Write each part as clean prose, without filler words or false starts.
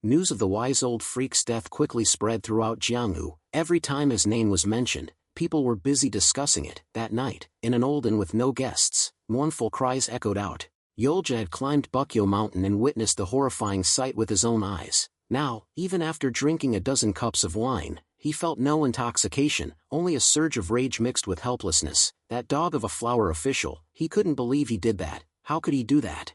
News of the wise old freak's death quickly spread throughout Jianghu. Every time his name was mentioned, people were busy discussing it. That night, in an old inn with no guests, mournful cries echoed out. Yolja had climbed Bukyo Mountain and witnessed the horrifying sight with his own eyes. Now, even after drinking a dozen cups of wine, he felt no intoxication, only a surge of rage mixed with helplessness. That dog of a flower official, he couldn't believe he did that. How could he do that?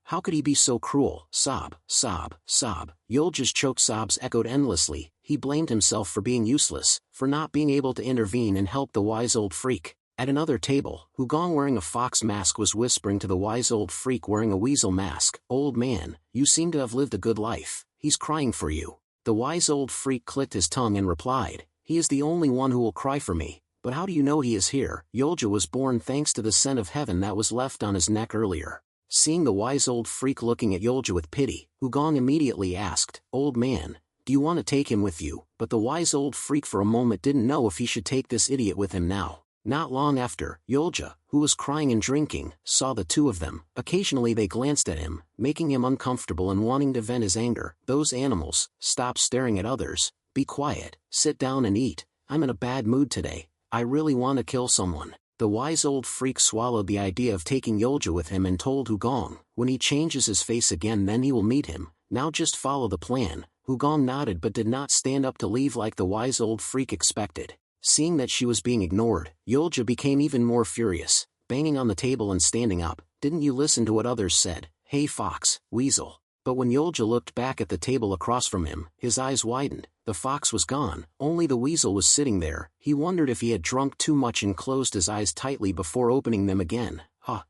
How could he be so cruel? Sob, sob, sob. Yolja's choked sobs echoed endlessly. He blamed himself for being useless, for not being able to intervene and help the wise old freak. At another table, Hugong wearing a fox mask was whispering to the wise old freak wearing a weasel mask. Old man, you seem to have lived a good life. He's crying for you. The wise old freak clicked his tongue and replied, he is the only one who will cry for me. But how do you know he is here? Yolja was born thanks to the scent of heaven that was left on his neck earlier. Seeing the wise old freak looking at Yolja with pity, Hugong immediately asked, old man, do you want to take him with you? But the wise old freak for a moment didn't know if he should take this idiot with him now. Not long after, Yolja, who was crying and drinking, saw the two of them. Occasionally they glanced at him, making him uncomfortable and wanting to vent his anger. Those animals, stop staring at others, be quiet, sit down and eat. I'm in a bad mood today. I really want to kill someone. The wise old freak swallowed the idea of taking Yolja with him and told Hugong, when he changes his face again then he will meet him. Now just follow the plan. Hugong nodded but did not stand up to leave like the wise old freak expected. Seeing that she was being ignored, Yolja became even more furious, banging on the table and standing up. Didn't you listen to what others said? Hey fox, weasel. But when Yolja looked back at the table across from him, his eyes widened. The fox was gone, only the weasel was sitting there. He wondered if he had drunk too much and closed his eyes tightly before opening them again.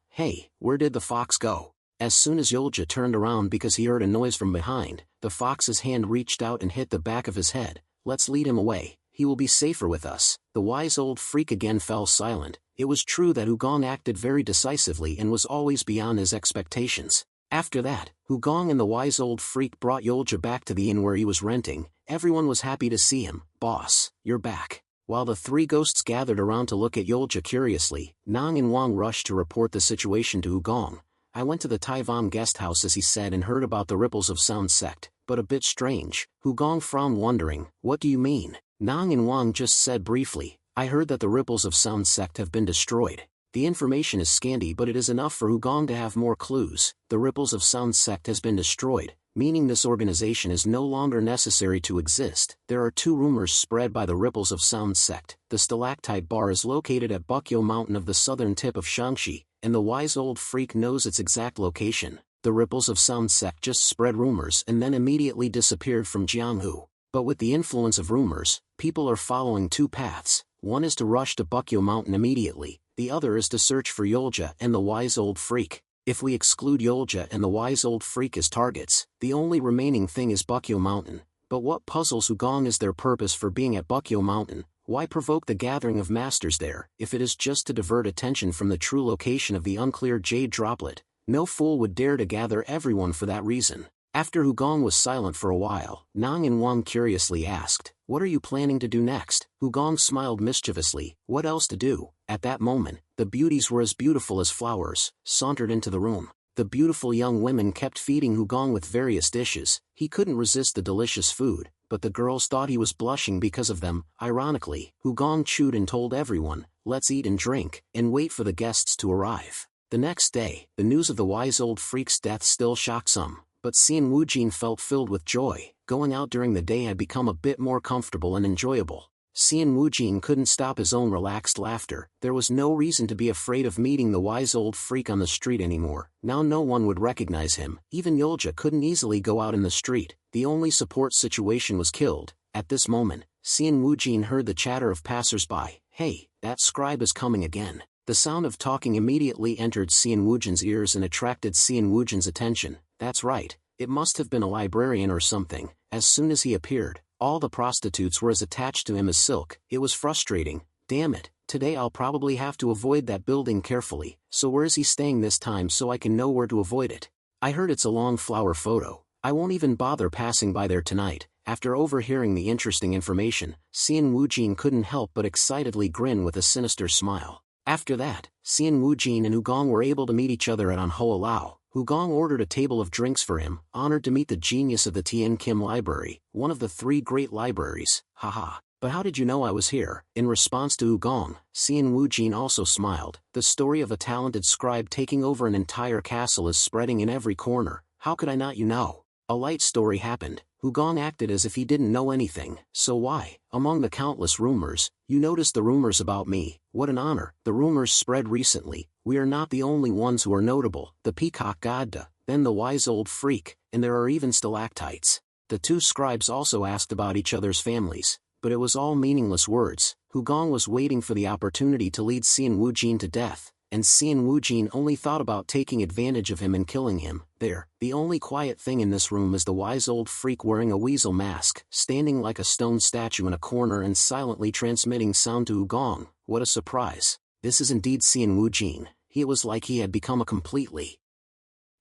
Hey, where did the fox go? As soon as Yolja turned around because he heard a noise from behind, the fox's hand reached out and hit the back of his head. Let's lead him away. He will be safer with us. The wise old freak again fell silent. It was true that Hugong acted very decisively and was always beyond his expectations. After that, Hugong and the wise old freak brought Yolja back to the inn where he was renting. Everyone was happy to see him. Boss, you're back. While the three ghosts gathered around to look at Yolja curiously, Nang and Wang rushed to report the situation to Hugong. I went to the Taiwan guest house as he said and heard about the Ripples of Sound sect, but a bit strange. Hugong frowned wondering, what do you mean? Nang and Wang just said briefly, I heard that the Ripples of Sound sect have been destroyed. The information is scanty but it is enough for Hugong to have more clues. The Ripples of Sound sect has been destroyed, meaning this organization is no longer necessary to exist. There are two rumors spread by the Ripples of Sound sect. The stalactite bar is located at Bukyo Mountain of the southern tip of Shaanxi, and the wise old freak knows its exact location. The Ripples of Sound sect just spread rumors and then immediately disappeared from Jianghu. But with the influence of rumors, people are following two paths. One is to rush to Bukyo Mountain immediately, the other is to search for Yolja and the wise old freak. If we exclude Yolja and the wise old freak as targets, the only remaining thing is Bukyo Mountain. But what puzzles Hugong is their purpose for being at Bukyo Mountain? Why provoke the gathering of masters there, if it is just to divert attention from the true location of the unclear jade droplet? No fool would dare to gather everyone for that reason. After Hugong was silent for a while, Nang and Wang curiously asked, what are you planning to do next? Hugong smiled mischievously, what else to do? At that moment, the beauties were as beautiful as flowers, sauntered into the room. The beautiful young women kept feeding Hugong with various dishes. He couldn't resist the delicious food, but the girls thought he was blushing because of them. Ironically, Hugong chewed and told everyone, let's eat and drink, and wait for the guests to arrive. The next day, the news of the wise old freak's death still shocked some. But Xian Wujin felt filled with joy. Going out during the day had become a bit more comfortable and enjoyable. Xian Wujin couldn't stop his own relaxed laughter. There was no reason to be afraid of meeting the wise old freak on the street anymore. Now no one would recognize him. Even Yolja couldn't easily go out in the street. The only support situation was killed. At this moment, Xian Wujin heard the chatter of passers-by. Hey, that scribe is coming again. The sound of talking immediately entered Xian Wujin's ears and attracted Xian Wujin's attention. That's right, it must have been a librarian or something. As soon as he appeared, all the prostitutes were as attached to him as silk. It was frustrating. Damn it, today I'll probably have to avoid that building carefully. So where is he staying this time so I can know where to avoid it? I heard it's a long flower photo. I won't even bother passing by there tonight. After overhearing the interesting information, Xian Wujin couldn't help but excitedly grin with a sinister smile. After that, Xian Wujin and Hugong were able to meet each other at Anhua Lao. Hu Gong ordered a table of drinks for him, honored to meet the genius of the Tian Kim Library, one of the 3 great libraries, haha. But how did you know I was here? In response to Hu Gong, Xian Wujin also smiled. The story of a talented scribe taking over an entire castle is spreading in every corner. How could I not know? A light story happened. Hu Gong acted as if he didn't know anything. So why? Among the countless rumors, you noticed the rumors about me. What an honor. The rumors spread recently. We are not the only ones who are notable. The peacock Gadda, then the wise old freak, and there are even stalactites. The 2 scribes also asked about each other's families, but it was all meaningless words. Hu Gong was waiting for the opportunity to lead Xian Wujin to death, and Xian Wujin only thought about taking advantage of him and killing him. There, the only quiet thing in this room is the wise old freak wearing a weasel mask, standing like a stone statue in a corner and silently transmitting sound to Hu Gong. What a surprise. This is indeed Xian Wujin. It was like he had become a completely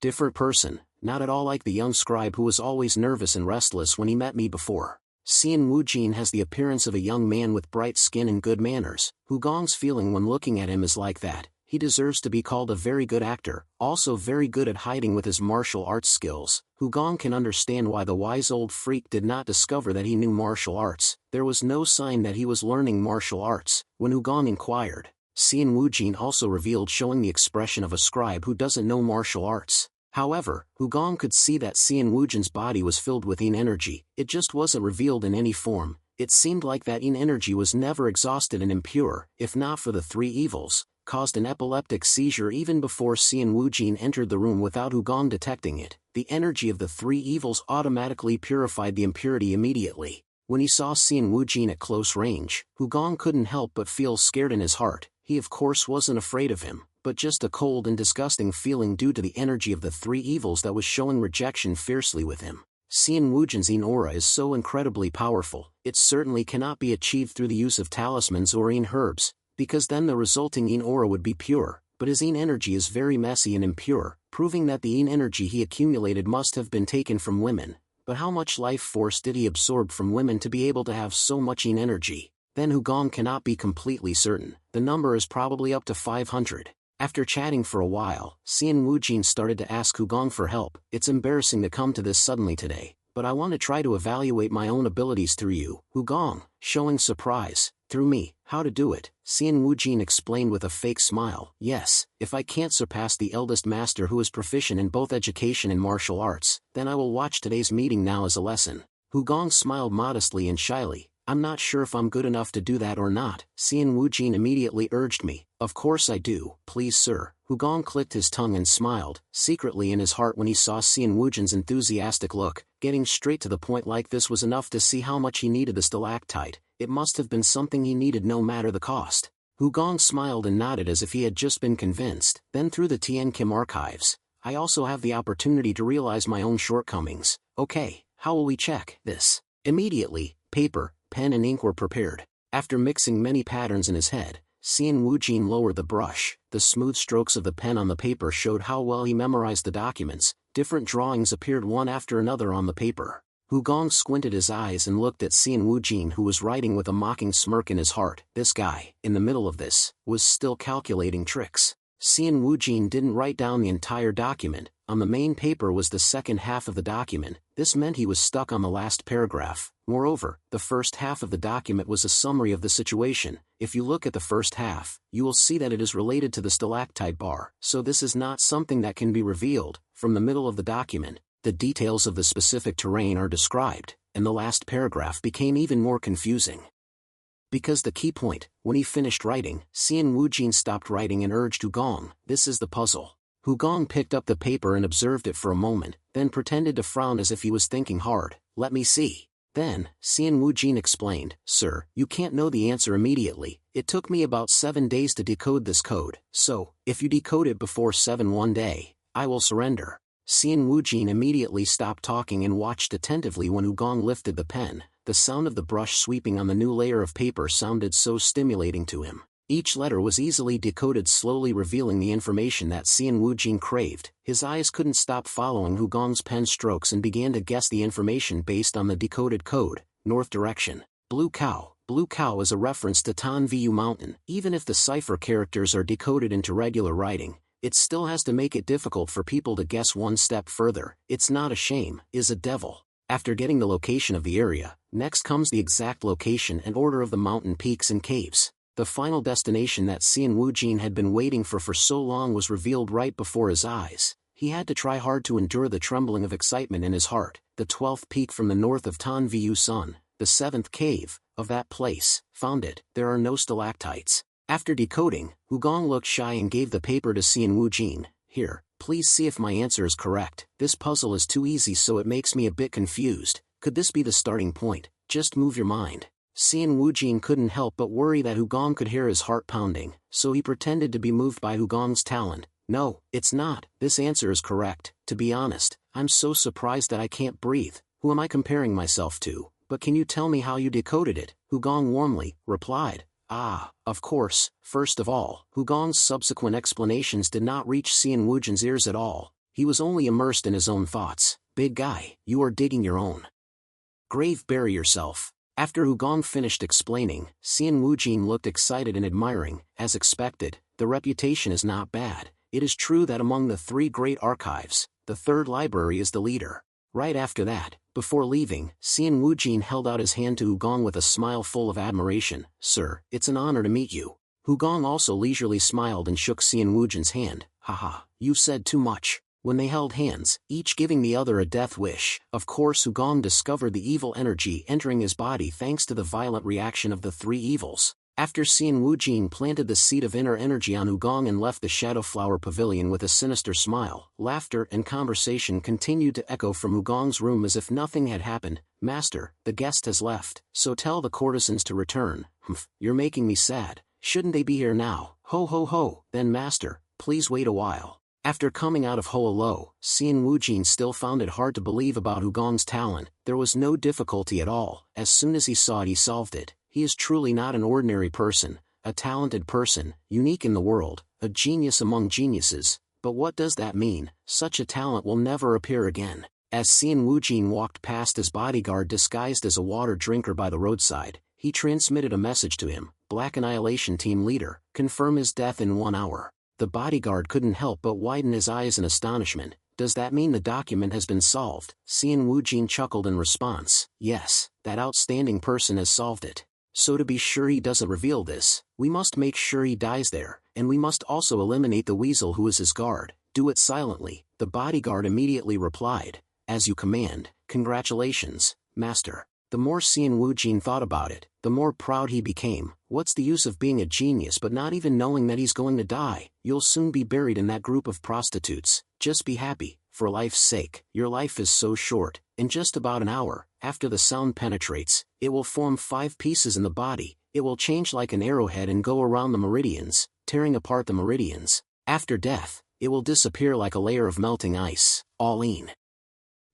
different person, not at all like the young scribe who was always nervous and restless when he met me before. Xian Wujin has the appearance of a young man with bright skin and good manners. Hu Gong's feeling when looking at him is like that. He deserves to be called a very good actor, also very good at hiding with his martial arts skills. Hu Gong can understand why the wise old freak did not discover that he knew martial arts. There was no sign that he was learning martial arts. When Hu Gong inquired, Xian Wujin also revealed, showing the expression of a scribe who doesn't know martial arts. However, Hu Gong could see that Xian Wujin's body was filled with yin energy. It just wasn't revealed in any form. It seemed like that yin energy was never exhausted and impure. If not for the 3 evils, caused an epileptic seizure even before Xian Wujin entered the room without Hu Gong detecting it. The energy of the 3 evils automatically purified the impurity immediately. When he saw Xian Wujin at close range, Hu Gong couldn't help but feel scared in his heart. He of course wasn't afraid of him, but just a cold and disgusting feeling due to the energy of the 3 evils that was showing rejection fiercely with him. Xian Wujin's yin aura is so incredibly powerful, it certainly cannot be achieved through the use of talismans or yin herbs, because then the resulting yin aura would be pure, but his yin energy is very messy and impure, proving that the yin energy he accumulated must have been taken from women. But how much life force did he absorb from women to be able to have so much yin energy? Then Hu Gong cannot be completely certain. The number is probably up to 500. After chatting for a while, Xian Wujin started to ask Hu Gong for help. It's embarrassing to come to this suddenly today, but I want to try to evaluate my own abilities through you. Hu Gong, showing surprise. Through me, how to do it? Xian Wujin explained with a fake smile. Yes, if I can't surpass the eldest master who is proficient in both education and martial arts, then I will watch today's meeting now as a lesson. Hu Gong smiled modestly and shyly. I'm not sure if I'm good enough to do that or not. Xian Wujin immediately urged me. Of course I do. Please sir. Hu Gong clicked his tongue and smiled, secretly in his heart when he saw Xian Wujin's enthusiastic look. Getting straight to the point like this was enough to see how much he needed the stalactite. It must have been something he needed no matter the cost. Hu Gong smiled and nodded as if he had just been convinced. Then through the Tian Kim archives, I also have the opportunity to realize my own shortcomings. Okay, how will we check this? Immediately, paper, pen and ink were prepared. After mixing many patterns in his head, Xian Wujin lowered the brush. The smooth strokes of the pen on the paper showed how well he memorized the documents. Different drawings appeared one after another on the paper. Hu Gong squinted his eyes and looked at Xian Wujin, who was writing with a mocking smirk in his heart. This guy, in the middle of this, was still calculating tricks. Xian Wujin didn't write down the entire document. On the main paper was the second half of the document. This meant he was stuck on the last paragraph. Moreover, the first half of the document was a summary of the situation. If you look at the first half, you will see that it is related to the stalactite bar. So this is not something that can be revealed. From the middle of the document, the details of the specific terrain are described, and the last paragraph became even more confusing. Because the key point, when he finished writing, Xian Wujin stopped writing and urged Hu Gong, this is the puzzle. Hu Gong picked up the paper and observed it for a moment, then pretended to frown as if he was thinking hard. Let me see. Then, Xian Wujin explained, Sir, you can't know the answer immediately. It took me about 7 days to decode this code, so, if you decode it before 7 one day, I will surrender. Xian Wujin immediately stopped talking and watched attentively when Hu Gong lifted the pen. The sound of the brush sweeping on the new layer of paper sounded so stimulating to him. Each letter was easily decoded, slowly revealing the information that Xian Wujin craved. His eyes couldn't stop following Hu Gong's pen strokes and began to guess the information based on the decoded code. North direction. Blue cow. Blue cow is a reference to Tan Vu Mountain. Even if the cipher characters are decoded into regular writing, it still has to make it difficult for people to guess one step further. It's not a shame, is a devil. After getting the location of the area, next comes the exact location and order of the mountain peaks and caves. The final destination that Xian Wujin had been waiting for so long was revealed right before his eyes. He had to try hard to endure the trembling of excitement in his heart. The 12th peak from the north of Tan Viu Sun, the 7th cave of that place. Found it. There are no stalactites. After decoding, Hugong looked shy and gave the paper to Xian Wujin. Here, please see if my answer is correct. This puzzle is too easy, so it makes me a bit confused. Could this be the starting point? Just move your mind. Xian Wujin couldn't help but worry that Hugong could hear his heart pounding, so he pretended to be moved by Hugong's talent. No, it's not. This answer is correct. To be honest, I'm so surprised that I can't breathe. Who am I comparing myself to? But can you tell me how you decoded it? Hugong warmly replied. Ah, of course. First of all, Hugong's subsequent explanations did not reach Xian Wujin's ears at all. He was only immersed in his own thoughts. Big guy, you are digging your own grave. Bury yourself. After Hugong finished explaining, Xian Wujin looked excited and admiring. As expected, the reputation is not bad. It is true that among the 3 great archives, the 3rd library is the leader. Right after that, before leaving, Xian Wujin held out his hand to Hugong with a smile full of admiration. Sir, it's an honor to meet you. Hugong also leisurely smiled and shook Xian Wujin's hand. Haha, you've said too much. When they held hands, each giving the other a death wish, of course Hugong discovered the evil energy entering his body thanks to the violent reaction of the 3 evils. After Xian Wujin planted the seed of inner energy on Hugong and left the Shadow Flower Pavilion with a sinister smile, laughter and conversation continued to echo from Hugong's room as if nothing had happened. Master, the guest has left, so tell the courtesans to return. Humph, you're making me sad. Shouldn't they be here now? Ho ho ho. Then master, please wait a while. After coming out of Ho-Lo, Xian Wujin still found it hard to believe about Hugong's talent. There was no difficulty at all. As soon as he saw it, he solved it. He is truly not an ordinary person, a talented person, unique in the world, a genius among geniuses. But what does that mean? Such a talent will never appear again. As Xian Wujin walked past his bodyguard disguised as a water drinker by the roadside, he transmitted a message to him. Black Annihilation Team Leader, confirm his death in 1 hour. The bodyguard couldn't help but widen his eyes in astonishment. Does that mean the document has been solved? Xian Wujin chuckled in response. Yes, that outstanding person has solved it. So to be sure he doesn't reveal this, we must make sure he dies there, and we must also eliminate the weasel who is his guard. Do it silently. The bodyguard immediately replied. As you command. Congratulations, master. The more Xian Wujin thought about it, the more proud he became. What's the use of being a genius but not even knowing that he's going to die? You'll soon be buried in that group of prostitutes. Just be happy, for life's sake. Your life is so short. In just about an hour, after the sound penetrates, it will form 5 pieces in the body. It will change like an arrowhead and go around the meridians, tearing apart the meridians. After death, it will disappear like a layer of melting ice. All in.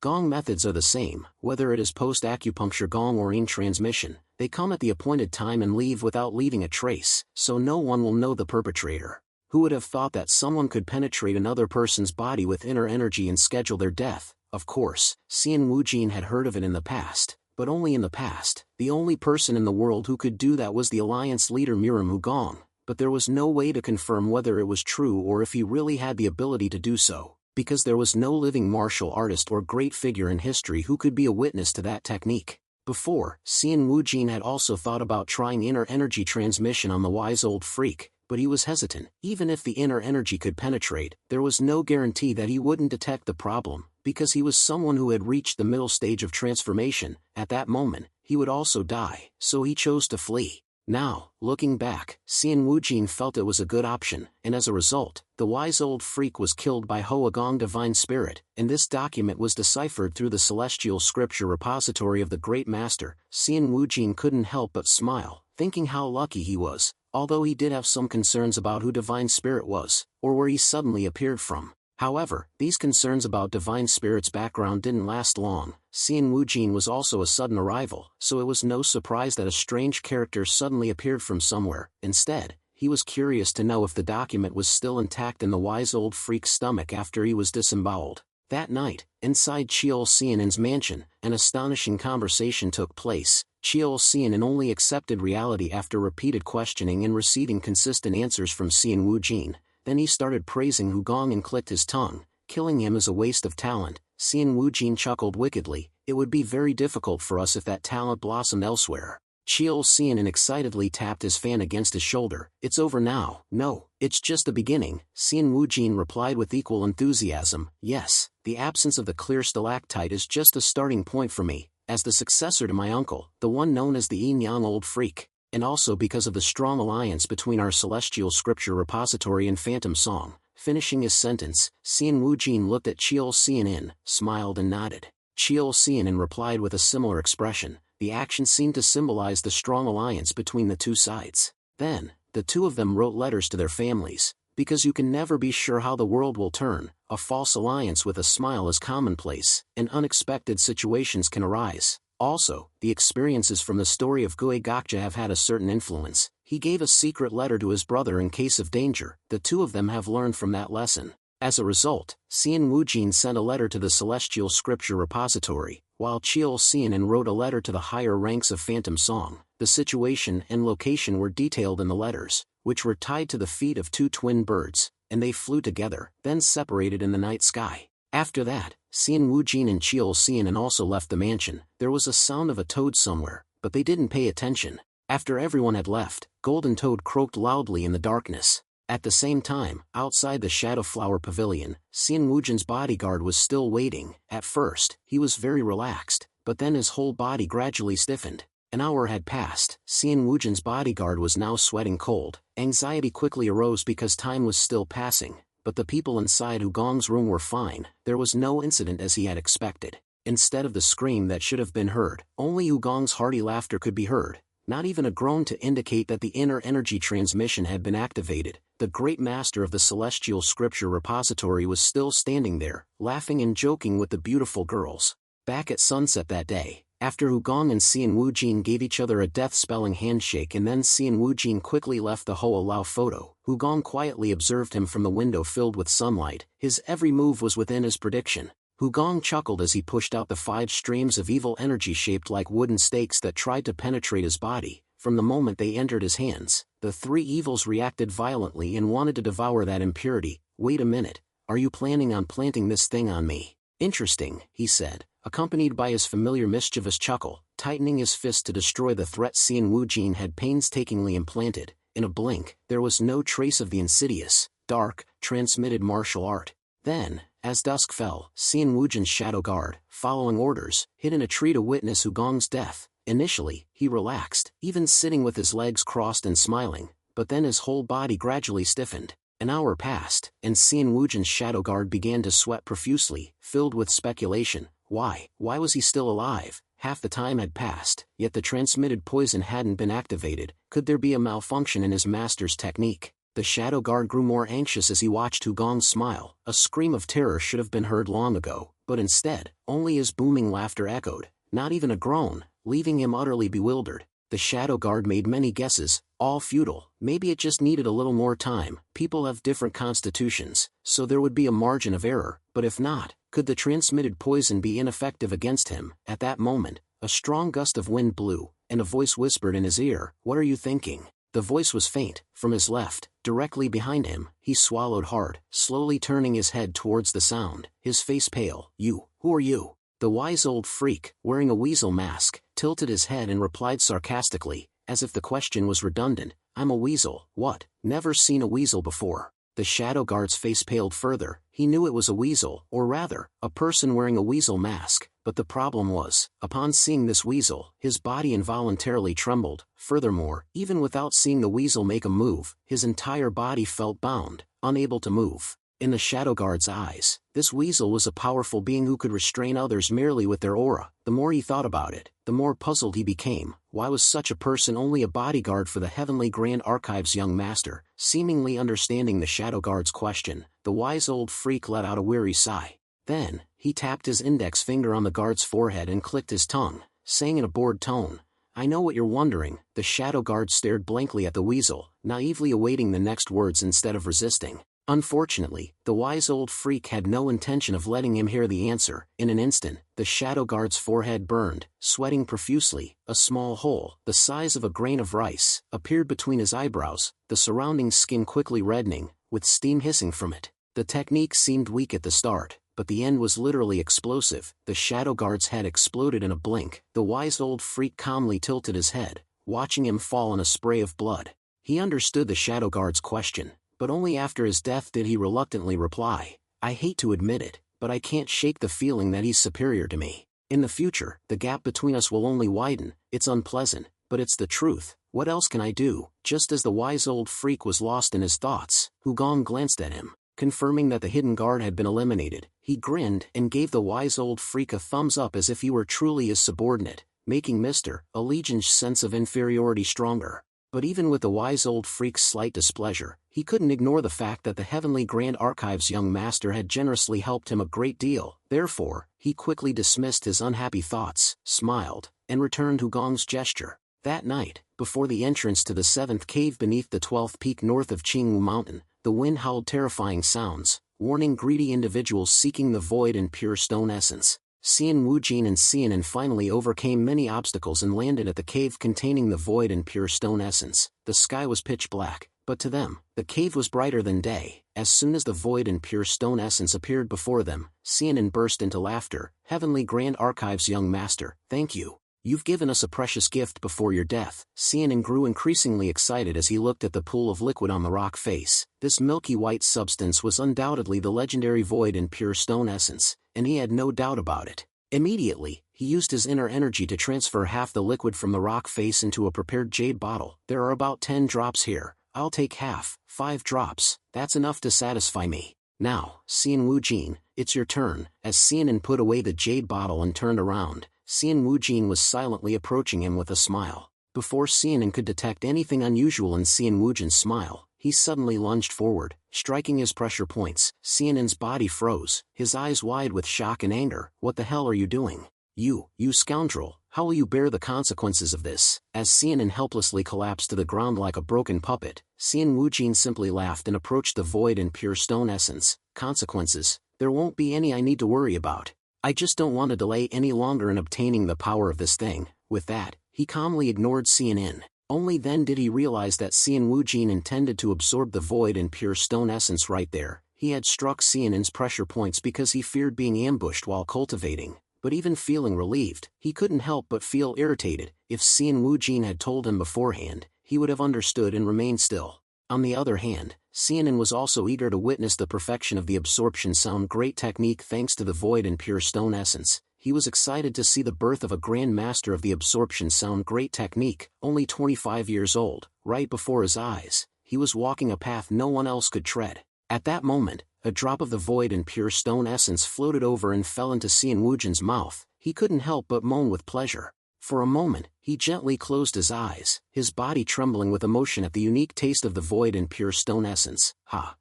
Gong methods are the same, whether it is post-acupuncture gong or in transmission. They come at the appointed time and leave without leaving a trace, so no one will know the perpetrator. Who would have thought that someone could penetrate another person's body with inner energy and schedule their death? Of course, Xian Wujin had heard of it in the past, but only in the past. The only person in the world who could do that was the Alliance leader Miram Hugong, but there was no way to confirm whether it was true or if he really had the ability to do so, because there was no living martial artist or great figure in history who could be a witness to that technique. Before, Xian Wujin had also thought about trying inner energy transmission on the wise old freak, but he was hesitant. Even if the inner energy could penetrate, there was no guarantee that he wouldn't detect the problem, because he was someone who had reached the middle stage of transformation. At that moment, he would also die, so he chose to flee. Now, looking back, Xian Wujin felt it was a good option, and as a result, the wise old freak was killed by Hoagong Divine Spirit, and this document was deciphered through the celestial scripture repository of the Great Master. Xian Wujin couldn't help but smile, thinking how lucky he was, although he did have some concerns about who Divine Spirit was, or where he suddenly appeared from. However, these concerns about Divine Spirit's background didn't last long. Xian Wujin was also a sudden arrival, so it was no surprise that a strange character suddenly appeared from somewhere. Instead, he was curious to know if the document was still intact in the wise old freak's stomach after he was disemboweled. That night, inside Cheol Xianin's mansion, an astonishing conversation took place. Cheol Xianin only accepted reality after repeated questioning and receiving consistent answers from Xian Wujin. Then he started praising Hugong and clicked his tongue. Killing him is a waste of talent. Xian Wujin chuckled wickedly. It would be very difficult for us if that talent blossomed elsewhere. Chiel Xian excitedly tapped his fan against his shoulder. It's over now. No, it's just the beginning, Xian Wujin replied with equal enthusiasm. Yes, the absence of the clear stalactite is just a starting point for me, as the successor to my uncle, the one known as the yin-yang old freak, and also because of the strong alliance between our celestial scripture repository and phantom song. Finishing his sentence, Xian Wujin looked at Chiel Xianin, smiled and nodded. Chiel Xianin replied with a similar expression. The action seemed to symbolize the strong alliance between the two sides. Then, the two of them wrote letters to their families. Because you can never be sure how the world will turn, a false alliance with a smile is commonplace, and unexpected situations can arise. Also, the experiences from the story of Gue Gokja have had a certain influence. He gave a secret letter to his brother in case of danger. The two of them have learned from that lesson. As a result, Xian Wujin sent a letter to the Celestial Scripture Repository, while Chiel Xianin wrote a letter to the higher ranks of Phantom Song. The situation and location were detailed in the letters, which were tied to the feet of two twin birds, and they flew together, then separated in the night sky. After that, Xian Wujin and Chiel Xianin also left the mansion. There was a sound of a toad somewhere, but they didn't pay attention. After everyone had left, Golden Toad croaked loudly in the darkness. At the same time, outside the Shadow Flower Pavilion, Xian Wujin's bodyguard was still waiting. At first, he was very relaxed, but then his whole body gradually stiffened. An hour had passed. Xian Wujin's bodyguard was now sweating cold. Anxiety quickly arose because time was still passing, but the people inside Hugong's room were fine. There was no incident as he had expected. Instead of the scream that should have been heard, only Hugong's hearty laughter could be heard. Not even a groan to indicate that the inner energy transmission had been activated. The great master of the Celestial Scripture Repository was still standing there, laughing and joking with the beautiful girls. Back at sunset that day, after Hugong and Xian Wujin gave each other a death-spelling handshake and then Xian Wujin quickly left the Hoa Lao photo, Hugong quietly observed him from the window filled with sunlight. His every move was within his prediction. Hugong chuckled as he pushed out the 5 streams of evil energy shaped like wooden stakes that tried to penetrate his body. From the moment they entered his hands, the 3 evils reacted violently and wanted to devour that impurity. Wait a minute, are you planning on planting this thing on me? Interesting, he said, accompanied by his familiar mischievous chuckle, tightening his fist to destroy the threat Xian Wujin had painstakingly implanted. In a blink, there was no trace of the insidious, dark, transmitted martial art. Then, as dusk fell, Xian Wujin's shadow guard, following orders, hid in a tree to witness Hugong's death. Initially, he relaxed, even sitting with his legs crossed and smiling, but then his whole body gradually stiffened. An hour passed, and Xian Wujin's shadow guard began to sweat profusely, filled with speculation. Why was he still alive? Half the time had passed, yet the transmitted poison hadn't been activated. Could there be a malfunction in his master's technique? The shadow guard grew more anxious as he watched Hugong smile. A scream of terror should have been heard long ago, but instead, only his booming laughter echoed, not even a groan, leaving him utterly bewildered. The shadow guard made many guesses, all futile. Maybe it just needed a little more time. People have different constitutions, so there would be a margin of error, but if not, could the transmitted poison be ineffective against him? At that moment, a strong gust of wind blew, and a voice whispered in his ear, "What are you thinking?" The voice was faint, from his left, directly behind him. He swallowed hard, slowly turning his head towards the sound, his face pale. Who are you?" The wise old freak, wearing a weasel mask, tilted his head and replied sarcastically, as if the question was redundant, "I'm a weasel." "What? Never seen a weasel before." The shadow guard's face paled further. He knew it was a weasel, or rather, a person wearing a weasel mask, but the problem was, upon seeing this weasel, his body involuntarily trembled. Furthermore, even without seeing the weasel make a move, his entire body felt bound, unable to move. In the shadow guard's eyes, this weasel was a powerful being who could restrain others merely with their aura. The more he thought about it, the more puzzled he became. Why was such a person only a bodyguard for the Heavenly Grand Archive's young master? Seemingly understanding the shadow guard's question, the wise old freak let out a weary sigh. Then, he tapped his index finger on the guard's forehead and clicked his tongue, saying in a bored tone, "I know what you're wondering." The shadow guard stared blankly at the weasel, naively awaiting the next words instead of resisting. Unfortunately, the wise old freak had no intention of letting him hear the answer. In an instant, the shadow guard's forehead burned, sweating profusely. A small hole, the size of a grain of rice, appeared between his eyebrows, the surrounding skin quickly reddening. with steam hissing from it. The technique seemed weak at the start, but the end was literally explosive. The shadow guard's head exploded in a blink. The wise old freak calmly tilted his head, watching him fall in a spray of blood. He understood the shadow guard's question, but only after his death did he reluctantly reply, "I hate to admit it, but I can't shake the feeling that he's superior to me. In the future, the gap between us will only widen. It's unpleasant, but it's the truth. What else can I do?" Just as the wise old freak was lost in his thoughts, Hugong glanced at him, confirming that the hidden guard had been eliminated. He grinned and gave the wise old freak a thumbs up as if he were truly his subordinate, making Mr. Allegiance's sense of inferiority stronger. But even with the wise old freak's slight displeasure, he couldn't ignore the fact that the Heavenly Grand Archive's young master had generously helped him a great deal. Therefore, he quickly dismissed his unhappy thoughts, smiled, and returned Hugong's gesture. That night, before the entrance to the 7th cave beneath the 12th peak north of Qingwu Mountain, the wind howled terrifying sounds, warning greedy individuals seeking the void and pure stone essence. Xian Wujin and Xianin finally overcame many obstacles and landed at the cave containing the void and pure stone essence. The sky was pitch black, but to them, the cave was brighter than day. As soon as the void and pure stone essence appeared before them, Xianin burst into laughter. "Heavenly Grand Archive's young master, thank you. You've given us a precious gift before your death." Xianin grew increasingly excited as he looked at the pool of liquid on the rock face. This milky white substance was undoubtedly the legendary void and pure stone essence, and he had no doubt about it. Immediately, he used his inner energy to transfer half the liquid from the rock face into a prepared jade bottle. "There are about 10 drops here. I'll take half, 5 drops. That's enough to satisfy me. Now, Xian Wujin, it's your turn." As Xianin put away the jade bottle and turned around, Xian Wujin was silently approaching him with a smile. Before Xianin could detect anything unusual in Xian Wujin's smile, he suddenly lunged forward, striking his pressure points. Xianin's body froze, his eyes wide with shock and anger. "What the hell are you doing? You scoundrel, how will you bear the consequences of this?" As Xianin helplessly collapsed to the ground like a broken puppet, Xian Wujin simply laughed and approached the void and pure stone essence. "Consequences? There won't be any I need to worry about. I just don't want to delay any longer in obtaining the power of this thing." With that, he calmly ignored Xianin. Only then did he realize that Xian Wujin intended to absorb the void and pure stone essence right there. He had struck Xianin's pressure points because he feared being ambushed while cultivating, but even feeling relieved, he couldn't help but feel irritated. If Xian Wujin had told him beforehand, he would have understood and remained still. On the other hand, Xianin was also eager to witness the perfection of the absorption sound great technique thanks to the void and pure stone essence. He was excited to see the birth of a grand master of the absorption sound great technique, only 25 years old. Right before his eyes, he was walking a path no one else could tread. At that moment, a drop of the void and pure stone essence floated over and fell into Xian Wujin's mouth. He couldn't help but moan with pleasure. For a moment, he gently closed his eyes, his body trembling with emotion at the unique taste of the void and pure stone essence.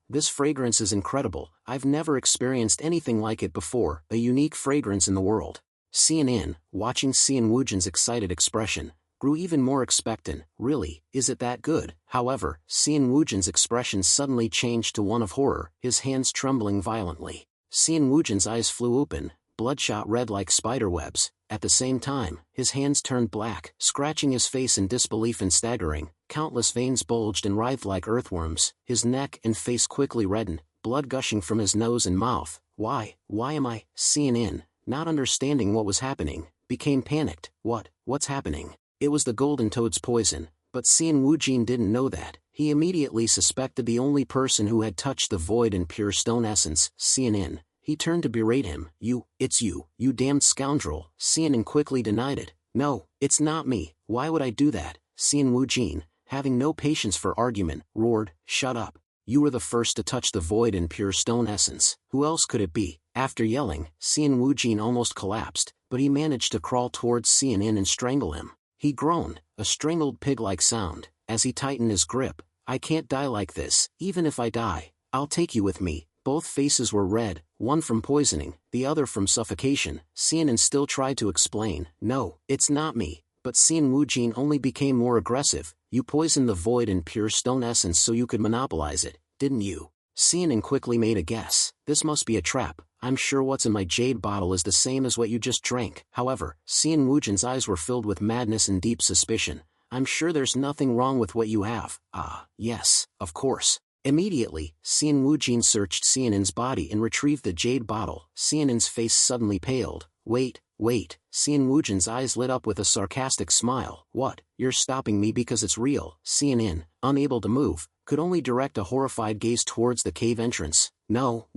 This fragrance is incredible. I've never experienced anything like it before, a unique fragrance in the world. Xianin, watching Xian Wujin's excited expression, grew even more expectant. "Really, is it that good?" However, Xian Wujin's expression suddenly changed to one of horror, his hands trembling violently. Xian Wujin's eyes flew open, bloodshot red like spiderwebs. At the same time, his hands turned black, scratching his face in disbelief and staggering. Countless veins bulged and writhed like earthworms. His neck and face quickly reddened, blood gushing from his nose and mouth. Why am I?" Xianin, not understanding what was happening, became panicked. What's happening?" It was the golden toad's poison, but Xian Wujin didn't know that. He immediately suspected the only person who had touched the void and pure stone essence, Xianin. He turned to berate him. It's you damned scoundrel." Xianin quickly denied it. "No, it's not me. Why would I do that?" Xian Wujin, having no patience for argument, roared, "Shut up. You were the first to touch the void and pure stone essence. Who else could it be?" After yelling, Xian Wujin almost collapsed, but he managed to crawl towards Xianin and strangle him. He groaned, a strangled pig-like sound, as he tightened his grip. "I can't die like this. Even if I die, I'll take you with me." Both faces were red, one from poisoning, the other from suffocation. Xianin still tried to explain. "No, it's not me." But Xian Wujin only became more aggressive. "You poisoned the void and pure stone essence so you could monopolize it, didn't you?" Xianin quickly made a guess. "This must be a trap. I'm sure what's in my jade bottle is the same as what you just drank." However, Xian Wujin's eyes were filled with madness and deep suspicion. "I'm sure there's nothing wrong with what you have." "Ah, yes, of course. Immediately, Xian Wujin searched Xianin's body and retrieved the jade bottle. Xianin's face suddenly paled. Wait. Xian Wujin's eyes lit up with a sarcastic smile. What, you're stopping me because it's real? Xianin, unable to move, could only direct a horrified gaze towards the cave entrance. No,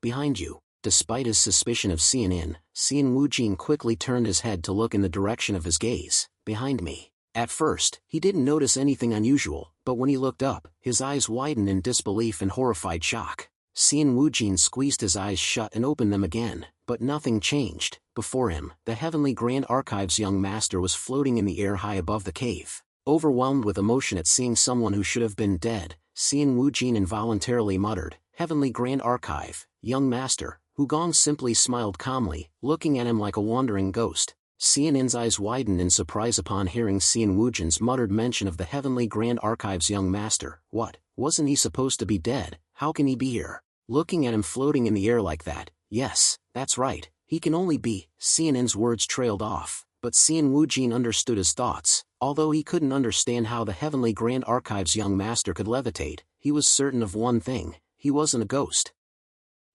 behind you. Despite his suspicion of Xianin, Xian Wujin quickly turned his head to look in the direction of his gaze. Behind me. At first, he didn't notice anything unusual, but when he looked up, his eyes widened in disbelief and horrified shock. Xian Wujin squeezed his eyes shut and opened them again, but nothing changed. Before him, the Heavenly Grand Archive's young master was floating in the air high above the cave. Overwhelmed with emotion at seeing someone who should have been dead, Xian Wujin involuntarily muttered, "Heavenly Grand Archive, young master." Hugong simply smiled calmly, looking at him like a wandering ghost. Xianin's eyes widened in surprise upon hearing Xian Wujin's muttered mention of the Heavenly Grand Archive's young master. What, wasn't he supposed to be dead? How can he be here? Looking at him floating in the air like that, yes, that's right, he can only be. Xianin's words trailed off, but Xian Wujin understood his thoughts. Although he couldn't understand how the Heavenly Grand Archive's young master could levitate, he was certain of one thing, he wasn't a ghost.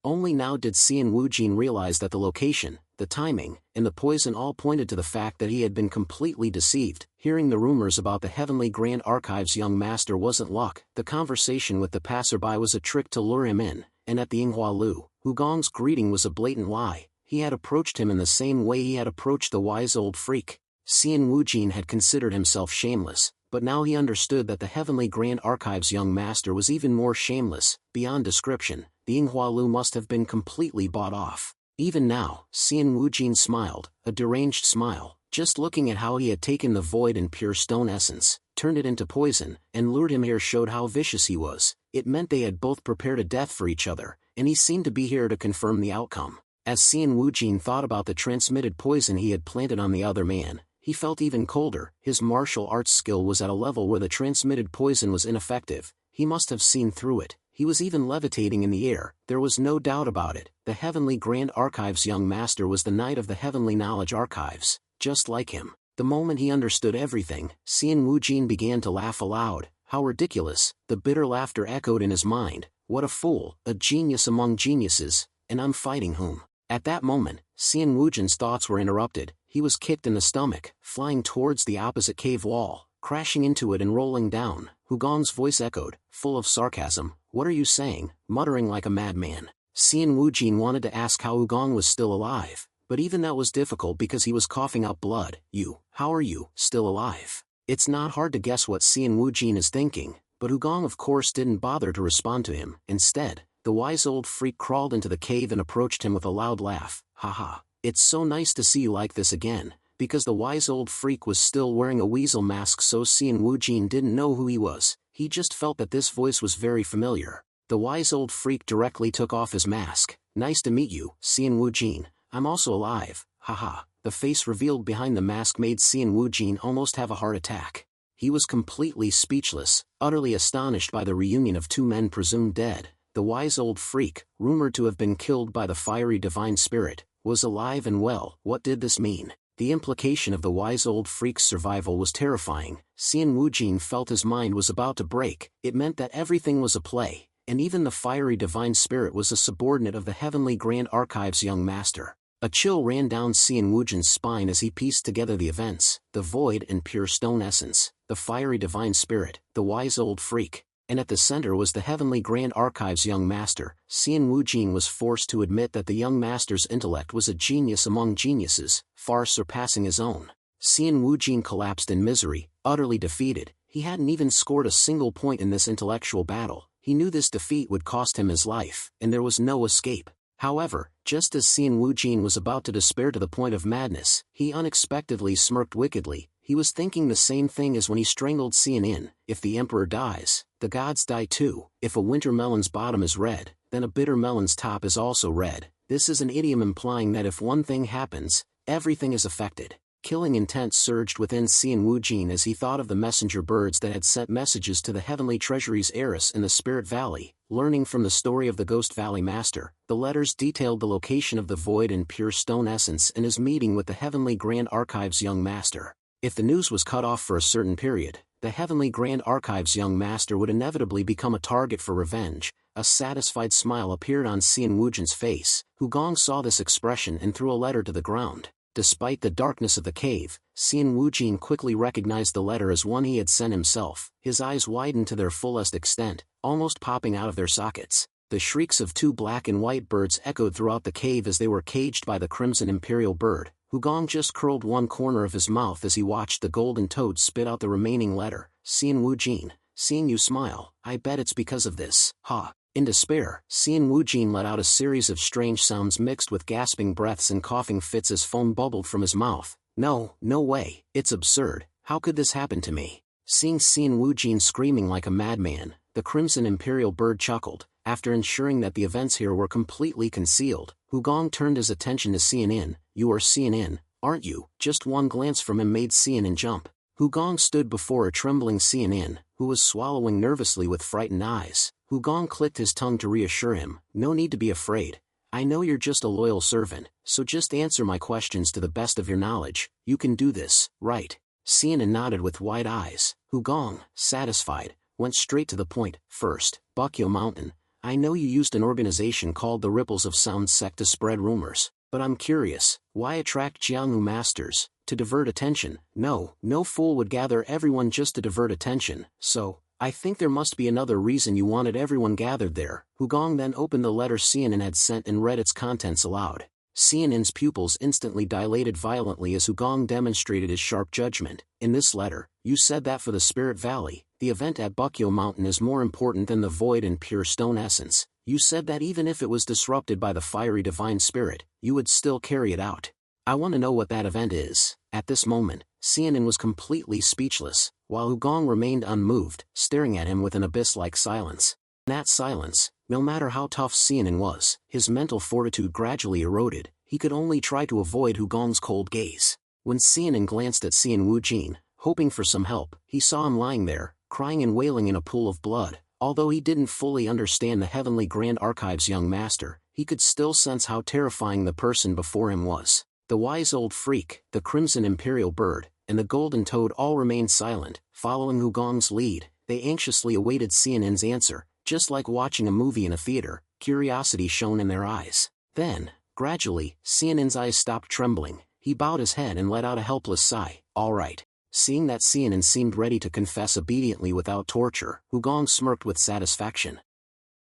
Only now did Xian Wujin realize that the location, the timing, and the poison all pointed to the fact that he had been completely deceived. Hearing the rumors about the Heavenly Grand Archive's young master wasn't luck. The conversation with the passerby was a trick to lure him in, and at the Yinghua Lu, Hugong's greeting was a blatant lie. He had approached him in the same way he had approached the wise old freak. Xian Wujin had considered himself shameless, but now he understood that the Heavenly Grand Archive's young master was even more shameless, beyond description. The Yinghua Lu must have been completely bought off. Even now, Xian Wujin smiled, a deranged smile, just looking at how he had taken the void and pure stone essence, turned it into poison, and lured him here showed how vicious he was. It meant they had both prepared a death for each other, and he seemed to be here to confirm the outcome. As Xian Wujin thought about the transmitted poison he had planted on the other man, he felt even colder. His martial arts skill was at a level where the transmitted poison was ineffective. He must have seen through it. He was even levitating in the air, there was no doubt about it. The Heavenly Grand Archive's young master was the Knight of the Heavenly Knowledge Archives, just like him. The moment he understood everything, Xian Wujin began to laugh aloud. How ridiculous, the bitter laughter echoed in his mind. What a fool, a genius among geniuses, and I'm fighting whom? At that moment, Xian Wujin's thoughts were interrupted. He was kicked in the stomach, flying towards the opposite cave wall, crashing into it and rolling down. Hugong's voice echoed, full of sarcasm. What are you saying? Muttering like a madman. Xian Wujin wanted to ask how Hugong was still alive, but even that was difficult because he was coughing up blood. How are you, still alive? It's not hard to guess what Xian Wujin is thinking, but Hugong of course didn't bother to respond to him. Instead, the wise old freak crawled into the cave and approached him with a loud laugh. Haha, it's so nice to see you like this again. Because the wise old freak was still wearing a weasel mask, so Xian Wujin didn't know who he was. He just felt that this voice was very familiar. The wise old freak directly took off his mask. Nice to meet you, Xian Wujin. I'm also alive. Haha. The face revealed behind the mask made Xian Wujin almost have a heart attack. He was completely speechless, utterly astonished by the reunion of two men presumed dead. The wise old freak, rumored to have been killed by the fiery divine spirit, was alive and well. What did this mean? The implication of the wise old freak's survival was terrifying. Xian Wujin felt his mind was about to break. It meant that everything was a play, and even the fiery divine spirit was a subordinate of the Heavenly Grand Archive's young master. A chill ran down Xian Wujin's spine as he pieced together the events, the void and pure stone essence, the fiery divine spirit, the wise old freak, and at the center was the Heavenly Grand Archive's young master. Xian Wujin was forced to admit that the young master's intellect was a genius among geniuses, far surpassing his own. Xian Wujin collapsed in misery, utterly defeated. He hadn't even scored a single point in this intellectual battle. He knew this defeat would cost him his life, and there was no escape. However, just as Xian Wujin was about to despair to the point of madness, he unexpectedly smirked wickedly. He was thinking the same thing as when he strangled Xianin. If the emperor dies, the gods die too. If a winter melon's bottom is red, then a bitter melon's top is also red. This is an idiom implying that if one thing happens, everything is affected. Killing intent surged within Xian Wujin as he thought of the messenger birds that had sent messages to the Heavenly Treasury's heiress in the Spirit Valley. Learning from the story of the Ghost Valley Master, the letters detailed the location of the void and pure stone essence and his meeting with the Heavenly Grand Archive's young master. If the news was cut off for a certain period, the Heavenly Grand Archive's young master would inevitably become a target for revenge. A satisfied smile appeared on Xian Wujin's face. Hugong saw this expression and threw a letter to the ground. Despite the darkness of the cave, Xian Wujin quickly recognized the letter as one he had sent himself. His eyes widened to their fullest extent, almost popping out of their sockets. The shrieks of two black and white birds echoed throughout the cave as they were caged by the Crimson Imperial Bird. Hugong just curled one corner of his mouth as he watched the golden toad spit out the remaining letter. Xian Wujin, seeing you smile, I bet it's because of this. Ha! In despair, Xian Wujin let out a series of strange sounds mixed with gasping breaths and coughing fits as foam bubbled from his mouth. No way, it's absurd, how could this happen to me? Seeing Xian Wujin screaming like a madman, the Crimson Imperial Bird chuckled. After ensuring that the events here were completely concealed, Hugong turned his attention to Xianin. You are Xianin, aren't you? Just one glance from him made Xianin jump. Hugong stood before a trembling Xianin, who was swallowing nervously with frightened eyes. Hugong clicked his tongue to reassure him. No need to be afraid. I know you're just a loyal servant, so just answer my questions to the best of your knowledge. You can do this, right? Xianin nodded with wide eyes. Hugong, satisfied, went straight to the point. First, Bukyo Mountain. I know you used an organization called the Ripples of Sound sect to spread rumors, but I'm curious, why attract Jianghu masters? To divert attention? No fool would gather everyone just to divert attention, so, I think there must be another reason you wanted everyone gathered there. Hugong then opened the letter Xianin had sent and read its contents aloud. Xianin's pupils instantly dilated violently as Hugong demonstrated his sharp judgment. In this letter, you said that for the Spirit Valley, the event at Bukyo Mountain is more important than the void and pure stone essence. You said that even if it was disrupted by the fiery divine spirit, you would still carry it out. I want to know what that event is. At this moment, Xianin was completely speechless, while Hugong remained unmoved, staring at him with an abyss-like silence. In that silence, no matter how tough Xianin was, his mental fortitude gradually eroded. He could only try to avoid Hugong's cold gaze. When Xianin glanced at Xian Wujin, hoping for some help, he saw him lying there, crying and wailing in a pool of blood. Although he didn't fully understand the Heavenly Grand Archive's young master, he could still sense how terrifying the person before him was. The wise old freak, the Crimson Imperial Bird, and the Golden Toad all remained silent. Following Hugong's lead, they anxiously awaited Xianin's answer, just like watching a movie in a theater. Curiosity shone in their eyes. Then, gradually, Xianin's eyes stopped trembling. He bowed his head and let out a helpless sigh. All right. Seeing that Xianin seemed ready to confess obediently without torture, Hugong smirked with satisfaction.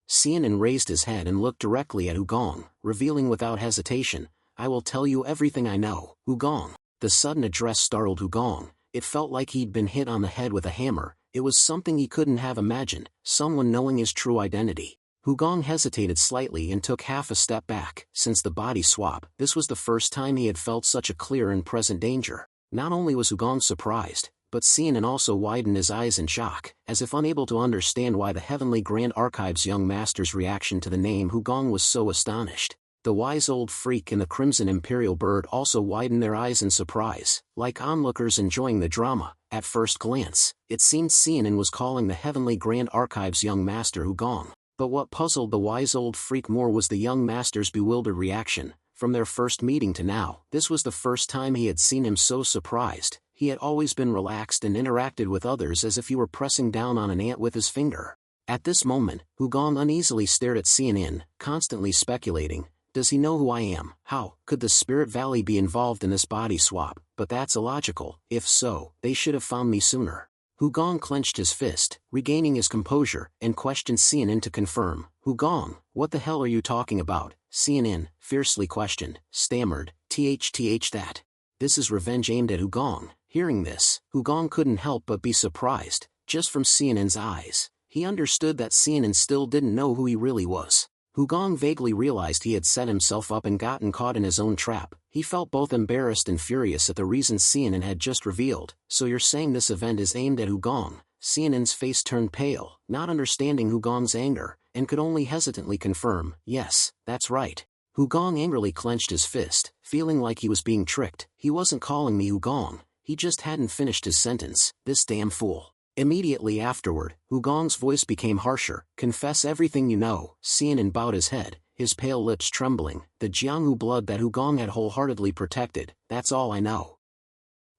Xianin raised his head and looked directly at Hugong, revealing without hesitation, I will tell you everything I know. Hugong. The sudden address startled Hugong. It felt like he'd been hit on the head with a hammer. It was something he couldn't have imagined, someone knowing his true identity. Hugong hesitated slightly and took half a step back. Since the body swap, this was the first time he had felt such a clear and present danger. Not only was Hugong surprised, but Xianin also widened his eyes in shock, as if unable to understand why the Heavenly Grand Archive's young master's reaction to the name Hugong was so astonished. The wise old freak and the Crimson Imperial Bird also widened their eyes in surprise, like onlookers enjoying the drama. At first glance, it seemed Xianin was calling the Heavenly Grand Archive's young master Hugong. But what puzzled the wise old freak more was the young master's bewildered reaction. From their first meeting to now, this was the first time he had seen him so surprised. He had always been relaxed and interacted with others as if he were pressing down on an ant with his finger. At this moment, Hugong uneasily stared at Xianin, constantly speculating, does he know who I am? How could the Spirit Valley be involved in this body swap? But that's illogical. If so, they should have found me sooner. Hugong clenched his fist, regaining his composure, and questioned Xianin to confirm. Hugong, what the hell are you talking about? Xianin, fiercely questioned, stammered, that. This is revenge aimed at Hugong. Hearing this, Hugong couldn't help but be surprised. Just from Xianin's eyes, he understood that Xianin still didn't know who he really was. Hugong vaguely realized he had set himself up and gotten caught in his own trap. He felt both embarrassed and furious at the reasons Xianin had just revealed. So you're saying this event is aimed at Hugong? Xianin's face turned pale, not understanding Hugong's anger, and could only hesitantly confirm, yes, that's right. Hugong angrily clenched his fist, feeling like he was being tricked. He wasn't calling me Hugong, he just hadn't finished his sentence. This damn fool. Immediately afterward, Hugong's voice became harsher. Confess everything you know. Xianin bowed his head, his pale lips trembling. The Jianghu blood that Hugong had wholeheartedly protected, that's all I know.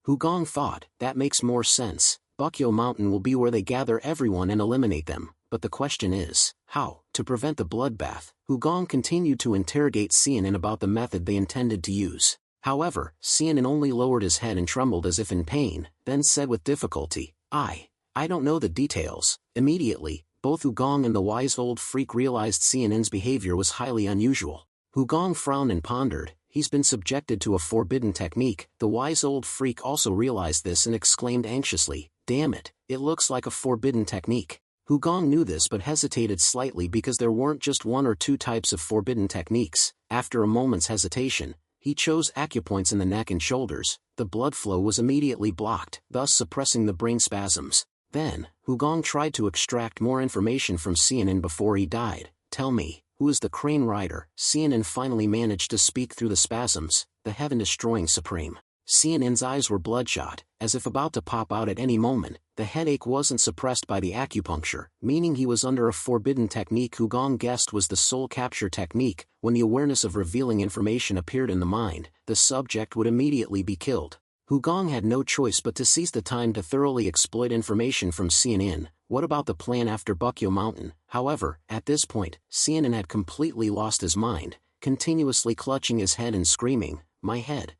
Hugong thought, that makes more sense, Baekyo Mountain will be where they gather everyone and eliminate them, but the question is, how? To prevent the bloodbath, Hugong continued to interrogate Xianin about the method they intended to use. However, Xianin only lowered his head and trembled as if in pain, then said with difficulty, I don't know the details. Immediately, both Hugong and the wise old freak realized Xianin's behavior was highly unusual. Hugong frowned and pondered. He's been subjected to a forbidden technique. The wise old freak also realized this and exclaimed anxiously, damn it, it looks like a forbidden technique. Hugong knew this but hesitated slightly because there weren't just one or two types of forbidden techniques. After a moment's hesitation, he chose acupoints in the neck and shoulders. The blood flow was immediately blocked, thus suppressing the brain spasms. Then, Hugong tried to extract more information from Xianin before he died. Tell me, who is the Crane Rider? Xianin finally managed to speak through the spasms, the heaven-destroying supreme. Xianin's eyes were bloodshot, as if about to pop out at any moment. The headache wasn't suppressed by the acupuncture, meaning he was under a forbidden technique Hugong guessed was the soul capture technique. When the awareness of revealing information appeared in the mind, the subject would immediately be killed. Hugong had no choice but to seize the time to thoroughly exploit information from Xianin. What about the plan after Baekyo Mountain? However, at this point, Xianin had completely lost his mind, continuously clutching his head and screaming, my head,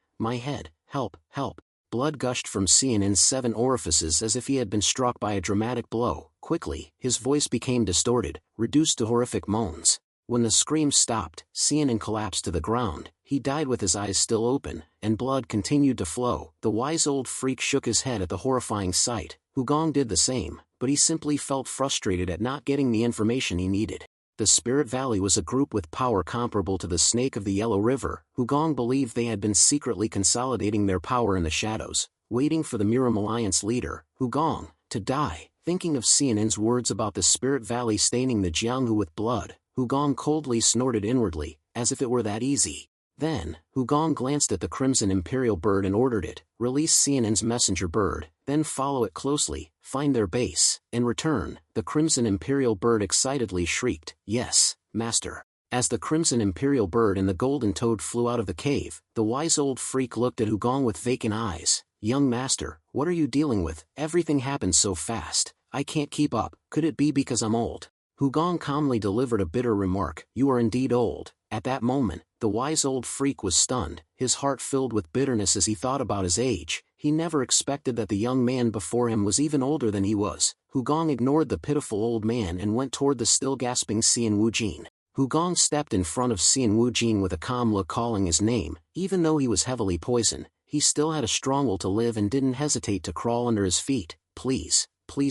help, help. Blood gushed from Xianin's 7 orifices as if he had been struck by a dramatic blow. Quickly, his voice became distorted, reduced to horrific moans. When the screams stopped, Xianin collapsed to the ground. He died with his eyes still open, and blood continued to flow. The wise old freak shook his head at the horrifying sight. Hugong did the same, but he simply felt frustrated at not getting the information he needed. The Spirit Valley was a group with power comparable to the Snake of the Yellow River. Hugong believed they had been secretly consolidating their power in the shadows, waiting for the Miram Alliance leader, Hugong, to die. Thinking of Xianin's words about the Spirit Valley staining the Jianghu with blood, Hugong coldly snorted inwardly, as if it were that easy. Then, Hugong glanced at the Crimson Imperial Bird and ordered it, release Xianin's messenger bird, then follow it closely, find their base, and return. The Crimson Imperial Bird excitedly shrieked, yes, master. As the Crimson Imperial Bird and the Golden Toad flew out of the cave, the wise old freak looked at Hugong with vacant eyes. Young master, what are you dealing with? Everything happens so fast, I can't keep up. Could it be because I'm old? Hugong calmly delivered a bitter remark, you are indeed old. At that moment, the wise old freak was stunned, his heart filled with bitterness as he thought about his age. He never expected that the young man before him was even older than he was. Hugong ignored the pitiful old man and went toward the still gasping Xian Wujin. Hugong stepped in front of Xian Wujin with a calm look calling his name. Even though he was heavily poisoned, he still had a strong will to live and didn't hesitate to crawl under his feet. Please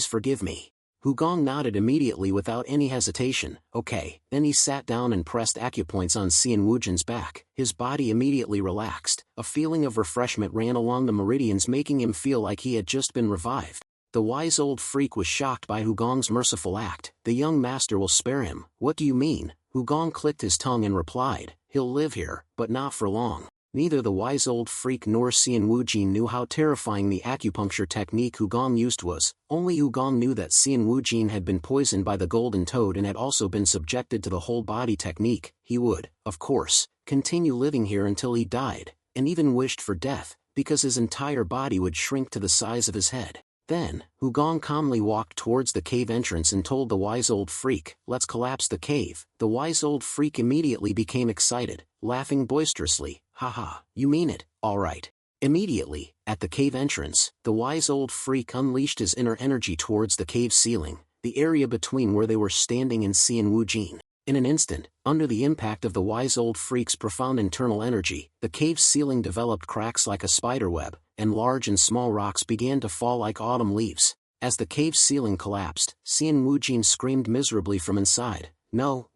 forgive me. Hugong nodded immediately without any hesitation. Okay. Then he sat down and pressed acupoints on Xian Wujin's back. His body immediately relaxed. A feeling of refreshment ran along the meridians making him feel like he had just been revived. The wise old freak was shocked by Hugong's merciful act. The young master will spare him. What do you mean? Hugong clicked his tongue and replied, he'll live here, but not for long. Neither the wise old freak nor Xian Wujin knew how terrifying the acupuncture technique Hugong used was. Only Hugong knew that Xian Wujin had been poisoned by the Golden Toad and had also been subjected to the whole-body technique. He would, of course, continue living here until he died, and even wished for death, because his entire body would shrink to the size of his head. Then, Hugong calmly walked towards the cave entrance and told the wise old freak, let's collapse the cave. The wise old freak immediately became excited, laughing boisterously. Haha, you mean it, alright. Immediately, at the cave entrance, the wise old freak unleashed his inner energy towards the cave ceiling, the area between where they were standing and Xian Wujin. In an instant, under the impact of the wise old freak's profound internal energy, the cave's ceiling developed cracks like a spiderweb, and large and small rocks began to fall like autumn leaves. As the cave ceiling collapsed, Xian Wujin screamed miserably from inside. No.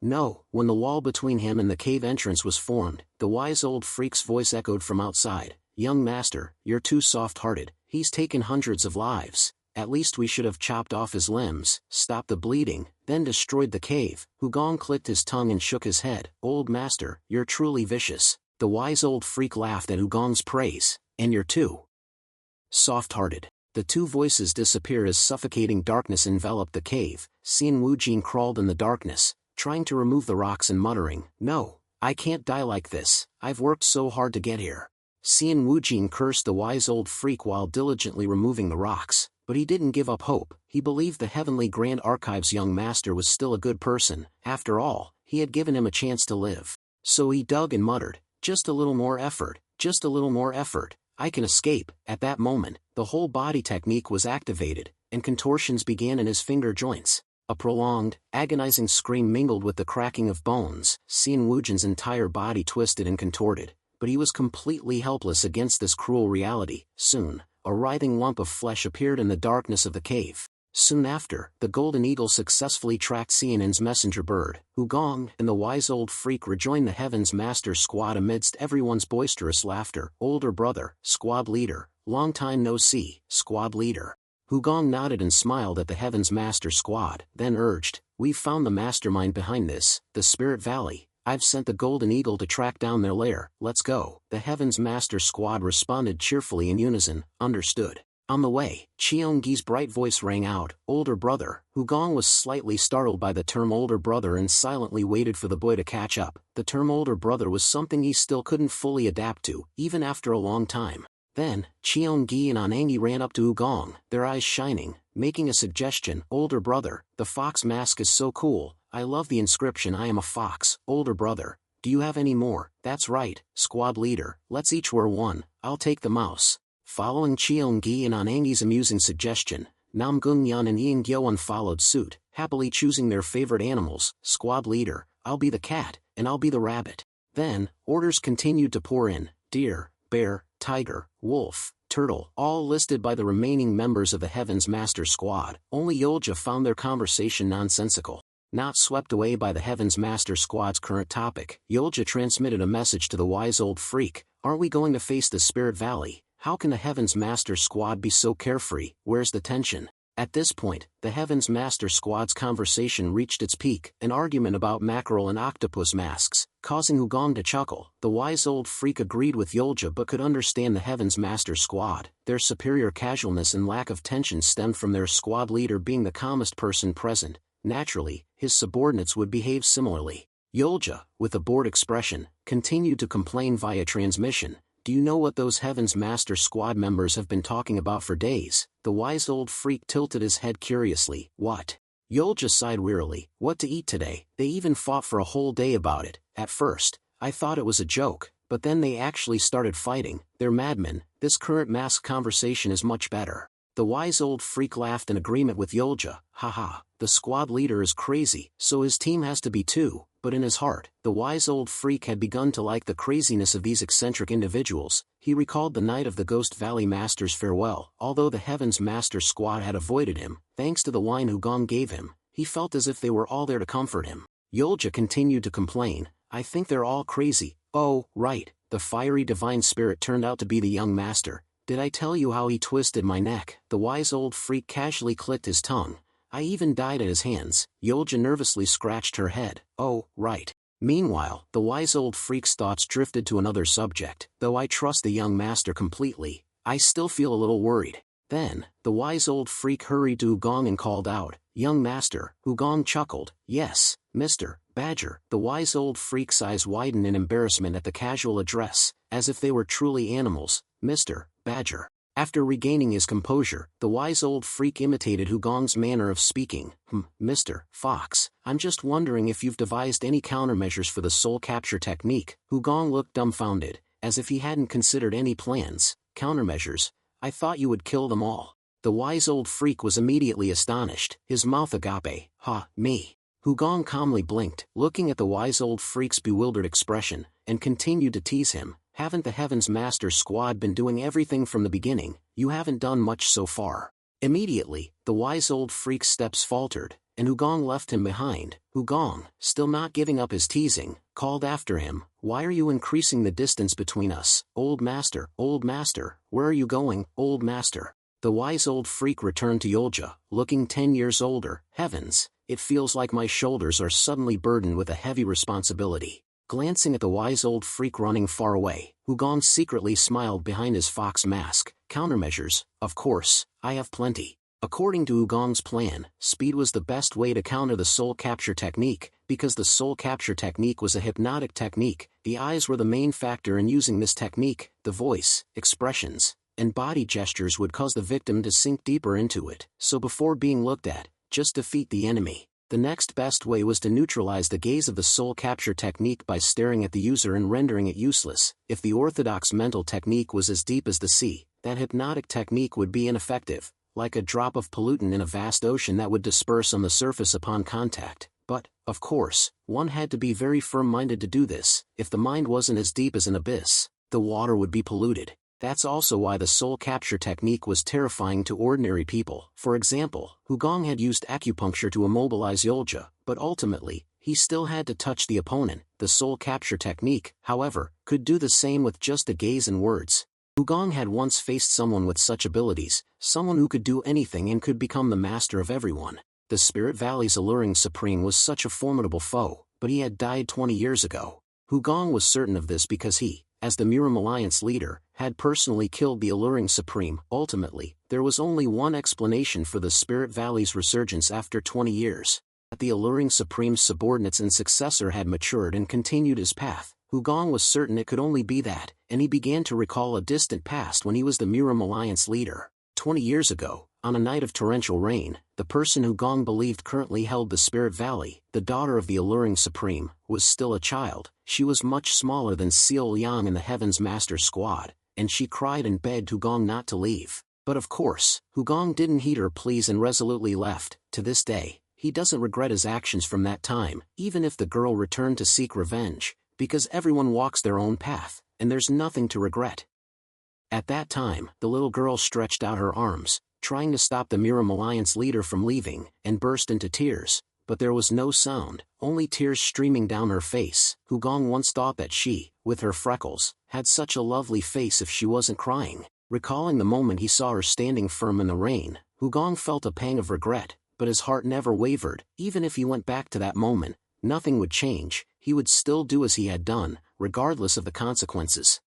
When the wall between him and the cave entrance was formed, the wise old freak's voice echoed from outside. Young master, you're too soft-hearted. He's taken hundreds of lives. At least we should have chopped off his limbs, stopped the bleeding, then destroyed the cave. Hugong clicked his tongue and shook his head. Old master, you're truly vicious. The wise old freak laughed at Hugong's praise. And you're too soft-hearted. The two voices disappeared as suffocating darkness enveloped the cave. Xian Wujin crawled in the darkness, trying to remove the rocks and muttering, no, I can't die like this, I've worked so hard to get here. Xian Wujin cursed the wise old freak while diligently removing the rocks. But he didn't give up hope. He believed the Heavenly Grand Archive's young master was still a good person. After all, he had given him a chance to live. So he dug and muttered, "Just a little more effort, just a little more effort. I can escape." At that moment, the whole body technique was activated, and contortions began in his finger joints. A prolonged, agonizing scream mingled with the cracking of bones. Xian Wujin's entire body twisted and contorted, but he was completely helpless against this cruel reality. Soon, a writhing lump of flesh appeared in the darkness of the cave. Soon after, the Golden Eagle successfully tracked Xian's messenger bird. Hugong and the wise old freak rejoined the Heaven's Master squad amidst everyone's boisterous laughter. Older brother, squad leader, long time no see, squad leader. Hugong nodded and smiled at the Heaven's Master squad, then urged, "We've found the mastermind behind this, the Spirit Valley. I've sent the Golden Eagle to track down their lair. Let's go." The Heaven's Master squad responded cheerfully in unison, "Understood." On the way, Cheongi's bright voice rang out, "Older brother." Hugong was slightly startled by the term older brother and silently waited for the boy to catch up. The term older brother was something he still couldn't fully adapt to, even after a long time. Then, Cheongi and Anangi ran up to Hugong, their eyes shining, making a suggestion. "Older brother, the fox mask is so cool. I love the inscription 'I am a fox.' Older brother, do you have any more?" "That's right, squad leader, let's each wear one. I'll take the mouse." Following Cheongi and Anangi's amusing suggestion, Namgung-yan and Ian-gyeon followed suit, happily choosing their favorite animals. "Squad leader, I'll be the cat, and I'll be the rabbit." Then, orders continued to pour in: deer, bear, tiger, wolf, turtle, all listed by the remaining members of the Heaven's Master squad. Only Yolja found their conversation nonsensical. Not swept away by the Heaven's Master squad's current topic, Yolja transmitted a message to the wise old freak: "Aren't we going to face the Spirit Valley? How can the Heaven's Master squad be so carefree? Where's the tension?" At this point, the Heaven's Master squad's conversation reached its peak, an argument about mackerel and octopus masks, causing Hugong to chuckle. The wise old freak agreed with Yolja but could understand the Heaven's Master squad. Their superior casualness and lack of tension stemmed from their squad leader being the calmest person present. Naturally, his subordinates would behave similarly. Yolja, with a bored expression, continued to complain via transmission: "Do you know what those Heaven's Master squad members have been talking about for days?" The wise old freak tilted his head curiously. "What?" Yolja sighed wearily. "What to eat today. They even fought for a whole day about it. At first, I thought it was a joke, but then they actually started fighting. They're madmen. This current mask conversation is much better." The wise old freak laughed in agreement with Yolja. "Haha, the squad leader is crazy, so his team has to be too." But in his heart, the wise old freak had begun to like the craziness of these eccentric individuals. He recalled the night of the Ghost Valley Master's farewell. Although the Heaven's Master squad had avoided him, thanks to the wine Hugong gave him, he felt as if they were all there to comfort him. Yolja continued to complain: "I think they're all crazy." "Oh, right, the fiery divine spirit turned out to be the young master. Did I tell you how he twisted my neck?" The wise old freak casually clicked his tongue. "I even died at his hands." Yolja nervously scratched her head. "Oh, right." Meanwhile, the wise old freak's thoughts drifted to another subject. "Though I trust the young master completely, I still feel a little worried." Then, the wise old freak hurried to Hugong and called out, "Young master." Hugong chuckled. "Yes, Mr. Badger." The wise old freak's eyes widened in embarrassment at the casual address, as if they were truly animals. "Mr. Badger." After regaining his composure, the wise old freak imitated Hugong's manner of speaking. Mr. Fox, I'm just wondering if you've devised any countermeasures for the soul capture technique." Hugong looked dumbfounded, as if he hadn't considered any plans. "Countermeasures? I thought you would kill them all." The wise old freak was immediately astonished, his mouth agape. "Ha, me." Hugong calmly blinked, looking at the wise old freak's bewildered expression, and continued to tease him. "Haven't the Heaven's Master squad been doing everything from the beginning? You haven't done much so far." Immediately, the wise old freak's steps faltered, and Hugong left him behind. Hugong, still not giving up his teasing, called after him, "Why are you increasing the distance between us? Old master, where are you going, old master?" The wise old freak returned to Yolja, looking 10 years older. "Heavens, it feels like my shoulders are suddenly burdened with a heavy responsibility." Glancing at the wise old freak running far away, Hugong secretly smiled behind his fox mask. "Countermeasures, of course, I have plenty." According to Hugong's plan, speed was the best way to counter the soul capture technique. Because the soul capture technique was a hypnotic technique, the eyes were the main factor in using this technique. The voice, expressions, and body gestures would cause the victim to sink deeper into it. So before being looked at, just defeat the enemy. The next best way was to neutralize the gaze of the soul capture technique by staring at the user and rendering it useless. If the orthodox mental technique was as deep as the sea, that hypnotic technique would be ineffective, like a drop of pollutant in a vast ocean that would disperse on the surface upon contact. But, of course, one had to be very firm-minded to do this. If the mind wasn't as deep as an abyss, the water would be polluted. That's also why the soul capture technique was terrifying to ordinary people. For example, Hugong had used acupuncture to immobilize Yolja, but ultimately, he still had to touch the opponent. The soul capture technique, however, could do the same with just a gaze and words. Hugong had once faced someone with such abilities, someone who could do anything and could become the master of everyone. The Spirit Valley's alluring supreme was such a formidable foe, but he had died 20 years ago. Hugong was certain of this because he, as the Miram Alliance leader, had personally killed the alluring supreme. Ultimately, there was only one explanation for the Spirit Valley's resurgence after 20 years. That the alluring supreme's subordinates and successor had matured and continued his path. Hugong was certain it could only be that, and he began to recall a distant past when he was the Miram Alliance leader. 20 years ago, on a night of torrential rain, the person Hugong believed currently held the Spirit Valley, the daughter of the alluring supreme, was still a child. She was much smaller than Seol Yang in the Heaven's Master Squad, and she cried and begged Hugong not to leave. But of course, Hugong didn't heed her pleas and resolutely left. To this day, he doesn't regret his actions from that time, even if the girl returned to seek revenge, because everyone walks their own path, and there's nothing to regret. At that time, the little girl stretched out her arms, trying to stop the Miram Alliance leader from leaving, and burst into tears, but there was no sound, only tears streaming down her face. Hugong once thought that she, with her freckles, had such a lovely face if she wasn't crying. Recalling the moment he saw her standing firm in the rain, Hugong felt a pang of regret, but his heart never wavered. Even if he went back to that moment, nothing would change. He would still do as he had done, regardless of the consequences.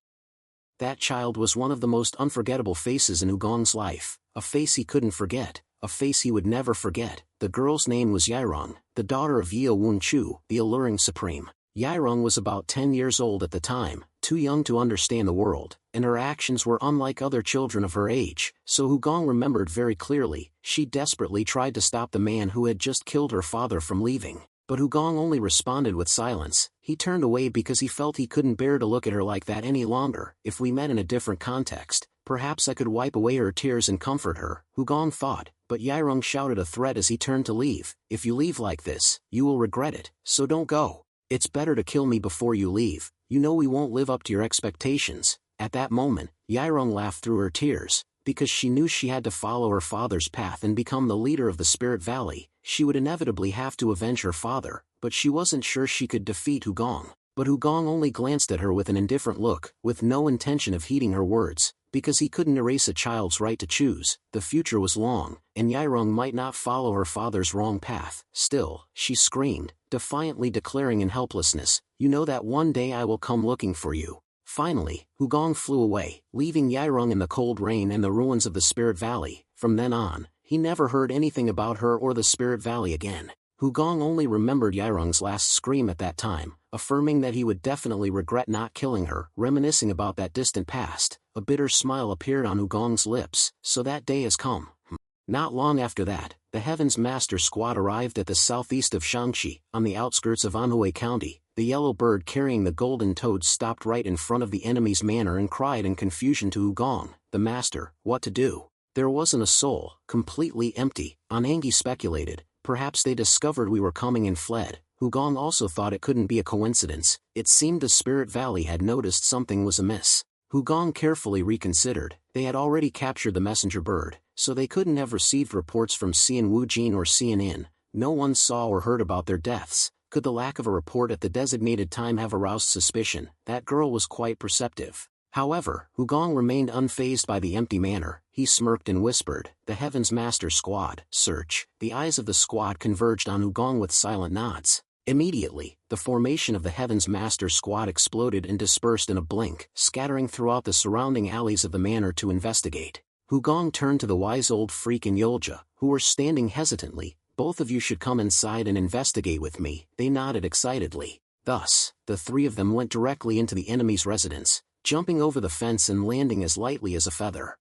That child was one of the most unforgettable faces in Hugong's life, a face he couldn't forget, a face he would never forget. The girl's name was Yairong, the daughter of Yeo Wun-chu, the alluring supreme. Yairong was about 10 years old at the time, too young to understand the world, and her actions were unlike other children of her age, so Hugong remembered very clearly. She desperately tried to stop the man who had just killed her father from leaving. But Hugong only responded with silence. He turned away because he felt he couldn't bear to look at her like that any longer. If we met in a different context, perhaps I could wipe away her tears and comfort her, Hugong thought, but Yairong shouted a threat as he turned to leave. If you leave like this, you will regret it, so don't go. It's better to kill me before you leave. You know we won't live up to your expectations. At that moment, Yairong laughed through her tears, because she knew she had to follow her father's path and become the leader of the Spirit Valley. She would inevitably have to avenge her father, but she wasn't sure she could defeat Hugong. But Hugong only glanced at her with an indifferent look, with no intention of heeding her words, because he couldn't erase a child's right to choose. The future was long, and Yairong might not follow her father's wrong path. Still, she screamed, defiantly declaring in helplessness, "You know that one day I will come looking for you." Finally, Hugong flew away, leaving Yairong in the cold rain and the ruins of the Spirit Valley. From then on, he never heard anything about her or the Spirit Valley again. Hugong only remembered Yairong's last scream at that time, affirming that he would definitely regret not killing her. Reminiscing about that distant past, a bitter smile appeared on Hugong's lips. So that day has come. Not long after that, the Heaven's Master Squad arrived at the southeast of Shaanxi, on the outskirts of Anhui County. The yellow bird carrying the golden toad stopped right in front of the enemy's manor and cried in confusion to Hugong, the master, what to do. There wasn't a soul, completely empty. Anangi speculated, perhaps they discovered we were coming and fled. Hugong also thought it couldn't be a coincidence. It seemed the Spirit Valley had noticed something was amiss. Hugong carefully reconsidered. They had already captured the messenger bird, so they couldn't have received reports from Xian Wujin or Xian In. No one saw or heard about their deaths. Could the lack of a report at the designated time have aroused suspicion? That girl was quite perceptive. However, Hugong remained unfazed by the empty manor. He smirked and whispered, "The Heaven's Master Squad, search." The eyes of the squad converged on Hugong with silent nods. Immediately, the formation of the Heaven's Master Squad exploded and dispersed in a blink, scattering throughout the surrounding alleys of the manor to investigate. Hugong turned to the wise old freak and Yolja, who were standing hesitantly. "Both of you should come inside and investigate with me." They nodded excitedly. Thus, the three of them went directly into the enemy's residence. jumping over the fence and landing as lightly as a feather.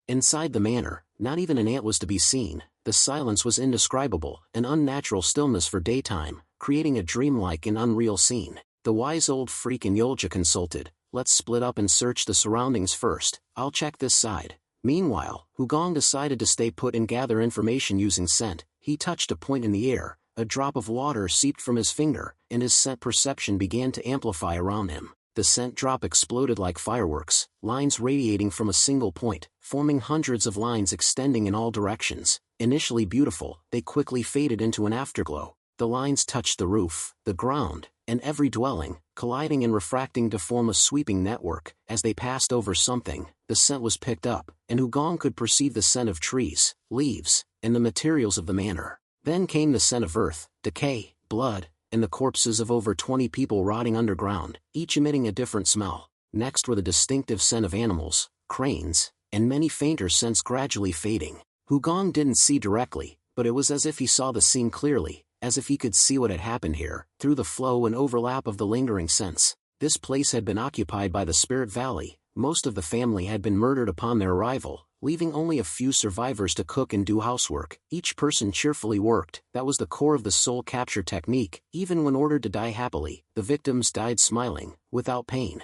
Inside the manor, not even an ant was to be seen. The silence was indescribable, an unnatural stillness for daytime, creating a dreamlike and unreal scene. The wise old freak and Yolja consulted. Let's split up and search the surroundings first, I'll check this side. Meanwhile, Hugong decided to stay put and gather information using scent. He touched a point in the air, a drop of water seeped from his finger, and his scent perception began to amplify around him. The scent drop exploded like fireworks, lines radiating from a single point, forming hundreds of lines extending in all directions. Initially beautiful, they quickly faded into an afterglow. The lines touched the roof, the ground, and every dwelling, colliding and refracting to form a sweeping network. As they passed over something, the scent was picked up, and Hugong could perceive the scent of trees, leaves, and the materials of the manor. Then came the scent of earth, decay, blood, and the corpses of over 20 people rotting underground, each emitting a different smell. Next were the distinctive scent of animals, cranes, and many fainter scents gradually fading. Hugong didn't see directly, but it was as if he saw the scene clearly, as if he could see what had happened here, through the flow and overlap of the lingering scents. This place had been occupied by the Spirit Valley. Most of the family had been murdered upon their arrival, leaving only a few survivors to cook and do housework. Each person cheerfully worked. That was the core of the soul capture technique. Even when ordered to die happily, the victims died smiling, without pain.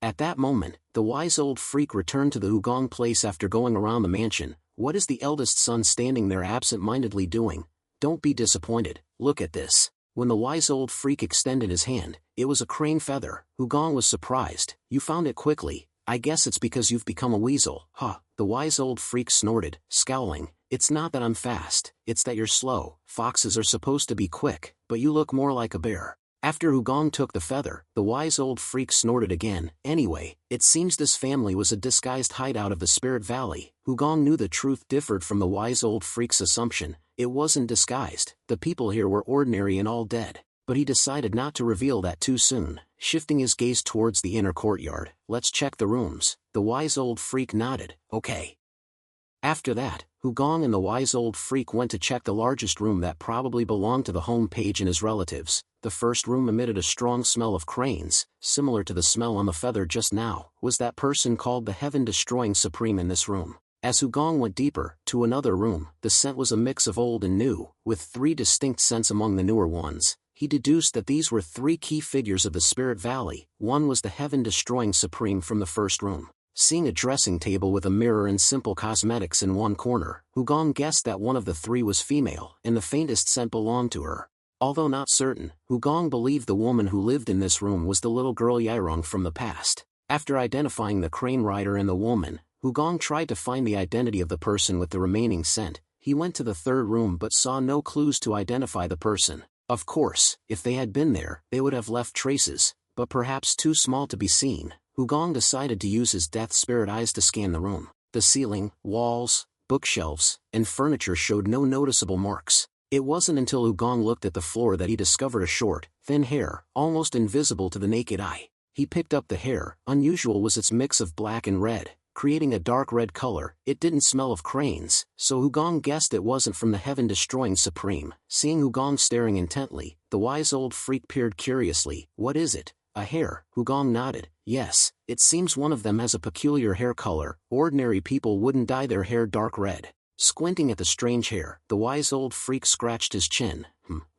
At that moment, the wise old freak returned to the Hugong place after going around the mansion. What is the eldest son standing there absent-mindedly doing? Don't be disappointed, look at this. When the wise old freak extended his hand, it was a crane feather. Hugong was surprised. You found it quickly. I guess it's because you've become a weasel. Huh, the wise old freak snorted, scowling. It's not that I'm fast, it's that you're slow. Foxes are supposed to be quick, but you look more like a bear. After Hugong took the feather, the wise old freak snorted again. Anyway, it seems this family was a disguised hideout of the Spirit Valley. Hugong knew the truth differed from the wise old freak's assumption. It wasn't disguised. The people here were ordinary and all dead. But he decided not to reveal that too soon. Shifting his gaze towards the inner courtyard, let's check the rooms. The wise old freak nodded. Okay. After that, Hugong and the wise old freak went to check the largest room that probably belonged to the home page and his relatives. The first room emitted a strong smell of cranes, similar to the smell on the feather just now. Was that person called the heaven-destroying supreme in this room? As Hugong went deeper, to another room, the scent was a mix of old and new, with 3 distinct scents among the newer ones. He deduced that these were 3 key figures of the Spirit Valley. One was the heaven-destroying supreme from the first room. Seeing a dressing table with a mirror and simple cosmetics in one corner, Hugong guessed that one of the 3 was female, and the faintest scent belonged to her. Although not certain, Hugong believed the woman who lived in this room was the little girl Yairong from the past. After identifying the crane rider and the woman, Hugong tried to find the identity of the person with the remaining scent. He went to the third room but saw no clues to identify the person. Of course, if they had been there, they would have left traces, but perhaps too small to be seen. Hugong decided to use his death spirit eyes to scan the room. The ceiling, walls, bookshelves, and furniture showed no noticeable marks. It wasn't until Hugong looked at the floor that he discovered a short, thin hair, almost invisible to the naked eye. He picked up the hair. Unusual was its mix of black and red, creating a dark red color. It didn't smell of cranes, so Hugong guessed it wasn't from the heaven-destroying supreme. Seeing Hugong staring intently, the wise old freak peered curiously. What is it? A hair? Hugong nodded. Yes, it seems one of them has a peculiar hair color. Ordinary people wouldn't dye their hair dark red. Squinting at the strange hair, the wise old freak scratched his chin.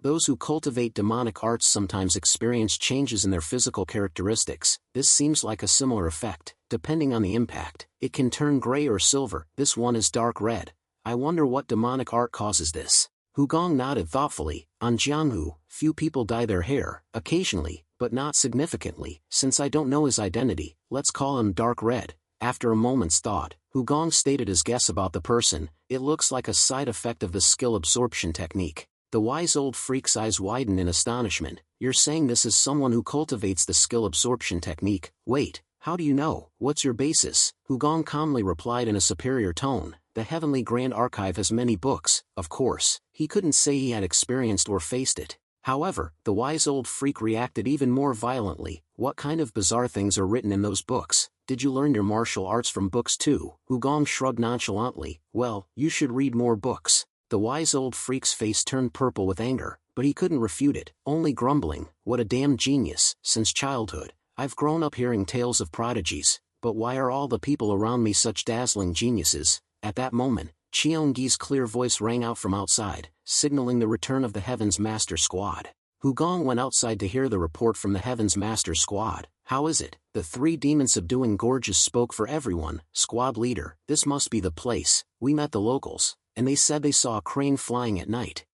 Those who cultivate demonic arts sometimes experience changes in their physical characteristics. This seems like a similar effect. Depending on the impact, it can turn gray or silver. This one is dark red. I wonder what demonic art causes this. Hugong nodded thoughtfully. On Jianghu, few people dye their hair, occasionally, but not significantly. Since I don't know his identity, let's call him dark red. After a moment's thought, Hugong stated his guess about the person. It looks like a side effect of the skill absorption technique. The wise old freak's eyes widened in astonishment. You're saying this is someone who cultivates the skill absorption technique? Wait, how do you know? What's your basis? Hugong calmly replied in a superior tone. The Heavenly Grand Archive has many books, of course. He couldn't say he had experienced or faced it. However, the wise old freak reacted even more violently. What kind of bizarre things are written in those books? Did you learn your martial arts from books too? Hugong shrugged nonchalantly. Well, you should read more books. The wise old freak's face turned purple with anger, but he couldn't refute it, only grumbling. What a damn genius. Since childhood, I've grown up hearing tales of prodigies, but why are all the people around me such dazzling geniuses? At that moment, Cheongi's clear voice rang out from outside, signaling the return of the Heaven's Master Squad. Hugong went outside to hear the report from the Heaven's Master Squad. How is it? The three demon-subduing gorges spoke for everyone. Squad leader, this must be the place. We met the locals, and they said they saw a crane flying at night.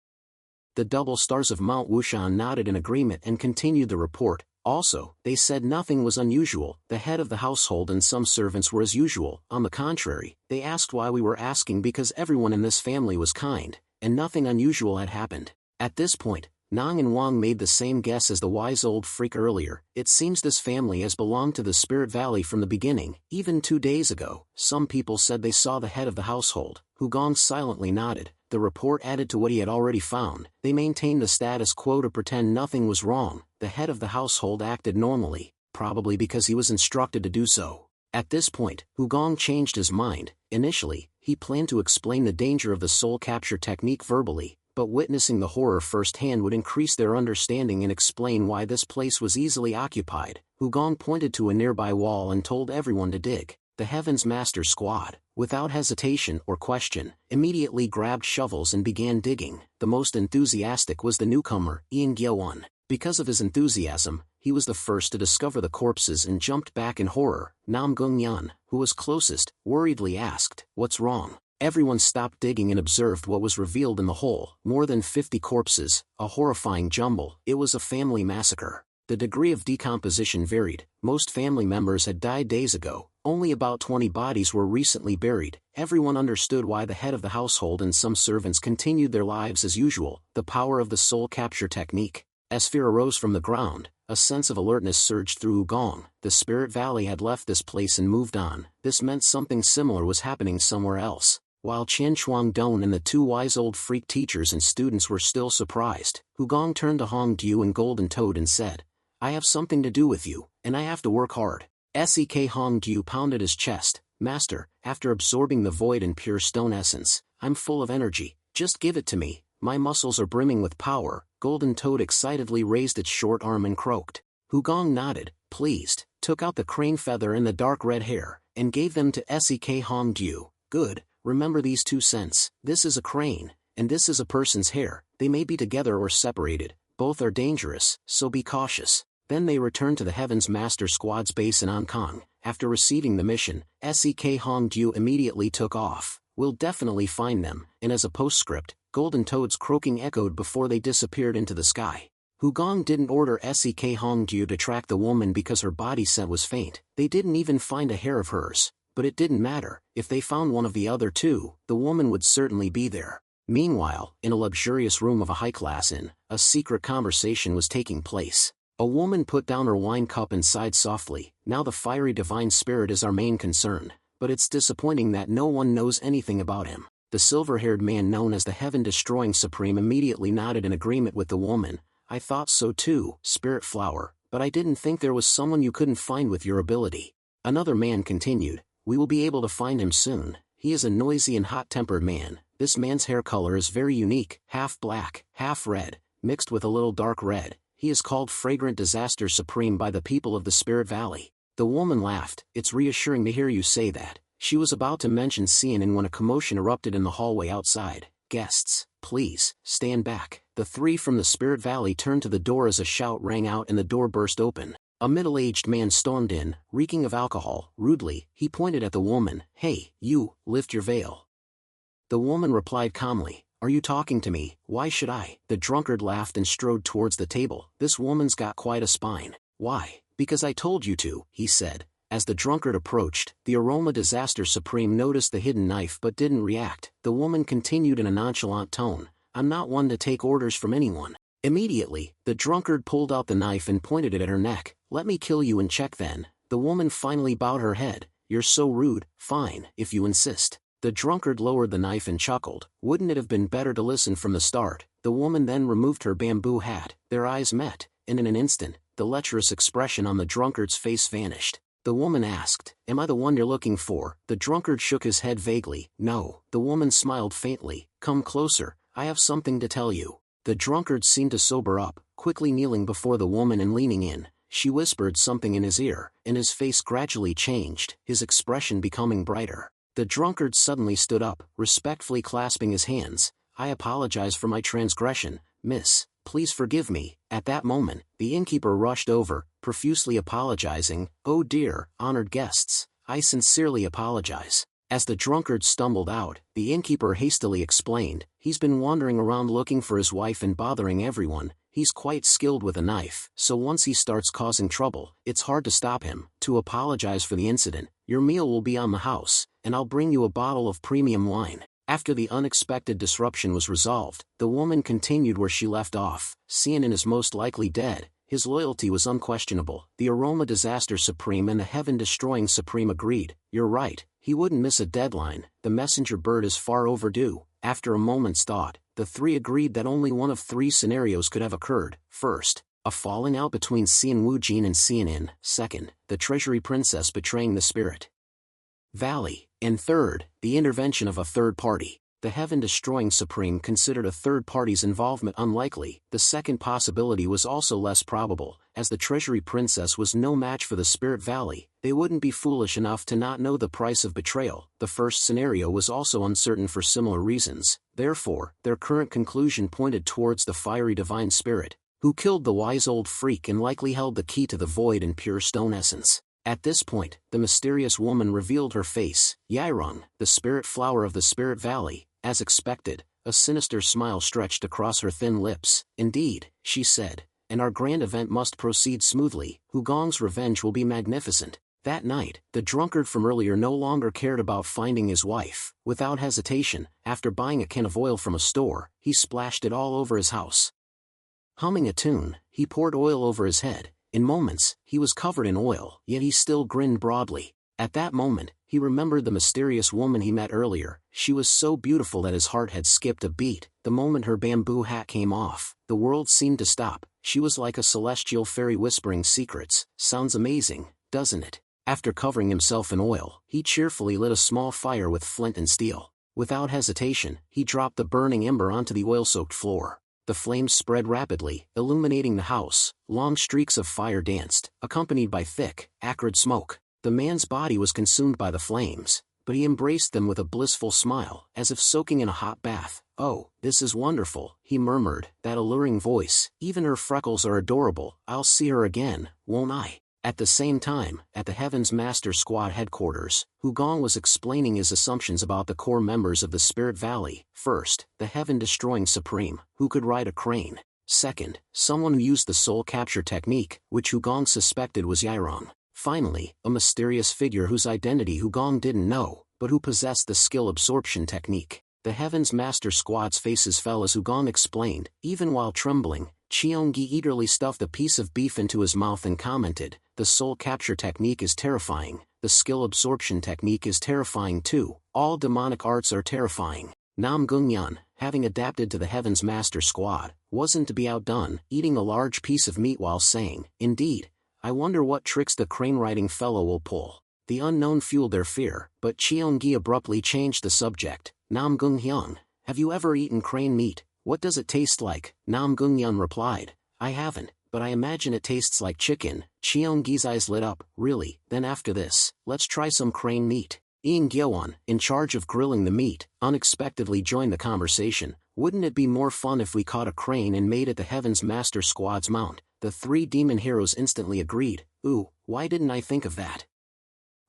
The double stars of Mount Wushan nodded in agreement and continued the report. Also, they said nothing was unusual. The head of the household and some servants were as usual. On the contrary, they asked why we were asking because everyone in this family was kind, and nothing unusual had happened. At this point, Nang and Wang made the same guess as the wise old freak earlier. It seems this family has belonged to the Spirit Valley from the beginning. Even 2 days ago, some people said they saw the head of the household. Hugong silently nodded. The report added to what he had already found. They maintained the status quo to pretend nothing was wrong. The head of the household acted normally, probably because he was instructed to do so. At this point, Hugong changed his mind. Initially, he planned to explain the danger of the soul capture technique verbally, but witnessing the horror firsthand would increase their understanding and explain why this place was easily occupied. Hugong pointed to a nearby wall and told everyone to dig. The Heaven's Master Squad, without hesitation or question, immediately grabbed shovels and began digging. The most enthusiastic was the newcomer, Ian Gyeowon. Because of his enthusiasm, he was the first to discover the corpses and jumped back in horror. Nam Gung-yeon, who was closest, worriedly asked, "What's wrong?" Everyone stopped digging and observed what was revealed in the hole. More than 50 corpses, a horrifying jumble. It was a family massacre. The degree of decomposition varied. Most family members had died days ago. Only about 20 bodies were recently buried. Everyone understood why the head of the household and some servants continued their lives as usual. The power of the soul capture technique. As fear arose from the ground, a sense of alertness surged through Wugong. The Spirit Valley had left this place and moved on. This meant something similar was happening somewhere else. While Chen Chuang-don and the two wise old freak teachers and students were still surprised, Hugong turned to Hong Du and Golden Toad and said, "I have something to do with you, and I have to work hard." Hong Du pounded his chest. "Master, after absorbing the void and pure stone essence, I'm full of energy. Just give it to me. My muscles are brimming with power." Golden Toad excitedly raised its short arm and croaked. Hugong nodded, pleased, took out the crane feather and the dark red hair, and gave them to Hong Du. "Good. Remember these 2 cents. This is a crane, and this is a person's hair. They may be together or separated. Both are dangerous, so be cautious." Then they returned to the Heaven's Master Squad's base in Hong Kong. After receiving the mission, Hong Du immediately took off. "We'll definitely find them," and as a postscript, Golden Toad's croaking echoed before they disappeared into the sky. Hugong didn't order Hong Du to track the woman because her body scent was faint. They didn't even find a hair of hers. But it didn't matter. If they found one of the other two, the woman would certainly be there. Meanwhile, in a luxurious room of a high-class inn, a secret conversation was taking place. A woman put down her wine cup and sighed softly. "Now the fiery divine spirit is our main concern, but it's disappointing that no one knows anything about him." The silver-haired man known as the Heaven-Destroying Supreme immediately nodded in agreement with the woman. "I thought so too, Spirit Flower, but I didn't think there was someone you couldn't find with your ability." Another man continued, "We will be able to find him soon. He is a noisy and hot-tempered man. This man's hair color is very unique, half black, half red, mixed with a little dark red. He is called Fragrant Disaster Supreme by the people of the Spirit Valley." The woman laughed. "It's reassuring to hear you say that." She was about to mention Cianin when a commotion erupted in the hallway outside. "Guests, please, stand back." The three from the Spirit Valley turned to the door as a shout rang out and the door burst open. A middle-aged man stormed in, reeking of alcohol. Rudely, he pointed at the woman. "Hey, you, lift your veil." The woman replied calmly, "Are you talking to me? Why should I?" The drunkard laughed and strode towards the table. "This woman's got quite a spine." "Why?" "Because I told you to," he said. As the drunkard approached, the Aroma Disaster Supreme noticed the hidden knife but didn't react. The woman continued in a nonchalant tone, "I'm not one to take orders from anyone." Immediately, the drunkard pulled out the knife and pointed it at her neck. "Let me kill you and check then." The woman finally bowed her head. "You're so rude. Fine, if you insist." The drunkard lowered the knife and chuckled. "Wouldn't it have been better to listen from the start?" The woman then removed her bamboo hat. Their eyes met, and in an instant, the lecherous expression on the drunkard's face vanished. The woman asked, "Am I the one you're looking for?" The drunkard shook his head vaguely. "No." The woman smiled faintly. "Come closer. I have something to tell you." The drunkard seemed to sober up, quickly kneeling before the woman and leaning in. she whispered something in his ear, and his face gradually changed, his expression becoming brighter. The drunkard suddenly stood up, respectfully clasping his hands. "I apologize for my transgression, miss. Please forgive me." At that moment, the innkeeper rushed over, profusely apologizing. "Oh dear, honored guests, I sincerely apologize." As the drunkard stumbled out, the innkeeper hastily explained, "He's been wandering around looking for his wife and bothering everyone. He's quite skilled with a knife, so once he starts causing trouble, it's hard to stop him. To apologize for the incident, your meal will be on the house, and I'll bring you a bottle of premium wine." After the unexpected disruption was resolved, the woman continued where she left off. "Seanin is most likely dead. His loyalty was unquestionable. The aroma disaster supreme and the heaven-destroying supreme agreed. You're right, he wouldn't miss a deadline. The messenger bird is far overdue." After a moment's thought, the three agreed that only one of three scenarios could have occurred. First, a falling out between Xian Wujin and Xianin. Second, the treasury princess betraying the spirit valley. And third, the intervention of a third party. The heaven-destroying supreme considered a third party's involvement unlikely. The second possibility was also less probable, as the treasury princess was no match for the spirit valley. They wouldn't be foolish enough to not know the price of betrayal. The first scenario was also uncertain for similar reasons. Therefore, their current conclusion pointed towards the fiery divine spirit, who killed the wise old freak and likely held the key to the void and pure stone essence. At this point, the mysterious woman revealed her face. "Yairong, the spirit flower of the spirit valley." As expected, a sinister smile stretched across her thin lips. "Indeed," she said, "and our grand event must proceed smoothly. Hugong's revenge will be magnificent." That night, the drunkard from earlier no longer cared about finding his wife. Without hesitation, after buying a can of oil from a store, he splashed it all over his house. Humming a tune, he poured oil over his head. In moments, he was covered in oil, yet he still grinned broadly. At that moment, he remembered the mysterious woman he met earlier. She was so beautiful that his heart had skipped a beat. The moment her bamboo hat came off, the world seemed to stop. She was like a celestial fairy whispering secrets. "Sounds amazing, doesn't it?" After covering himself in oil, he cheerfully lit a small fire with flint and steel. Without hesitation, he dropped the burning ember onto the oil-soaked floor. The flames spread rapidly, illuminating the house. Long streaks of fire danced, accompanied by thick, acrid smoke. The man's body was consumed by the flames, but he embraced them with a blissful smile, as if soaking in a hot bath. "Oh, this is wonderful," he murmured, that alluring voice. "Even her freckles are adorable. I'll see her again, won't I?" At the same time, at the Heaven's Master Squad headquarters, Hugong was explaining his assumptions about the core members of the Spirit Valley. First, the heaven-destroying Supreme, who could ride a crane. Second, someone who used the soul capture technique, which Hugong suspected was Yairong. Finally, a mysterious figure whose identity Hugong didn't know, but who possessed the skill absorption technique. The Heaven's Master Squad's faces fell as Hugong explained. Even while trembling, Cheonggi eagerly stuffed a piece of beef into his mouth and commented, "The soul capture technique is terrifying. The skill absorption technique is terrifying too. All demonic arts are terrifying." Nam Gungyan, having adapted to the Heaven's Master Squad, wasn't to be outdone, eating a large piece of meat while saying, "Indeed, I wonder what tricks the crane-riding fellow will pull." The unknown fueled their fear, but Cheonggi abruptly changed the subject. "Nam Gunghyang, have you ever eaten crane meat? What does it taste like?" Nam Gungyan replied, "I haven't, but I imagine it tastes like chicken." Cheonggi's eyes lit up. "Really? Then after this, let's try some crane meat." Ing Gyeowan, in charge of grilling the meat, unexpectedly joined the conversation. "Wouldn't it be more fun if we caught a crane and made it the Heaven's Master Squad's mount?" The three demon heroes instantly agreed. "Ooh, why didn't I think of that?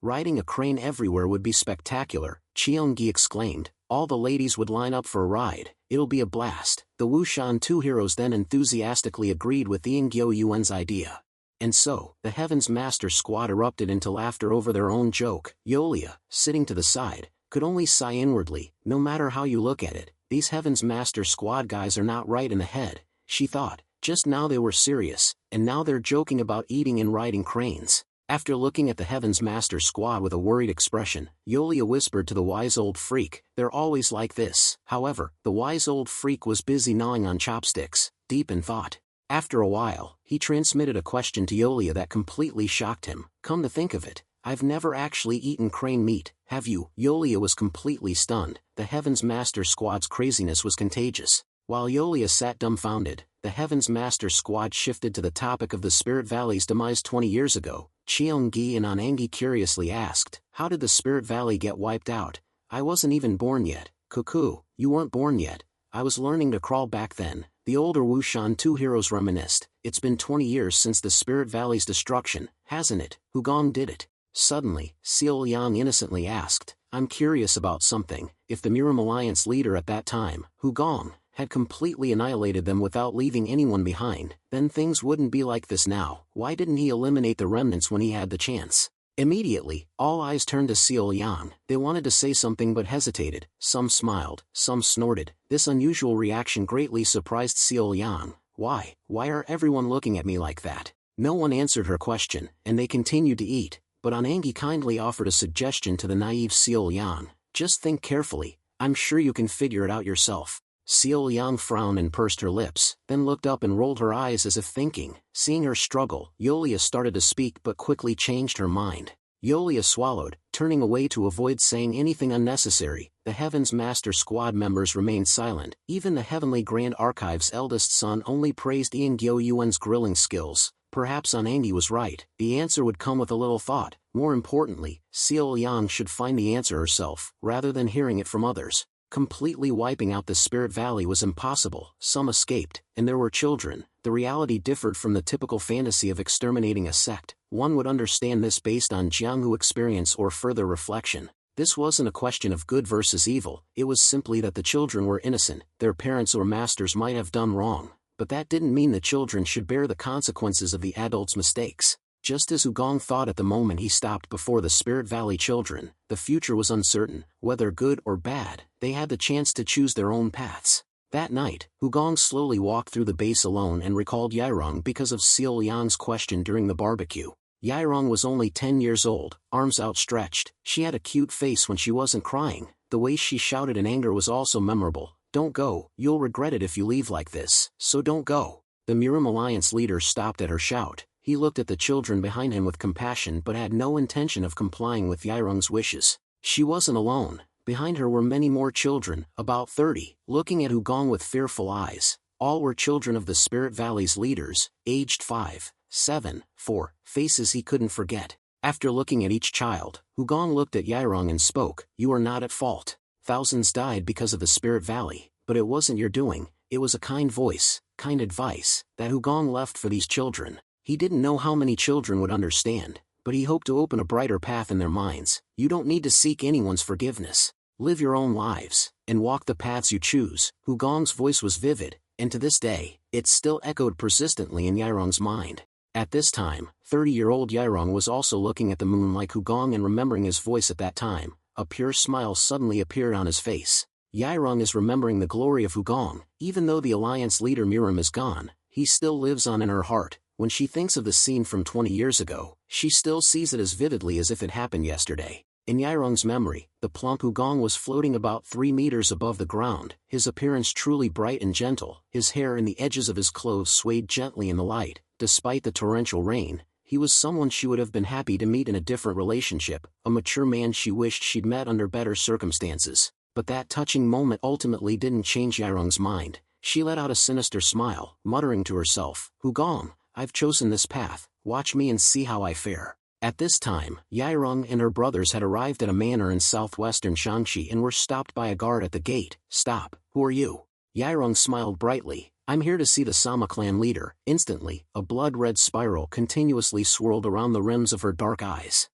Riding a crane everywhere would be spectacular," Cheonggi exclaimed. "All the ladies would line up for a ride. It'll be a blast." The Wushan two heroes then enthusiastically agreed with Ing Gyeoyuan's idea. And so, the Heaven's Master Squad erupted into laughter over their own joke. Yolia, sitting to the side, could only sigh inwardly. No matter how you look at it, these Heaven's Master Squad guys are not right in the head, she thought. Just now they were serious, and now they're joking about eating and riding cranes. After looking at the Heaven's Master Squad with a worried expression, Yolia whispered to the wise old freak, "They're always like this." However, the wise old freak was busy gnawing on chopsticks, deep in thought. After a while, he transmitted a question to Yolia that completely shocked him. "Come to think of it, I've never actually eaten crane meat, have you?" Yolia was completely stunned. The Heaven's Master Squad's craziness was contagious. While Yolia sat dumbfounded, the Heaven's Master Squad shifted to the topic of the Spirit Valley's demise 20 years ago. Cheongi and Anangi curiously asked, "How did the Spirit Valley get wiped out? I wasn't even born yet." "Cuckoo, you weren't born yet. I was learning to crawl back then," the older Wushan two heroes reminisced. "It's been 20 years since the Spirit Valley's destruction, hasn't it? Hugong did it." Suddenly, Seol Yang innocently asked, "I'm curious about something. If the Miram Alliance leader at that time, Hugong, had completely annihilated them without leaving anyone behind, then things wouldn't be like this now. Why didn't he eliminate the remnants when he had the chance?" Immediately, all eyes turned to Seol Yang. They wanted to say something but hesitated. Some smiled, some snorted. This unusual reaction greatly surprised Seol Yang. Why are everyone looking at me like that?" No one answered her question, and they continued to eat, but Anangi kindly offered a suggestion to the naive Seol Yang. "Just think carefully, I'm sure you can figure it out yourself." Seol Yang frowned and pursed her lips, then looked up and rolled her eyes as if thinking. Seeing her struggle, Yolia started to speak but quickly changed her mind. Yolia swallowed, turning away to avoid saying anything unnecessary. The Heaven's Master Squad members remained silent. Even the Heavenly Grand Archive's eldest son only praised Ian Gyo-yuan's grilling skills. Perhaps Anangi was right. The answer would come with a little thought. More importantly, Seol Yang should find the answer herself, rather than hearing it from others. Completely wiping out the Spirit Valley was impossible. Some escaped, and there were children. The reality differed from the typical fantasy of exterminating a sect. One would understand this based on Jianghu experience or further reflection. This wasn't a question of good versus evil, it was simply that the children were innocent. Their parents or masters might have done wrong, but that didn't mean the children should bear the consequences of the adults' mistakes. Just as Hugong thought at the moment he stopped before the Spirit Valley children, the future was uncertain, whether good or bad. They had the chance to choose their own paths. That night, Hugong slowly walked through the base alone and recalled Yairong because of Seol Yang's question during the barbecue. Yairong was only 10 years old, arms outstretched. She had a cute face when she wasn't crying. The way she shouted in anger was also memorable. "Don't go, you'll regret it if you leave like this, so don't go." The Miram Alliance leader stopped at her shout. He looked at the children behind him with compassion but had no intention of complying with Yairong's wishes. She wasn't alone. Behind her were many more children, about 30, looking at Hugong with fearful eyes. All were children of the Spirit Valley's leaders, aged 5, 7, 4, faces he couldn't forget. After looking at each child, Hugong looked at Yairong and spoke, "You are not at fault. Thousands died because of the Spirit Valley, but it wasn't your doing." It was a kind voice, kind advice, that Hugong left for these children. He didn't know how many children would understand, but he hoped to open a brighter path in their minds. You don't need to seek anyone's forgiveness. Live your own lives, and walk the paths you choose. Hugong's voice was vivid, and to this day, it still echoed persistently in Yairong's mind. At this time, 30-year-old Yairong was also looking at the moon like Hugong and remembering his voice at that time. A pure smile suddenly appeared on his face. Yairong is remembering the glory of Hugong. Even though the Alliance leader Miram is gone, he still lives on in her heart. When she thinks of the scene from 20 years ago, she still sees it as vividly as if it happened yesterday. In Yairong's memory, the plump Hugong was floating about 3 meters above the ground, his appearance truly bright and gentle. His hair and the edges of his clothes swayed gently in the light. Despite the torrential rain, he was someone she would have been happy to meet in a different relationship, a mature man she wished she'd met under better circumstances. But that touching moment ultimately didn't change Yairong's mind. She let out a sinister smile, muttering to herself, "Hugong, I've chosen this path, watch me and see how I fare." At this time, Yairong and her brothers had arrived at a manor in southwestern Shaanxi and were stopped by a guard at the gate. "Stop, who are you?" Yairong smiled brightly. "I'm here to see the Sama clan leader." Instantly, a blood-red spiral continuously swirled around the rims of her dark eyes.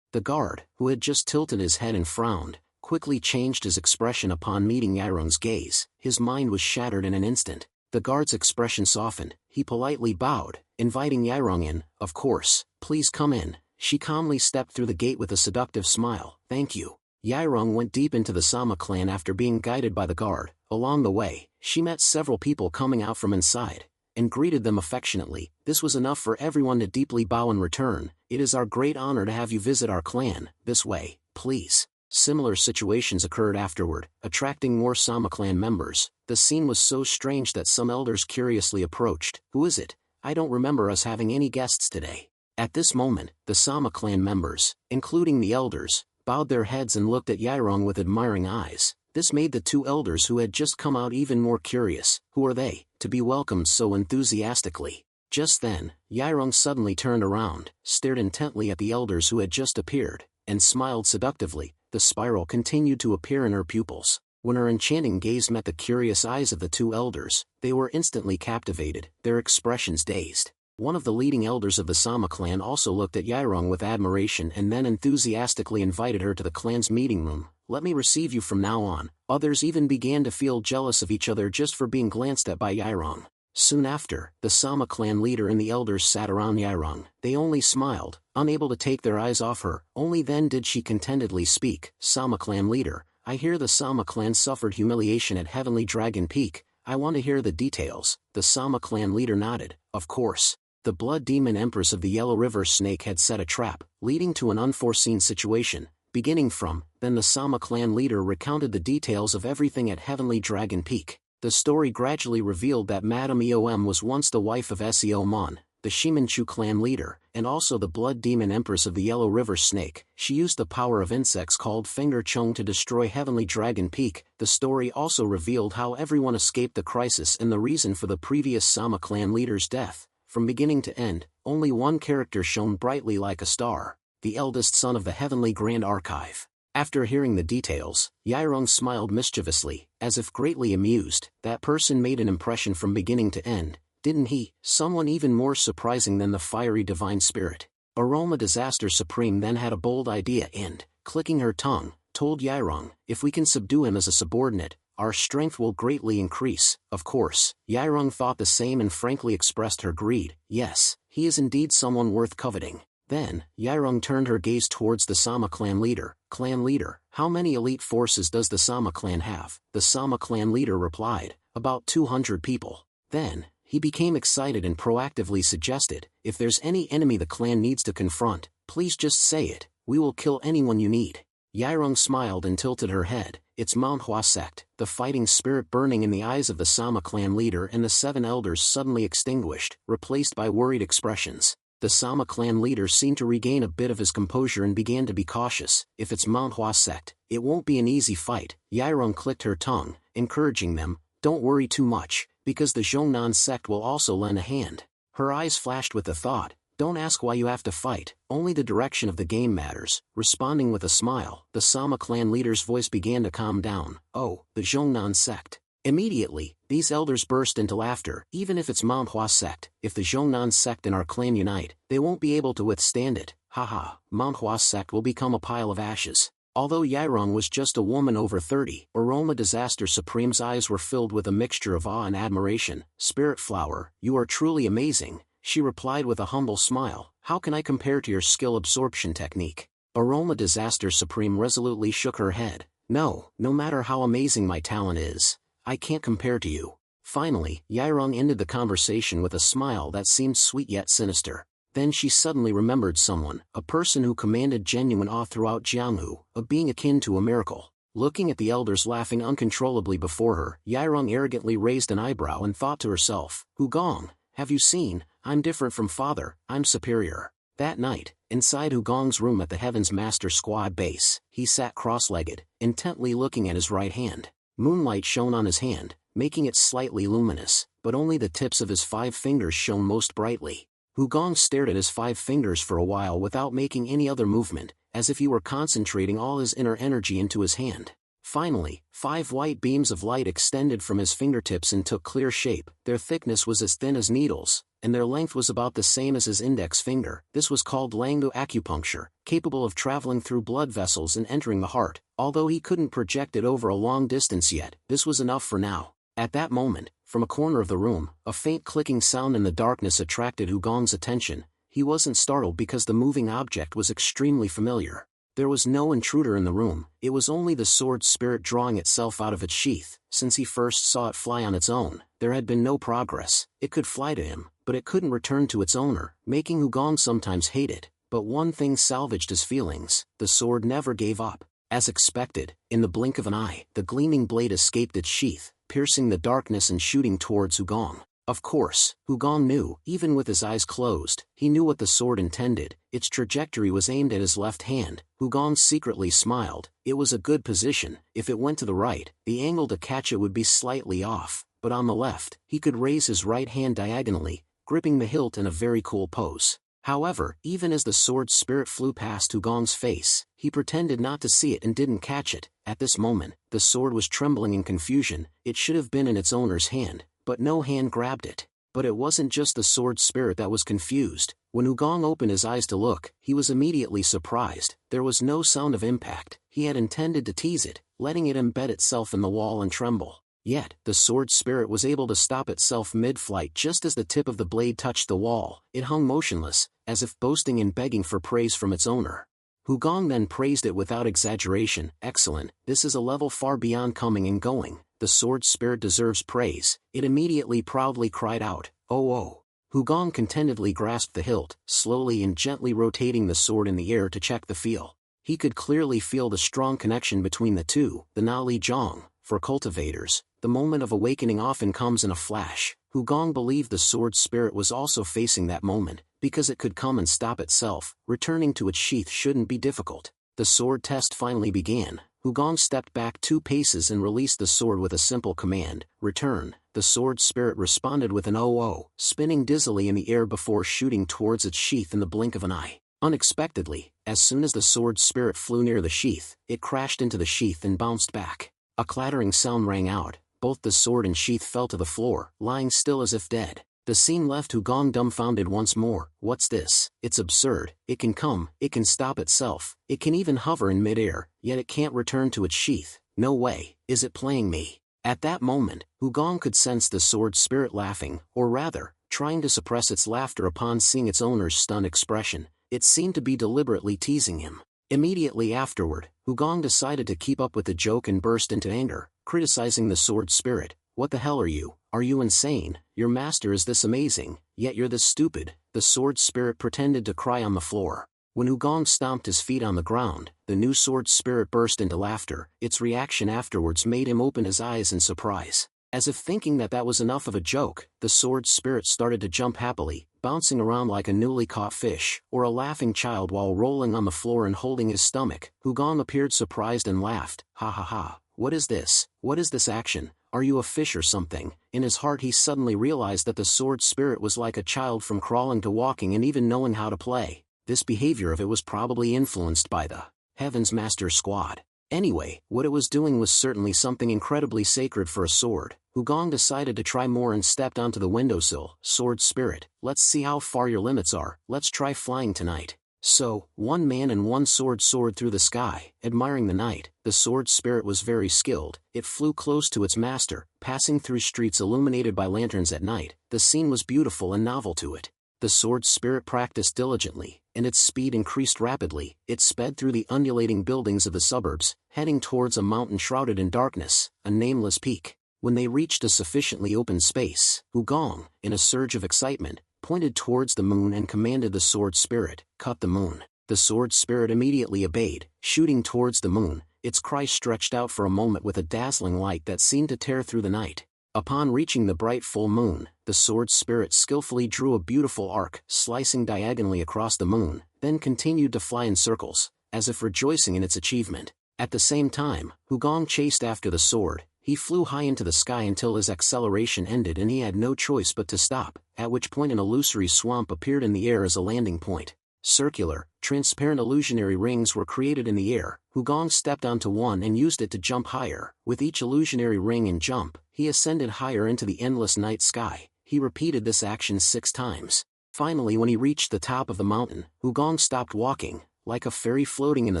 The guard, who had just tilted his head and frowned, quickly changed his expression upon meeting Yairong's gaze. His mind was shattered in an instant. The guard's expression softened. He politely bowed, inviting Yairong in. "Of course, please come in." She calmly stepped through the gate with a seductive smile. "Thank you." Yairong went deep into the Sama clan after being guided by the guard. Along the way, she met several people coming out from inside, and greeted them affectionately. This was enough for everyone to deeply bow in return. "It is our great honor to have you visit our clan. This way, please." Similar situations occurred afterward, attracting more Sama clan members. The scene was so strange that some elders curiously approached. "Who is it? I don't remember us having any guests today." At this moment, the Sama clan members, including the elders, bowed their heads and looked at Yairong with admiring eyes. This made the two elders who had just come out even more curious. Who are they, to be welcomed so enthusiastically? Just then, Yairong suddenly turned around, stared intently at the elders who had just appeared, and smiled seductively. The spiral continued to appear in her pupils. When her enchanting gaze met the curious eyes of the two elders, they were instantly captivated, their expressions dazed. One of the leading elders of the Sama clan also looked at Yairong with admiration and then enthusiastically invited her to the clan's meeting room. Let me receive you from now on. Others even began to feel jealous of each other just for being glanced at by Yairong. Soon after, the Sama clan leader and the elders sat around Yairong. They only smiled, unable to take their eyes off her. Only then did she contentedly speak. Sama clan leader, I hear the Sama clan suffered humiliation at Heavenly Dragon Peak. I want to hear the details. The Sama clan leader nodded. Of course. The Blood Demon Empress of the Yellow River Snake had set a trap, leading to an unforeseen situation. Then the Sama clan leader recounted the details of everything at Heavenly Dragon Peak. The story gradually revealed that Madame Eom was once the wife of Seo Mon, the Shimanchu clan leader, and also the Blood Demon Empress of the Yellow River Snake. She used the power of insects called Finger Chung to destroy Heavenly Dragon Peak. The story also revealed how everyone escaped the crisis and the reason for the previous Sama clan leader's death. From beginning to end, only one character shone brightly like a star, the eldest son of the Heavenly Grand Archive. After hearing the details, Yairong smiled mischievously, as if greatly amused. That person made an impression from beginning to end, didn't he? Someone even more surprising than the fiery divine spirit. Aroma Disaster Supreme then had a bold idea and, clicking her tongue, told Yairong, if we can subdue him as a subordinate, our strength will greatly increase. Of course, Yairong thought the same and frankly expressed her greed. Yes, he is indeed someone worth coveting. Then, Yairong turned her gaze towards the Sama clan leader. Clan leader, how many elite forces does the Sama clan have? The Sama clan leader replied, about 200 people. Then, he became excited and proactively suggested, if there's any enemy the clan needs to confront, please just say it, we will kill anyone you need. Yairong smiled and tilted her head. It's Manhwa sect. The fighting spirit burning in the eyes of the Sama clan leader and the 7 elders suddenly extinguished, replaced by worried expressions. The Sama clan leader seemed to regain a bit of his composure and began to be cautious. If it's Manhwa sect, it won't be an easy fight. Yairong clicked her tongue, encouraging them, don't worry too much, because the Zhongnan sect will also lend a hand. Her eyes flashed with the thought, don't ask why you have to fight, only the direction of the game matters. Responding with a smile, the Sama clan leader's voice began to calm down. Oh, the Zhongnan sect. Immediately, these elders burst into laughter. Even if it's Manhwa sect, if the Zhongnan sect and our clan unite, they won't be able to withstand it. Haha, Manhwa sect will become a pile of ashes. Although Yairong was just a woman over 30, Aroma Disaster Supreme's eyes were filled with a mixture of awe and admiration. Spirit Flower, you are truly amazing, she replied with a humble smile. How can I compare to your skill absorption technique? Aroma Disaster Supreme resolutely shook her head. No matter how amazing my talent is, I can't compare to you. Finally, Yairong ended the conversation with a smile that seemed sweet yet sinister. Then she suddenly remembered someone, a person who commanded genuine awe throughout Jianghu, a being akin to a miracle. Looking at the elders laughing uncontrollably before her, Yairong arrogantly raised an eyebrow and thought to herself, Hugong, have you seen? I'm different from father, I'm superior. That night, inside Hugong's room at the Heaven's Master Squad base, he sat cross-legged, intently looking at his right hand. Moonlight shone on his hand, making it slightly luminous, but only the tips of his 5 fingers shone most brightly. Hugong stared at his 5 fingers for a while without making any other movement, as if he were concentrating all his inner energy into his hand. Finally, 5 white beams of light extended from his fingertips and took clear shape. Their thickness was as thin as needles, and their length was about the same as his index finger. This was called Langdu acupuncture, capable of traveling through blood vessels and entering the heart. Although he couldn't project it over a long distance yet, this was enough for now. At that moment, from a corner of the room, a faint clicking sound in the darkness attracted Hugong's attention. He wasn't startled because the moving object was extremely familiar. There was no intruder in the room, it was only the sword spirit drawing itself out of its sheath. Since he first saw it fly on its own, there had been no progress. It could fly to him, but it couldn't return to its owner, making Hugong sometimes hate it. But one thing salvaged his feelings, the sword never gave up. As expected, in the blink of an eye, the gleaming blade escaped its sheath, piercing the darkness and shooting towards Hugong. Of course, Hugong knew, even with his eyes closed, he knew what the sword intended. Its trajectory was aimed at his left hand. Hugong secretly smiled. It was a good position. If it went to the right, the angle to catch it would be slightly off, but on the left, he could raise his right hand diagonally, gripping the hilt in a very cool pose. However, even as the sword spirit flew past Hugong's face, he pretended not to see it and didn't catch it. At this moment, the sword was trembling in confusion. It should have been in its owner's hand, but no hand grabbed it. But it wasn't just the sword spirit that was confused. When Hugong opened his eyes to look, he was immediately surprised. There was no sound of impact. He had intended to tease it, letting it embed itself in the wall and tremble. Yet, the sword spirit was able to stop itself mid-flight just as the tip of the blade touched the wall. It hung motionless, as if boasting and begging for praise from its owner. Hugong then praised it without exaggeration. "Excellent, this is a level far beyond coming and going. The sword spirit deserves praise." It immediately proudly cried out, "Oh oh." Hugong contentedly grasped the hilt, slowly and gently rotating the sword in the air to check the feel. He could clearly feel the strong connection between the two. The Na Li Zhong, for cultivators, the moment of awakening often comes in a flash. Hugong believed the sword spirit was also facing that moment, because it could come and stop itself. Returning to its sheath shouldn't be difficult. The sword test finally began. Hugong stepped back 2 paces and released the sword with a simple command, "Return." The sword spirit responded with an "oh-oh," spinning dizzily in the air before shooting towards its sheath in the blink of an eye. Unexpectedly, as soon as the sword spirit flew near the sheath, it crashed into the sheath and bounced back. A clattering sound rang out. Both the sword and sheath fell to the floor, lying still as if dead. The scene left Hugong dumbfounded once more. What's this? It's absurd. It can come, it can stop itself, it can even hover in midair, yet it can't return to its sheath. No way. Is it playing me? At that moment, Hugong could sense the sword spirit laughing, or rather, trying to suppress its laughter upon seeing its owner's stunned expression. It seemed to be deliberately teasing him. Immediately afterward, Hugong decided to keep up with the joke and burst into anger, criticizing the sword spirit. "What the hell are you? Are you insane? Your master is this amazing, yet you're this stupid." The sword spirit pretended to cry on the floor. When Hugong stomped his feet on the ground, the new sword spirit burst into laughter. Its reaction afterwards made him open his eyes in surprise. As if thinking that that was enough of a joke, the sword spirit started to jump happily, bouncing around like a newly caught fish, or a laughing child while rolling on the floor and holding his stomach. Hugong appeared surprised and laughed. "Ha ha ha, what is this? What is this action? Are you a fish or something?" In his heart he suddenly realized that the sword spirit was like a child from crawling to walking and even knowing how to play. This behavior of it was probably influenced by the Heaven's Master Squad. Anyway, what it was doing was certainly something incredibly sacred for a sword. Hugong decided to try more and stepped onto the windowsill. "Sword spirit, let's see how far your limits are. Let's try flying tonight." So, one man and one sword soared through the sky, admiring the night. The sword spirit was very skilled. It flew close to its master, passing through streets illuminated by lanterns at night. The scene was beautiful and novel to it. The sword spirit practiced diligently, and its speed increased rapidly. It sped through the undulating buildings of the suburbs, heading towards a mountain shrouded in darkness, a nameless peak. When they reached a sufficiently open space, Hugong, in a surge of excitement, pointed towards the moon and commanded the sword spirit, "Cut the moon." The sword spirit immediately obeyed, shooting towards the moon. Its cry stretched out for a moment with a dazzling light that seemed to tear through the night. Upon reaching the bright full moon, the sword spirit skillfully drew a beautiful arc, slicing diagonally across the moon, then continued to fly in circles, as if rejoicing in its achievement. At the same time, Hugong chased after the sword. He flew high into the sky until his acceleration ended and he had no choice but to stop, at which point an illusory swamp appeared in the air as a landing point. Circular, transparent illusionary rings were created in the air. Hugong stepped onto one and used it to jump higher. With each illusionary ring and jump, he ascended higher into the endless night sky. He repeated this action 6 times. Finally, when he reached the top of the mountain, Hugong stopped walking, like a fairy floating in the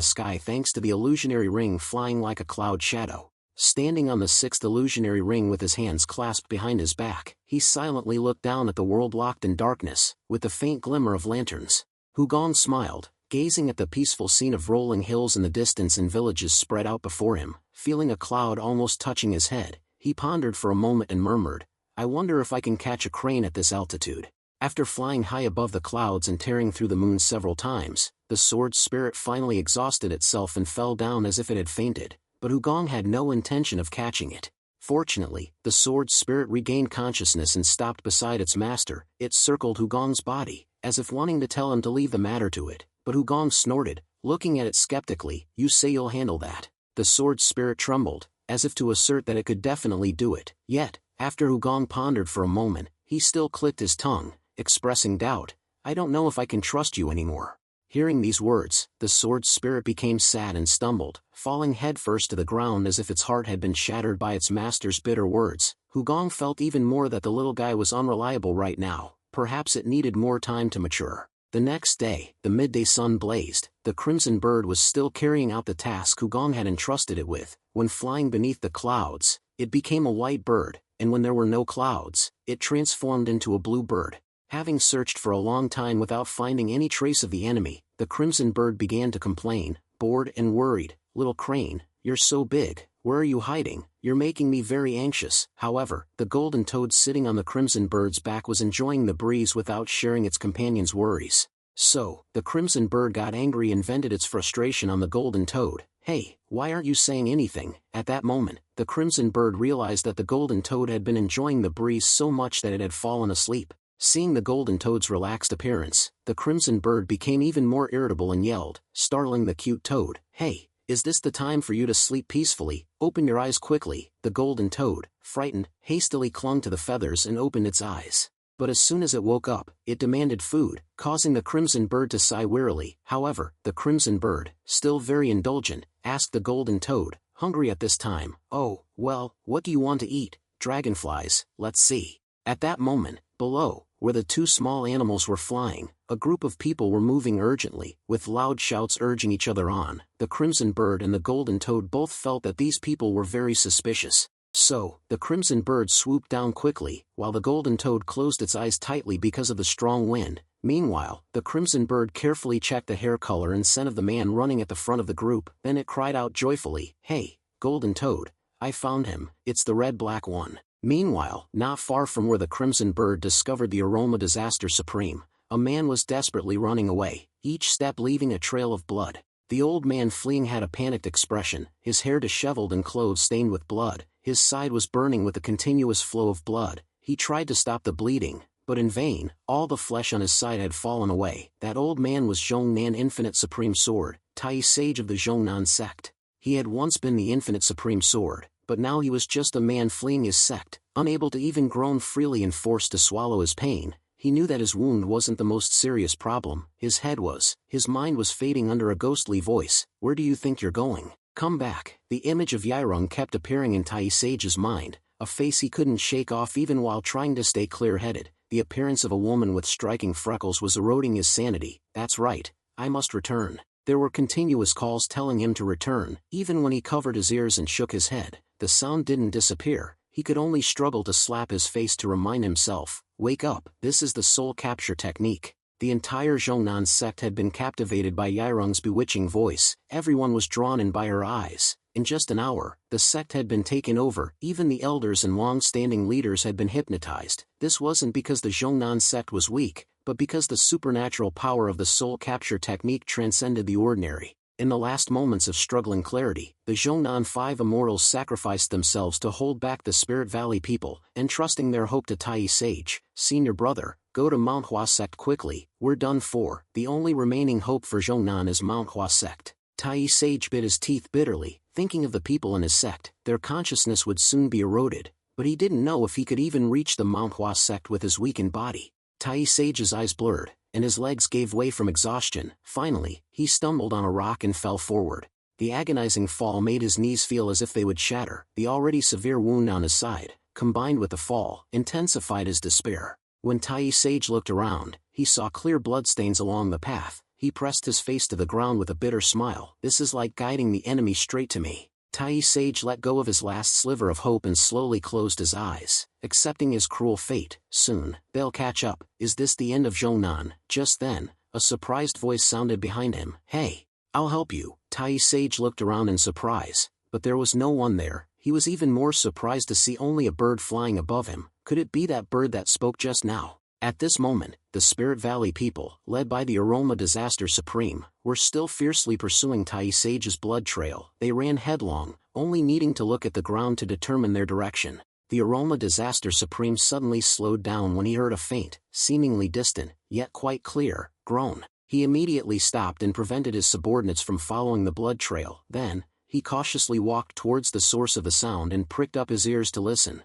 sky thanks to the illusionary ring flying like a cloud shadow. Standing on the 6th illusionary ring with his hands clasped behind his back, he silently looked down at the world locked in darkness, with the faint glimmer of lanterns. Hugong smiled, gazing at the peaceful scene of rolling hills in the distance and villages spread out before him. Feeling a cloud almost touching his head, he pondered for a moment and murmured, "I wonder if I can catch a crane at this altitude." After flying high above the clouds and tearing through the moon several times, the sword spirit finally exhausted itself and fell down as if it had fainted, but Hugong had no intention of catching it. Fortunately, the sword spirit regained consciousness and stopped beside its master. It circled Hugong's body, as if wanting to tell him to leave the matter to it, but Hugong snorted, looking at it skeptically. "You say you'll handle that?" The sword spirit trembled, as if to assert that it could definitely do it. Yet, after Hugong pondered for a moment, he still clicked his tongue, expressing doubt. "I don't know if I can trust you anymore." Hearing these words, the sword spirit became sad and stumbled, falling headfirst to the ground as if its heart had been shattered by its master's bitter words. Hugong felt even more that the little guy was unreliable right now. Perhaps it needed more time to mature. The next day, the midday sun blazed. The crimson bird was still carrying out the task Hugong had entrusted it with. When flying beneath the clouds, it became a white bird, and when there were no clouds, it transformed into a blue bird. Having searched for a long time without finding any trace of the enemy, the crimson bird began to complain, bored and worried. "Little crane, you're so big, where are you hiding? You're making me very anxious." However, the golden toad sitting on the crimson bird's back was enjoying the breeze without sharing its companion's worries. So, the crimson bird got angry and vented its frustration on the golden toad. "Hey, why aren't you saying anything?" At that moment, the crimson bird realized that the golden toad had been enjoying the breeze so much that it had fallen asleep. Seeing the golden toad's relaxed appearance, the crimson bird became even more irritable and yelled, startling the cute toad. "Hey, is this the time for you to sleep peacefully? Open your eyes quickly." The golden toad, frightened, hastily clung to the feathers and opened its eyes. But as soon as it woke up, it demanded food, causing the crimson bird to sigh wearily. However, the crimson bird, still very indulgent, asked the golden toad, "Hungry at this time?" "Oh, well, what do you want to eat?" "Dragonflies, let's see." At that moment, below, where the two small animals were flying, a group of people were moving urgently, with loud shouts urging each other on. The crimson bird and the golden toad both felt that these people were very suspicious. So, the crimson bird swooped down quickly, while the golden toad closed its eyes tightly because of the strong wind. Meanwhile, the crimson bird carefully checked the hair color and scent of the man running at the front of the group. Then it cried out joyfully, "Hey, golden toad, I found him, it's the red-black one." Meanwhile, not far from where the crimson bird discovered the aroma disaster supreme, a man was desperately running away, each step leaving a trail of blood. The old man fleeing had a panicked expression, his hair disheveled and clothes stained with blood. His side was burning with a continuous flow of blood. He tried to stop the bleeding, but in vain. All the flesh on his side had fallen away. That old man was Zhongnan Infinite Supreme Sword, Tai Sage of the Zhongnan sect. He had once been the Infinite Supreme Sword, but now he was just a man fleeing his sect, unable to even groan freely and forced to swallow his pain. He knew that his wound wasn't the most serious problem, his head was. His mind was fading under a ghostly voice. "Where do you think you're going? Come back." The image of Yairong kept appearing in Tai Sage's mind, a face he couldn't shake off even while trying to stay clear-headed. The appearance of a woman with striking freckles was eroding his sanity. "That's right, I must return." There were continuous calls telling him to return. Even when he covered his ears and shook his head, the sound didn't disappear. He could only struggle to slap his face to remind himself, "Wake up, this is the soul capture technique." The entire Zhongnan sect had been captivated by Yairong's bewitching voice. Everyone was drawn in by her eyes. In just an hour, the sect had been taken over. Even the elders and long-standing leaders had been hypnotized. This wasn't because the Zhongnan sect was weak, but because the supernatural power of the soul capture technique transcended the ordinary. In the last moments of struggling clarity, the Zhongnan 5 immortals sacrificed themselves to hold back the Spirit Valley people, entrusting their hope to Tai Sage. "Senior brother, go to Manhwa sect quickly, we're done for." The only remaining hope for Zhongnan is Manhwa sect. Tai Sage bit his teeth bitterly, thinking of the people in his sect. Their consciousness would soon be eroded, but he didn't know if he could even reach the Manhwa sect with his weakened body. Tai Sage's eyes blurred, and his legs gave way from exhaustion. Finally, he stumbled on a rock and fell forward. The agonizing fall made his knees feel as if they would shatter. The already severe wound on his side, combined with the fall, intensified his despair. When Tai Sage looked around, he saw clear bloodstains along the path. He pressed his face to the ground with a bitter smile. "This is like guiding the enemy straight to me." Tai Sage let go of his last sliver of hope and slowly closed his eyes, accepting his cruel fate. "Soon, they'll catch up." Is this the end of Zhongnan? Just then, a surprised voice sounded behind him. "Hey, I'll help you." Tai Sage looked around in surprise, but there was no one there. He was even more surprised to see only a bird flying above him. Could it be that bird that spoke just now? At this moment, the Spirit Valley people, led by the Aroma Disaster Supreme, were still fiercely pursuing Tai Sage's blood trail. They ran headlong, only needing to look at the ground to determine their direction. The aroma disaster supreme suddenly slowed down when he heard a faint, seemingly distant, yet quite clear, groan. He immediately stopped and prevented his subordinates from following the blood trail. Then, he cautiously walked towards the source of the sound and pricked up his ears to listen.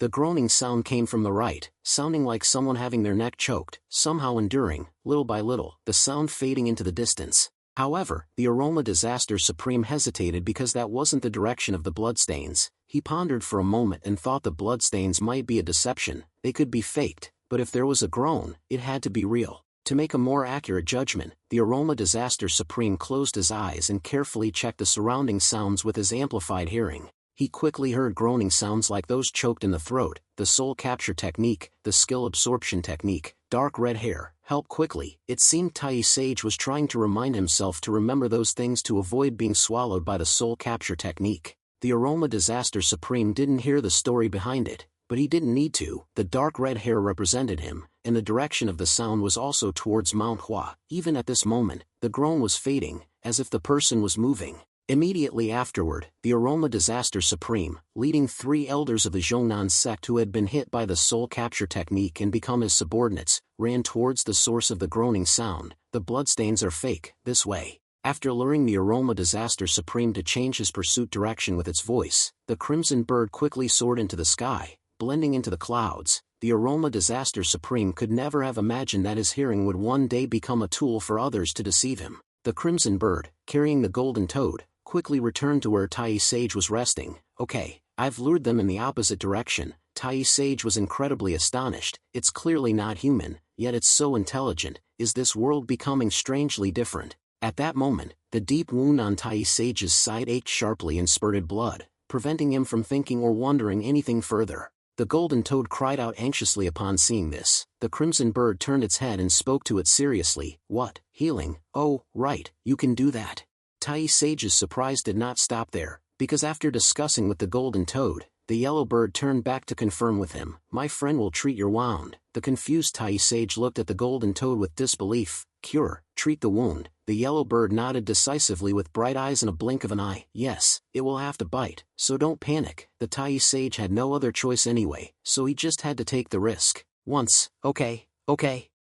The groaning sound came from the right, sounding like someone having their neck choked, somehow enduring, little by little, the sound fading into the distance. However, the aroma disaster supreme hesitated because that wasn't the direction of the bloodstains. He pondered for a moment and thought the bloodstains might be a deception, they could be faked, but if there was a groan, it had to be real. To make a more accurate judgment, the aroma disaster supreme closed his eyes and carefully checked the surrounding sounds with his amplified hearing. He quickly heard groaning sounds like those choked in the throat, the soul capture technique, the skill absorption technique, dark red hair, help quickly. It seemed Tai Sage was trying to remind himself to remember those things to avoid being swallowed by the soul capture technique. The aroma disaster supreme didn't hear the story behind it, but he didn't need to. The dark red hair represented him, and the direction of the sound was also towards Manhwa. Even at this moment, the groan was fading, as if the person was moving. Immediately afterward, the aroma disaster supreme, leading 3 elders of the Zhongnan sect who had been hit by the soul capture technique and become his subordinates, ran towards the source of the groaning sound. The bloodstains are fake, this way. After luring the aroma disaster supreme to change his pursuit direction with its voice, the crimson bird quickly soared into the sky, blending into the clouds. The aroma disaster supreme could never have imagined that his hearing would one day become a tool for others to deceive him. The crimson bird, carrying the golden toad, quickly returned to where Tai Sage was resting. Okay, I've lured them in the opposite direction. Tai Sage was incredibly astonished. It's clearly not human, yet it's so intelligent. Is this world becoming strangely different? At that moment, the deep wound on Tai Sage's side ached sharply and spurted blood, preventing him from thinking or wondering anything further. The golden toad cried out anxiously upon seeing this. The crimson bird turned its head and spoke to it seriously. What? Healing? Oh, right, you can do that. Tai Sage's surprise did not stop there, because after discussing with the golden toad, the yellow bird turned back to confirm with him. My friend will treat your wound. The confused Tai Sage looked at the golden toad with disbelief. Cure, treat the wound. The yellow bird nodded decisively with bright eyes and a blink of an eye. Yes, it will have to bite, so don't panic. The Tai Sage had no other choice anyway, so he just had to take the risk. Once, okay.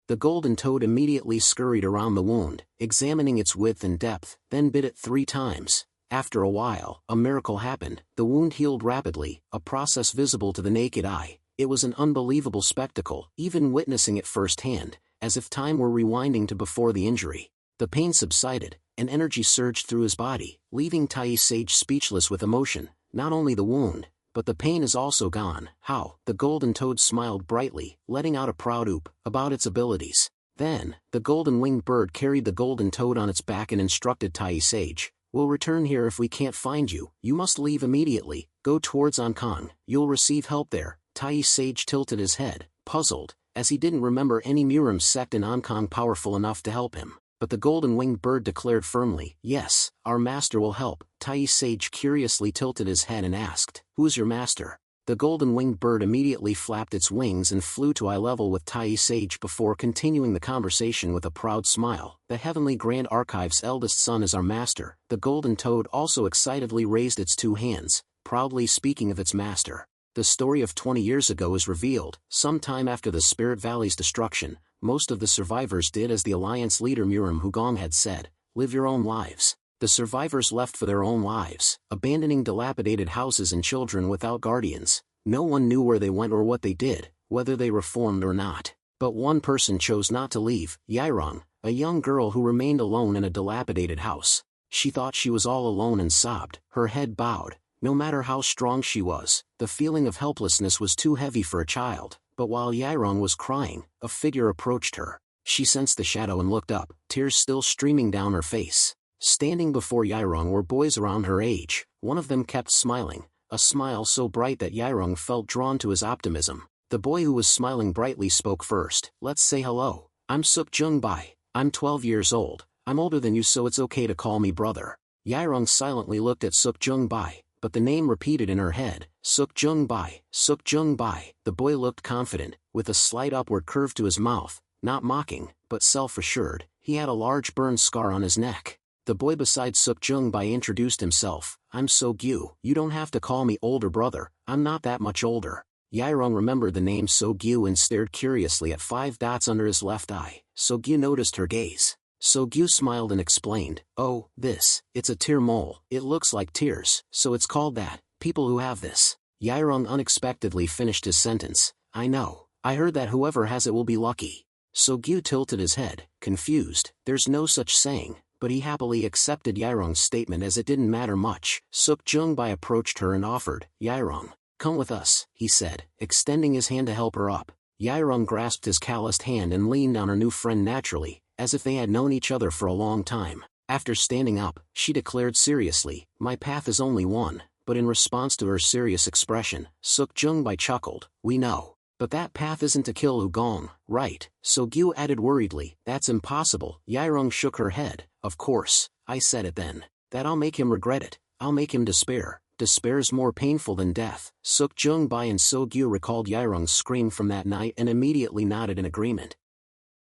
The golden toad immediately scurried around the wound, examining its width and depth, then bit it 3 times. After a while, a miracle happened. The wound healed rapidly, a process visible to the naked eye. It was an unbelievable spectacle, even witnessing it firsthand, as if time were rewinding to before the injury. The pain subsided, and energy surged through his body, leaving Tai Sage speechless with emotion. Not only the wound, but the pain is also gone. How? The golden toad smiled brightly, letting out a proud oop about its abilities. Then, the golden-winged bird carried the golden toad on its back and instructed Tai Sage. We'll return here if we can't find you. You must leave immediately. Go towards Ankang. You'll receive help there. Tai Sage tilted his head, puzzled, as he didn't remember any Murim sect in Ankang powerful enough to help him. But the golden-winged bird declared firmly, yes, our master will help. Tai Sage curiously tilted his head and asked, who's your master? The golden-winged bird immediately flapped its wings and flew to eye level with Tai Sage before continuing the conversation with a proud smile. The Heavenly Grand Archive's eldest son is our master. The golden toad also excitedly raised its 2 hands, proudly speaking of its master. The story of 20 years ago is revealed. Sometime after the Spirit Valley's destruction, most of the survivors did as the Alliance leader Murim Hugong had said, live your own lives. The survivors left for their own lives, abandoning dilapidated houses and children without guardians. No one knew where they went or what they did, whether they reformed or not. But one person chose not to leave, Yairong, a young girl who remained alone in a dilapidated house. She thought she was all alone and sobbed, her head bowed. No matter how strong she was, the feeling of helplessness was too heavy for a child. But while Yairong was crying, a figure approached her. She sensed the shadow and looked up, tears still streaming down her face. Standing before Yairong were boys around her age. One of them kept smiling, a smile so bright that Yairong felt drawn to his optimism. The boy who was smiling brightly spoke first. Let's say hello. I'm Suk Jung Bai. I'm 12 years old. I'm older than you, so it's okay to call me brother. Yairong silently looked at Suk Jung Bai, but the name repeated in her head. Suk Jung Bai, Suk Jung Bai. The boy looked confident, with a slight upward curve to his mouth, not mocking, but self-assured. He had a large burn scar on his neck. The boy beside Suk-jung-bai introduced himself. I'm So-gyu. You don't have to call me older brother, I'm not that much older. Yairong remembered the name So-gyu and stared curiously at 5 dots under his left eye. So-gyu noticed her gaze. So-gyu smiled and explained, oh, it's a tear mole. It looks like tears, so it's called that. People who have this. Yairong unexpectedly finished his sentence. I know. I heard that whoever has it will be lucky. So-gyu tilted his head, confused. There's no such saying, but he happily accepted Yairong's statement as it didn't matter much. Suk-jung-bai approached her and offered, Yairong, come with us, he said, extending his hand to help her up. Yairong grasped his calloused hand and leaned on her new friend naturally, as if they had known each other for a long time. After standing up, she declared seriously, my path is only one, but in response to her serious expression, Suk-jung-bai chuckled, we know. But that path isn't to kill Ugong, right? So-gyu added worriedly, that's impossible. Yairong shook her head, of course, I said it then. That I'll make him regret it, I'll make him despair. Despair's more painful than death. Suk-jung-bai and So-gyu recalled Yairong's scream from that night and immediately nodded in agreement.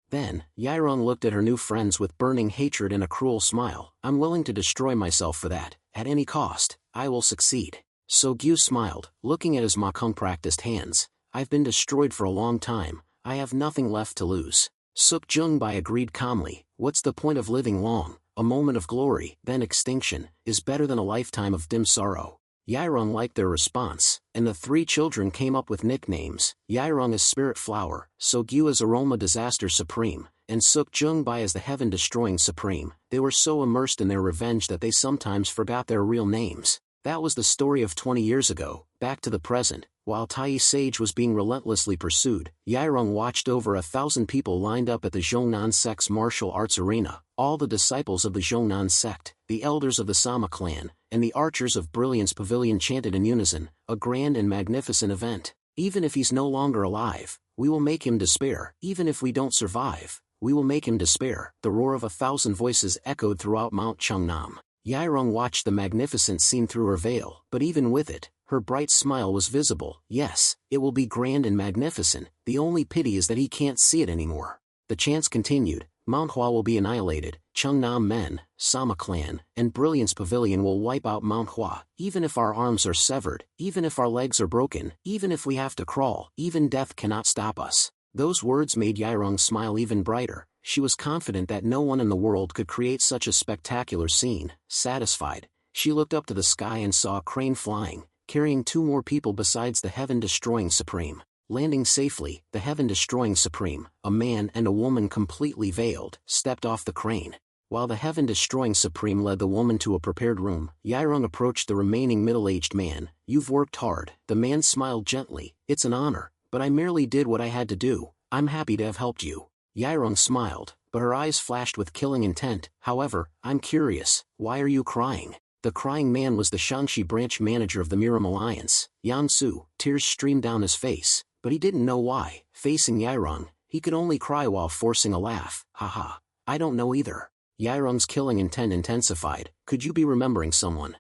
Then, Yairong looked at her new friends with burning hatred and a cruel smile. I'm willing to destroy myself for that, at any cost. I will succeed. So-gyu smiled, looking at his makung-practiced hands. I've been destroyed for a long time, I have nothing left to lose. Suk-jung-bai agreed calmly, what's the point of living long? A moment of glory, then extinction, is better than a lifetime of dim sorrow. Yairong liked their response, and the 3 children came up with nicknames. Yairong as Spirit Flower, So-gyu as Aroma Disaster Supreme, and Suk-jung-bai as the Heaven-Destroying Supreme. They were so immersed in their revenge that they sometimes forgot their real names. That was the story of 20 years ago. Back to the present. While Tai Sage was being relentlessly pursued, Yairong watched over 1,000 people lined up at the Zhongnan sect's martial arts arena, all the disciples of the Zhongnan sect, the elders of the Sama clan, and the archers of Brilliance Pavilion chanted in unison, a grand and magnificent event. Even if he's no longer alive, we will make him despair. Even if we don't survive, we will make him despair. The roar of 1,000 voices echoed throughout Mount Cheongnam. Yairong watched the magnificent scene through her veil, but even with it, her bright smile was visible. Yes, it will be grand and magnificent, the only pity is that he can't see it anymore. The chants continued, Manhwa will be annihilated, Cheongnam men, Sama clan, and Brilliance Pavilion will wipe out Manhwa, even if our arms are severed, even if our legs are broken, even if we have to crawl, even death cannot stop us. Those words made Yairong smile even brighter. She was confident that no one in the world could create such a spectacular scene. Satisfied, she looked up to the sky and saw a crane flying, carrying 2 more people besides the Heaven-Destroying Supreme. Landing safely, the Heaven-Destroying Supreme, a man and a woman completely veiled, stepped off the crane. While the Heaven-Destroying Supreme led the woman to a prepared room, Yairong approached the remaining middle-aged man. You've worked hard. The man smiled gently. It's an honor, but I merely did what I had to do. I'm happy to have helped you. Yairong smiled, but her eyes flashed with killing intent. However, I'm curious, why are you crying? The crying man was the Shanxi branch manager of the Miram Alliance, Yang Su. Tears streamed down his face, but he didn't know why. Facing Yairong, he could only cry while forcing a laugh. Haha, I don't know either. Yairong's killing intent intensified. Could you be remembering someone?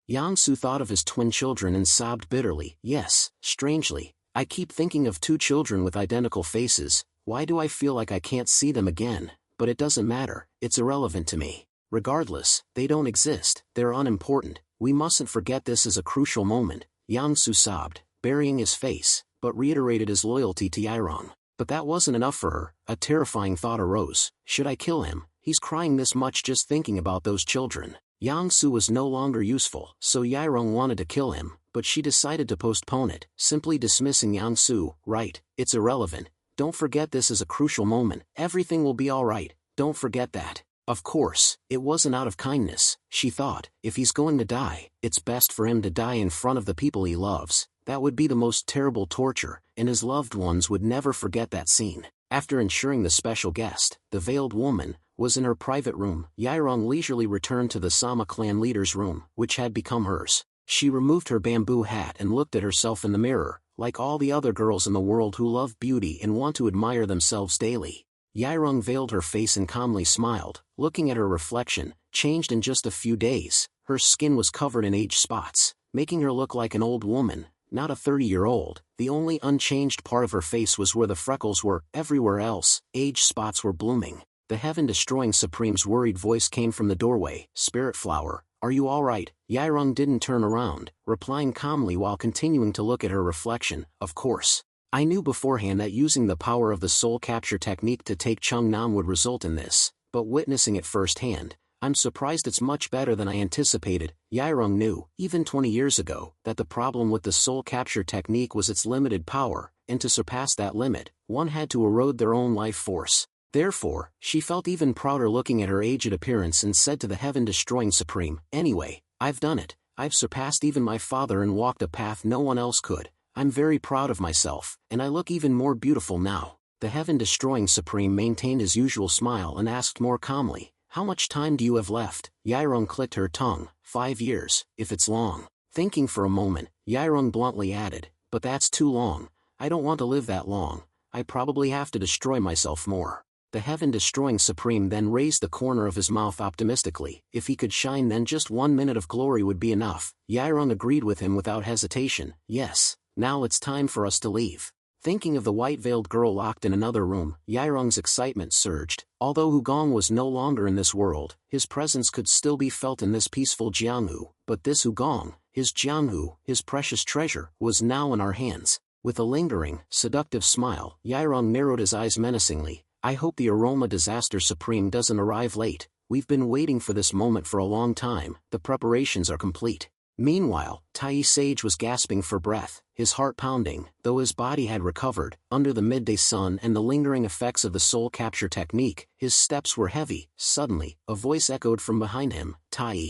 Yang Su thought of his twin children and sobbed bitterly. Yes, strangely, I keep thinking of 2 children with identical faces. Why do I feel like I can't see them again? But it doesn't matter, it's irrelevant to me. Regardless, they don't exist, they're unimportant. We mustn't forget this is a crucial moment. Yang Su sobbed, burying his face, but reiterated his loyalty to Yairong. But that wasn't enough for her. A terrifying thought arose. Should I kill him? He's crying this much just thinking about those children. Yang Su was no longer useful, so Yairong wanted to kill him, but she decided to postpone it, simply dismissing Yang Su. Right, it's irrelevant. Don't forget this is a crucial moment. Everything will be alright, don't forget that. Of course, it wasn't out of kindness, she thought. If he's going to die, it's best for him to die in front of the people he loves. That would be the most terrible torture, and his loved ones would never forget that scene. After ensuring the special guest, the veiled woman, was in her private room, Yairong leisurely returned to the Sama clan leader's room, which had become hers. She removed her bamboo hat and looked at herself in the mirror, like all the other girls in the world who love beauty and want to admire themselves daily. Yairong veiled her face and calmly smiled, looking at her reflection, changed in just a few days. Her skin was covered in age spots, making her look like an old woman, not a 30-year-old. The only unchanged part of her face was where the freckles were. Everywhere else, age spots were blooming. The heaven-destroying Supreme's worried voice came from the doorway. Spirit Flower, are you alright? Yairong didn't turn around, replying calmly while continuing to look at her reflection. Of course. I knew beforehand that using the power of the soul capture technique to take Chung-Nam would result in this, but witnessing it firsthand, I'm surprised it's much better than I anticipated. Yairong knew, even 20 years ago, that the problem with the soul capture technique was its limited power, and to surpass that limit, one had to erode their own life force. Therefore, she felt even prouder looking at her aged appearance and said to the heaven-destroying Supreme, "Anyway, I've done it. I've surpassed even my father and walked a path no one else could. I'm very proud of myself, and I look even more beautiful now." The heaven-destroying Supreme maintained his usual smile and asked more calmly, "How much time do you have left?" Yairong clicked her tongue. 5 years, if it's long." Thinking for a moment, Yairong bluntly added, "But that's too long. I don't want to live that long. I probably have to destroy myself more." The heaven-destroying Supreme then raised the corner of his mouth optimistically. If he could shine, then just 1 minute of glory would be enough. Yairong agreed with him without hesitation. "Yes, now it's time for us to leave." Thinking of the white-veiled girl locked in another room, Yairong's excitement surged. Although Hugong was no longer in this world, his presence could still be felt in this peaceful Jianghu. But this Hugong, his Jianghu, his precious treasure, was now in our hands. With a lingering, seductive smile, Yairong narrowed his eyes menacingly. "I hope the Aroma Disaster Supreme doesn't arrive late. We've been waiting for this moment for a long time. The preparations are complete." Meanwhile, Tai Sage was gasping for breath, his heart pounding. Though his body had recovered, under the midday sun and the lingering effects of the soul capture technique, his steps were heavy. Suddenly, a voice echoed from behind him. "Tai,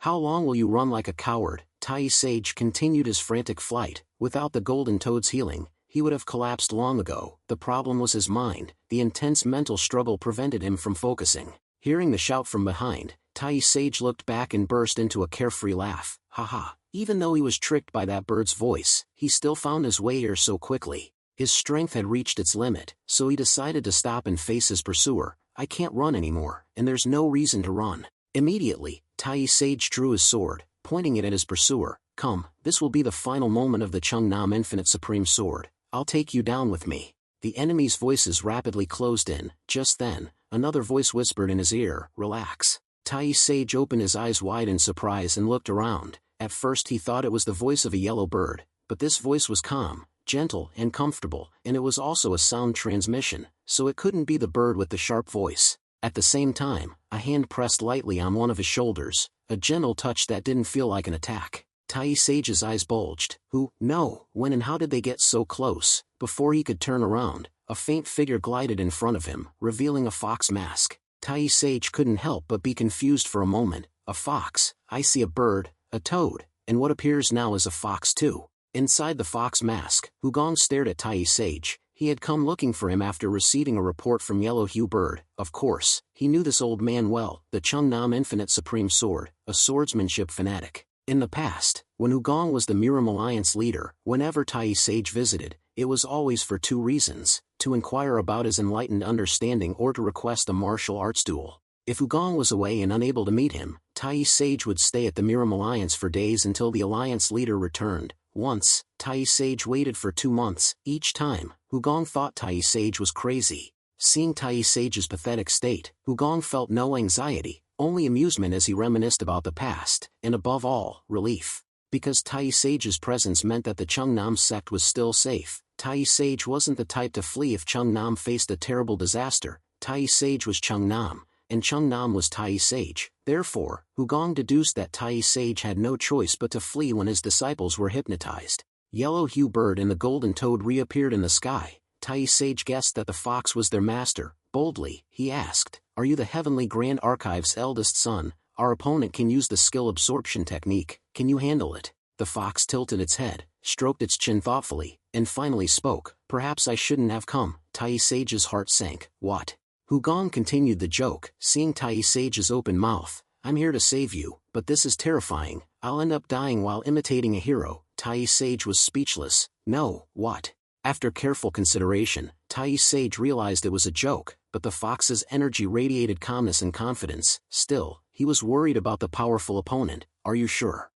how long will you run like a coward?" Tai Sage continued his frantic flight. Without the golden toad's healing, he would have collapsed long ago. The problem was his mind. The intense mental struggle prevented him from focusing. Hearing the shout from behind, Tai Sage looked back and burst into a carefree laugh. Haha, even though he was tricked by that bird's voice, he still found his way here so quickly. His strength had reached its limit, so he decided to stop and face his pursuer. "I can't run anymore, and there's no reason to run." Immediately, Tai Sage drew his sword, pointing it at his pursuer. "Come, this will be the final moment of the Chung-Nam Infinite Supreme Sword. I'll take you down with me." The enemy's voices rapidly closed in. Just then, another voice whispered in his ear, "Relax." Tai Sage opened his eyes wide in surprise and looked around. At first he thought it was the voice of a yellow bird, but this voice was calm, gentle, and comfortable, and it was also a sound transmission, so it couldn't be the bird with the sharp voice. At the same time, a hand pressed lightly on one of his shoulders, a gentle touch that didn't feel like an attack. Tai Sage's eyes bulged. Who, no, when and how did they get so close? Before he could turn around, a faint figure glided in front of him, revealing a fox mask. Tai Sage couldn't help but be confused for a moment. A fox? I see a bird, a toad, and what appears now is a fox too. Inside the fox mask, Hugong stared at Tai Sage. He had come looking for him after receiving a report from Yellow Hue Bird. Of course, he knew this old man well, the Chung-Nam Infinite Supreme Sword, a swordsmanship fanatic. In the past, when Hugong was the Miram Alliance leader, whenever Tai Sage visited, it was always for 2 reasons: to inquire about his enlightened understanding or to request a martial arts duel. If Hugong was away and unable to meet him, Tai Sage would stay at the Miram Alliance for days until the Alliance leader returned. Once, Tai Sage waited for 2 months. Each time, Hugong thought Tai Sage was crazy. Seeing Tai Sage's pathetic state, Hugong felt no anxiety, only amusement as he reminisced about the past, and above all, relief. Because Tai Sage's presence meant that the Chung-Nam sect was still safe. Tai Sage wasn't the type to flee if Chung-Nam faced a terrible disaster. Tai Sage was Chung-Nam, and Chung-Nam was Tai Sage. Therefore, Hugong deduced that Tai Sage had no choice but to flee when his disciples were hypnotized. Yellow Hue Bird and the Golden Toad reappeared in the sky. Tai Sage guessed that the fox was their master. Boldly, he asked, "Are you the Heavenly Grand Archive's eldest son? Our opponent can use the skill absorption technique. Can you handle it?" The fox tilted its head, stroked its chin thoughtfully, and finally spoke. "Perhaps I shouldn't have come." Tai Sage's heart sank. "What?" Hugong continued the joke, seeing Tai Sage's open mouth. "I'm here to save you, but this is terrifying. I'll end up dying while imitating a hero." Tai Sage was speechless. "No, what?" After careful consideration, Tai Sage realized it was a joke, but the fox's energy radiated calmness and confidence. Still, he was worried about the powerful opponent. "Are you sure?"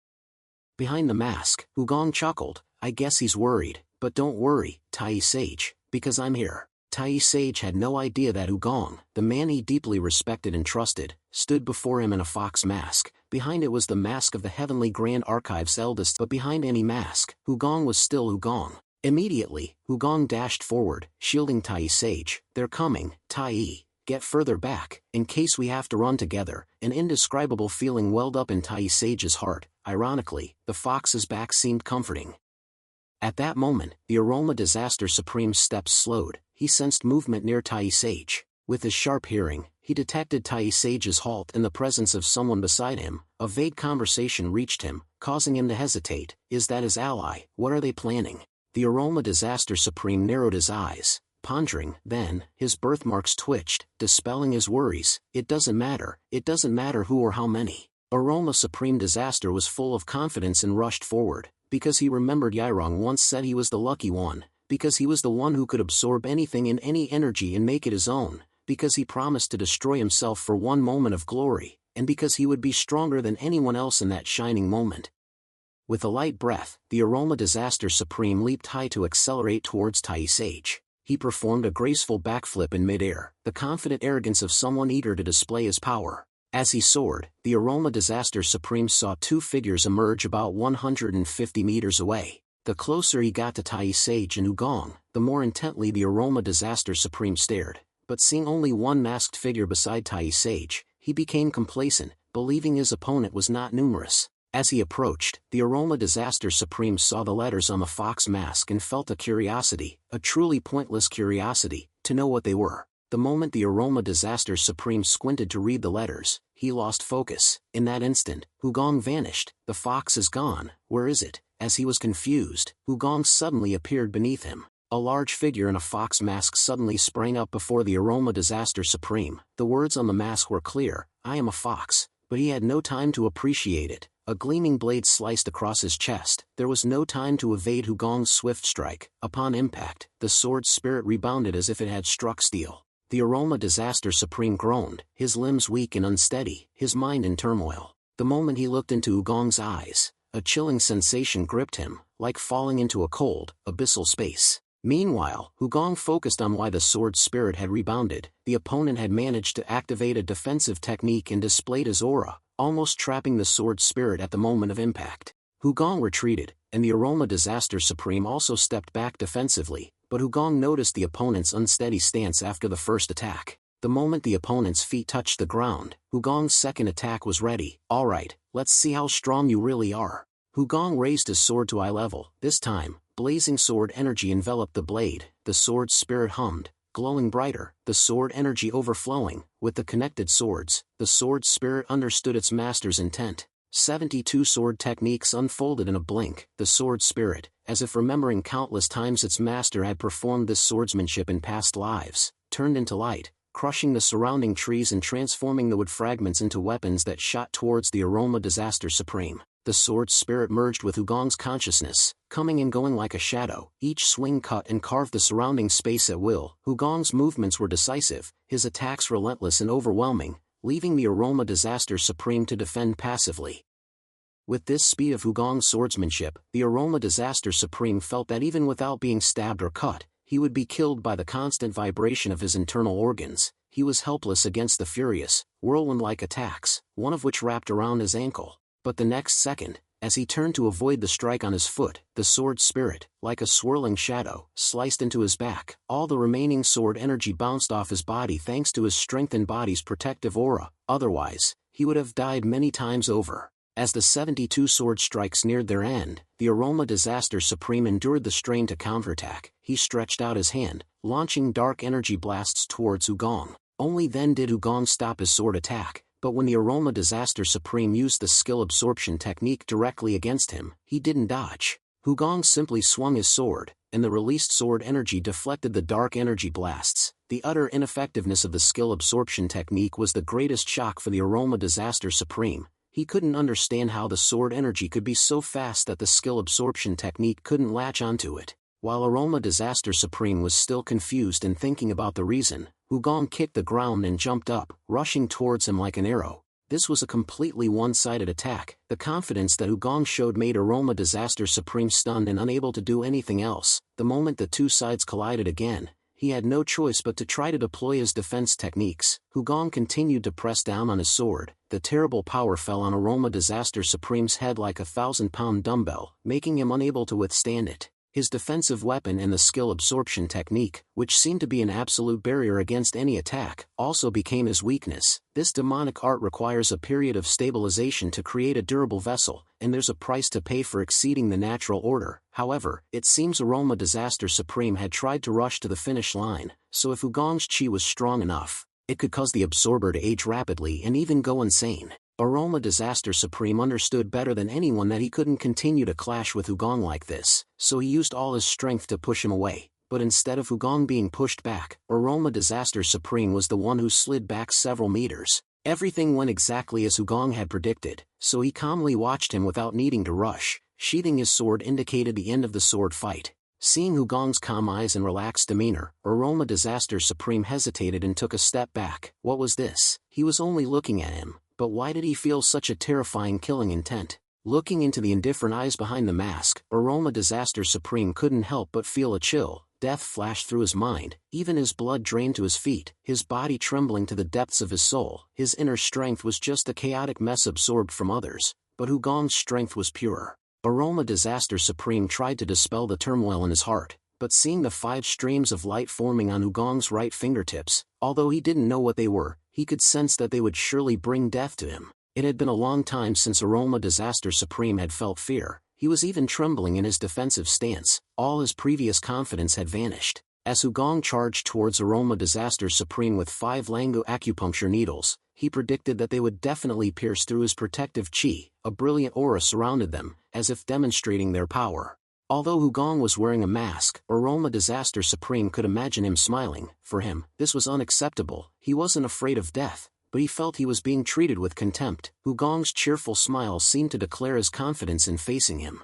Behind the mask, Hugong chuckled. "I guess he's worried, but don't worry, Tai Sage, because I'm here." Tai Sage had no idea that Ugong, the man he deeply respected and trusted, stood before him in a fox mask. Behind it was the mask of the Heavenly Grand Archive's eldest, but behind any mask, Ugong was still Ugong. Immediately, Ugong dashed forward, shielding Tai Sage. "They're coming, Tai. Get further back, in case we have to run together." An indescribable feeling welled up in Tai Sage's heart. Ironically, the fox's back seemed comforting. At that moment, the Aroma Disaster Supreme's steps slowed. He sensed movement near Tai Sage. With his sharp hearing, he detected Tai Sage's halt in the presence of someone beside him. A vague conversation reached him, causing him to hesitate. Is that his ally? What are they planning? The Aroma Disaster Supreme narrowed his eyes, pondering. Then, his birthmarks twitched, dispelling his worries. It doesn't matter who or how many. Aroma Supreme Disaster was full of confidence and rushed forward, because he remembered Yairong once said he was the lucky one, because he was the one who could absorb anything in any energy and make it his own, because he promised to destroy himself for one moment of glory, and because he would be stronger than anyone else in that shining moment. With a light breath, the Aroma Disaster Supreme leaped high to accelerate towards Tai Sage. He performed a graceful backflip in midair, the confident arrogance of someone eager to display his power. As he soared, the Aroma Disaster Supreme saw two figures emerge about 150 meters away. The closer he got to Tai Sage and Ugong, the more intently the Aroma Disaster Supreme stared. But seeing only one masked figure beside Tai Sage, he became complacent, believing his opponent was not numerous. As he approached, the Aroma Disaster Supreme saw the letters on the fox mask and felt a curiosity, a truly pointless curiosity, to know what they were. The moment the Aroma Disaster Supreme squinted to read the letters, he lost focus. In that instant, Ugong vanished. The fox is gone. Where is it? As he was confused, Ugong suddenly appeared beneath him. A large figure in a fox mask suddenly sprang up before the Aroma Disaster Supreme. The words on the mask were clear, "I am a fox." But he had no time to appreciate it. A gleaming blade sliced across his chest. There was no time to evade Ugong's swift strike. Upon impact, the sword's spirit rebounded as if it had struck steel. The Aroma Disaster Supreme groaned, his limbs weak and unsteady, his mind in turmoil. The moment he looked into Ugong's eyes, a chilling sensation gripped him, like falling into a cold, abyssal space. Meanwhile, Ugong focused on why the sword's spirit had rebounded. The opponent had managed to activate a defensive technique and displayed his aura, almost trapping the sword's spirit at the moment of impact. Ugong retreated, and the Aroma Disaster Supreme also stepped back defensively, but Ugong noticed the opponent's unsteady stance after the first attack. The moment the opponent's feet touched the ground, Ugong's second attack was ready. "All right, let's see how strong you really are." Ugong raised his sword to eye level. This time, blazing sword energy enveloped the blade. The sword's spirit hummed, glowing brighter, the sword energy overflowing. With the connected swords, the sword's spirit understood its master's intent. 72 sword techniques unfolded in a blink. The sword spirit, as if remembering countless times its master had performed this swordsmanship in past lives, turned into light, crushing the surrounding trees and transforming the wood fragments into weapons that shot towards the Aroma Disaster Supreme. The sword's spirit merged with Ugong's consciousness, coming and going like a shadow. Each swing cut and carved the surrounding space at will. Ugong's movements were decisive, his attacks relentless and overwhelming, leaving the Aroma Disaster Supreme to defend passively. With this speed of Ugong's swordsmanship, the Aroma Disaster Supreme felt that even without being stabbed or cut, he would be killed by the constant vibration of his internal organs. He was helpless against the furious, whirlwind-like attacks, one of which wrapped around his ankle. But the next second, as he turned to avoid the strike on his foot, the sword spirit, like a swirling shadow, sliced into his back. All the remaining sword energy bounced off his body thanks to his strengthened body's protective aura. Otherwise, he would have died many times over. As the 72 sword strikes neared their end, the Aroma Disaster Supreme endured the strain to counterattack. He stretched out his hand, launching dark energy blasts towards Ugong. Only then did Ugong stop his sword attack. But when the Aroma Disaster Supreme used the skill absorption technique directly against him, he didn't dodge. Ugong simply swung his sword, and the released sword energy deflected the dark energy blasts. The utter ineffectiveness of the skill absorption technique was the greatest shock for the Aroma Disaster Supreme. He couldn't understand how the sword energy could be so fast that the skill absorption technique couldn't latch onto it. While Aroma Disaster Supreme was still confused and thinking about the reason, Ugong kicked the ground and jumped up, rushing towards him like an arrow. This was a completely one-sided attack. The confidence that Ugong showed made Aroma Disaster Supreme stunned and unable to do anything else. The moment the two sides collided again, he had no choice but to try to deploy his defense techniques. Hugong continued to press down on his sword. The terrible power fell on Aroma Disaster Supreme's head like a 1,000-pound dumbbell, making him unable to withstand it. His defensive weapon and the skill absorption technique, which seemed to be an absolute barrier against any attack, also became his weakness. This demonic art requires a period of stabilization to create a durable vessel, and there's a price to pay for exceeding the natural order. However, it seems Aroma Disaster Supreme had tried to rush to the finish line, so if Hugong's chi was strong enough, it could cause the absorber to age rapidly and even go insane. Aroma Disaster Supreme understood better than anyone that he couldn't continue to clash with Hugong like this, so he used all his strength to push him away. But instead of Hugong being pushed back, Aroma Disaster Supreme was the one who slid back several meters. Everything went exactly as Hugong had predicted, so he calmly watched him without needing to rush. Sheathing his sword indicated the end of the sword fight. Seeing Hugong's calm eyes and relaxed demeanor, Aroma Disaster Supreme hesitated and took a step back. What was this? He was only looking at him. But why did he feel such a terrifying killing intent? Looking into the indifferent eyes behind the mask, Aroma Disaster Supreme couldn't help but feel a chill. Death flashed through his mind, even his blood drained to his feet, his body trembling to the depths of his soul. His inner strength was just a chaotic mess absorbed from others, but Hugong's strength was pure. Aroma Disaster Supreme tried to dispel the turmoil in his heart, but seeing the 5 streams of light forming on Hugong's right fingertips, although he didn't know what they were, he could sense that they would surely bring death to him. It had been a long time since Aroma Disaster Supreme had felt fear. He was even trembling in his defensive stance. All his previous confidence had vanished. As Hugong charged towards Aroma Disaster Supreme with 5 Lango acupuncture needles, he predicted that they would definitely pierce through his protective chi. A brilliant aura surrounded them, as if demonstrating their power. Although Hugong was wearing a mask, Aroma Disaster Supreme could imagine him smiling. For him, this was unacceptable. He wasn't afraid of death, but he felt he was being treated with contempt. Hugong's cheerful smile seemed to declare his confidence in facing him.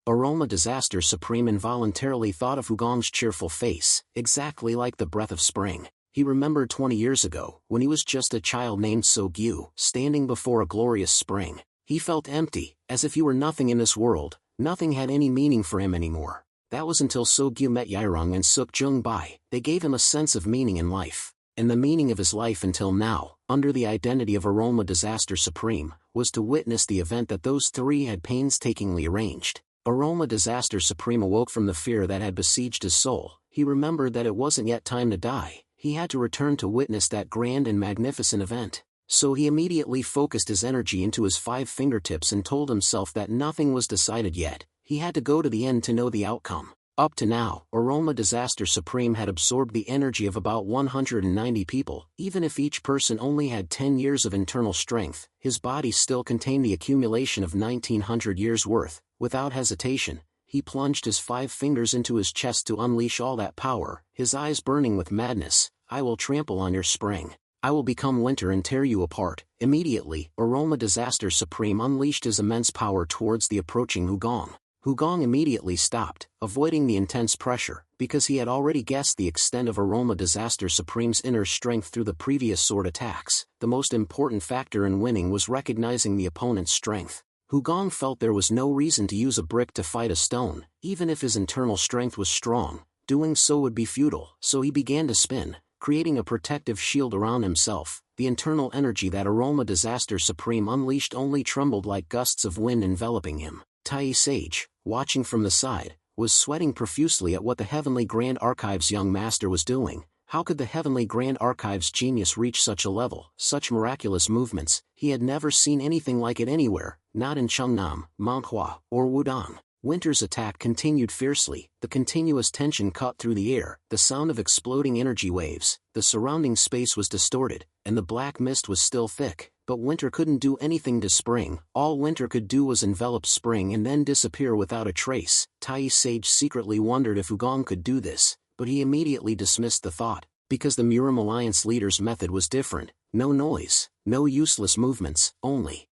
Aroma Disaster Supreme involuntarily thought of Hugong's cheerful face, exactly like the breath of spring. He remembered 20 years ago, when he was just a child named So-gyu, standing before a glorious spring. He felt empty, as if he were nothing in this world. Nothing had any meaning for him anymore. That was until So-gyu met Yairong and Suk-jung-bai. They gave him a sense of meaning in life. And the meaning of his life until now, under the identity of Aroma Disaster Supreme, was to witness the event that those 3 had painstakingly arranged. Aroma Disaster Supreme awoke from the fear that had besieged his soul. He remembered that it wasn't yet time to die. He had to return to witness that grand and magnificent event. So he immediately focused his energy into his 5 fingertips and told himself that nothing was decided yet. He had to go to the end to know the outcome. Up to now, Aroma Disaster Supreme had absorbed the energy of about 190 people. Even if each person only had 10 years of internal strength, his body still contained the accumulation of 1900 years' worth. Without hesitation, he plunged his 5 fingers into his chest to unleash all that power, his eyes burning with madness. I will trample on your spring. I will become winter and tear you apart. Immediately, Aroma Disaster Supreme unleashed his immense power towards the approaching Hugong. Hugong immediately stopped, avoiding the intense pressure, because he had already guessed the extent of Aroma Disaster Supreme's inner strength through the previous sword attacks. The most important factor in winning was recognizing the opponent's strength. Hugong felt there was no reason to use a brick to fight a stone. Even if his internal strength was strong, doing so would be futile. So he began to spin, creating a protective shield around himself. The internal energy that Aroma Disaster Supreme unleashed only trembled like gusts of wind enveloping him. Tai Sage, watching from the side, was sweating profusely at what the Heavenly Grand Archive's young master was doing. How could the Heavenly Grand Archive's genius reach such a level, such miraculous movements? He had never seen anything like it anywhere, not in Cheongnam, Manhwa, or Wudong. Winter's attack continued fiercely. The continuous tension cut through the air, the sound of exploding energy waves. The surrounding space was distorted, and the black mist was still thick. But Winter couldn't do anything to Spring. All Winter could do was envelop Spring and then disappear without a trace. Tai Sage secretly wondered if Hugong could do this, but he immediately dismissed the thought, because the Murim Alliance leader's method was different. No noise, no useless movements, only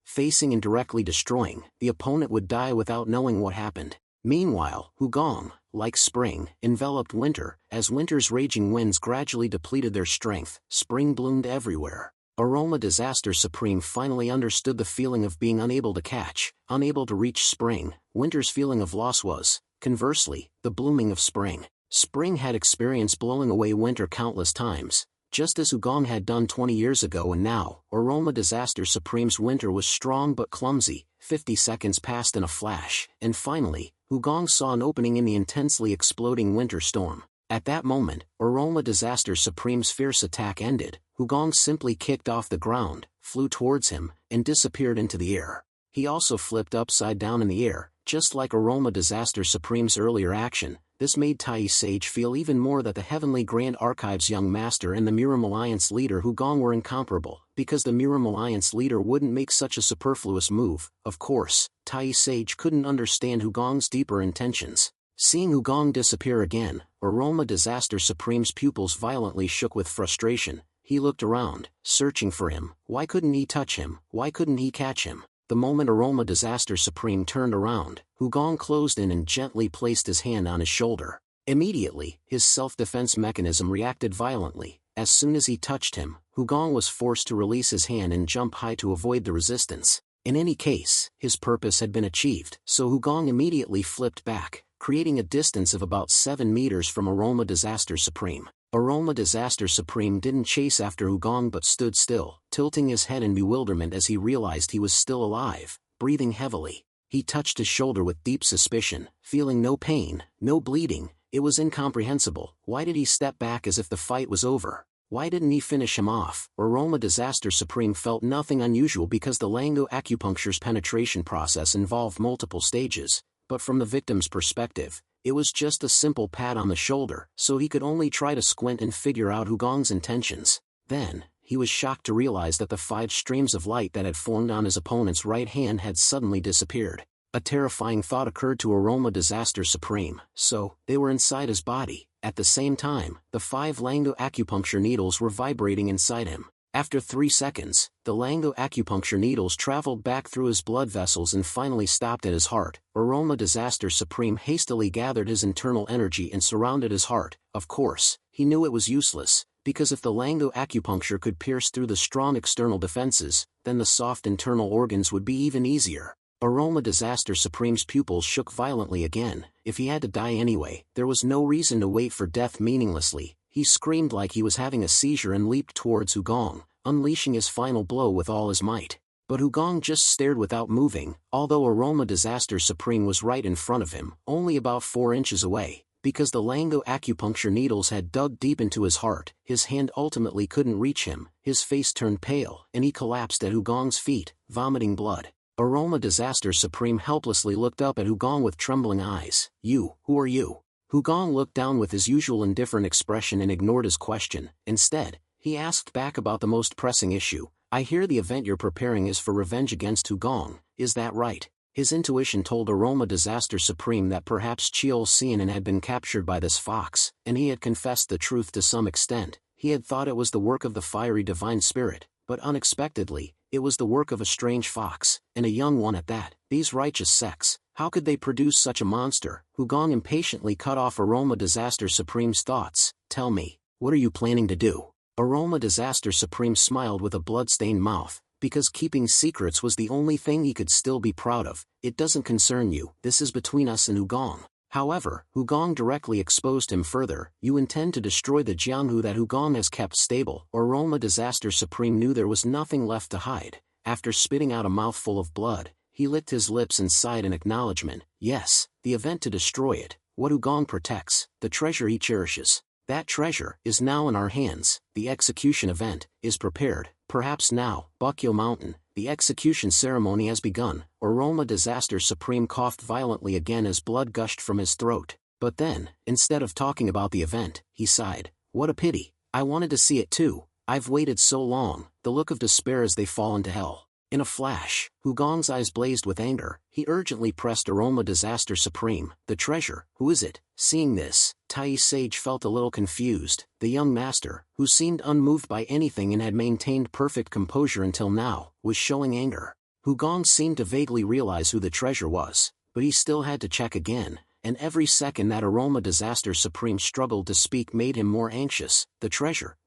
facing and directly destroying. The opponent would die without knowing what happened. Meanwhile, Hugong, like Spring, enveloped Winter. As Winter's raging winds gradually depleted their strength, Spring bloomed everywhere. Aroma Disaster Supreme finally understood the feeling of being unable to catch, unable to reach Spring. Winter's feeling of loss was, conversely, the blooming of Spring. Spring had experienced blowing away winter countless times, just as Hugong had done 20 years ago, and now, Aroma Disaster Supreme's winter was strong but clumsy. 50 seconds passed in a flash, and finally, Hugong saw an opening in the intensely exploding winter storm. At that moment, Aroma Disaster Supreme's fierce attack ended. Hugong simply kicked off the ground, flew towards him, and disappeared into the air. He also flipped upside down in the air, just like Aroma Disaster Supreme's earlier action. This made Tai Sage feel even more that the Heavenly Grand Archive's young master and the Miram Alliance leader Hugong were incomparable, because the Miram Alliance leader wouldn't make such a superfluous move. Of course, Tai Sage couldn't understand Hugong's deeper intentions. Seeing Hugong disappear again, Aroma Disaster Supreme's pupils violently shook with frustration. He looked around, searching for him. Why couldn't he touch him? Why couldn't he catch him? The moment Aroma Disaster Supreme turned around, Hugong closed in and gently placed his hand on his shoulder. Immediately, his self-defense mechanism reacted violently. As soon as he touched him, Hugong was forced to release his hand and jump high to avoid the resistance. In any case, his purpose had been achieved, so Hugong immediately flipped back, creating a distance of about 7 meters from Aroma Disaster Supreme. Aroma Disaster Supreme didn't chase after Hugong but stood still, tilting his head in bewilderment as he realized he was still alive, breathing heavily. He touched his shoulder with deep suspicion, feeling no pain, no bleeding. It was incomprehensible. Why did he step back as if the fight was over? Why didn't he finish him off? Aroma Disaster Supreme felt nothing unusual because the Lango acupuncture's penetration process involved multiple stages, but from the victim's perspective, it was just a simple pat on the shoulder, so he could only try to squint and figure out Hugong's intentions. Then, he was shocked to realize that the 5 streams of light that had formed on his opponent's right hand had suddenly disappeared. A terrifying thought occurred to Aroma Disaster Supreme. So, they were inside his body. At the same time, the 5 Lango acupuncture needles were vibrating inside him. After 3 seconds, the Lango acupuncture needles traveled back through his blood vessels and finally stopped at his heart. Aroma Disaster Supreme hastily gathered his internal energy and surrounded his heart. Of course, he knew it was useless, because if the Lango acupuncture could pierce through the strong external defenses, then the soft internal organs would be even easier. Aroma Disaster Supreme's pupils shook violently again. If he had to die anyway, there was no reason to wait for death meaninglessly. He screamed like he was having a seizure and leaped towards Hugong, unleashing his final blow with all his might. But Hugong just stared without moving, although Aroma Disaster Supreme was right in front of him, only about 4 inches away. Because the Lango acupuncture needles had dug deep into his heart, his hand ultimately couldn't reach him. His face turned pale, and he collapsed at Hugong's feet, vomiting blood. Aroma Disaster Supreme helplessly looked up at Hugong with trembling eyes. Who are you? Hugong looked down with his usual indifferent expression and ignored his question. Instead, he asked back about the most pressing issue. I hear the event you're preparing is for revenge against Hugong, is that right? His intuition told Aroma Disaster Supreme that perhaps Chiol Seanan had been captured by this fox, and he had confessed the truth to some extent. He had thought it was the work of the fiery divine spirit, but unexpectedly, it was the work of a strange fox, and a young one at that. These righteous sects, how could they produce such a monster? Hugong impatiently cut off Aroma Disaster Supreme's thoughts. Tell me, what are you planning to do? Aroma Disaster Supreme smiled with a blood-stained mouth, because keeping secrets was the only thing he could still be proud of. It doesn't concern you, this is between us and Hugong. However, Hugong directly exposed him further. You intend to destroy the Jianghu that Hugong has kept stable. Aroma Disaster Supreme knew there was nothing left to hide. After spitting out a mouthful of blood, he licked his lips and sighed in acknowledgement. Yes, the event to destroy it, what Hugong protects, the treasure he cherishes. That treasure is now in our hands. The execution event is prepared. Perhaps now, Bukyo Mountain, the execution ceremony has begun. Aroma Disaster Supreme coughed violently again as blood gushed from his throat. But then, instead of talking about the event, he sighed. What a pity. I wanted to see it too. I've waited so long. The look of despair as they fall into hell. In a flash, Hugong's eyes blazed with anger. He urgently pressed Aroma Disaster Supreme. The treasure, who is it? Seeing this, Tai Sage felt a little confused. The young master, who seemed unmoved by anything and had maintained perfect composure until now, was showing anger. Hugong seemed to vaguely realize who the treasure was, but he still had to check again, and every second that Aroma Disaster Supreme struggled to speak made him more anxious. The treasure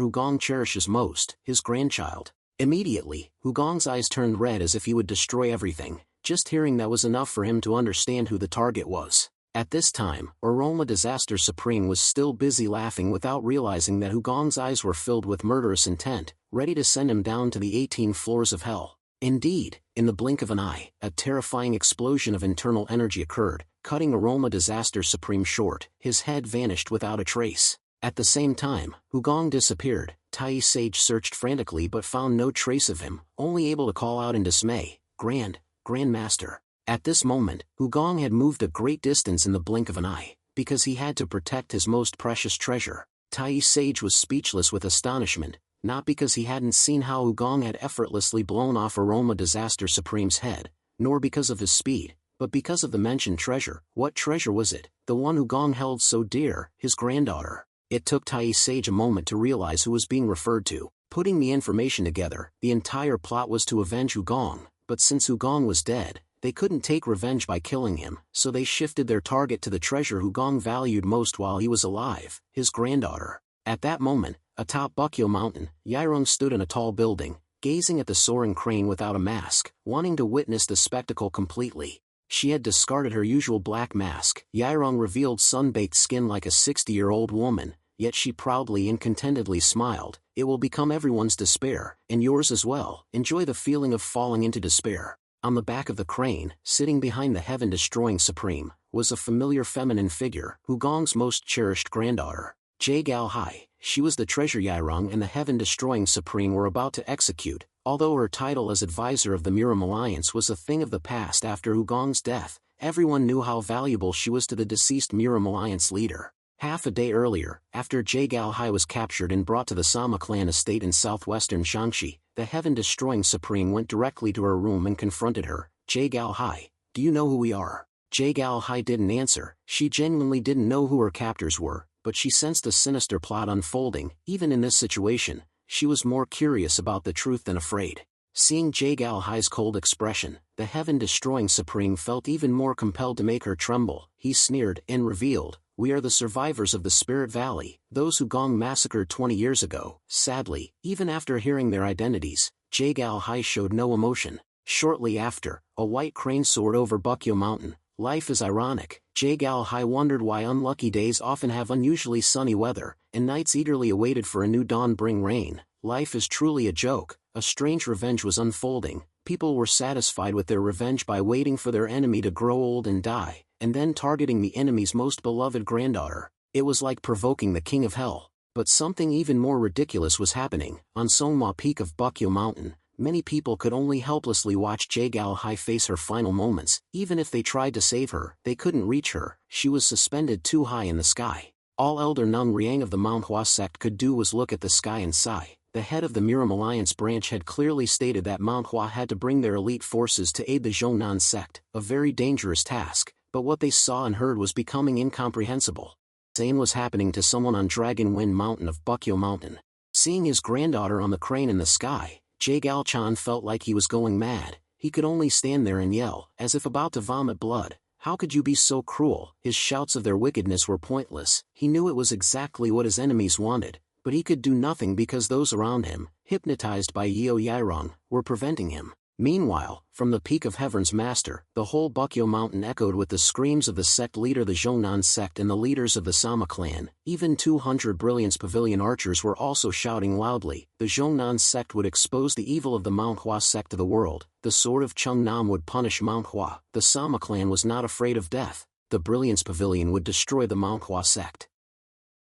Hugong cherishes most, his grandchild. Immediately, Hugong's eyes turned red as if he would destroy everything. Just hearing that was enough for him to understand who the target was. At this time, Aroma Disaster Supreme was still busy laughing without realizing that Hugong's eyes were filled with murderous intent, ready to send him down to the 18 floors of hell. Indeed, in the blink of an eye, a terrifying explosion of internal energy occurred, cutting Aroma Disaster Supreme short. His head vanished without a trace. At the same time, Hugong disappeared. Tai Sage searched frantically but found no trace of him, only able to call out in dismay, Grandmaster. At this moment, Hugong had moved a great distance in the blink of an eye, because he had to protect his most precious treasure. Tai Sage was speechless with astonishment, not because he hadn't seen how Hugong had effortlessly blown off Aroma Disaster Supreme's head, nor because of his speed, but because of the mentioned treasure. What treasure was it? The one Hugong held so dear, his granddaughter. It took Tai Sage a moment to realize who was being referred to. Putting the information together, the entire plot was to avenge Hugong, but since Hugong was dead, they couldn't take revenge by killing him, so they shifted their target to the treasure Hugong valued most while he was alive, his granddaughter. At that moment, atop Bukyo Mountain, Yairong stood in a tall building, gazing at the soaring crane without a mask, wanting to witness the spectacle completely. She had discarded her usual black mask. Yairong revealed sun-baked skin like a 60-year-old woman, yet she proudly and contentedly smiled. It will become everyone's despair, and yours as well. Enjoy the feeling of falling into despair. On the back of the crane, sitting behind the heaven-destroying Supreme, was a familiar feminine figure, Hugong's most cherished granddaughter, Gal Hai. She was the treasure Yairong and the heaven-destroying Supreme were about to execute. Although her title as advisor of the Miram Alliance was a thing of the past after Hugong's death, everyone knew how valuable she was to the deceased Miram Alliance leader. Half a day earlier, after Gal Hai was captured and brought to the Sama clan estate in southwestern Shaanxi, the heaven-destroying Supreme went directly to her room and confronted her. Gal Hai, do you know who we are? Gal Hai didn't answer. She genuinely didn't know who her captors were, but she sensed a sinister plot unfolding. Even in this situation, she was more curious about the truth than afraid. Seeing Gal Hai's cold expression, the heaven-destroying Supreme felt even more compelled to make her tremble. He sneered and revealed, "We are the survivors of the Spirit Valley, those Hugong massacred 20 years ago." Sadly, even after hearing their identities, Gal Hai showed no emotion. Shortly after, a white crane soared over Bukyo Mountain. Life is ironic. Gal Hai wondered why unlucky days often have unusually sunny weather, and nights eagerly awaited for a new dawn bring rain. Life is truly a joke. A strange revenge was unfolding. People were satisfied with their revenge by waiting for their enemy to grow old and die, and then targeting the enemy's most beloved granddaughter. It was like provoking the king of hell. But something even more ridiculous was happening. On Songhua Peak of Bukyo Mountain, many people could only helplessly watch Gal Hai face her final moments. Even if they tried to save her, they couldn't reach her. She was suspended too high in the sky. All Elder Nung Riang of the Manhwa sect could do was look at the sky and sigh. The head of the Miram Alliance branch had clearly stated that Manhwa had to bring their elite forces to aid the Zhongnan sect, a very dangerous task, but what they saw and heard was becoming incomprehensible. Same was happening to someone on Dragon Wind Mountain of Bukyo Mountain. Seeing his granddaughter on the crane in the sky, Gal Chan felt like he was going mad. He could only stand there and yell, as if about to vomit blood. How could you be so cruel? His shouts of their wickedness were pointless. He knew it was exactly what his enemies wanted, but he could do nothing because those around him, hypnotized by Yeo Yairong, were preventing him. Meanwhile, from the peak of Heaven's Master, the whole Bukyo Mountain echoed with the screams of the sect leader, the Zhongnan sect, and the leaders of the Sama clan. Even 200 Brilliance Pavilion archers were also shouting loudly. The Zhongnan sect would expose the evil of the Manhwa sect to the world. The sword of Chung Nam would punish Manhwa. The Sama clan was not afraid of death. The Brilliance Pavilion would destroy the Manhwa sect.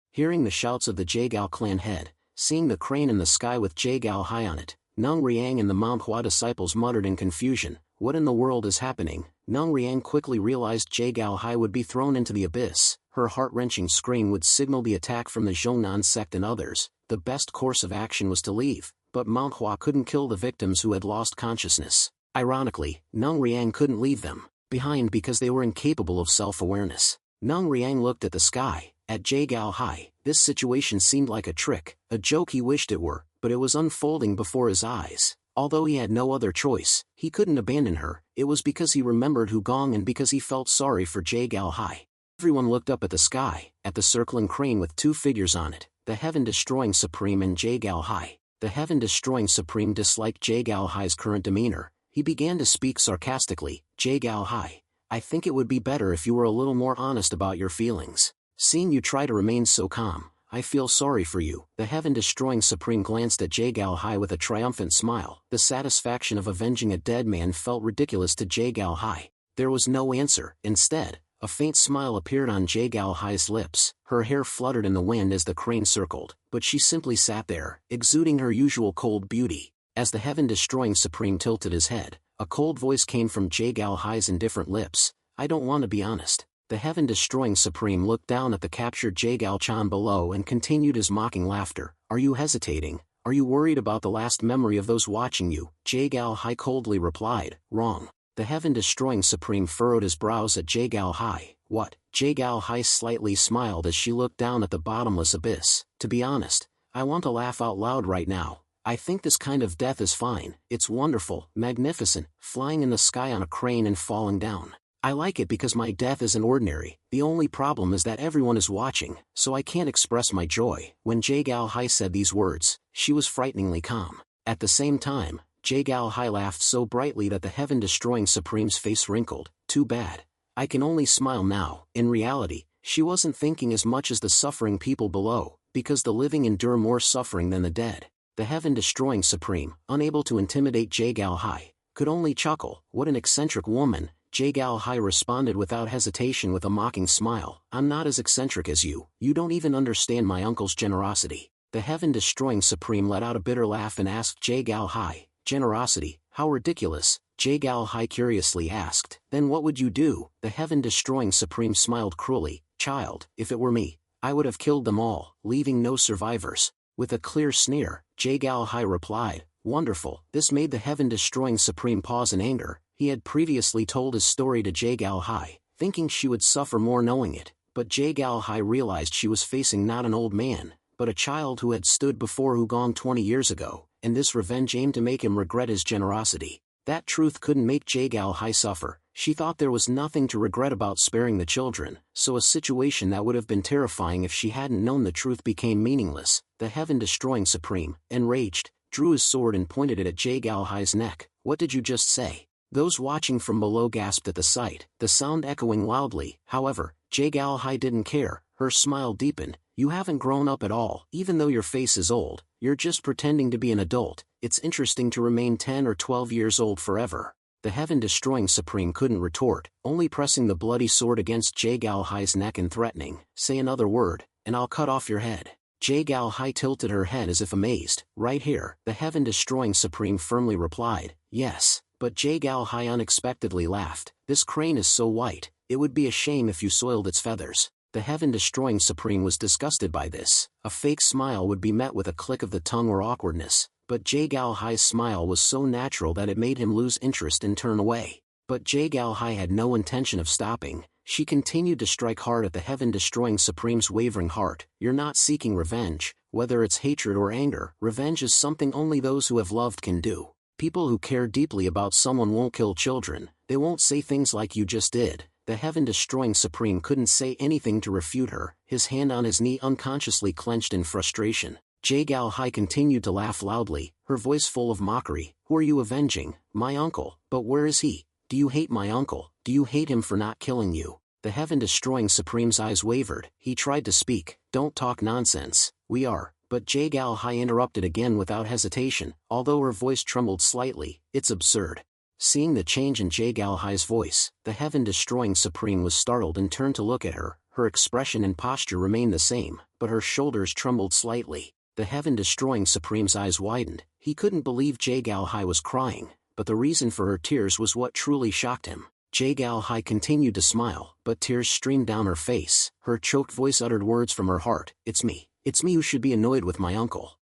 Hearing the shouts of the Gal clan head, seeing the crane in the sky with Gal Hai on it, Nung Riang and the Manhwa disciples muttered in confusion, "What in the world is happening?" Nung Riang quickly realized Gal Hai would be thrown into the abyss. Her heart-wrenching scream would signal the attack from the Zhongnan sect and others. The best course of action was to leave, but Manhwa couldn't kill the victims who had lost consciousness. Ironically, Nung Riang couldn't leave them behind because they were incapable of self-awareness. Nung Riang looked at the sky, at Gal Hai. This situation seemed like a trick, a joke he wished it were, but it was unfolding before his eyes. Although he had no other choice, he couldn't abandon her. It was because he remembered Hugong and because he felt sorry for Gal Hai. Everyone looked up at the sky, at the circling crane with two figures on it, the heaven-destroying Supreme and Gal Hai. The heaven-destroying Supreme disliked Gal Hai's current demeanor. He began to speak sarcastically. Gal Hai, I think it would be better if you were a little more honest about your feelings. Seeing you try to remain so calm, I feel sorry for you." The heaven-destroying Supreme glanced at Jae-gal-hai with a triumphant smile. The satisfaction of avenging a dead man felt ridiculous to Jae-gal-hai. There was no answer. Instead, a faint smile appeared on Jae-gal-hai's lips. Her hair fluttered in the wind as the crane circled, but she simply sat there, exuding her usual cold beauty. As the heaven-destroying Supreme tilted his head, a cold voice came from Jae-gal-hai's indifferent lips. "I don't want to be honest." The heaven-destroying Supreme looked down at the captured Jae-gal-chan below and continued his mocking laughter. "Are you hesitating? Are you worried about the last memory of those watching you?" Jae-gal-hai coldly replied. "Wrong." The heaven-destroying Supreme furrowed his brows at Jae-gal-hai. "What?" Jae-gal-hai slightly smiled as she looked down at the bottomless abyss. "To be honest, I want to laugh out loud right now. I think this kind of death is fine. It's wonderful, magnificent, flying in the sky on a crane and falling down. I like it because my death isn't ordinary. The only problem is that everyone is watching, so I can't express my joy." When Jae-gal-hai said these words, she was frighteningly calm. At the same time, Jae-gal-hai laughed so brightly that the heaven-destroying Supreme's face wrinkled. "Too bad. I can only smile now." In reality, she wasn't thinking as much as the suffering people below, because the living endure more suffering than the dead. The heaven-destroying Supreme, unable to intimidate Jae-gal-hai, could only chuckle. "What an eccentric woman." Jae-gal-hai responded without hesitation with a mocking smile. "I'm not as eccentric as you. You don't even understand my uncle's generosity." The heaven-destroying Supreme let out a bitter laugh and asked Jae-gal-hai, "Generosity? How ridiculous." Jae-gal-hai curiously asked, "Then what would you do?" The heaven-destroying Supreme smiled cruelly. "Child, if it were me, I would have killed them all, leaving no survivors." With a clear sneer, Jae-gal-hai replied, "Wonderful." This made the heaven-destroying Supreme pause in anger. He had previously told his story to Jae-gal-hai, thinking she would suffer more knowing it, but Jae-gal-hai realized she was facing not an old man, but a child who had stood before Hugong 20 years ago, and this revenge aimed to make him regret his generosity. That truth couldn't make Jae-gal-hai suffer. She thought there was nothing to regret about sparing the children, so a situation that would have been terrifying if she hadn't known the truth became meaningless. The heaven-destroying Supreme, enraged, drew his sword and pointed it at Jae-gal-hai's neck. "What did you just say?" Those watching from below gasped at the sight, the sound echoing loudly. However, Jae-gal-hai didn't care. Her smile deepened. "You haven't grown up at all. Even though your face is old, you're just pretending to be an adult. It's interesting to remain 10 or 12 years old forever." The heaven-destroying Supreme couldn't retort, only pressing the bloody sword against Jae-gal-hai's neck and threatening, "Say another word, and I'll cut off your head." Jae-gal-hai tilted her head as if amazed. "Right here." The heaven-destroying Supreme firmly replied, "Yes." But Jae-gal-hai unexpectedly laughed. "This crane is so white, it would be a shame if you soiled its feathers." The heaven-destroying Supreme was disgusted by this. A fake smile would be met with a click of the tongue or awkwardness, but Jae-gal-hai's smile was so natural that it made him lose interest and turn away. But Jae-gal-hai had no intention of stopping. She continued to strike hard at the heaven-destroying Supreme's wavering heart. "You're not seeking revenge, whether it's hatred or anger. Revenge is something only those who have loved can do. People who care deeply about someone won't kill children. They won't say things like you just did." The heaven-destroying Supreme couldn't say anything to refute her, his hand on his knee unconsciously clenched in frustration. Jae-gal-hai continued to laugh loudly, her voice full of mockery. "Who are you avenging? My uncle. But where is he? Do you hate my uncle? Do you hate him for not killing you?" The heaven-destroying Supreme's eyes wavered. He tried to speak. "Don't talk nonsense. We are." But Jae-gal-hai interrupted again without hesitation, although her voice trembled slightly. "It's absurd." Seeing the change in Jae-gal-hai's voice, the heaven-destroying Supreme was startled and turned to look at her. Her expression and posture remained the same, but her shoulders trembled slightly. The heaven-destroying Supreme's eyes widened. He couldn't believe Jae-gal-hai was crying, but the reason for her tears was what truly shocked him. Jae-gal-hai continued to smile, but tears streamed down her face. Her choked voice uttered words from her heart. "It's me. It's me who should be annoyed with my uncle."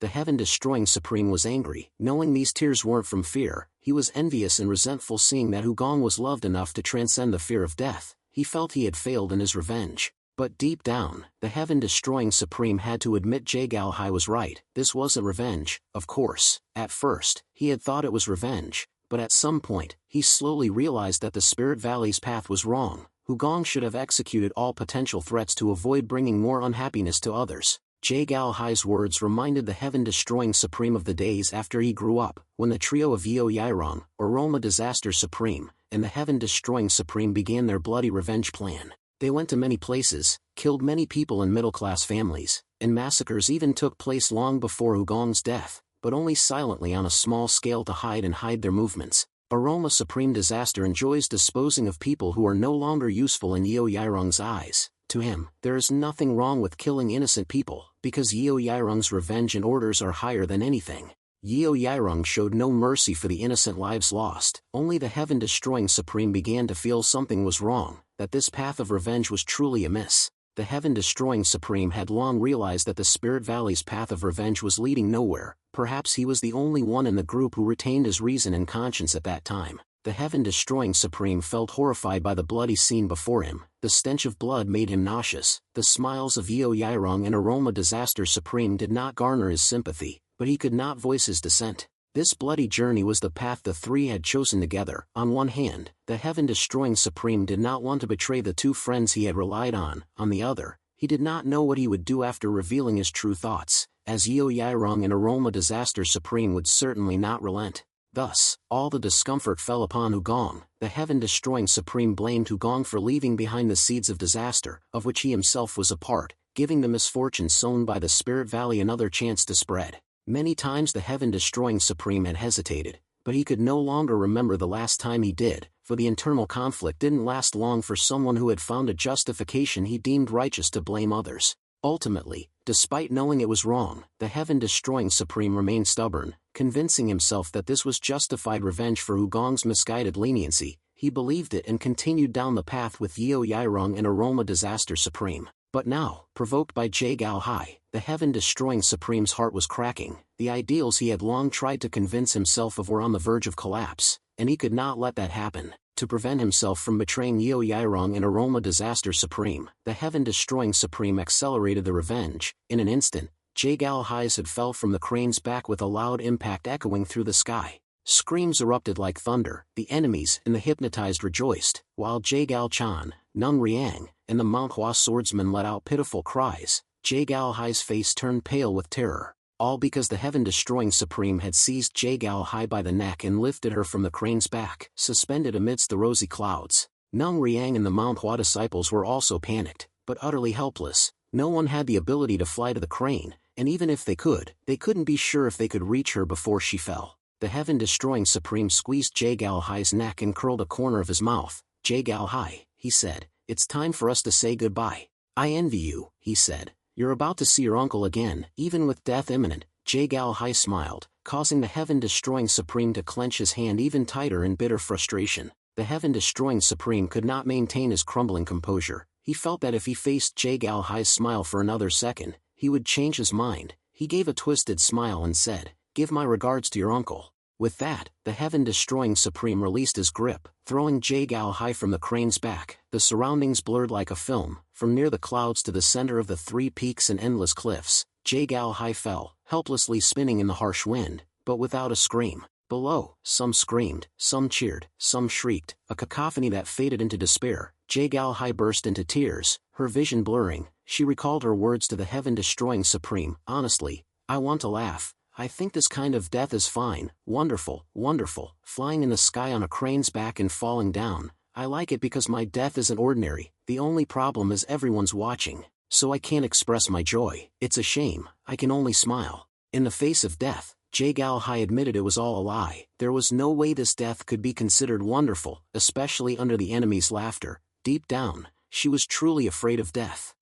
The heaven-destroying Supreme was angry. Knowing these tears weren't from fear, he was envious and resentful seeing that Hugong was loved enough to transcend the fear of death. He felt he had failed in his revenge. But deep down, the heaven-destroying Supreme had to admit Jae-gal-hai was right. This wasn't revenge, of course. At first, he had thought it was revenge, but at some point, he slowly realized that the Spirit Valley's path was wrong. Hugong should have executed all potential threats to avoid bringing more unhappiness to others. Jae-gal-hai's words reminded the heaven-destroying Supreme of the days after he grew up, when the trio of Yeo Yairong, or Roma Disaster Supreme, and the Heaven-Destroying Supreme began their bloody revenge plan. They went to many places, killed many people in middle-class families, and massacres even took place long before Wugong's death, but only silently on a small scale to hide their movements. Aroma Supreme Disaster enjoys disposing of people who are no longer useful in Yeo Yairong's eyes. To him, there is nothing wrong with killing innocent people, because Yeo Yairong's revenge and orders are higher than anything. Yeo Yairong showed no mercy for the innocent lives lost. Only the Heaven-Destroying Supreme began to feel something was wrong, that this path of revenge was truly amiss. The Heaven-Destroying Supreme had long realized that the Spirit Valley's path of revenge was leading nowhere. Perhaps he was the only one in the group who retained his reason and conscience at that time. The Heaven-Destroying Supreme felt horrified by the bloody scene before him. The stench of blood made him nauseous. The smiles of Yeo Yairong and Aroma Disaster Supreme did not garner his sympathy, but he could not voice his dissent. This bloody journey was the path the three had chosen together. On one hand, the Heaven-Destroying Supreme did not want to betray the two friends he had relied on. On the other, he did not know what he would do after revealing his true thoughts, as Yeo Yairong and Aroma Disaster Supreme would certainly not relent. Thus, all the discomfort fell upon Wugong. The Heaven-Destroying Supreme blamed Wugong for leaving behind the seeds of disaster, of which he himself was a part, giving the misfortune sown by the Spirit Valley another chance to spread. Many times the Heaven-Destroying Supreme had hesitated, but he could no longer remember the last time he did, for the internal conflict didn't last long for someone who had found a justification he deemed righteous to blame others. Ultimately, despite knowing it was wrong, the Heaven-Destroying Supreme remained stubborn, convincing himself that this was justified revenge for Wugong's misguided leniency. He believed it and continued down the path with Yeo Yairong and Aroma Disaster Supreme. But now, provoked by Jie Gaohai, the Heaven-Destroying Supreme's heart was cracking. The ideals he had long tried to convince himself of were on the verge of collapse, and he could not let that happen. To prevent himself from betraying Yeo Yairong and Aroma Disaster Supreme, the Heaven-Destroying Supreme accelerated the revenge. In an instant, Jie Gaohai's head fell from the crane's back with a loud impact echoing through the sky. Screams erupted like thunder. The enemies and the hypnotized rejoiced, while Jie Gaochan, Nung Riang, and the Manhwa swordsman let out pitiful cries. Jie Gaohai's face turned pale with terror, all because the Heaven-Destroying Supreme had seized Jie Gaohai by the neck and lifted her from the crane's back, suspended amidst the rosy clouds. Nung Riang and the Manhwa disciples were also panicked, but utterly helpless. No one had the ability to fly to the crane, and even if they couldn't be sure if they could reach her before she fell. The Heaven-Destroying Supreme squeezed Jie Gaohai's neck and curled a corner of his mouth. "Jie Gaohai," he said, "it's time for us to say goodbye." "I envy you," he said. "You're about to see your uncle again." Even with death imminent, Jie Gaohai smiled, causing the Heaven-Destroying Supreme to clench his hand even tighter in bitter frustration. The Heaven-Destroying Supreme could not maintain his crumbling composure. He felt that if he faced Jie Gaohai's smile for another second, he would change his mind. He gave a twisted smile and said, "Give my regards to your uncle." With that, the Heaven-Destroying Supreme released his grip, throwing Jie Gaohai from the crane's back. The surroundings blurred like a film. From near the clouds to the center of the three peaks and endless cliffs, Jie Gaohai fell, helplessly spinning in the harsh wind, but without a scream. Below, some screamed, some cheered, some shrieked, a cacophony that faded into despair. Jie Gaohai burst into tears, her vision blurring. She recalled her words to the Heaven-Destroying Supreme. "Honestly, I want to laugh. I think this kind of death is fine, wonderful, wonderful, flying in the sky on a crane's back and falling down. I like it because my death isn't ordinary. The only problem is everyone's watching, so I can't express my joy. It's a shame, I can only smile." In the face of death, Jie Gaohai admitted it was all a lie. There was no way this death could be considered wonderful, especially under the enemy's laughter. Deep down, she was truly afraid of death.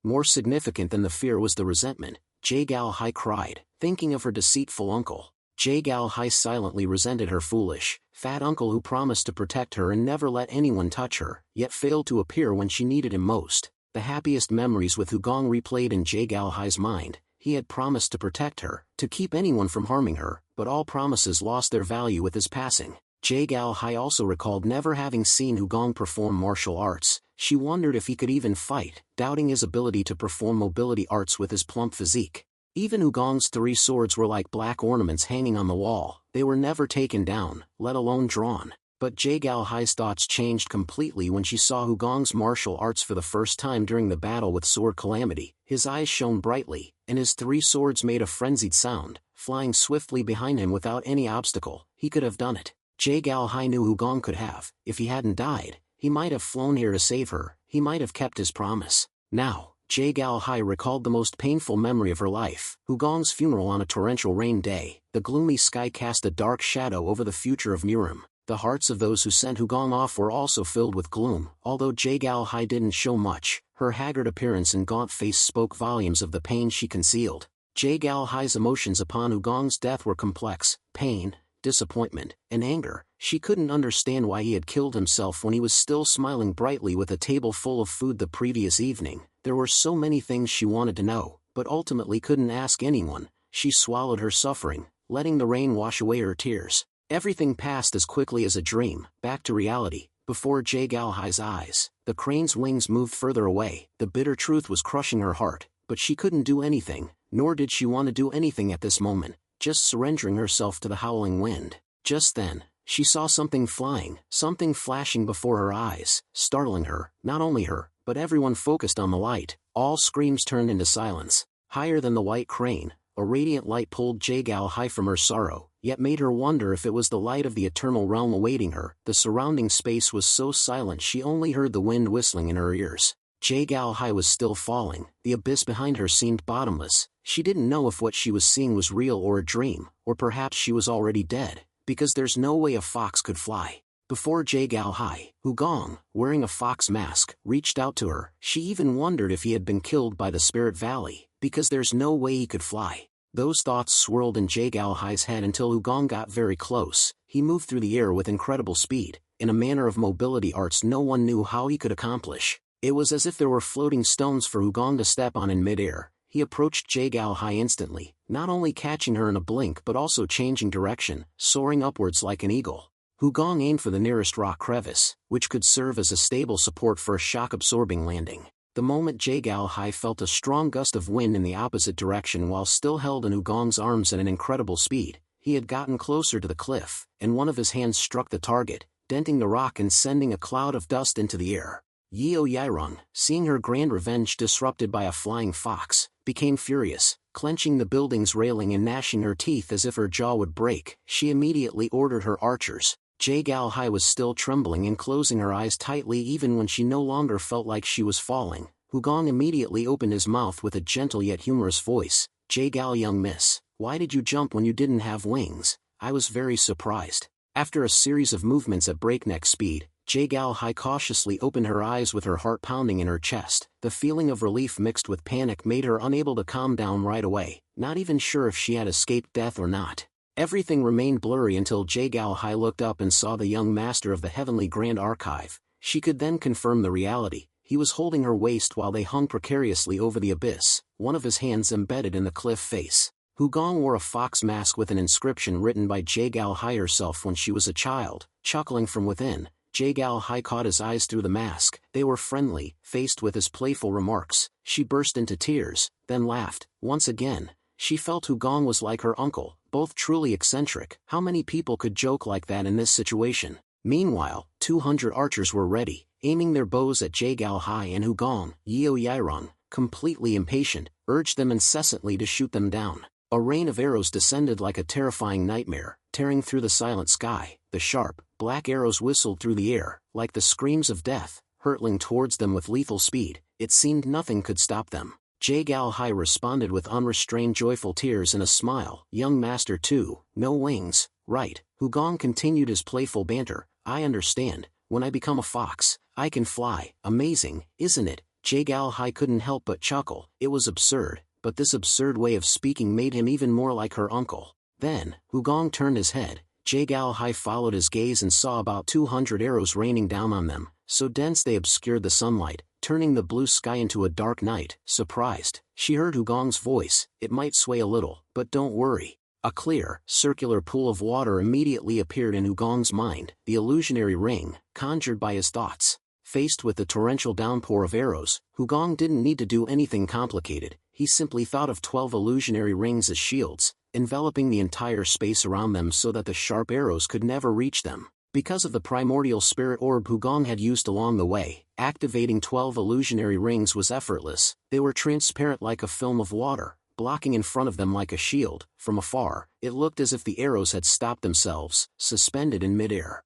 More significant than the fear was the resentment. Jie Gaohai cried, thinking of her deceitful uncle. Jie Gaohai silently resented her foolish, fat uncle who promised to protect her and never let anyone touch her, yet failed to appear when she needed him most. The happiest memories with Wugong replayed in Jie Gaohai's mind. He had promised to protect her, to keep anyone from harming her, but all promises lost their value with his passing. Jie Gaohai also recalled never having seen Wugong perform martial arts. She wondered if he could even fight, doubting his ability to perform mobility arts with his plump physique. Even Wugong's three swords were like black ornaments hanging on the wall. They were never taken down, let alone drawn. But Jie Gaohai's thoughts changed completely when she saw Wugong's martial arts for the first time during the battle with Sword Calamity. His eyes shone brightly, and his three swords made a frenzied sound, flying swiftly behind him without any obstacle. He could have done it. Jie Galhai knew Hugong could have. If he hadn't died, he might have flown here to save her. He might have kept his promise. Now, Jie Galhai recalled the most painful memory of her life, Hugong's funeral on a torrential rain day. The gloomy sky cast a dark shadow over the future of Murim. The hearts of those who sent Hugong off were also filled with gloom. Although Jie Galhai didn't show much, her haggard appearance and gaunt face spoke volumes of the pain she concealed. Jie Galhai's emotions upon Hugong's death were complex: pain, disappointment, and anger. She couldn't understand why he had killed himself when he was still smiling brightly with a table full of food the previous evening. There were so many things she wanted to know, but ultimately couldn't ask anyone. She swallowed her suffering, letting the rain wash away her tears. Everything passed as quickly as a dream, back to reality, before Jie Galhai's eyes. The crane's wings moved further away. The bitter truth was crushing her heart, but she couldn't do anything, nor did she want to do anything at this moment, just surrendering herself to the howling wind. Just then, she saw something flying, something flashing before her eyes, startling her. Not only her, but everyone focused on the light. All screams turned into silence. Higher than the white crane, a radiant light pulled Jie Galhai from her sorrow, yet made her wonder if it was the light of the eternal realm awaiting her. The surrounding space was so silent she only heard the wind whistling in her ears. Jie Galhai was still falling. The abyss behind her seemed bottomless. She didn't know if what she was seeing was real or a dream, or perhaps she was already dead, because there's no way a fox could fly. Before Jie Galhai, Hugong, wearing a fox mask, reached out to her. She even wondered if he had been killed by the Spirit Valley, because there's no way he could fly. Those thoughts swirled in Jie Galhai's head until Hugong got very close. He moved through the air with incredible speed, in a manner of mobility arts no one knew how he could accomplish. It was as if there were floating stones for Hugong to step on in mid-air. He approached Jie Galhai instantly, not only catching her in a blink but also changing direction, soaring upwards like an eagle. Hugong aimed for the nearest rock crevice, which could serve as a stable support for a shock-absorbing landing. The moment Jie Galhai felt a strong gust of wind in the opposite direction while still held in Hugong's arms at an incredible speed, he had gotten closer to the cliff, and one of his hands struck the target, denting the rock and sending a cloud of dust into the air. Yeo Yairong, seeing her grand revenge disrupted by a flying fox, became furious, clenching the building's railing and gnashing her teeth as if her jaw would break. She immediately ordered her archers. Jie Galhai was still trembling and closing her eyes tightly even when she no longer felt like she was falling. Hugong immediately opened his mouth with a gentle yet humorous voice. "Jie Gal, young miss, why did you jump when you didn't have wings?" I was very surprised. After a series of movements at breakneck speed, Jie Galhai cautiously opened her eyes with her heart pounding in her chest. The feeling of relief mixed with panic made her unable to calm down right away, not even sure if she had escaped death or not. Everything remained blurry until Jie Galhai looked up and saw the young master of the Heavenly Grand Archive. She could then confirm the reality. He was holding her waist while they hung precariously over the abyss, one of his hands embedded in the cliff face. Hugong wore a fox mask with an inscription written by Jie Galhai herself when she was a child. Chuckling from within, Jie Galhai caught his eyes through the mask. They were friendly. Faced with his playful remarks, she burst into tears, then laughed. Once again, she felt Hugong was like her uncle, both truly eccentric. How many people could joke like that in this situation? Meanwhile, 200 archers were ready, aiming their bows at Jie Galhai and Hugong. Yeo Yairong, completely impatient, urged them incessantly to shoot them down. A rain of arrows descended like a terrifying nightmare, tearing through the silent sky. The sharp, black arrows whistled through the air, like the screams of death, hurtling towards them with lethal speed. It seemed nothing could stop them. Jie Galhai responded with unrestrained joyful tears and a smile. "Young master too, no wings, right?" Hugong continued his playful banter. "I understand, when I become a fox, I can fly. Amazing, isn't it?" Jie Galhai couldn't help but chuckle. It was absurd, but this absurd way of speaking made him even more like her uncle. Then, Hugong turned his head. Jie Galhai followed his gaze and saw about 200 arrows raining down on them, so dense they obscured the sunlight, turning the blue sky into a dark night. Surprised, she heard Hugong's voice. "It might sway a little, but don't worry." A clear, circular pool of water immediately appeared in Hugong's mind, the illusionary ring, conjured by his thoughts. Faced with the torrential downpour of arrows, Hugong didn't need to do anything complicated. He simply thought of 12 illusionary rings as shields, enveloping the entire space around them so that the sharp arrows could never reach them. Because of the primordial spirit orb Hugong had used along the way, activating 12 illusionary rings was effortless. They were transparent like a film of water, blocking in front of them like a shield. From afar, it looked as if the arrows had stopped themselves, suspended in midair.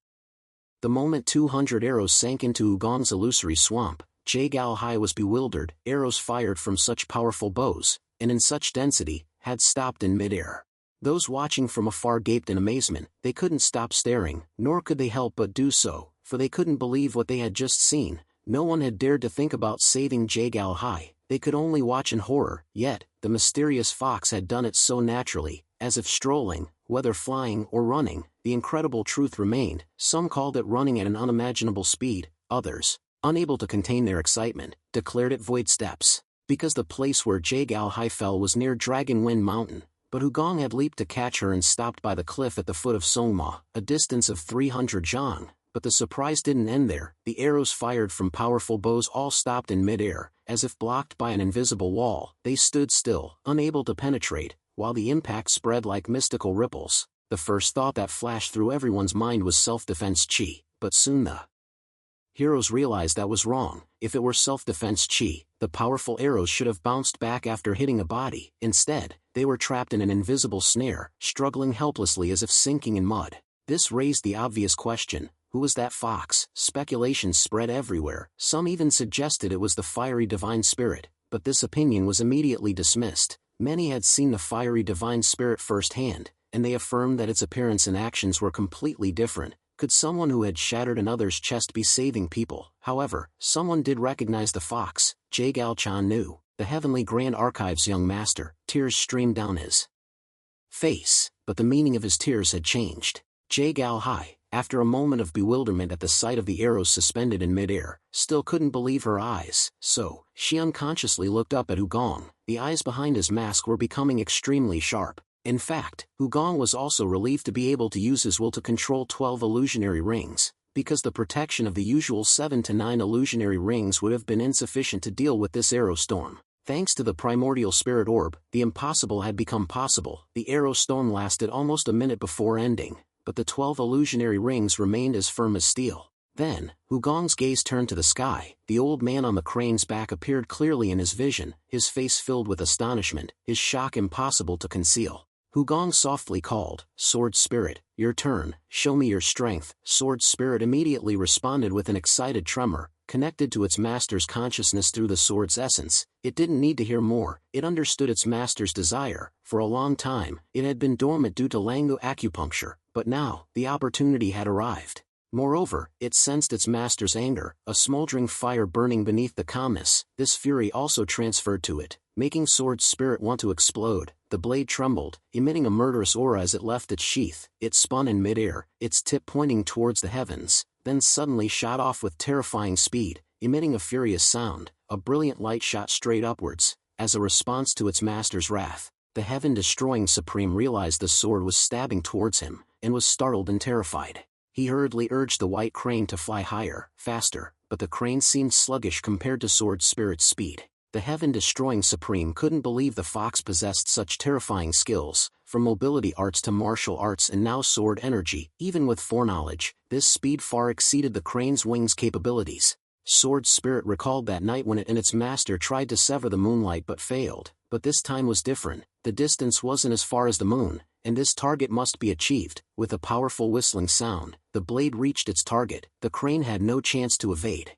The moment 200 arrows sank into Wugong's illusory swamp, Jae-Gal Hai was bewildered. Arrows fired from such powerful bows, and in such density, had stopped in midair. Those watching from afar gaped in amazement. They couldn't stop staring, nor could they help but do so, for they couldn't believe what they had just seen. No one had dared to think about saving Jae-Gal Hai. They could only watch in horror, yet, the mysterious fox had done it so naturally, as if strolling, whether flying or running. The incredible truth remained. Some called it running at an unimaginable speed, others, unable to contain their excitement, declared it void steps, because the place where Jae-Gal Hai fell was near Dragon Wind Mountain. But Wugong had leaped to catch her and stopped by the cliff at the foot of Songma, a distance of 300 zhang. But the surprise didn't end there. The arrows fired from powerful bows all stopped in midair, as if blocked by an invisible wall. They stood still, unable to penetrate, while the impact spread like mystical ripples. The first thought that flashed through everyone's mind was self-defense chi, but soon the heroes realized that was wrong. If it were self-defense chi, the powerful arrows should have bounced back after hitting a body. Instead, they were trapped in an invisible snare, struggling helplessly as if sinking in mud. This raised the obvious question: who was that fox? Speculations spread everywhere. Some even suggested it was the fiery divine spirit, but this opinion was immediately dismissed. Many had seen the fiery divine spirit firsthand, and they affirmed that its appearance and actions were completely different. Could someone who had shattered another's chest be saving people? However, someone did recognize the fox. Jae-Gal Chan knew. The Heavenly Grand Archive's young master. Tears streamed down his face, but the meaning of his tears had changed. Jae-Gal Hai, after a moment of bewilderment at the sight of the arrows suspended in midair, still couldn't believe her eyes, so she unconsciously looked up at Wugong. The eyes behind his mask were becoming extremely sharp. In fact, Wugong was also relieved to be able to use his will to control 12 illusionary rings, because the protection of the usual 7 to 9 illusionary rings would have been insufficient to deal with this arrow storm. Thanks to the primordial spirit orb, the impossible had become possible. The arrow storm lasted almost a minute before ending, but the 12 illusionary rings remained as firm as steel. Then, Wugong's gaze turned to the sky. The old man on the crane's back appeared clearly in his vision, his face filled with astonishment, his shock impossible to conceal. Wugong softly called, "Sword Spirit, your turn, show me your strength." Sword Spirit immediately responded with an excited tremor, connected to its master's consciousness through the sword's essence. It didn't need to hear more. It understood its master's desire. For a long time, it had been dormant due to Langu acupuncture, but now, the opportunity had arrived. Moreover, it sensed its master's anger, a smoldering fire burning beneath the calmness. This fury also transferred to it, making Sword Spirit want to explode. The blade trembled, emitting a murderous aura as it left its sheath. It spun in midair, its tip pointing towards the heavens, then suddenly shot off with terrifying speed, emitting a furious sound. A brilliant light shot straight upwards, as a response to its master's wrath. The heaven-destroying Supreme realized the sword was stabbing towards him, and was startled and terrified. He hurriedly urged the white crane to fly higher, faster, but the crane seemed sluggish compared to Sword Spirit's speed. The heaven-destroying Supreme couldn't believe the fox possessed such terrifying skills, from mobility arts to martial arts and now sword energy. Even with foreknowledge, this speed far exceeded the crane's wings' capabilities. Sword Spirit recalled that night when it and its master tried to sever the moonlight but failed, but this time was different. The distance wasn't as far as the moon, and this target must be achieved. With a powerful whistling sound, the blade reached its target. The crane had no chance to evade.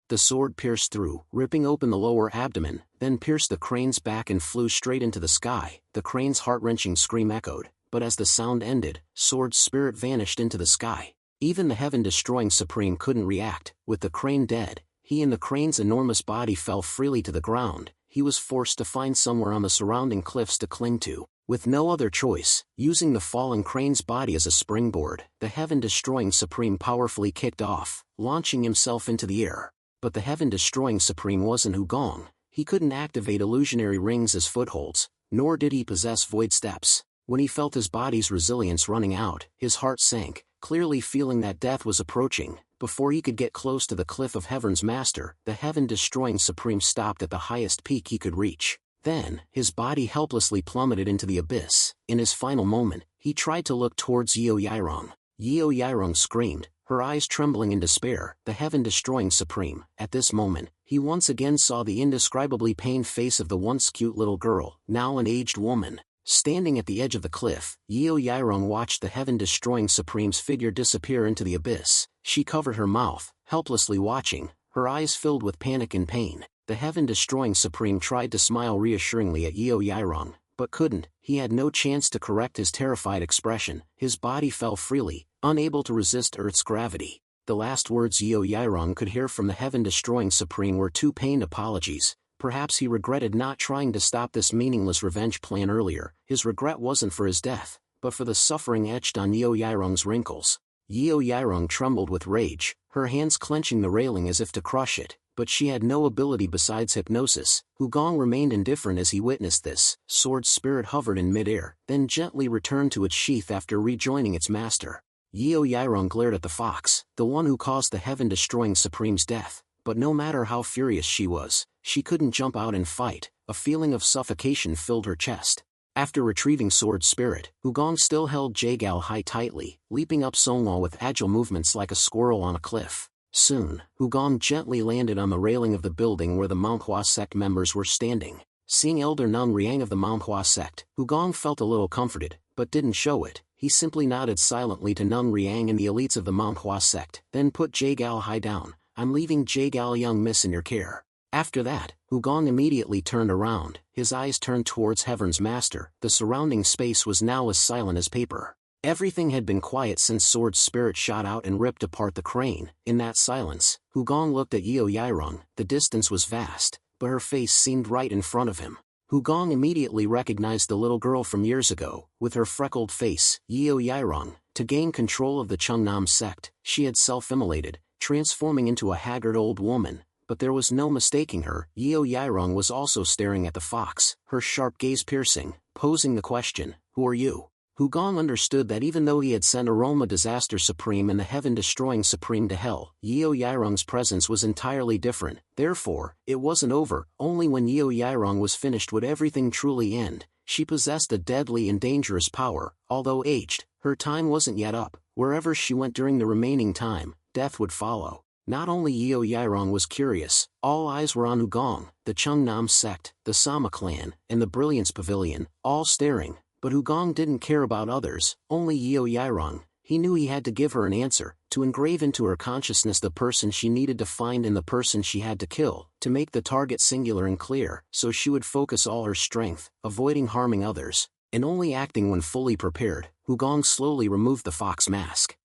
The sword pierced through, ripping open the lower abdomen, then pierced the crane's back and flew straight into the sky. The crane's heart-wrenching scream echoed, but as the sound ended, Sword Spirit vanished into the sky. Even the heaven-destroying Supreme couldn't react. With the crane dead, he and the crane's enormous body fell freely to the ground. He was forced to find somewhere on the surrounding cliffs to cling to. With no other choice, using the fallen crane's body as a springboard, the heaven-destroying Supreme powerfully kicked off, launching himself into the air. But the heaven-destroying Supreme wasn't Wugong. He couldn't activate illusionary rings as footholds, nor did he possess void steps. When he felt his body's resilience running out, his heart sank, clearly feeling that death was approaching. Before he could get close to the cliff of Heaven's Master, the heaven-destroying Supreme stopped at the highest peak he could reach. Then, his body helplessly plummeted into the abyss. In his final moment, he tried to look towards Yeo Yairong. Yeo Yairong screamed, her eyes trembling in despair, the heaven-destroying supreme. At this moment, he once again saw the indescribably pained face of the once cute little girl, now an aged woman. Standing at the edge of the cliff, Yeo Yairong watched the heaven-destroying supreme's figure disappear into the abyss. She covered her mouth, helplessly watching, her eyes filled with panic and pain. The heaven-destroying supreme tried to smile reassuringly at Yeo Yairong, but couldn't. He had no chance to correct his terrified expression. His body fell freely, unable to resist Earth's gravity. The last words Yeo Yairong could hear from the heaven-destroying supreme were two pained apologies. Perhaps he regretted not trying to stop this meaningless revenge plan earlier. His regret wasn't for his death, but for the suffering etched on Yeo Yairong's wrinkles. Yeo Yairong trembled with rage, her hands clenching the railing as if to crush it, but she had no ability besides hypnosis. Hugong remained indifferent as he witnessed this. Sword's spirit hovered in midair, then gently returned to its sheath after rejoining its master. Yeo Yairong glared at the fox, the one who caused the heaven-destroying supreme's death. But no matter how furious she was, she couldn't jump out and fight. A feeling of suffocation filled her chest. After retrieving Sword Spirit, Hugong still held Jagal Hai tightly, leaping up Songhua with agile movements like a squirrel on a cliff. Soon, Hugong gently landed on the railing of the building where the Manhwa sect members were standing. Seeing Elder Nung Riang of the Manhwa sect, Hugong felt a little comforted, but didn't show it. He simply nodded silently to Nung Riang and the elites of the Manhwa sect, then put Jagal Hai down. I'm leaving Jagal young miss in your care. After that, Hugong immediately turned around, his eyes turned towards Heaven's master. The surrounding space was now as silent as paper. Everything had been quiet since Sword's spirit shot out and ripped apart the crane. In that silence, Hugong looked at Yeo Yairong. The distance was vast, but her face seemed right in front of him. Hugong immediately recognized the little girl from years ago, with her freckled face, Yeo Yairong. To gain control of the Chungnam sect, she had self-immolated, transforming into a haggard old woman, but there was no mistaking her. Yeo Yairong was also staring at the fox, her sharp gaze piercing, posing the question, "Who are you?" Hugong understood that even though he had sent Aroma Disaster Supreme and the Heaven-Destroying Supreme to hell, Yeo Yairong's presence was entirely different. Therefore, it wasn't over. Only when Yeo Yairong was finished would everything truly end. She possessed a deadly and dangerous power. Although aged, her time wasn't yet up. Wherever she went during the remaining time, death would follow. Not only Yeo Yairong was curious, all eyes were on Hugong, the Chungnam sect, the Sama clan, and the Brilliance Pavilion, all staring. But Hugong didn't care about others, only Yeo Yairong. He knew he had to give her an answer, to engrave into her consciousness the person she needed to find and the person she had to kill, to make the target singular and clear, so she would focus all her strength, avoiding harming others, and only acting when fully prepared. Hugong slowly removed the fox mask.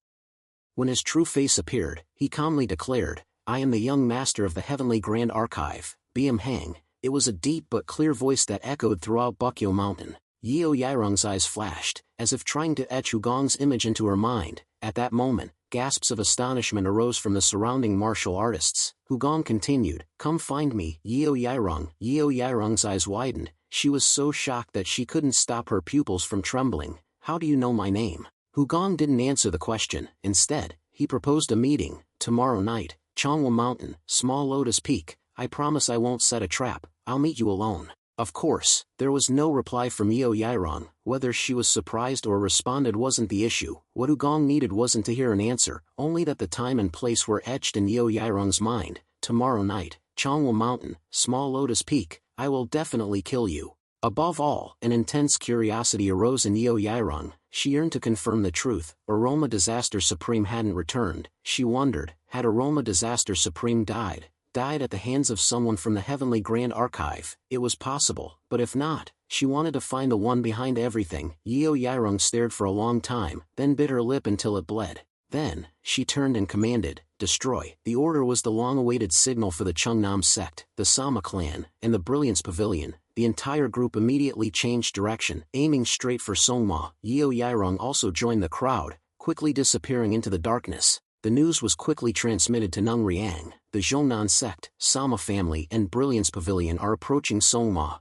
When his true face appeared, he calmly declared, "I am the young master of the Heavenly Grand Archive, Biam Hang." It was a deep but clear voice that echoed throughout Bukyo Mountain. Yeo Yairong's eyes flashed, as if trying to etch Hugong's image into her mind. At that moment, gasps of astonishment arose from the surrounding martial artists. Hugong continued, "Come find me, Yeo Yairong." Yeo Yairong's eyes widened. She was so shocked that she couldn't stop her pupils from trembling. "How do you know my name?" Hugong didn't answer the question. Instead, he proposed a meeting. "Tomorrow night, Chonghua Mountain, Small Lotus Peak. I promise I won't set a trap. I'll meet you alone." Of course, there was no reply from Yeo Yairong. Whether she was surprised or responded wasn't the issue. What Hugong needed wasn't to hear an answer, only that the time and place were etched in Yeo Yairong's mind. "Tomorrow night, Chonghua Mountain, Small Lotus Peak. I will definitely kill you." Above all, an intense curiosity arose in Yeo Yairong. She yearned to confirm the truth. Aroma Disaster Supreme hadn't returned. She wondered, had Aroma Disaster Supreme died at the hands of someone from the Heavenly Grand Archive? It was possible, but if not, she wanted to find the one behind everything. Yeo Yairong stared for a long time, then bit her lip until it bled. Then, she turned and commanded, "Destroy." The order was the long-awaited signal for the Chungnam sect, the Sama clan, and the Brilliance Pavilion. The entire group immediately changed direction, aiming straight for Songhua. Yeo Yairong also joined the crowd, quickly disappearing into the darkness. The news was quickly transmitted to Nung Riang. "The Zhongnan sect, Sama family and Brilliance Pavilion are approaching Songhua.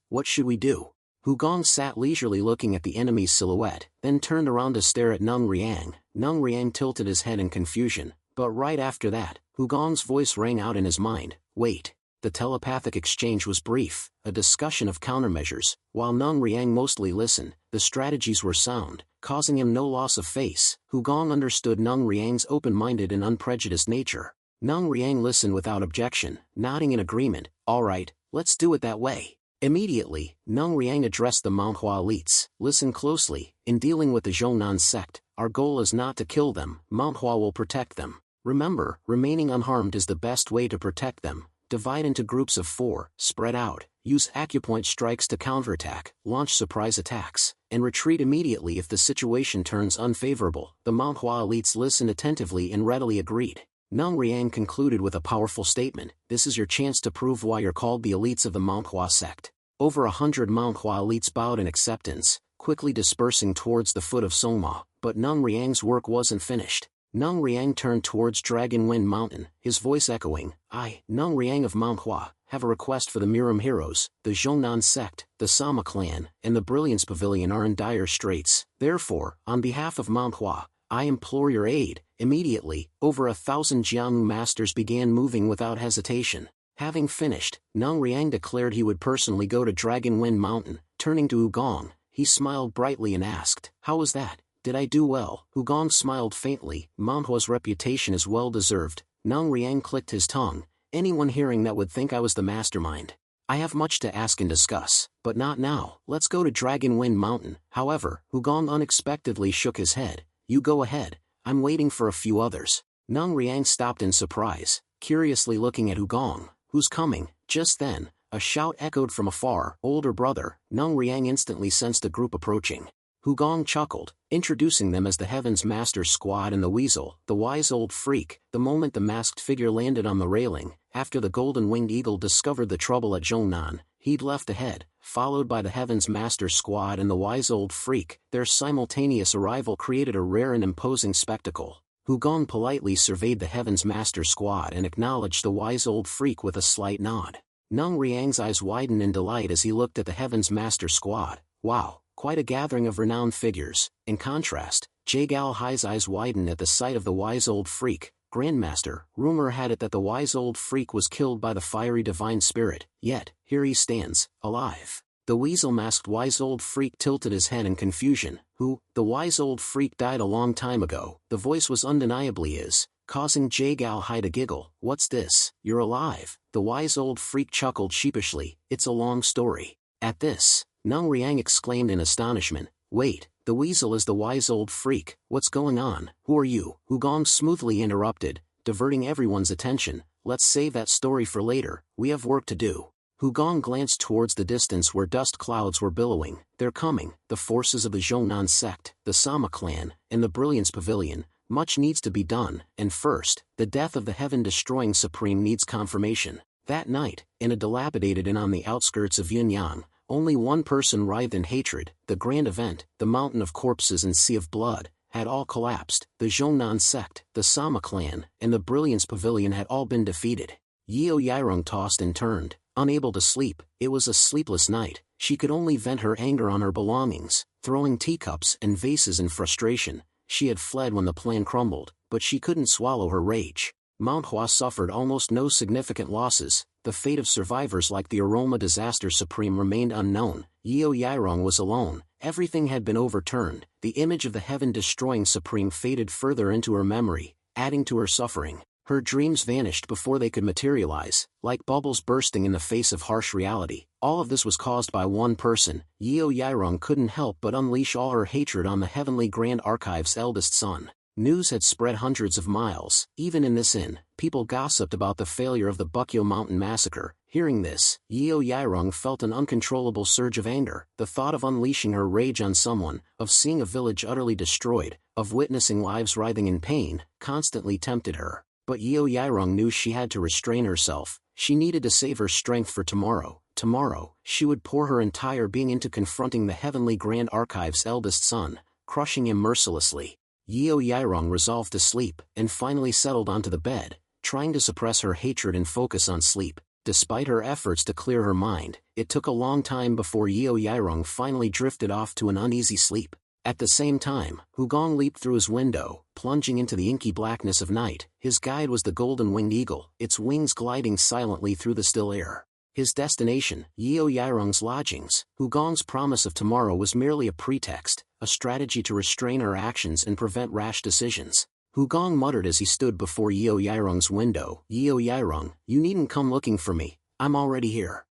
What should we do?" Hugong sat leisurely looking at the enemy's silhouette, then turned around to stare at Nung Riang. Nung Riang tilted his head in confusion, but right after that, Hugong's voice rang out in his mind, "Wait." The telepathic exchange was brief, a discussion of countermeasures. While Nung Riang mostly listened, the strategies were sound, causing him no loss of face. Hugong understood Nung Riang's open-minded and unprejudiced nature. Nung Riang listened without objection, nodding in agreement. All right, let's do it that way. Immediately, Nung Riang addressed the Manhwa elites. Listen closely, in dealing with the Zhongnan sect, our goal is not to kill them, Manhwa will protect them. Remember, remaining unharmed is the best way to protect them. Divide into groups of 4, spread out, use acupoint strikes to counterattack, launch surprise attacks, and retreat immediately if the situation turns unfavorable. The Manhwa elites listened attentively and readily agreed. Nung Riang concluded with a powerful statement. This is your chance to prove why you're called the elites of the Manhwa sect. Over 100 Manhwa elites bowed in acceptance, quickly dispersing towards the foot of Songma, but Nung Riang's work wasn't finished. Nung Riang turned towards Dragon Wind Mountain, his voice echoing. I, Nung Riang of Manhwa, have a request for the Miram heroes. The Zhongnan sect, the Sama clan, and the Brilliance Pavilion are in dire straits. Therefore, on behalf of Manhwa, I implore your aid. Immediately, over 1,000 Jianghu masters began moving without hesitation. Having finished, Nung Riang declared he would personally go to Dragon Wind Mountain. Turning to Hugong, he smiled brightly and asked, how was that? Did I do well? Hugong smiled faintly. Manhwa's reputation is well deserved. Nung Riang clicked his tongue. Anyone hearing that would think I was the mastermind. I have much to ask and discuss, but not now. Let's go to Dragon Wind Mountain. However, Hugong unexpectedly shook his head. You go ahead. I'm waiting for a few others. Nung Riang stopped in surprise, curiously looking at Hugong. Who's coming? Just then, a shout echoed from afar. Older brother. Nung Riang instantly sensed a group approaching. Hugong chuckled, introducing them as the Heaven's Master Squad and the Weasel, the wise old freak. The moment the masked figure landed on the railing, after the golden-winged eagle discovered the trouble at Zhongnan, he'd left ahead, followed by the Heaven's Master Squad and the wise old freak. Their simultaneous arrival created a rare and imposing spectacle. Hugong politely surveyed the Heaven's Master Squad and acknowledged the wise old freak with a slight nod. Nung Riang's eyes widened in delight as he looked at the Heaven's Master Squad. Wow! Quite a gathering of renowned figures. In contrast, Jagal Hai's eyes widened at the sight of the wise old freak. Grandmaster, rumor had it that the wise old freak was killed by the fiery divine spirit, yet, here he stands, alive. The weasel-masked wise old freak tilted his head in confusion. Who? The wise old freak died a long time ago. The voice was undeniably his, causing Jagal Hai to giggle. What's this? You're alive? The wise old freak chuckled sheepishly. It's a long story. At this, Nung Riang exclaimed in astonishment. Wait, the weasel is the wise old freak. What's going on? Who are you? Hugong smoothly interrupted, diverting everyone's attention. Let's save that story for later. We have work to do. Hugong glanced towards the distance where dust clouds were billowing. They're coming, the forces of the Zhongnan sect, the Sama clan, and the Brilliance Pavilion. Much needs to be done, and first, the death of the heaven-destroying Supreme needs confirmation. That night, in a dilapidated inn on the outskirts of Yunyang, only one person writhed in hatred. The grand event, the mountain of corpses and sea of blood, had all collapsed. The Zhongnan sect, the Sama clan, and the Brilliance Pavilion had all been defeated. Yeo Yairong tossed and turned, unable to sleep. It was a sleepless night. She could only vent her anger on her belongings, throwing teacups and vases in frustration. She had fled when the plan crumbled, but she couldn't swallow her rage. Manhwa suffered almost no significant losses. The fate of survivors like the Aroma Disaster Supreme remained unknown. Yeo Yairong was alone. Everything had been overturned. The image of the heaven-destroying Supreme faded further into her memory, adding to her suffering. Her dreams vanished before they could materialize, like bubbles bursting in the face of harsh reality. All of this was caused by one person. Yeo Yairong couldn't help but unleash all her hatred on the Heavenly Grand Archive's eldest son. News had spread hundreds of miles. Even in this inn, people gossiped about the failure of the Bukyo Mountain massacre. Hearing this, Yeo Yairong felt an uncontrollable surge of anger. The thought of unleashing her rage on someone, of seeing a village utterly destroyed, of witnessing lives writhing in pain, constantly tempted her. But Yeo Yairong knew she had to restrain herself. She needed to save her strength for tomorrow. Tomorrow, she would pour her entire being into confronting the Heavenly Grand Archive's eldest son, crushing him mercilessly. Yeo Yairong resolved to sleep, and finally settled onto the bed, trying to suppress her hatred and focus on sleep. Despite her efforts to clear her mind, it took a long time before Yeo Yairong finally drifted off to an uneasy sleep. At the same time, Hugong leaped through his window, plunging into the inky blackness of night. His guide was the golden-winged eagle, its wings gliding silently through the still air. His destination, Yeo Yairong's lodgings. Hugong's promise of tomorrow was merely a pretext, a strategy to restrain her actions and prevent rash decisions. Hugong muttered as he stood before Yeo Yairong's window. Yeo Yairong, you needn't come looking for me, I'm already here.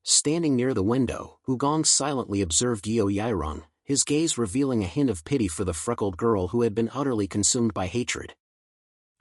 Standing near the window, Hugong silently observed Yeo Yairong, his gaze revealing a hint of pity for the freckled girl who had been utterly consumed by hatred.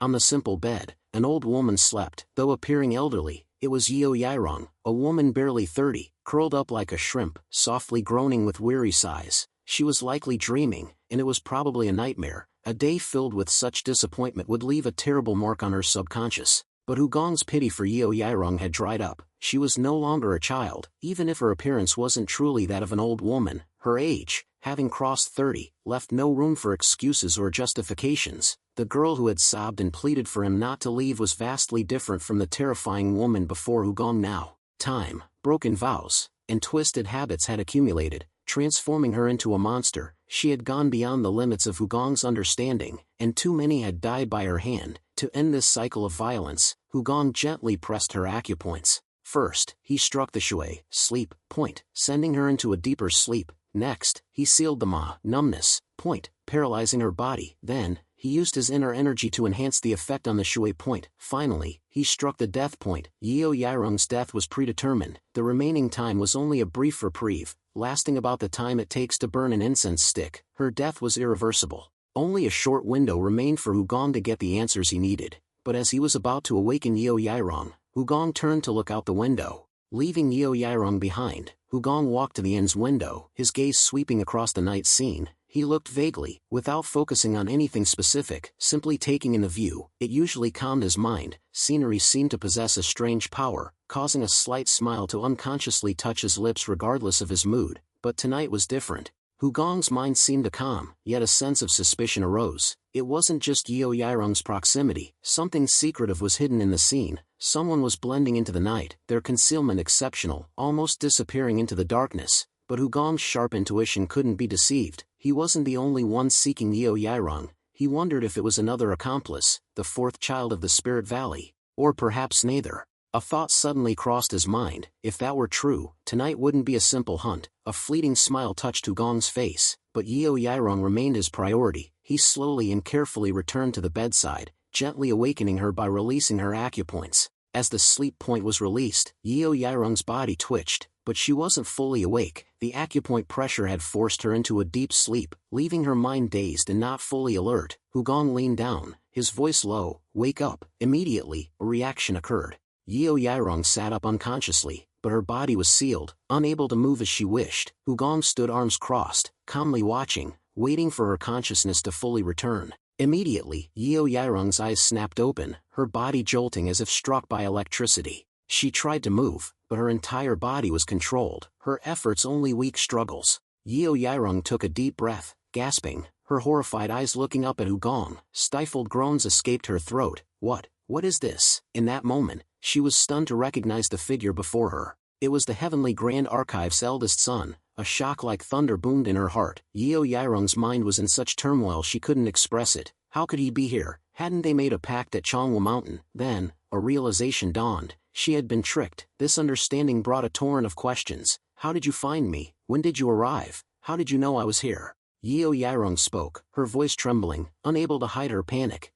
On the simple bed, an old woman slept. Though appearing elderly, it was Yeo Yairong, a woman barely 30, curled up like a shrimp, softly groaning with weary sighs. She was likely dreaming, and it was probably a nightmare. A day filled with such disappointment would leave a terrible mark on her subconscious. But Hugong's pity for Yeo Yairong had dried up. She was no longer a child, even if her appearance wasn't truly that of an old woman. Her age, having crossed 30, left no room for excuses or justifications. The girl who had sobbed and pleaded for him not to leave was vastly different from the terrifying woman before Hugong now. Time, broken vows, and twisted habits had accumulated, transforming her into a monster. She had gone beyond the limits of Hugong's understanding, and too many had died by her hand. To end this cycle of violence, Hugong gently pressed her acupoints. First, he struck the shui, sleep, point, sending her into a deeper sleep. Next, he sealed the ma, numbness, point, paralyzing her body. Then, he used his inner energy to enhance the effect on the shui point. Finally, he struck the death point. Yeo Yairong's death was predetermined. The remaining time was only a brief reprieve, lasting about the time it takes to burn an incense stick. Her death was irreversible. Only a short window remained for Hugong to get the answers he needed. But as he was about to awaken Yeo Yairong, Hugong turned to look out the window. Leaving Yeo Yairong behind, Hugong walked to the inn's window, his gaze sweeping across the night scene. He looked vaguely, without focusing on anything specific, simply taking in the view. It usually calmed his mind. Scenery seemed to possess a strange power, causing a slight smile to unconsciously touch his lips regardless of his mood. But tonight was different. Hugong's mind seemed to calm, yet a sense of suspicion arose. It wasn't just Yeo Yairong's proximity. Something secretive was hidden in the scene. Someone was blending into the night, their concealment exceptional, almost disappearing into the darkness. But Hugong's sharp intuition couldn't be deceived. He wasn't the only one seeking Yeo Yairong. He wondered if it was another accomplice, the fourth child of the Spirit Valley. Or perhaps neither. A thought suddenly crossed his mind. If that were true, tonight wouldn't be a simple hunt. A fleeting smile touched Hugong's face, but Yeo Yairong remained his priority. He slowly and carefully returned to the bedside, gently awakening her by releasing her acupoints. As the sleep point was released, Yeo Yairong's body twitched, but she wasn't fully awake. The acupoint pressure had forced her into a deep sleep, leaving her mind dazed and not fully alert. Hugong leaned down, his voice low. "Wake up." Immediately, a reaction occurred. Yeo Yairong sat up unconsciously, but her body was sealed, unable to move as she wished. Hugong stood arms crossed, calmly watching, waiting for her consciousness to fully return. Immediately, Yeo Yairong's eyes snapped open, her body jolting as if struck by electricity. She tried to move, but her entire body was controlled, her efforts only weak struggles. Yeo Yairong took a deep breath, gasping, her horrified eyes looking up at Hugong. Stifled groans escaped her throat. What is this? In that moment, she was stunned to recognize the figure before her. It was the Heavenly Grand Archive's eldest son. A shock like thunder boomed in her heart. Yeo Yairong's mind was in such turmoil she couldn't express it. How could he be here? Hadn't they made a pact at Chongwu Mountain? Then, a realization dawned. She had been tricked. This understanding brought a torrent of questions. How did you find me? When did you arrive? How did you know I was here? Yeo Yairong spoke, her voice trembling, unable to hide her panic.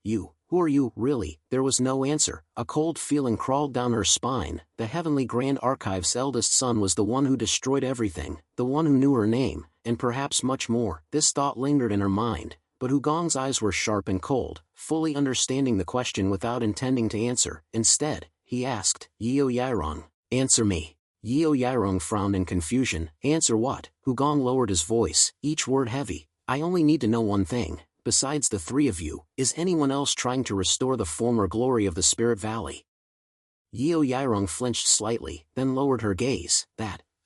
Who are you, really? There was no answer. A cold feeling crawled down her spine. The Heavenly Grand Archive's eldest son was the one who destroyed everything, the one who knew her name, and perhaps much more. This thought lingered in her mind, but Hugong's eyes were sharp and cold, fully understanding the question without intending to answer. Instead, he asked, Yeo Yairong, answer me. Yeo Yairong frowned in confusion. Answer what? Hugong lowered his voice, each word heavy. I only need to know one thing. Besides the three of you, is anyone else trying to restore the former glory of the Spirit Valley? Yeo Yairong flinched slightly, then lowered her gaze.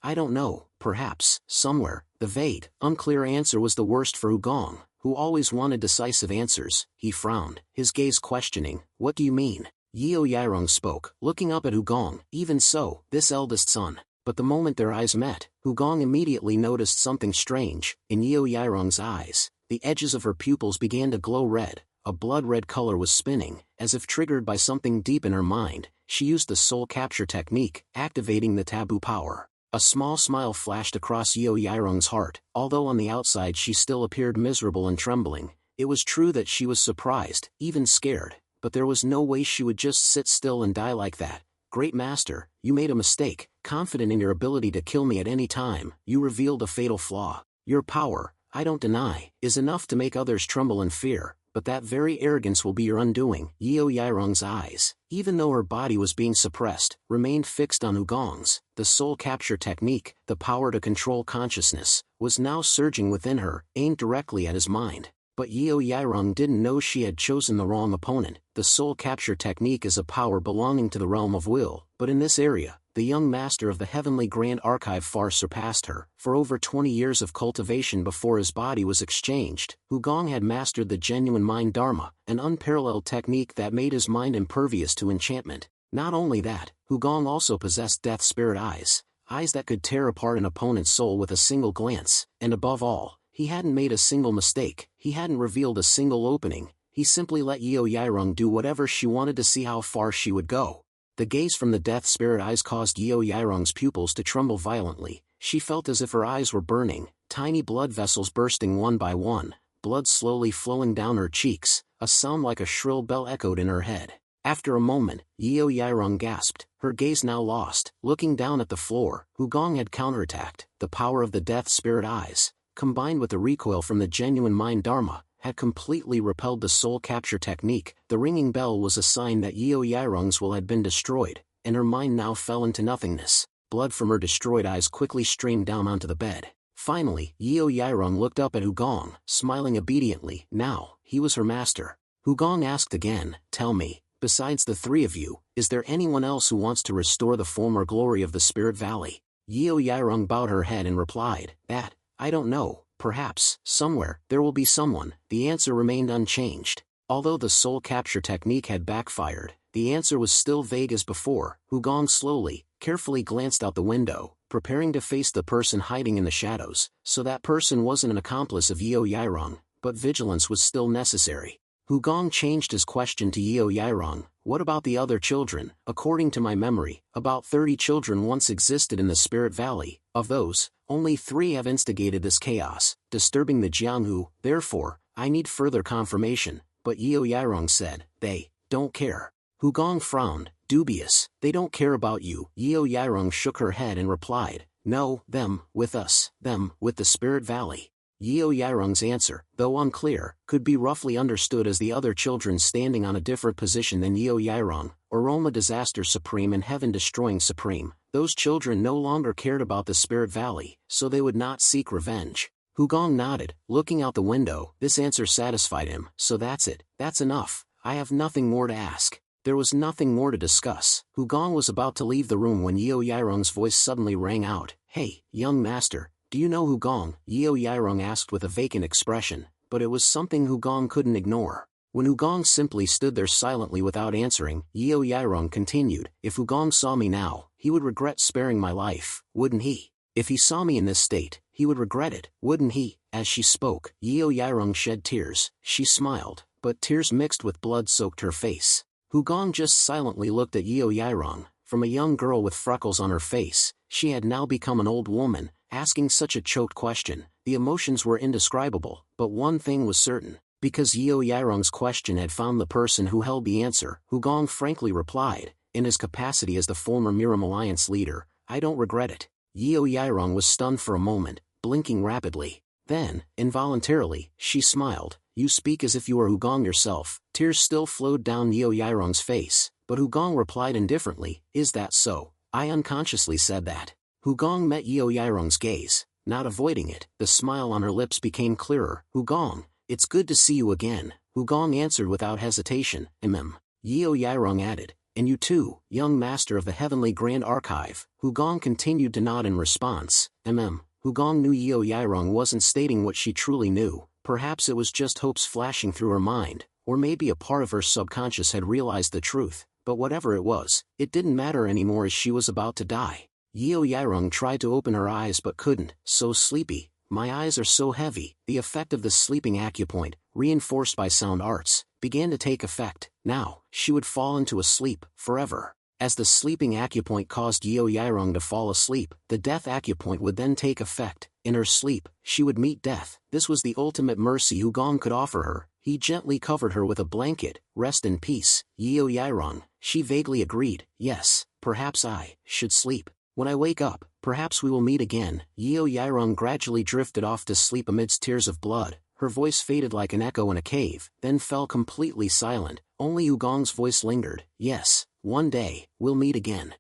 I don't know, perhaps, somewhere. The vague, unclear answer was the worst for Hugong, who always wanted decisive answers. He frowned, his gaze questioning. What do you mean? Yeo Yairong spoke, looking up at Hugong. Even so, this eldest son. but the moment their eyes met, Hugong immediately noticed something strange. In Yeo Yairong's eyes, the edges of her pupils began to glow red, a blood-red color was spinning, as if triggered by something deep in her mind. She used the soul capture technique, activating the taboo power. A small smile flashed across Yeo Yairong's heart. Although on the outside she still appeared miserable and trembling, it was true that she was surprised, even scared, but there was no way she would just sit still and die like that. Great Master, you made a mistake. Confident in your ability to kill me at any time, you revealed a fatal flaw. Your power, I don't deny, is enough to make others tremble in fear, but that very arrogance will be your undoing. Yeo Yairong's eyes, even though her body was being suppressed, remained fixed on Hugong's. The soul capture technique, the power to control consciousness, was now surging within her, aimed directly at his mind. But Yeo Yairong didn't know she had chosen the wrong opponent. The soul capture technique is a power belonging to the realm of will, but in this area, the young master of the Heavenly Grand Archive far surpassed her. For over 20 years of cultivation before his body was exchanged, Hugong had mastered the genuine mind dharma, an unparalleled technique that made his mind impervious to enchantment. Not only that, Hugong also possessed death spirit eyes, eyes that could tear apart an opponent's soul with a single glance, and above all, he hadn't made a single mistake, he hadn't revealed a single opening, he simply let Yeo Yairong do whatever she wanted to see how far she would go. The gaze from the death spirit eyes caused Yeo Yairong's pupils to tremble violently. She felt as if her eyes were burning, tiny blood vessels bursting one by one, blood slowly flowing down her cheeks, a sound like a shrill bell echoed in her head. After a moment, Yeo Yairong gasped, her gaze now lost. Looking down at the floor, Hugong had counterattacked. The power of the death spirit eyes, combined with the recoil from the genuine mind dharma, had completely repelled the soul capture technique. The ringing bell was a sign that Yeo Yairong's will had been destroyed, and her mind now fell into nothingness. Blood from her destroyed eyes quickly streamed down onto the bed. Finally, Yeo Yairong looked up at Hugong, smiling obediently. Now, he was her master. Hugong asked again, tell me, besides the three of you, is there anyone else who wants to restore the former glory of the Spirit Valley? Yeo Yairong bowed her head and replied, that, I don't know, perhaps, somewhere, there will be someone. The answer remained unchanged. Although the soul capture technique had backfired, the answer was still vague as before. Hugong slowly, carefully glanced out the window, preparing to face the person hiding in the shadows. So that person wasn't an accomplice of Yeo Yairong, but vigilance was still necessary. Hugong changed his question to Yeo Yairong, what about the other children? According to my memory, about 30 children once existed in the Spirit Valley. Of those, only 3 have instigated this chaos, disturbing the Jianghu. Therefore, I need further confirmation. But Yeo Yairong said, they don't care. Hugong frowned, dubious. They don't care about you. Yeo Yairong shook her head and replied, no, them, with us, them, with the Spirit Valley. Yeo Yairong's answer, though unclear, could be roughly understood as the other children standing on a different position than Yeo Yairong, Aroma Disaster Supreme and Heaven Destroying Supreme. Those children no longer cared about the Spirit Valley, so they would not seek revenge. Hugong nodded, looking out the window. This answer satisfied him. So that's it, that's enough, I have nothing more to ask. There was nothing more to discuss. Hugong was about to leave the room when Yeo Yairong's voice suddenly rang out, hey, young master. Do you know Hugong? Yeo Yairong asked with a vacant expression, but it was something Hugong couldn't ignore. When Hugong simply stood there silently without answering, Yeo Yairong continued, if Hugong saw me now, he would regret sparing my life, wouldn't he? If he saw me in this state, he would regret it, wouldn't he? As she spoke, Yeo Yairong shed tears. She smiled, but tears mixed with blood soaked her face. Hugong just silently looked at Yeo Yairong. From a young girl with freckles on her face, she had now become an old woman. Asking such a choked question, the emotions were indescribable, but one thing was certain. Because Yeo Yairong's question had found the person who held the answer, Hugong frankly replied, in his capacity as the former Miram Alliance leader, I don't regret it. Yeo Yairong was stunned for a moment, blinking rapidly. Then, involuntarily, she smiled, you speak as if you were Hugong yourself. Tears still flowed down Yeo Yairong's face, but Hugong replied indifferently, is that so? I unconsciously said that. Hugong met Yeo Yairong's gaze, not avoiding it. The smile on her lips became clearer. Hugong, it's good to see you again. Hugong answered without hesitation, Yeo Yairong added, and you too, young master of the Heavenly Grand Archive. Hugong continued to nod in response, Hugong knew Yeo Yairong wasn't stating what she truly knew. Perhaps it was just hopes flashing through her mind, or maybe a part of her subconscious had realized the truth, but whatever it was, it didn't matter anymore as she was about to die. Yeo Yairong tried to open her eyes but couldn't, so sleepy. My eyes are so heavy. The effect of the sleeping acupoint, reinforced by sound arts, began to take effect. Now, she would fall into a sleep, forever. As the sleeping acupoint caused Yeo Yairong to fall asleep, the death acupoint would then take effect. In her sleep, she would meet death. This was the ultimate mercy Hugong could offer her. He gently covered her with a blanket. Rest in peace, Yeo Yairong. She vaguely agreed. Yes, perhaps I should sleep. When I wake up, perhaps we will meet again. Yeo Yairong gradually drifted off to sleep amidst tears of blood. Her voice faded like an echo in a cave, then fell completely silent. Only Hugong's voice lingered. Yes, one day, we'll meet again.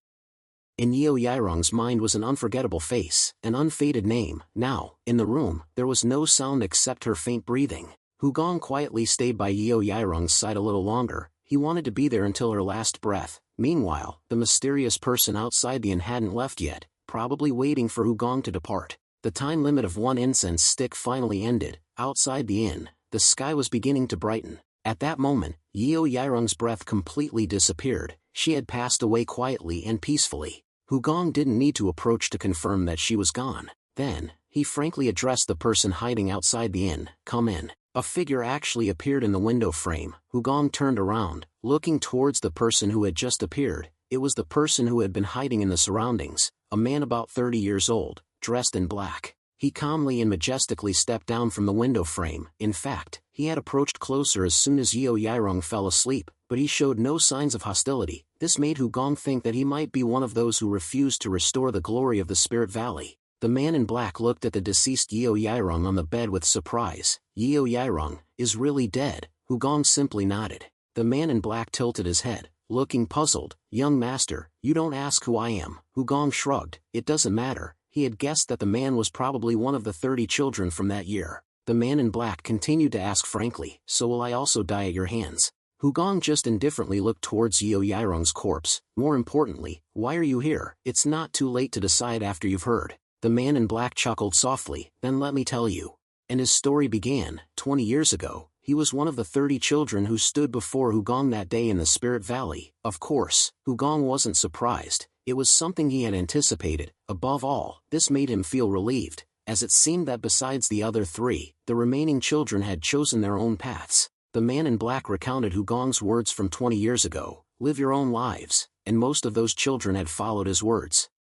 In Yeo Yairong's mind was an unforgettable face, an unfaded name. Now, in the room, there was no sound except her faint breathing. Hugong quietly stayed by Yeo Yairong's side a little longer. He wanted to be there until her last breath. Meanwhile, the mysterious person outside the inn hadn't left yet, probably waiting for Hugong to depart. The time limit of one incense stick finally ended. Outside the inn, the sky was beginning to brighten. At that moment, Yeo Yairong's breath completely disappeared. She had passed away quietly and peacefully. Hugong didn't need to approach to confirm that she was gone. Then, he frankly addressed the person hiding outside the inn. Come in. A figure actually appeared in the window frame. Hugong turned around, looking towards the person who had just appeared. It was the person who had been hiding in the surroundings, a man about 30 years old, dressed in black. He calmly and majestically stepped down from the window frame. In fact, he had approached closer as soon as Yeo Yairong fell asleep, but he showed no signs of hostility. This made Hugong think that he might be one of those who refused to restore the glory of the Spirit Valley. The man in black looked at the deceased Yeo Yairong on the bed with surprise. Yeo Yairong is really dead. Hugong simply nodded. The man in black tilted his head, looking puzzled. Young master, you don't ask who I am. Hugong shrugged. It doesn't matter. He had guessed that the man was probably one of the 30 children from that year. The man in black continued to ask frankly, so will I also die at your hands? Hugong just indifferently looked towards Yeo Yairong's corpse. More importantly, why are you here? It's not too late to decide after you've heard. The man in black chuckled softly. Then let me tell you. And his story began. 20 years ago, he was one of the 30 children who stood before Hugong that day in the Spirit Valley. Of course, Hugong wasn't surprised. It was something he had anticipated. Above all, this made him feel relieved, as it seemed that besides the other 3, the remaining children had chosen their own paths. The man in black recounted Hugong's words from 20 years ago. Live your own lives, and most of those children had followed his words.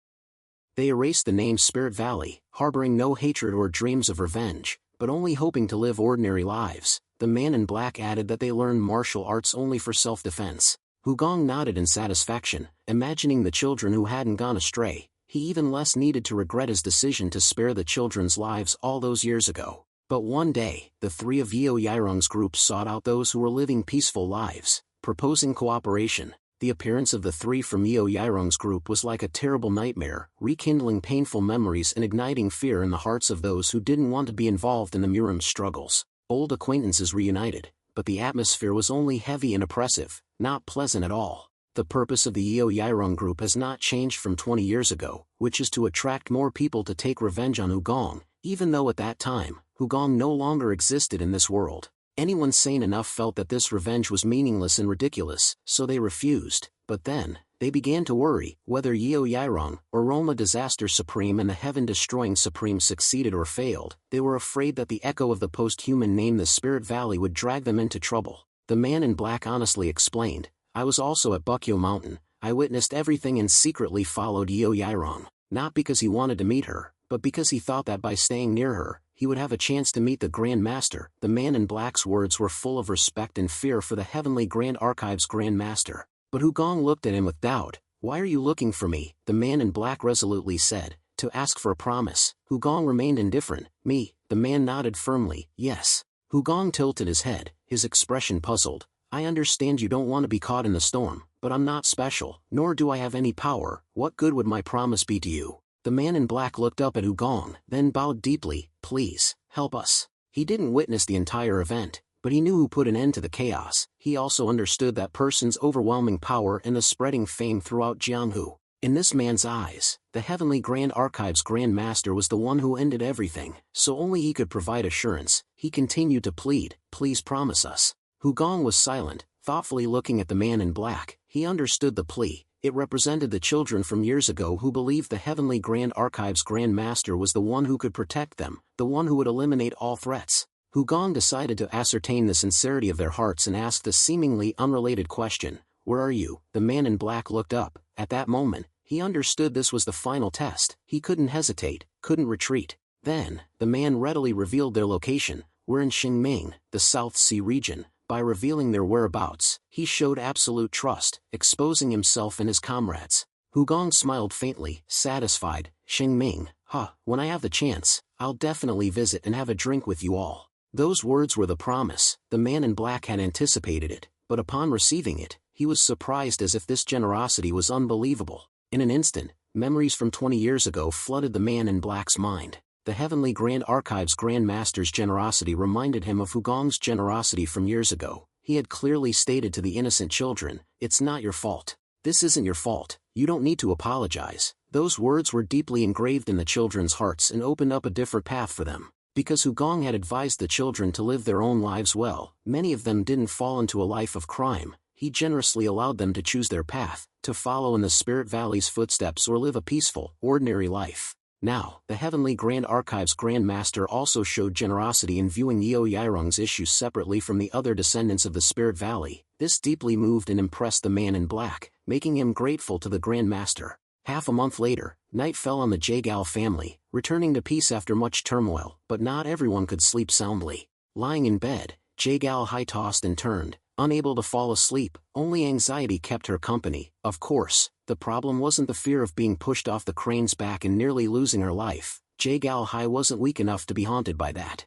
They erased the name Spirit Valley, harboring no hatred or dreams of revenge, but only hoping to live ordinary lives. The man in black added that they learned martial arts only for self-defense. Hugong nodded in satisfaction, imagining the children who hadn't gone astray. He even less needed to regret his decision to spare the children's lives all those years ago. But one day, the 3 of Yeo Yairong's group sought out those who were living peaceful lives, proposing cooperation. The appearance of the 3 from Yeo Yairong's group was like a terrible nightmare, rekindling painful memories and igniting fear in the hearts of those who didn't want to be involved in the Murim's struggles. Old acquaintances reunited, but the atmosphere was only heavy and oppressive, not pleasant at all. The purpose of the Yeo Yairong group has not changed from 20 years ago, which is to attract more people to take revenge on Hugong, even though at that time, Hugong no longer existed in this world. Anyone sane enough felt that this revenge was meaningless and ridiculous, so they refused. But then, they began to worry. Whether Yeo Yairong, or Roma Disaster Supreme and the Heaven-Destroying Supreme succeeded or failed, they were afraid that the echo of the post-human name the Spirit Valley would drag them into trouble. The man in black honestly explained, I was also at Bukyo Mountain. I witnessed everything and secretly followed Yeo Yairong, not because he wanted to meet her, but because he thought that by staying near her, he would have a chance to meet the Grand Master. The man in black's words were full of respect and fear for the Heavenly Grand Archive's Grand Master. But Hugong looked at him with doubt. Why are you looking for me? The man in black resolutely said. To ask for a promise. Hugong remained indifferent. Me? The man nodded firmly. Yes. Hugong tilted his head, his expression puzzled. I understand you don't want to be caught in the storm, but I'm not special, nor do I have any power. What good would my promise be to you? The man in black looked up at Hugong, then bowed deeply. Please, help us. He didn't witness the entire event, but he knew who put an end to the chaos. He also understood that person's overwhelming power and the spreading fame throughout Jianghu. In this man's eyes, the Heavenly Grand Archive's Grand Master was the one who ended everything, so only he could provide assurance. He continued to plead, please promise us. Hugong was silent, thoughtfully looking at the man in black. He understood the plea. It represented the children from years ago who believed the Heavenly Grand Archive's Grand Master was the one who could protect them, the one who would eliminate all threats. Hugong decided to ascertain the sincerity of their hearts and asked the seemingly unrelated question, "Where are you?" The man in black looked up. At that moment, he understood this was the final test. He couldn't hesitate, couldn't retreat. Then, the man readily revealed their location. "We're in Xingming, the South Sea region." By revealing their whereabouts, he showed absolute trust, exposing himself and his comrades. Hugong smiled faintly, satisfied. "Xingming, when I have the chance, I'll definitely visit and have a drink with you all." Those words were the promise. The man in black had anticipated it, but upon receiving it, he was surprised as if this generosity was unbelievable. In an instant, memories from 20 years ago flooded the man in black's mind. The Heavenly Grand Archive's Grand Master's generosity reminded him of Hugong's generosity from years ago. He had clearly stated to the innocent children, "It's not your fault. This isn't your fault. You don't need to apologize." Those words were deeply engraved in the children's hearts and opened up a different path for them. Because Hugong had advised the children to live their own lives well, many of them didn't fall into a life of crime. He generously allowed them to choose their path, to follow in the Spirit Valley's footsteps or live a peaceful, ordinary life. Now, the Heavenly Grand Archive's Grand Master also showed generosity in viewing Yeo Yairong's issues separately from the other descendants of the Spirit Valley. This deeply moved and impressed the man in black, making him grateful to the Grand Master. Half a month later, night fell on the Jagal family, returning to peace after much turmoil, but not everyone could sleep soundly. Lying in bed, Jagal Hai tossed and turned, unable to fall asleep. Only anxiety kept her company. Of course, the problem wasn't the fear of being pushed off the crane's back and nearly losing her life. Jagal Hai wasn't weak enough to be haunted by that.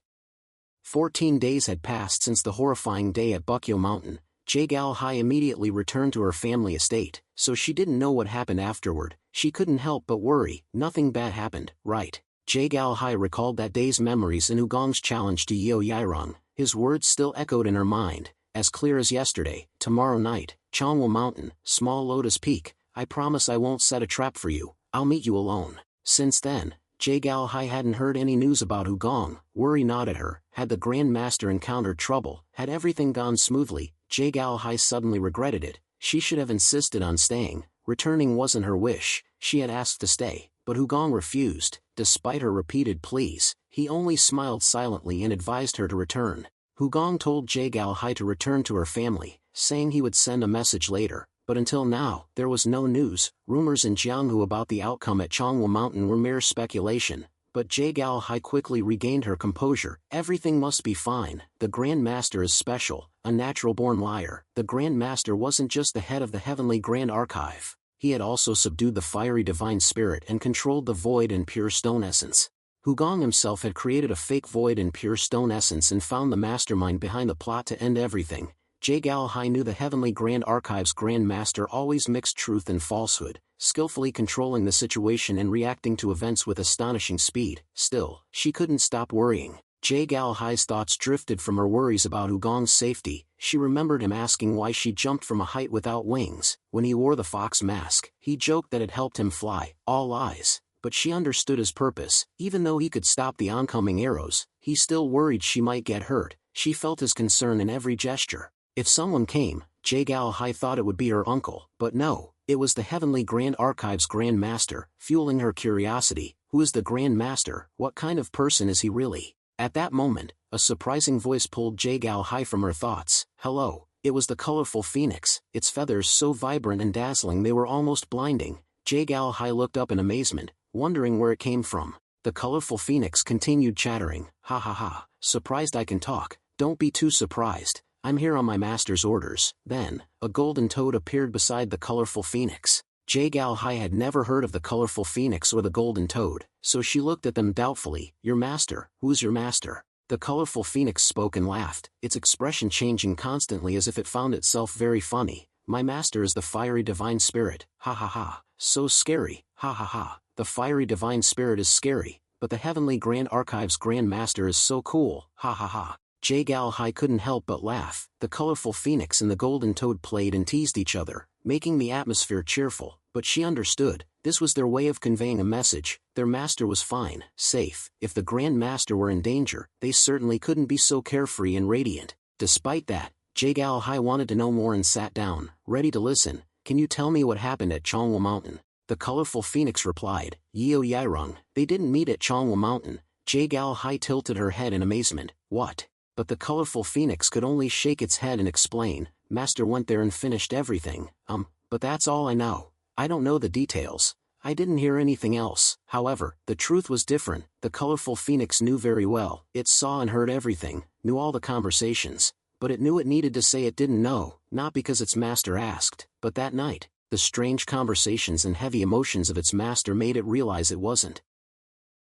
14 days had passed since the horrifying day at Bukyo Mountain. Jagal Hai immediately returned to her family estate, so she didn't know what happened afterward. She couldn't help but worry. Nothing bad happened, right? Jagal Hai recalled that day's memories and Hugong's challenge to Yeo Yairong. His words still echoed in her mind, as clear as yesterday. "Tomorrow night, Changwu Mountain, Small Lotus Peak. I promise I won't set a trap for you. I'll meet you alone." Since then, Jagal Hai hadn't heard any news about Hugong. Worry gnawed at her. Had the Grand Master encountered trouble? Had everything gone smoothly? Jagal Hai suddenly regretted it. She should have insisted on staying. Returning wasn't her wish. She had asked to stay, but Hugong refused. Despite her repeated pleas, he only smiled silently and advised her to return. Hugong told Jagal Hai to return to her family, saying he would send a message later. But until now, there was no news. Rumors in Jianghu about the outcome at Changwu Mountain were mere speculation. But Jagal Hai quickly regained her composure. Everything must be fine. The Grand Master is special, a natural-born liar. The Grand Master wasn't just the head of the Heavenly Grand Archive. He had also subdued the fiery divine spirit and controlled the void and pure stone essence. Hugong himself had created a fake void and pure stone essence and found the mastermind behind the plot to end everything. Jagal Hai knew the Heavenly Grand Archive's Grand Master always mixed truth and falsehood, skillfully controlling the situation and reacting to events with astonishing speed. Still, she couldn't stop worrying. Jagal Hai's thoughts drifted from her worries about Hugong's safety. She remembered him asking why she jumped from a height without wings. When he wore the fox mask, he joked that it helped him fly. All lies. But she understood his purpose. Even though he could stop the oncoming arrows, he still worried she might get hurt. She felt his concern in every gesture. If someone came, Jagal Hai thought it would be her uncle, but no, it was the Heavenly Grand Archive's Grand Master, fueling her curiosity. Who is the Grand Master? What kind of person is he really? At that moment, a surprising voice pulled Jagal Hai from her thoughts. "Hello." It was the colorful phoenix, its feathers so vibrant and dazzling they were almost blinding. Jagal Hai looked up in amazement, wondering where it came from. The colorful phoenix continued chattering. "Ha ha ha, surprised I can talk. Don't be too surprised. I'm here on my master's orders." Then, a golden toad appeared beside the colorful phoenix. Jagal Hai had never heard of the colorful phoenix or the golden toad, so she looked at them doubtfully. "Your master? Who's your master?" The colorful phoenix spoke and laughed, its expression changing constantly as if it found itself very funny. "My master is the fiery divine spirit. Ha ha ha, so scary. Ha ha ha, the fiery divine spirit is scary, but the Heavenly Grand Archive's Grand Master is so cool. Ha ha ha." Jagal Hai couldn't help but laugh. The colorful phoenix and the golden toad played and teased each other, making the atmosphere cheerful, but she understood. This was their way of conveying a message. Their master was fine, safe. If the Grand Master were in danger, they certainly couldn't be so carefree and radiant. Despite that, Jagal Hai wanted to know more and sat down, ready to listen. can you tell me what happened at Chongwa Mountain? The colorful phoenix replied, Yeo Yairong, they didn't meet at Chongwa Mountain. Gal Hai tilted her head in amazement, what? But the colorful phoenix could only shake its head and explain, Master went there and finished everything, but that's all I know. I don't know the details. I didn't hear anything else. However, the truth was different. The colorful phoenix knew very well. It saw and heard everything, knew all the conversations, but it knew it needed to say it didn't know, not because its master asked, but that night, the strange conversations and heavy emotions of its master made it realize it wasn't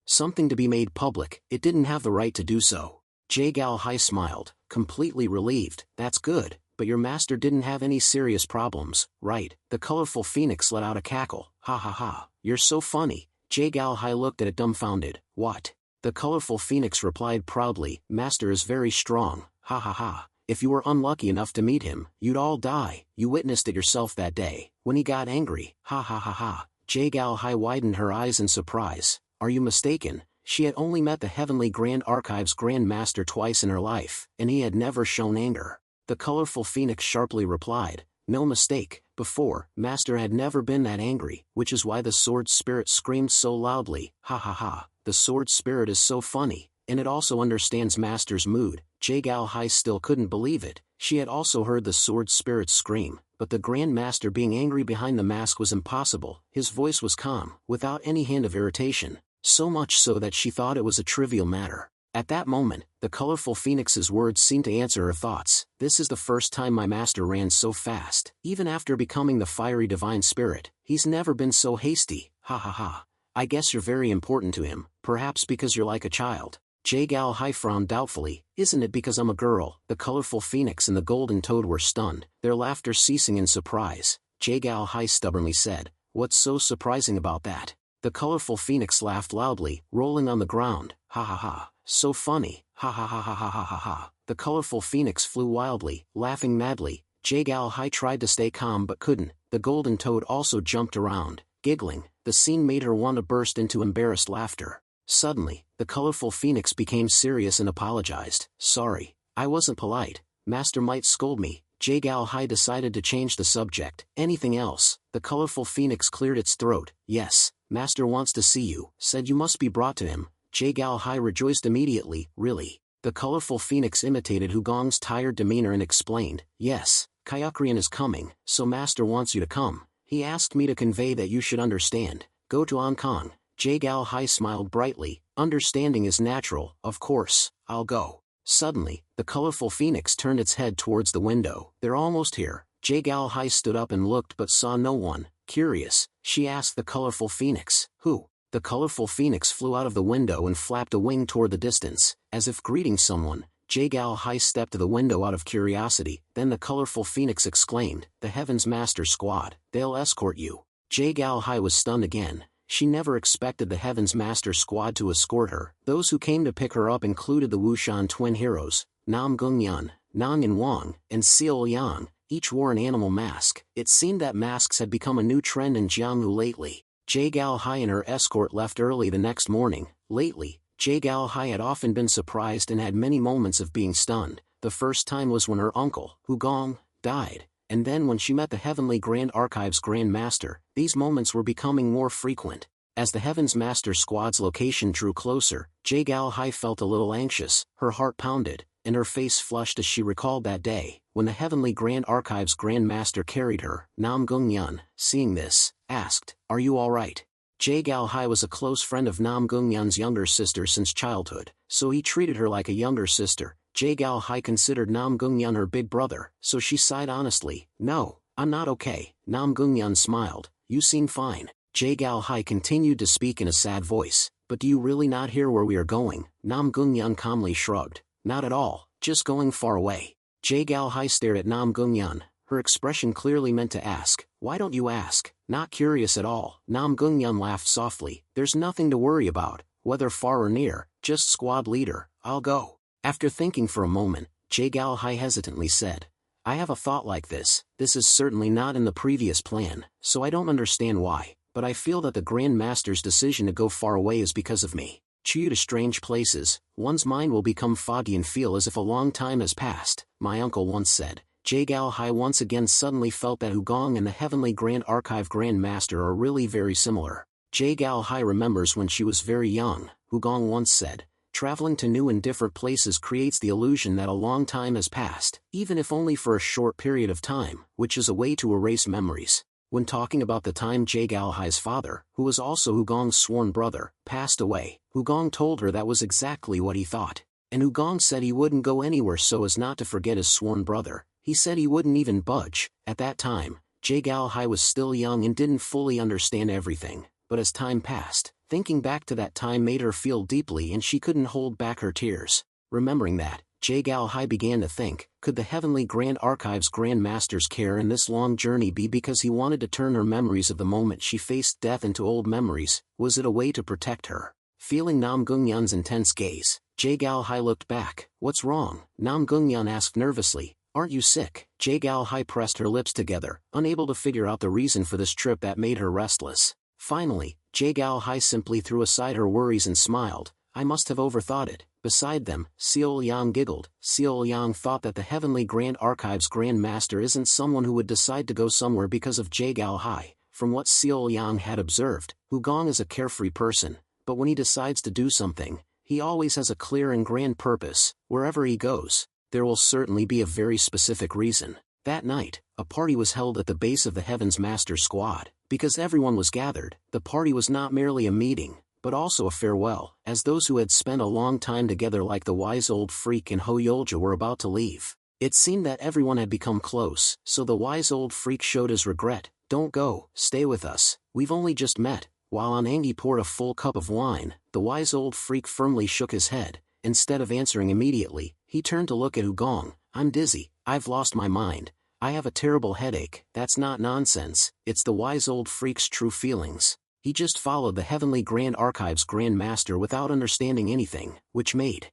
something to be made public. It didn't have the right to do so. Gal Hai smiled, completely relieved. That's good, but your master didn't have any serious problems, right? The colorful phoenix let out a cackle. Ha ha ha, you're so funny. Gal Hai looked at it dumbfounded. What? The colorful phoenix replied proudly, Master is very strong. Ha ha ha. If you were unlucky enough to meet him, you'd all die. You witnessed it yourself that day, when he got angry. Ha ha ha ha. Gal Hai widened her eyes in surprise. Are you mistaken? She had only met the Heavenly Grand Archives Grand Master twice in her life, and he had never shown anger. The colorful phoenix sharply replied, no mistake, before, Master had never been that angry, which is why the sword spirit screamed so loudly. Ha ha ha, the sword spirit is so funny, and it also understands Master's mood. Gal Hai still couldn't believe it. She had also heard the sword spirit scream, but the Grand Master being angry behind the mask was impossible. His voice was calm, without any hint of irritation. So much so that she thought it was a trivial matter. At that moment, the colorful phoenix's words seemed to answer her thoughts. This is the first time my master ran so fast. Even after becoming the fiery divine spirit, he's never been so hasty. Ha ha ha. I guess you're very important to him, perhaps because you're like a child. Gal Hai frowned doubtfully. Isn't it because I'm a girl? The colorful phoenix and the golden toad were stunned, their laughter ceasing in surprise. Gal Hai stubbornly said, what's so surprising about that? The colorful phoenix laughed loudly, rolling on the ground. Ha ha ha, so funny. Ha ha ha ha ha ha ha ha. The colorful phoenix flew wildly, laughing madly. Gal Hai tried to stay calm but couldn't. The golden toad also jumped around, giggling. The scene made her want to burst into embarrassed laughter. Suddenly, the colorful phoenix became serious and apologized. Sorry, I wasn't polite. Master might scold me. Gal Hai decided to change the subject. Anything else? The colorful phoenix cleared its throat. Yes. Master wants to see you, said you must be brought to him. Gal Hai rejoiced immediately. Really? The colorful phoenix imitated Hugong's tired demeanor and explained, yes, Kyukrian is coming, so Master wants you to come. He asked me to convey that you should understand. Go to Hong Kong. Gal Hai smiled brightly. Understanding is natural, of course, I'll go. Suddenly, the colorful phoenix turned its head towards the window. They're almost here. Gal Hai stood up and looked but saw no one. Curious, she asked the colorful phoenix, who? The colorful phoenix flew out of the window and flapped a wing toward the distance, as if greeting someone. Gal Hai stepped to the window out of curiosity. Then the colorful phoenix exclaimed, the Heaven's Master Squad, they'll escort you. Gal Hai was stunned again. She never expected the Heaven's Master Squad to escort her. Those who came to pick her up included the Wushan twin heroes, Nam Gungyan, Nang and Wang, and Seol Yang. Each wore an animal mask. It seemed that masks had become a new trend in Jianghu lately. Gal Hai and her escort left early the next morning. Lately, Gal Hai had often been surprised and had many moments of being stunned. The first time was when her uncle, Hugong, died, and then when she met the Heavenly Grand Archives Grand Master. These moments were becoming more frequent. As the Heaven's Master Squad's location drew closer, Gal Hai felt a little anxious. Her heart pounded, and her face flushed as she recalled that day, when the Heavenly Grand Archives Grand Master carried her. Nam Gungyan, seeing this, asked, are you alright? Gal Hai was a close friend of Nam Gungyan's younger sister since childhood, so he treated her like a younger sister. Gal Hai considered Nam Gungyan her big brother, so she sighed honestly. No, I'm not okay. Nam Gungyan smiled. You seem fine. Gal Hai continued to speak in a sad voice. But do you really not hear where we are going? Nam Gungyan calmly shrugged. Not at all, just going far away. Gal Hai stared at Nam Gungyan. Her expression clearly meant to ask, why don't you ask? Not curious at all. Nam Gungyan laughed softly. There's nothing to worry about, whether far or near, just squad leader, I'll go. After thinking for a moment, Gal Hai hesitantly said, I have a thought like this. This is certainly not in the previous plan, so I don't understand why, but I feel that the Grand Master's decision to go far away is because of me. Chew to strange places, one's mind will become foggy and feel as if a long time has passed, my uncle once said. Jie Hai once again suddenly felt that Hugong and the Heavenly Grand Archive Grand Master are really very similar. Jie Hai remembers when she was very young, Hugong once said, "Traveling to new and different places creates the illusion that a long time has passed, even if only for a short period of time, which is a way to erase memories." When talking about the time Jie Hai's father, who was also Hugong's sworn brother, passed away, Hugong told her that was exactly what he thought. And Hugong said he wouldn't go anywhere so as not to forget his sworn brother. He said he wouldn't even budge. At that time, Jie Hai was still young and didn't fully understand everything, but as time passed, thinking back to that time made her feel deeply and she couldn't hold back her tears. Remembering that, Jie Hai began to think, could the Heavenly Grand Archive's Grand Master's care in this long journey be because he wanted to turn her memories of the moment she faced death into old memories? Was it a way to protect her? Feeling Nam Gungnyan's intense gaze, Jie Hai looked back. "What's wrong?" Nam Gungnyan asked nervously. "Aren't you sick?" Jie Hai pressed her lips together, unable to figure out the reason for this trip that made her restless. Finally, Jie Hai simply threw aside her worries and smiled. "I must have overthought it." Beside them, Seol Yang giggled. Seol Yang thought that the Heavenly Grand Archive's Grand Master isn't someone who would decide to go somewhere because of Jie Hai. From what Seol Yang had observed, Hugong is a carefree person, but when he decides to do something, he always has a clear and grand purpose. Wherever he goes, there will certainly be a very specific reason. That night, a party was held at the base of the Heaven's Master Squad. Because everyone was gathered, the party was not merely a meeting, but also a farewell, as those who had spent a long time together like the wise old freak and Ho Yolja were about to leave. It seemed that everyone had become close, so the wise old freak showed his regret. "Don't go, stay with us, we've only just met." While Anangi poured a full cup of wine, the wise old freak firmly shook his head. Instead of answering immediately, he turned to look at Hugong. "I'm dizzy, I've lost my mind. I have a terrible headache." "That's not nonsense, it's the wise old freak's true feelings. He just followed the Heavenly Grand Archive's Grand Master without understanding anything, which made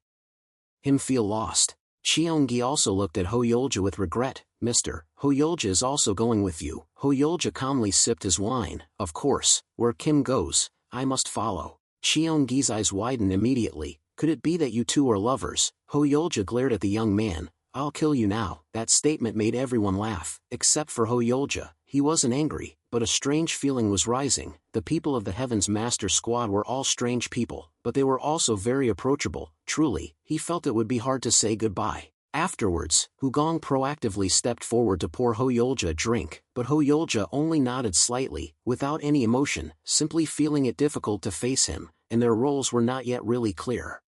him feel lost." Cheongi also looked at Ho Yolja with regret. "Mr. Ho Yolja is also going with you." Ho Yolja calmly sipped his wine. "Of course, where Kim goes, I must follow." Cheongi's eyes widened immediately. "Could it be that you two are lovers?" Ho Yolja glared at the young man. "I'll kill you now." That statement made everyone laugh, except for Ho Yolja. He wasn't angry, but a strange feeling was rising. The people of the Heaven's Master Squad were all strange people, but they were also very approachable. Truly, he felt it would be hard to say goodbye. Afterwards, Hugong proactively stepped forward to pour Ho Yolja a drink, but Ho Yolja only nodded slightly, without any emotion, simply feeling it difficult to face him, and their roles were not yet really clear.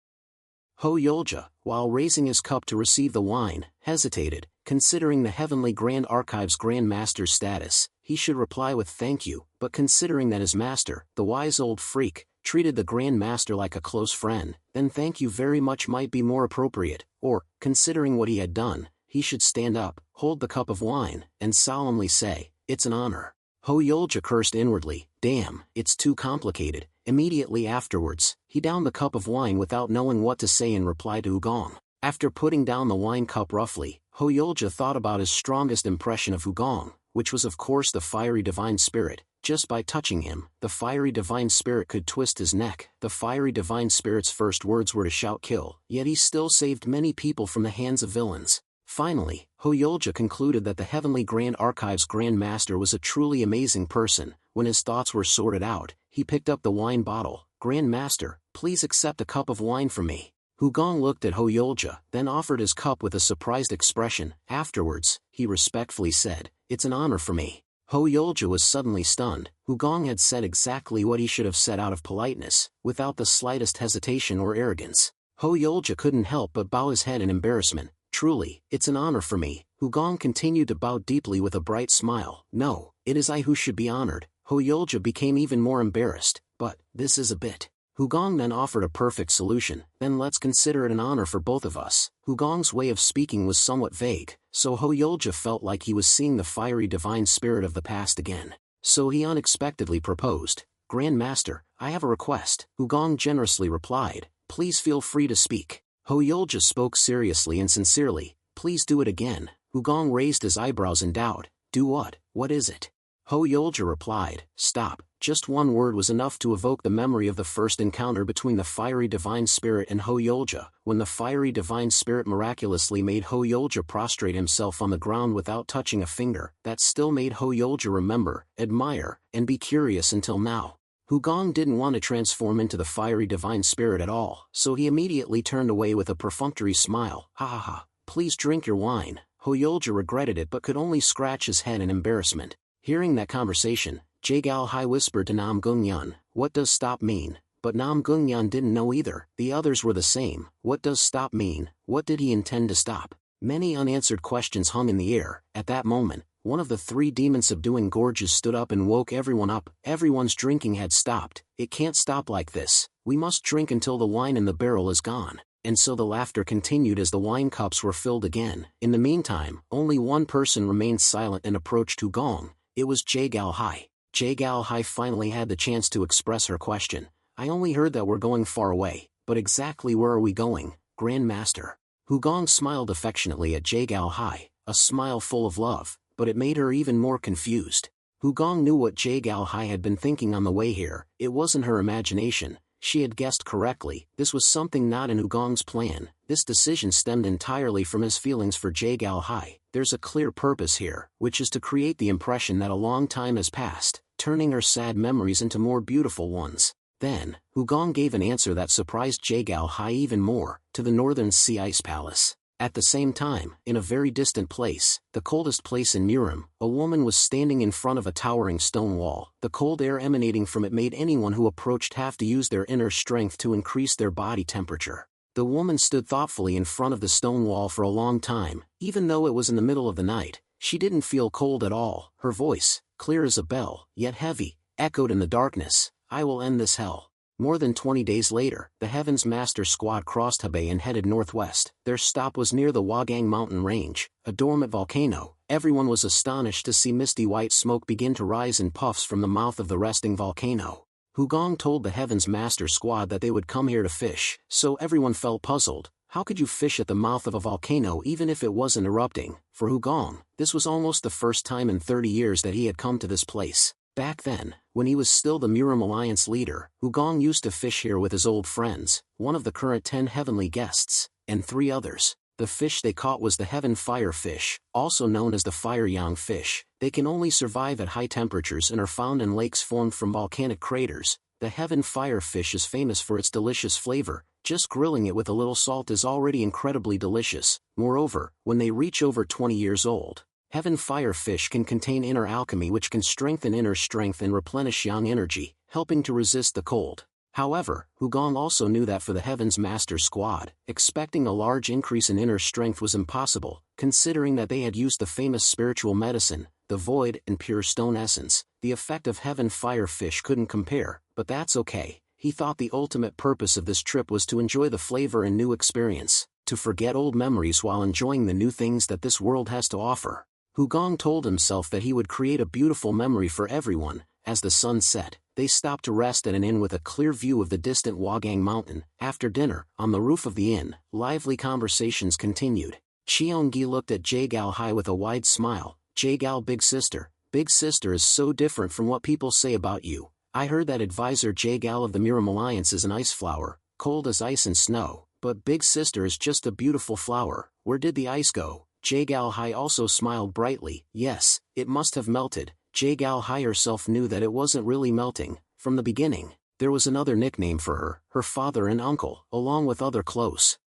Ho Yolja, while raising his cup to receive the wine, hesitated. Considering the Heavenly Grand Archive's Grand Master's status, he should reply with "thank you," but considering that his master, the wise old freak, treated the Grand Master like a close friend, then "thank you very much" might be more appropriate, or, considering what he had done, he should stand up, hold the cup of wine, and solemnly say, "It's an honor." Ho Yolja cursed inwardly. "Damn, it's too complicated." Immediately afterwards, he downed the cup of wine without knowing what to say in reply to Hugong. After putting down the wine cup roughly, Ho Yolja thought about his strongest impression of Hugong, which was of course the fiery divine spirit. Just by touching him, the fiery divine spirit could twist his neck. The fiery divine spirit's first words were to shout "kill," yet he still saved many people from the hands of villains. Finally, Ho Yolja concluded that the Heavenly Grand Archive's Grand Master was a truly amazing person. When his thoughts were sorted out, he picked up the wine bottle. "Grand Master, please accept a cup of wine from me." Hugong looked at Ho Yolja, then offered his cup with a surprised expression. Afterwards, he respectfully said, "It's an honor for me." Ho Yolja was suddenly stunned. Hugong had said exactly what he should have said out of politeness, without the slightest hesitation or arrogance. Ho Yolja couldn't help but bow his head in embarrassment. "Truly, it's an honor for me." Hugong continued to bow deeply with a bright smile. "No, it is I who should be honored." Ho Yolja became even more embarrassed. "But, this is a bit." Hugong then offered a perfect solution. "Then let's consider it an honor for both of us." Hugong's way of speaking was somewhat vague, so Ho Yolja felt like he was seeing the fiery divine spirit of the past again. So he unexpectedly proposed, "Grand Master, I have a request." Hugong generously replied, "Please feel free to speak." Ho Yolja spoke seriously and sincerely, "Please do it again." Hugong raised his eyebrows in doubt. "Do what? What is it?" Ho Yolja replied, "Stop, Just one word was enough to evoke the memory of the first encounter between the fiery divine spirit and Ho-Yolja, when the fiery divine spirit miraculously made Ho-Yolja prostrate himself on the ground without touching a finger. That still made Ho-Yolja remember, admire, and be curious until now. Hugong didn't want to transform into the fiery divine spirit at all, so he immediately turned away with a perfunctory smile. Ha ha ha, please drink your wine. Ho-Yolja regretted it but could only scratch his head in embarrassment. Hearing that conversation, Jae-Gal-hai whispered to Nam Gung-yeon, "What does stop mean?" But Nam Gung-yeon didn't know either. The others were the same. What does stop mean? What did he intend to stop? Many unanswered questions hung in the air. At that moment, one of the three demon-subduing gorges stood up and woke everyone up. Everyone's drinking had stopped. It can't stop like this. We must drink until the wine in the barrel is gone. And so the laughter continued as the wine cups were filled again. In the meantime, only one person remained silent and approached Hugong. It was Jae-Gal-hai. Jae-Gal-hai finally had the chance to express her question. "I only heard that we're going far away, but exactly where are we going, Grand Master?" Hugong smiled affectionately at Jae-Gal-hai, a smile full of love, but it made her even more confused. Hugong knew what Jae-Gal-hai had been thinking on the way here. It wasn't her imagination. She had guessed correctly. This was something not in Hugong's plan. This decision stemmed entirely from his feelings for Jae-Gal-hai. There's a clear purpose here, which is to create the impression that a long time has passed, turning her sad memories into more beautiful ones. Then, Hugong gave an answer that surprised Jae-Gal-hai even more, to the Northern Sea Ice Palace. At the same time, in a very distant place, the coldest place in Murim, a woman was standing in front of a towering stone wall. The cold air emanating from it made anyone who approached have to use their inner strength to increase their body temperature. The woman stood thoughtfully in front of the stone wall for a long time. Even though it was in the middle of the night, she didn't feel cold at all. Her voice, clear as a bell, yet heavy, echoed in the darkness. "I will end this hell." More than 20 days later, the Heaven's Master Squad crossed Hebei and headed northwest. Their stop was near the Hwagang mountain range, a dormant volcano. Everyone was astonished to see misty white smoke begin to rise in puffs from the mouth of the resting volcano. Hugong told the Heaven's Master Squad that they would come here to fish, so everyone felt puzzled. How could you fish at the mouth of a volcano even if it wasn't erupting? For Hugong, this was almost the first time in 30 years that he had come to this place. Back then, when he was still the Murim Alliance leader, Hugong used to fish here with his old friends, one of the current 10 heavenly guests, and 3 others. The fish they caught was the heaven fire fish, also known as the fire yang fish. They can only survive at high temperatures and are found in lakes formed from volcanic craters. The heaven fire fish is famous for its delicious flavor. Just grilling it with a little salt is already incredibly delicious. Moreover, when they reach over 20 years old, heaven fire fish can contain inner alchemy which can strengthen inner strength and replenish yang energy, helping to resist the cold. However, Hugong also knew that for the Heaven's Master Squad, expecting a large increase in inner strength was impossible, considering that they had used the famous spiritual medicine, the void and pure stone essence. The effect of heaven fire fish couldn't compare, but that's okay. He thought the ultimate purpose of this trip was to enjoy the flavor and new experience, to forget old memories while enjoying the new things that this world has to offer. Hugong told himself that he would create a beautiful memory for everyone. As the sun set, they stopped to rest at an inn with a clear view of the distant Hwagang mountain. After dinner, on the roof of the inn, lively conversations continued. Cheongi looked at Jae-Gal-hai with a wide smile. "Jae-Gal, big sister is so different from what people say about you. I heard that advisor Jae-Gal of the Murim Alliance is an ice flower, cold as ice and snow, but big sister is just a beautiful flower. Where did the ice go?" Jae-Gal-hai also smiled brightly. "Yes, it must have melted." Jae-Gal-hai herself knew that it wasn't really melting. From the beginning, there was another nickname for her. Her father and uncle, along with other close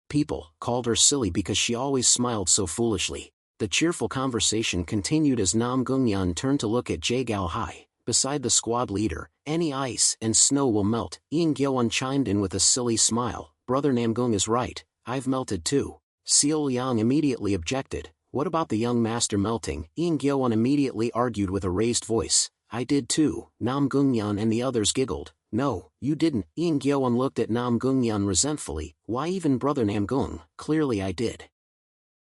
people, called her silly because she always smiled so foolishly. The cheerful conversation continued as Nam Gung-yeon turned to look at Jae-Gal-hai. Beside the squad leader, "Any ice and snow will melt." Ian Gyeowon chimed in with a silly smile. "Brother Namgung is right, I've melted too." Seol Yang immediately objected. "What about the young master melting?" Ian Gyeowon immediately argued with a raised voice. "I did too." Nam Gung-yeon and the others giggled. "No, you didn't." Ian Gyeowon looked at Nam Gung-yeon resentfully. "Why even Brother Namgung? Clearly I did."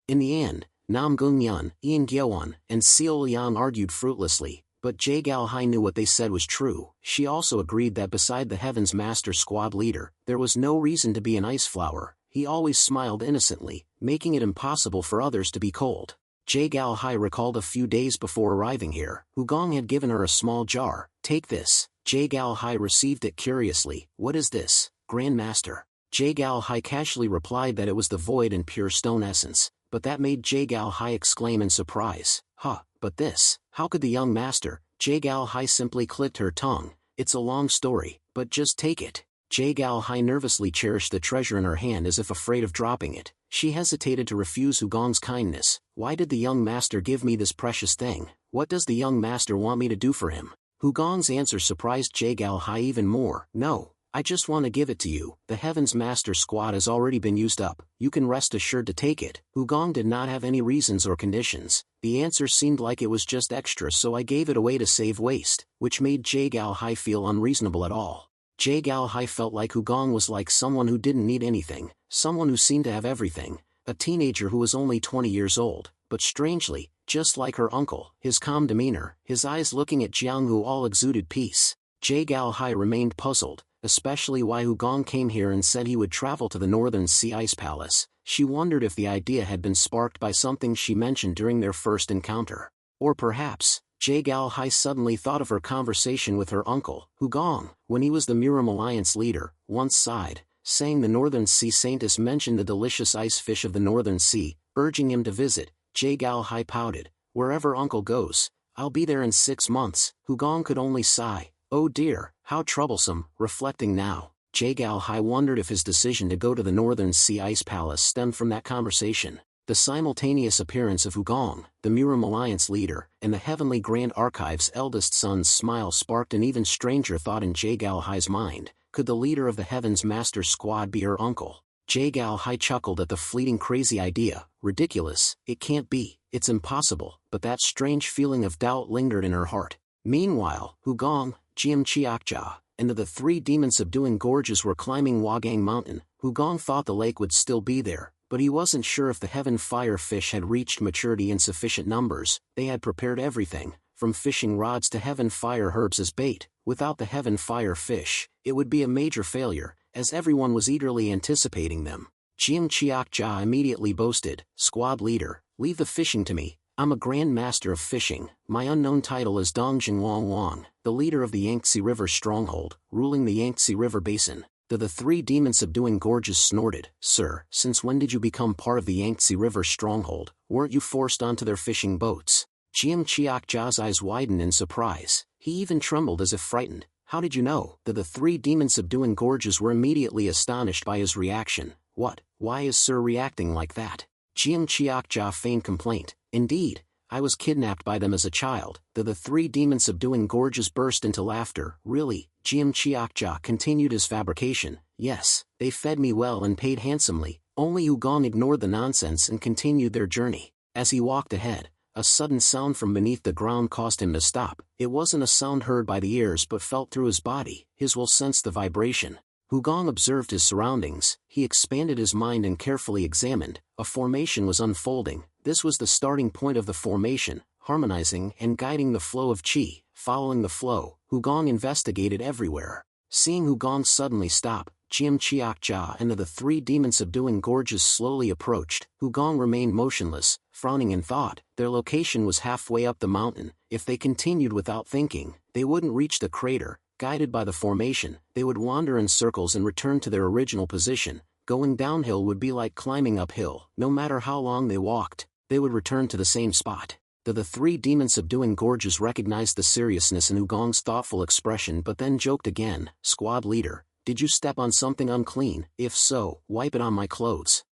In the end, Nam Gung-yeon, Ian Gyeowon, and Seol Yang argued fruitlessly, but Jae-Gal-hai knew what they said was true. She also agreed that beside the Heaven's Master Squad leader, there was no reason to be an ice flower. He always smiled innocently, making it impossible for others to be cold. Jae-Gal-hai recalled a few days before arriving here, Hugong had given her a small jar. Take this. Jagal Hai received it curiously. What is this, Grand Master? Jagal Hai casually replied that it was the void and pure stone essence, but that made Jagal Hai exclaim in surprise. But this, how could the young master? Jagal Hai simply clicked her tongue. It's a long story, but just take it. Jagal Hai nervously cherished the treasure in her hand as if afraid of dropping it. She hesitated to refuse Hugong's kindness. Why did the young master give me this precious thing? What does the young master want me to do for him? Hugong's answer surprised Jagal Hai even more. No, I just want to give it to you. The Heaven's Master Squad has already been used up. You can rest assured to take it. Hugong did not have any reasons or conditions. The answer seemed like it was just extra, so I gave it away to save waste, which made Jagal Hai feel unreasonable at all. Jagal Hai felt like Hugong was like someone who didn't need anything, someone who seemed to have everything, a teenager who was only 20 years old, but strangely, just like her uncle, his calm demeanor, his eyes looking at Jianghu all exuded peace. Jagal Hai remained puzzled, especially why Hugong came here and said he would travel to the Northern Sea Ice Palace. She wondered if the idea had been sparked by something she mentioned during their first encounter. Or perhaps, Jagal Hai suddenly thought of her conversation with her uncle, Hugong, when he was the Murim Alliance leader, once sighed, saying the Northern Sea Saintess mentioned the delicious ice fish of the Northern Sea, urging him to visit. Jagal Hai pouted. Wherever uncle goes, I'll be there in 6 months. Hugong could only sigh. Oh dear, how troublesome. Reflecting now, Jagal Hai wondered if his decision to go to the Northern Sea Ice Palace stemmed from that conversation. The simultaneous appearance of Hugong, the Murim Alliance leader, and the Heavenly Grand Archive's eldest son's smile sparked an even stranger thought in Jagal Hai's mind. Could the leader of the Heaven's Master Squad be her uncle? Jagal Hai chuckled at the fleeting crazy idea. Ridiculous, it can't be, it's impossible, but that strange feeling of doubt lingered in her heart. Meanwhile, Hugong, Jiam Chiakja, and the 3 demon-subduing gorges were climbing Wagang Mountain. Hugong thought the lake would still be there, but he wasn't sure if the Heaven Fire fish had reached maturity in sufficient numbers. They had prepared everything, from fishing rods to Heaven Fire herbs as bait. Without the Heaven Fire fish, it would be a major failure, as everyone was eagerly anticipating them. Jiam Chiakja immediately boasted, "Squad leader, leave the fishing to me. I'm a Grand Master of Fishing. My unknown title is Dongjin Wang Wang, the leader of the Yangtze River stronghold, ruling the Yangtze River basin." The 3 demon-subduing gorges snorted. Sir, since when did you become part of the Yangtze River stronghold? Weren't you forced onto their fishing boats? Jiam Chiakja's eyes widened in surprise. He even trembled as if frightened. How did you know? The 3 demon-subduing gorges were immediately astonished by his reaction. What? Why is Sir reacting like that? Jiam Chiakja feigned complaint. Indeed, I was kidnapped by them as a child. The 3 demon-subduing gorges burst into laughter. Really? Jiam Chiakja continued his fabrication. Yes, they fed me well and paid handsomely. Only Hugong ignored the nonsense and continued their journey. As he walked ahead, a sudden sound from beneath the ground caused him to stop. It wasn't a sound heard by the ears but felt through his body. His will sensed the vibration. Hugong observed his surroundings. He expanded his mind and carefully examined. A formation was unfolding. This was the starting point of the formation, harmonizing and guiding the flow of qi. Following the flow, Hugong investigated everywhere. Seeing Hugong suddenly stop, Jiam Chiakja and the 3 demon-subduing gorges slowly approached. Hugong remained motionless, frowning in thought. Their location was halfway up the mountain. If they continued without thinking, they wouldn't reach the crater. Guided by the formation, they would wander in circles and return to their original position. Going downhill would be like climbing uphill. No matter how long they walked, they would return to the same spot. The 3 demon-subduing gorges recognized the seriousness in Hugong's thoughtful expression but then joked again. Squad leader, did you step on something unclean? If so, wipe it on my clothes.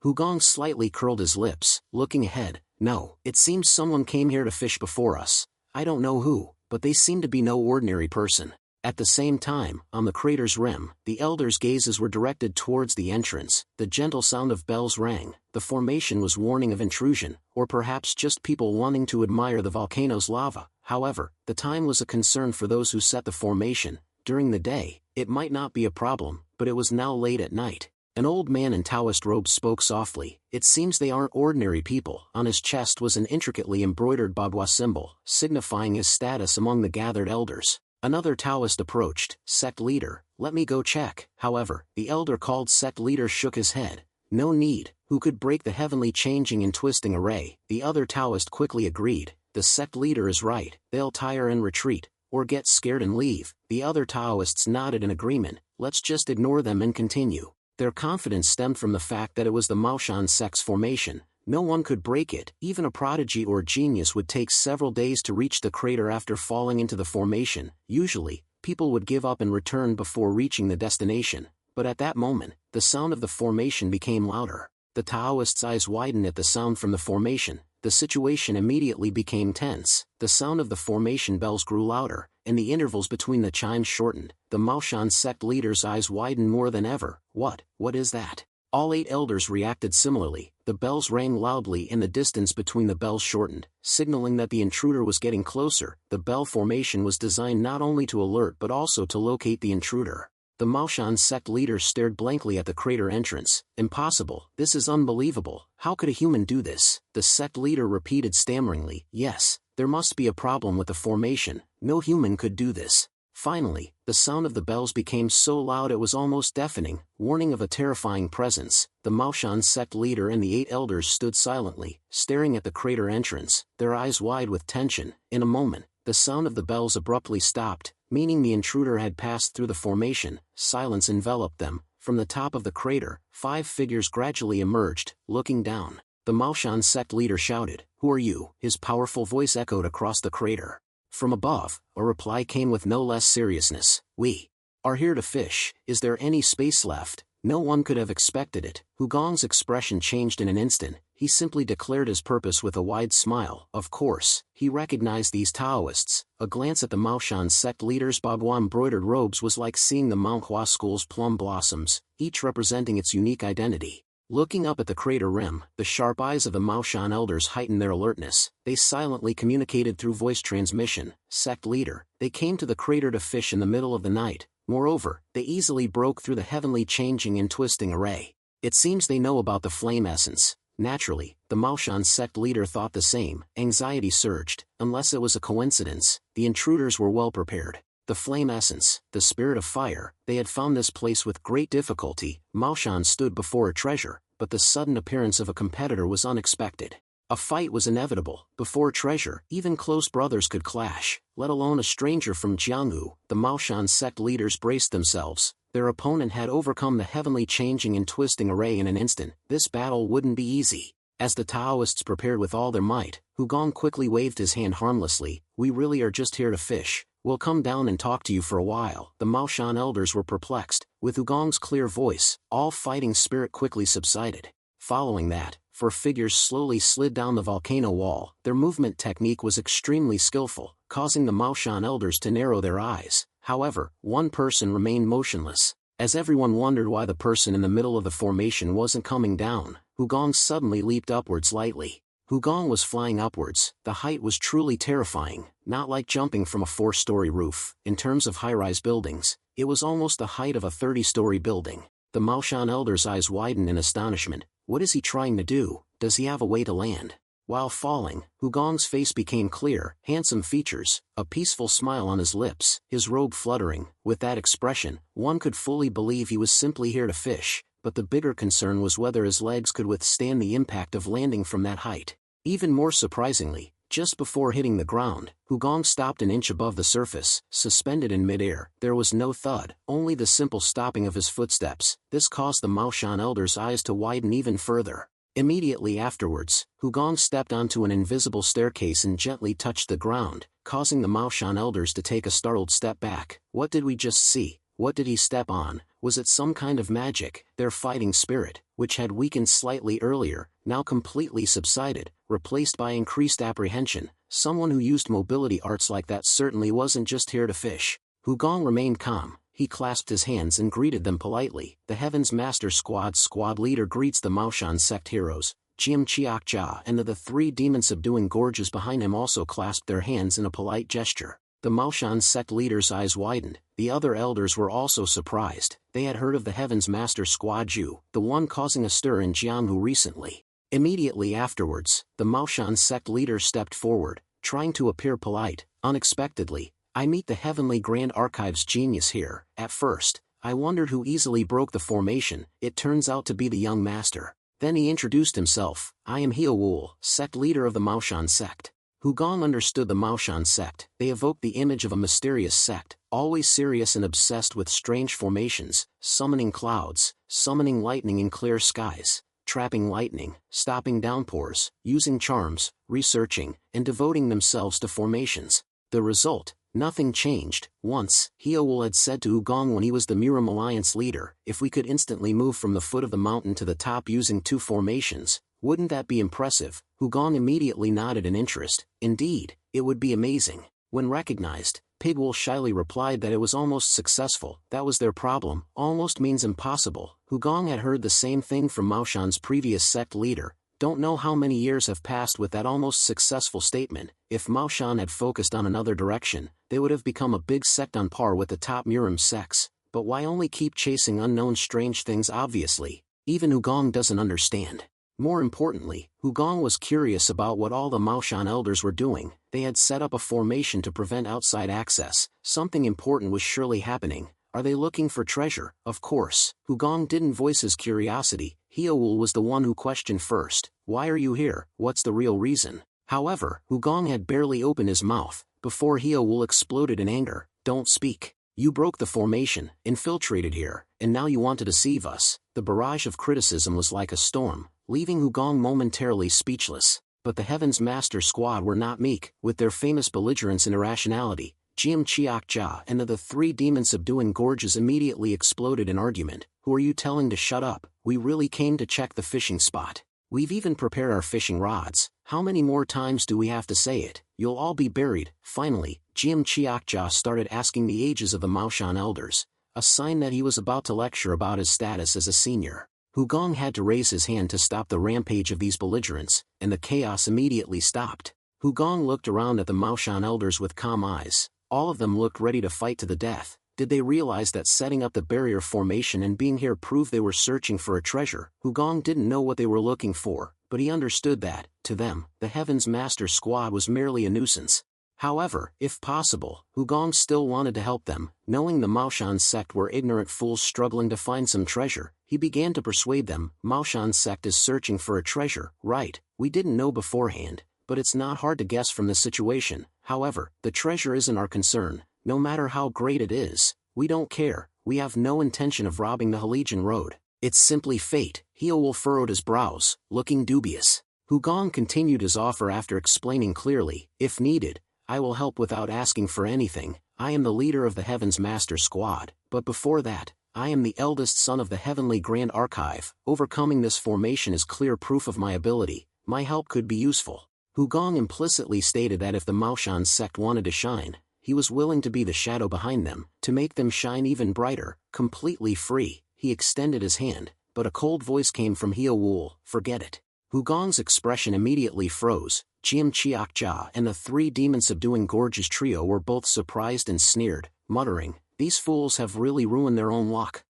Hugong slightly curled his lips, looking ahead. No, it seems someone came here to fish before us. I don't know who, but they seem to be no ordinary person. At the same time, on the crater's rim, the elders' gazes were directed towards the entrance. The gentle sound of bells rang. The formation was warning of intrusion, or perhaps just people wanting to admire the volcano's lava. However, the time was a concern for those who set the formation. During the day, it might not be a problem, but it was now late at night. An old man in Taoist robes spoke softly. It seems they aren't ordinary people. On his chest was an intricately embroidered Bagua symbol, signifying his status among the gathered elders. Another Taoist approached. Sect leader, let me go check. However, the elder called sect leader shook his head. No need. Who could break the heavenly changing and twisting array? The other Taoist quickly agreed. The sect leader is right. They'll tire and retreat. or get scared and leave. The other Taoists nodded in agreement. Let's just ignore them and continue. Their confidence stemmed from the fact that it was the Maoshan sect's formation. No one could break it. Even a prodigy or genius would take several days to reach the crater after falling into the formation. Usually, people would give up and return before reaching the destination. But at that moment, the sound of the formation became louder. The Taoists' eyes widened at the sound from the formation. The situation immediately became tense. The sound of the formation bells grew louder, and the intervals between the chimes shortened. The Maoshan sect leader's eyes widened more than ever. What is that? All 8 elders reacted similarly. The bells rang loudly and the distance between the bells shortened, signaling that the intruder was getting closer. The bell formation was designed not only to alert but also to locate the intruder. The Maoshan sect leader stared blankly at the crater entrance. Impossible. This is unbelievable. How could a human do this? The sect leader repeated stammeringly. Yes, there must be a problem with the formation. No human could do this. Finally, the sound of the bells became so loud it was almost deafening, warning of a terrifying presence. The Maoshan sect leader and the 8 elders stood silently, staring at the crater entrance, their eyes wide with tension. In a moment, the sound of the bells abruptly stopped, meaning the intruder had passed through the formation. Silence enveloped them. From the top of the crater, 5 figures gradually emerged, looking down. The Maoshan sect leader shouted, "Who are you?" His powerful voice echoed across the crater. From above, a reply came with no less seriousness. "We are here to fish. Is there any space left?" No one could have expected it. Hugong's expression changed in an instant. He simply declared his purpose with a wide smile. Of course, he recognized these Taoists. A glance at the Maoshan sect leader's Bagua-embroidered robes was like seeing the Manhwa school's plum blossoms, each representing its unique identity. Looking up at the crater rim, the sharp eyes of the Maoshan elders heightened their alertness. They silently communicated through voice transmission. "Sect leader, they came to the crater to fish in the middle of the night. Moreover, they easily broke through the heavenly changing and twisting array. It seems they know about the flame essence." Naturally, the Maoshan sect leader thought the same. Anxiety surged. Unless it was a coincidence, the intruders were well prepared. The flame essence, the spirit of fire, they had found this place with great difficulty. Maoshan stood before a treasure, but the sudden appearance of a competitor was unexpected. A fight was inevitable. Before treasure, even close brothers could clash, let alone a stranger from Jianghu. The Maoshan sect leaders braced themselves. Their opponent had overcome the heavenly changing and twisting array in an instant. This battle wouldn't be easy. As the Taoists prepared with all their might, Hugong quickly waved his hand harmlessly. "We really are just here to fish. We'll come down and talk to you for a while." The Maoshan elders were perplexed. With Hugong's clear voice, all fighting spirit quickly subsided. Following that, 4 figures slowly slid down the volcano wall. Their movement technique was extremely skillful, causing the Maoshan elders to narrow their eyes. However, one person remained motionless. As everyone wondered why the person in the middle of the formation wasn't coming down, Hugong suddenly leaped upwards lightly. Hugong was flying upwards. The height was truly terrifying, not like jumping from a 4-story roof. In terms of high-rise buildings, it was almost the height of a 30-story building. The Maoshan elder's eyes widened in astonishment. What is he trying to do? Does he have a way to land? While falling, Hugong's face became clear, handsome features, a peaceful smile on his lips, his robe fluttering. With that expression, one could fully believe he was simply here to fish, but the bigger concern was whether his legs could withstand the impact of landing from that height. Even more surprisingly, just before hitting the ground, Hugong stopped an inch above the surface, suspended in midair. There was no thud, only the simple stopping of his footsteps. This caused the Maoshan elder's eyes to widen even further. Immediately afterwards, Hugong stepped onto an invisible staircase and gently touched the ground, causing the Maoshan elders to take a startled step back. What did we just see? What did he step on? Was it some kind of magic? Their fighting spirit, which had weakened slightly earlier, now completely subsided, replaced by increased apprehension. Someone who used mobility arts like that certainly wasn't just here to fish. Hugong remained calm. He clasped his hands and greeted them politely. "The Heaven's Master squad leader greets the Maoshan sect heroes." Jim Chiakja and the 3 demon-subduing gorges behind him also clasped their hands in a polite gesture. The Maoshan sect leader's eyes widened. The other elders were also surprised. They had heard of the Heaven's Master Squad Ju, the one causing a stir in Jianghu recently. Immediately afterwards, the Maoshan sect leader stepped forward, trying to appear polite. Unexpectedly, "I meet the Heavenly Grand Archives genius here." At first, I wondered who easily broke the formation. It turns out to be the young master. Then he introduced himself. "I am Heo Wool, sect leader of the Maoshan sect." Hugong understood the Maoshan sect. They evoked the image of a mysterious sect, always serious and obsessed with strange formations, summoning clouds, summoning lightning in clear skies, trapping lightning, stopping downpours, using charms, researching, and devoting themselves to formations. The result: nothing changed. Once, Hyoul had said to Hugong when he was the Miram Alliance leader, if we could instantly move from the foot of the mountain to the top using 2 formations, wouldn't that be impressive? Hugong immediately nodded in interest. Indeed, it would be amazing. When recognized, Pigwol shyly replied that it was almost successful. That was their problem. Almost means impossible. Hugong had heard the same thing from Maoshan's previous sect leader. Don't know how many years have passed with that almost successful statement. If Maoshan had focused on another direction, they would have become a big sect on par with the top Miram sects. But why only keep chasing unknown strange things? Obviously, even Hugong doesn't understand. More importantly, Hugong was curious about what all the Maoshan elders were doing. They had set up a formation to prevent outside access. Something important was surely happening. Are they looking for treasure? Of course. Hugong didn't voice his curiosity. Hyoul was the one who questioned first. Why are you here? What's the real reason? However, Hugong had barely opened his mouth before Hyoul exploded in anger. Don't speak. You broke the formation, infiltrated here, and now you want to deceive us. The barrage of criticism was like a storm, leaving Hugong momentarily speechless. But the Heaven's Master Squad were not meek. With their famous belligerence and irrationality, Jiam Chiak-ja and the 3 demon-subduing gorges immediately exploded in argument. Who are you telling to shut up? We really came to check the fishing spot. We've even prepared our fishing rods. How many more times do we have to say it? You'll all be buried. Finally, Jiam Chiak-ja started asking the ages of the Maoshan elders, a sign that he was about to lecture about his status as a senior. Hugong had to raise his hand to stop the rampage of these belligerents, and the chaos immediately stopped. Hugong looked around at the Maoshan elders with calm eyes. All of them looked ready to fight to the death. Did they realize that setting up the barrier formation and being here proved they were searching for a treasure? Hugong didn't know what they were looking for, but he understood that, to them, the Heaven's Master Squad was merely a nuisance. However, if possible, Hugong still wanted to help them. Knowing the Maoshan sect were ignorant fools struggling to find some treasure, he began to persuade them. Maoshan sect is searching for a treasure, right? We didn't know beforehand, but it's not hard to guess from the situation. However, the treasure isn't our concern. No matter how great it is, we don't care. We have no intention of robbing the Halijian Road. It's simply fate. Hyoul furrowed his brows, looking dubious. Hugong continued his offer after explaining clearly, if needed, I will help without asking for anything. I am the leader of the Heaven's Master Squad, but before that, I am the eldest son of the Heavenly Grand Archive. Overcoming this formation is clear proof of my ability. My help could be useful. Hugong implicitly stated that if the Maoshan sect wanted to shine, he was willing to be the shadow behind them, to make them shine even brighter, completely free. He extended his hand, but a cold voice came from Hyoul. Forget it. Hugong's expression immediately froze. Jiam Chiak-ja and the 3 demon-subduing gorges trio were both surprised and sneered, muttering, these fools have really ruined their own luck.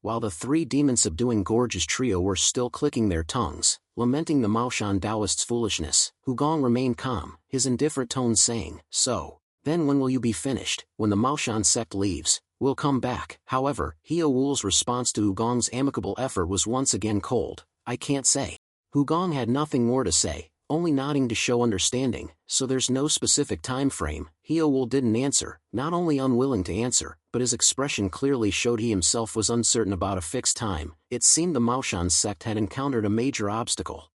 While the 3 demon-subduing gorges trio were still clicking their tongues, lamenting the Maoshan Taoists' foolishness, Hugong remained calm, his indifferent tone saying, so, then when will you be finished? When the Maoshan sect leaves, we'll come back. However, Hyoul's response to Hugong's amicable effort was once again cold. I can't say. Hugong had nothing more to say, only nodding to show understanding. So there's no specific time frame. Hyoul didn't answer, not only unwilling to answer, but his expression clearly showed he himself was uncertain about a fixed time. It seemed the Maoshan sect had encountered a major obstacle.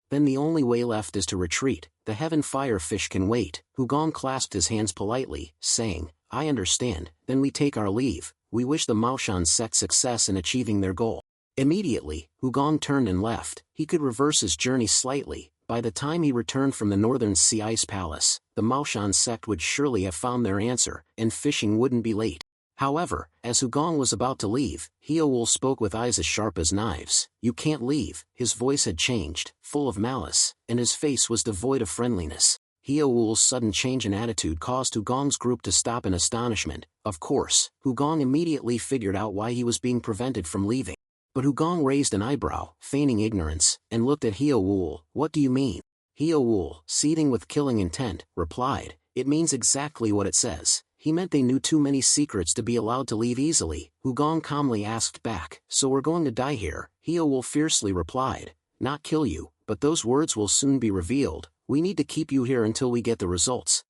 Then the only way left is to retreat. The Heaven Firefish can wait. Hugong clasped his hands politely, saying, I understand. Then we take our leave. We wish the Maoshan sect success in achieving their goal. Immediately, Hugong turned and left. He could reverse his journey slightly. By the time he returned from the northern sea ice palace, the Maoshan sect would surely have found their answer, and fishing wouldn't be late. However, as Hugong was about to leave, Hyoul spoke with eyes as sharp as knives. You can't leave. His voice had changed, full of malice, and his face was devoid of friendliness. Hyoul's sudden change in attitude caused Hugong's group to stop in astonishment. Of course, Hugong immediately figured out why he was being prevented from leaving. But Hugong raised an eyebrow, feigning ignorance, and looked at Hyoul. What do you mean? Hyoul, seething with killing intent, replied, it means exactly what it says. He meant they knew too many secrets to be allowed to leave easily. Hugong calmly asked back, so we're going to die here? Hyoul fiercely replied, not kill you, but those words will soon be revealed. We need to keep you here until we get the results.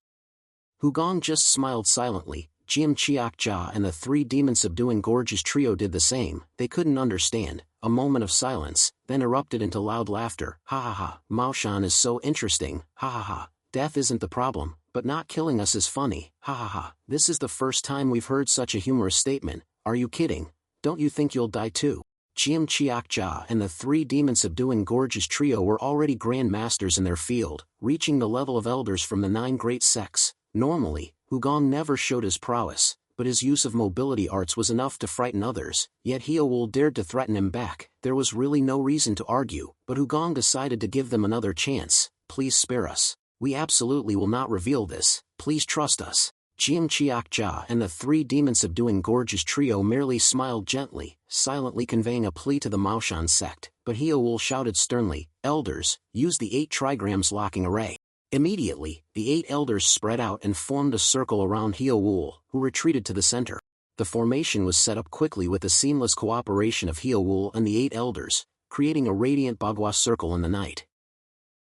Hugong just smiled silently. Jim Chiak-ja and the three demon-subduing gorgeous trio did the same. They couldn't understand. A moment of silence, then erupted into loud laughter. Ha ha ha, Mao Shan is so interesting. Ha ha ha, death isn't the problem, but not killing us is funny. Ha ha ha, this is the first time we've heard such a humorous statement. Are you kidding? Don't you think you'll die too? Jim Chiak-ja and the three demon-subduing gorgeous trio were already grand masters in their field, reaching the level of elders from the 9 great sects. Normally, Hugong never showed his prowess, but his use of mobility arts was enough to frighten others, yet Hyeowol dared to threaten him back. There was really no reason to argue, but Hugong decided to give them another chance. Please spare us. We absolutely will not reveal this. Please trust us. Jim Chiak-ja and the three demon-subduing gorgeous trio merely smiled gently, silently conveying a plea to the Maoshan sect, but Hyeowol shouted sternly, "Elders, use the 8 trigrams locking array." Immediately, the 8 elders spread out and formed a circle around Hyeowol, who retreated to the center. The formation was set up quickly with the seamless cooperation of Hyeowol and the 8 elders, creating a radiant Bagua circle in the night.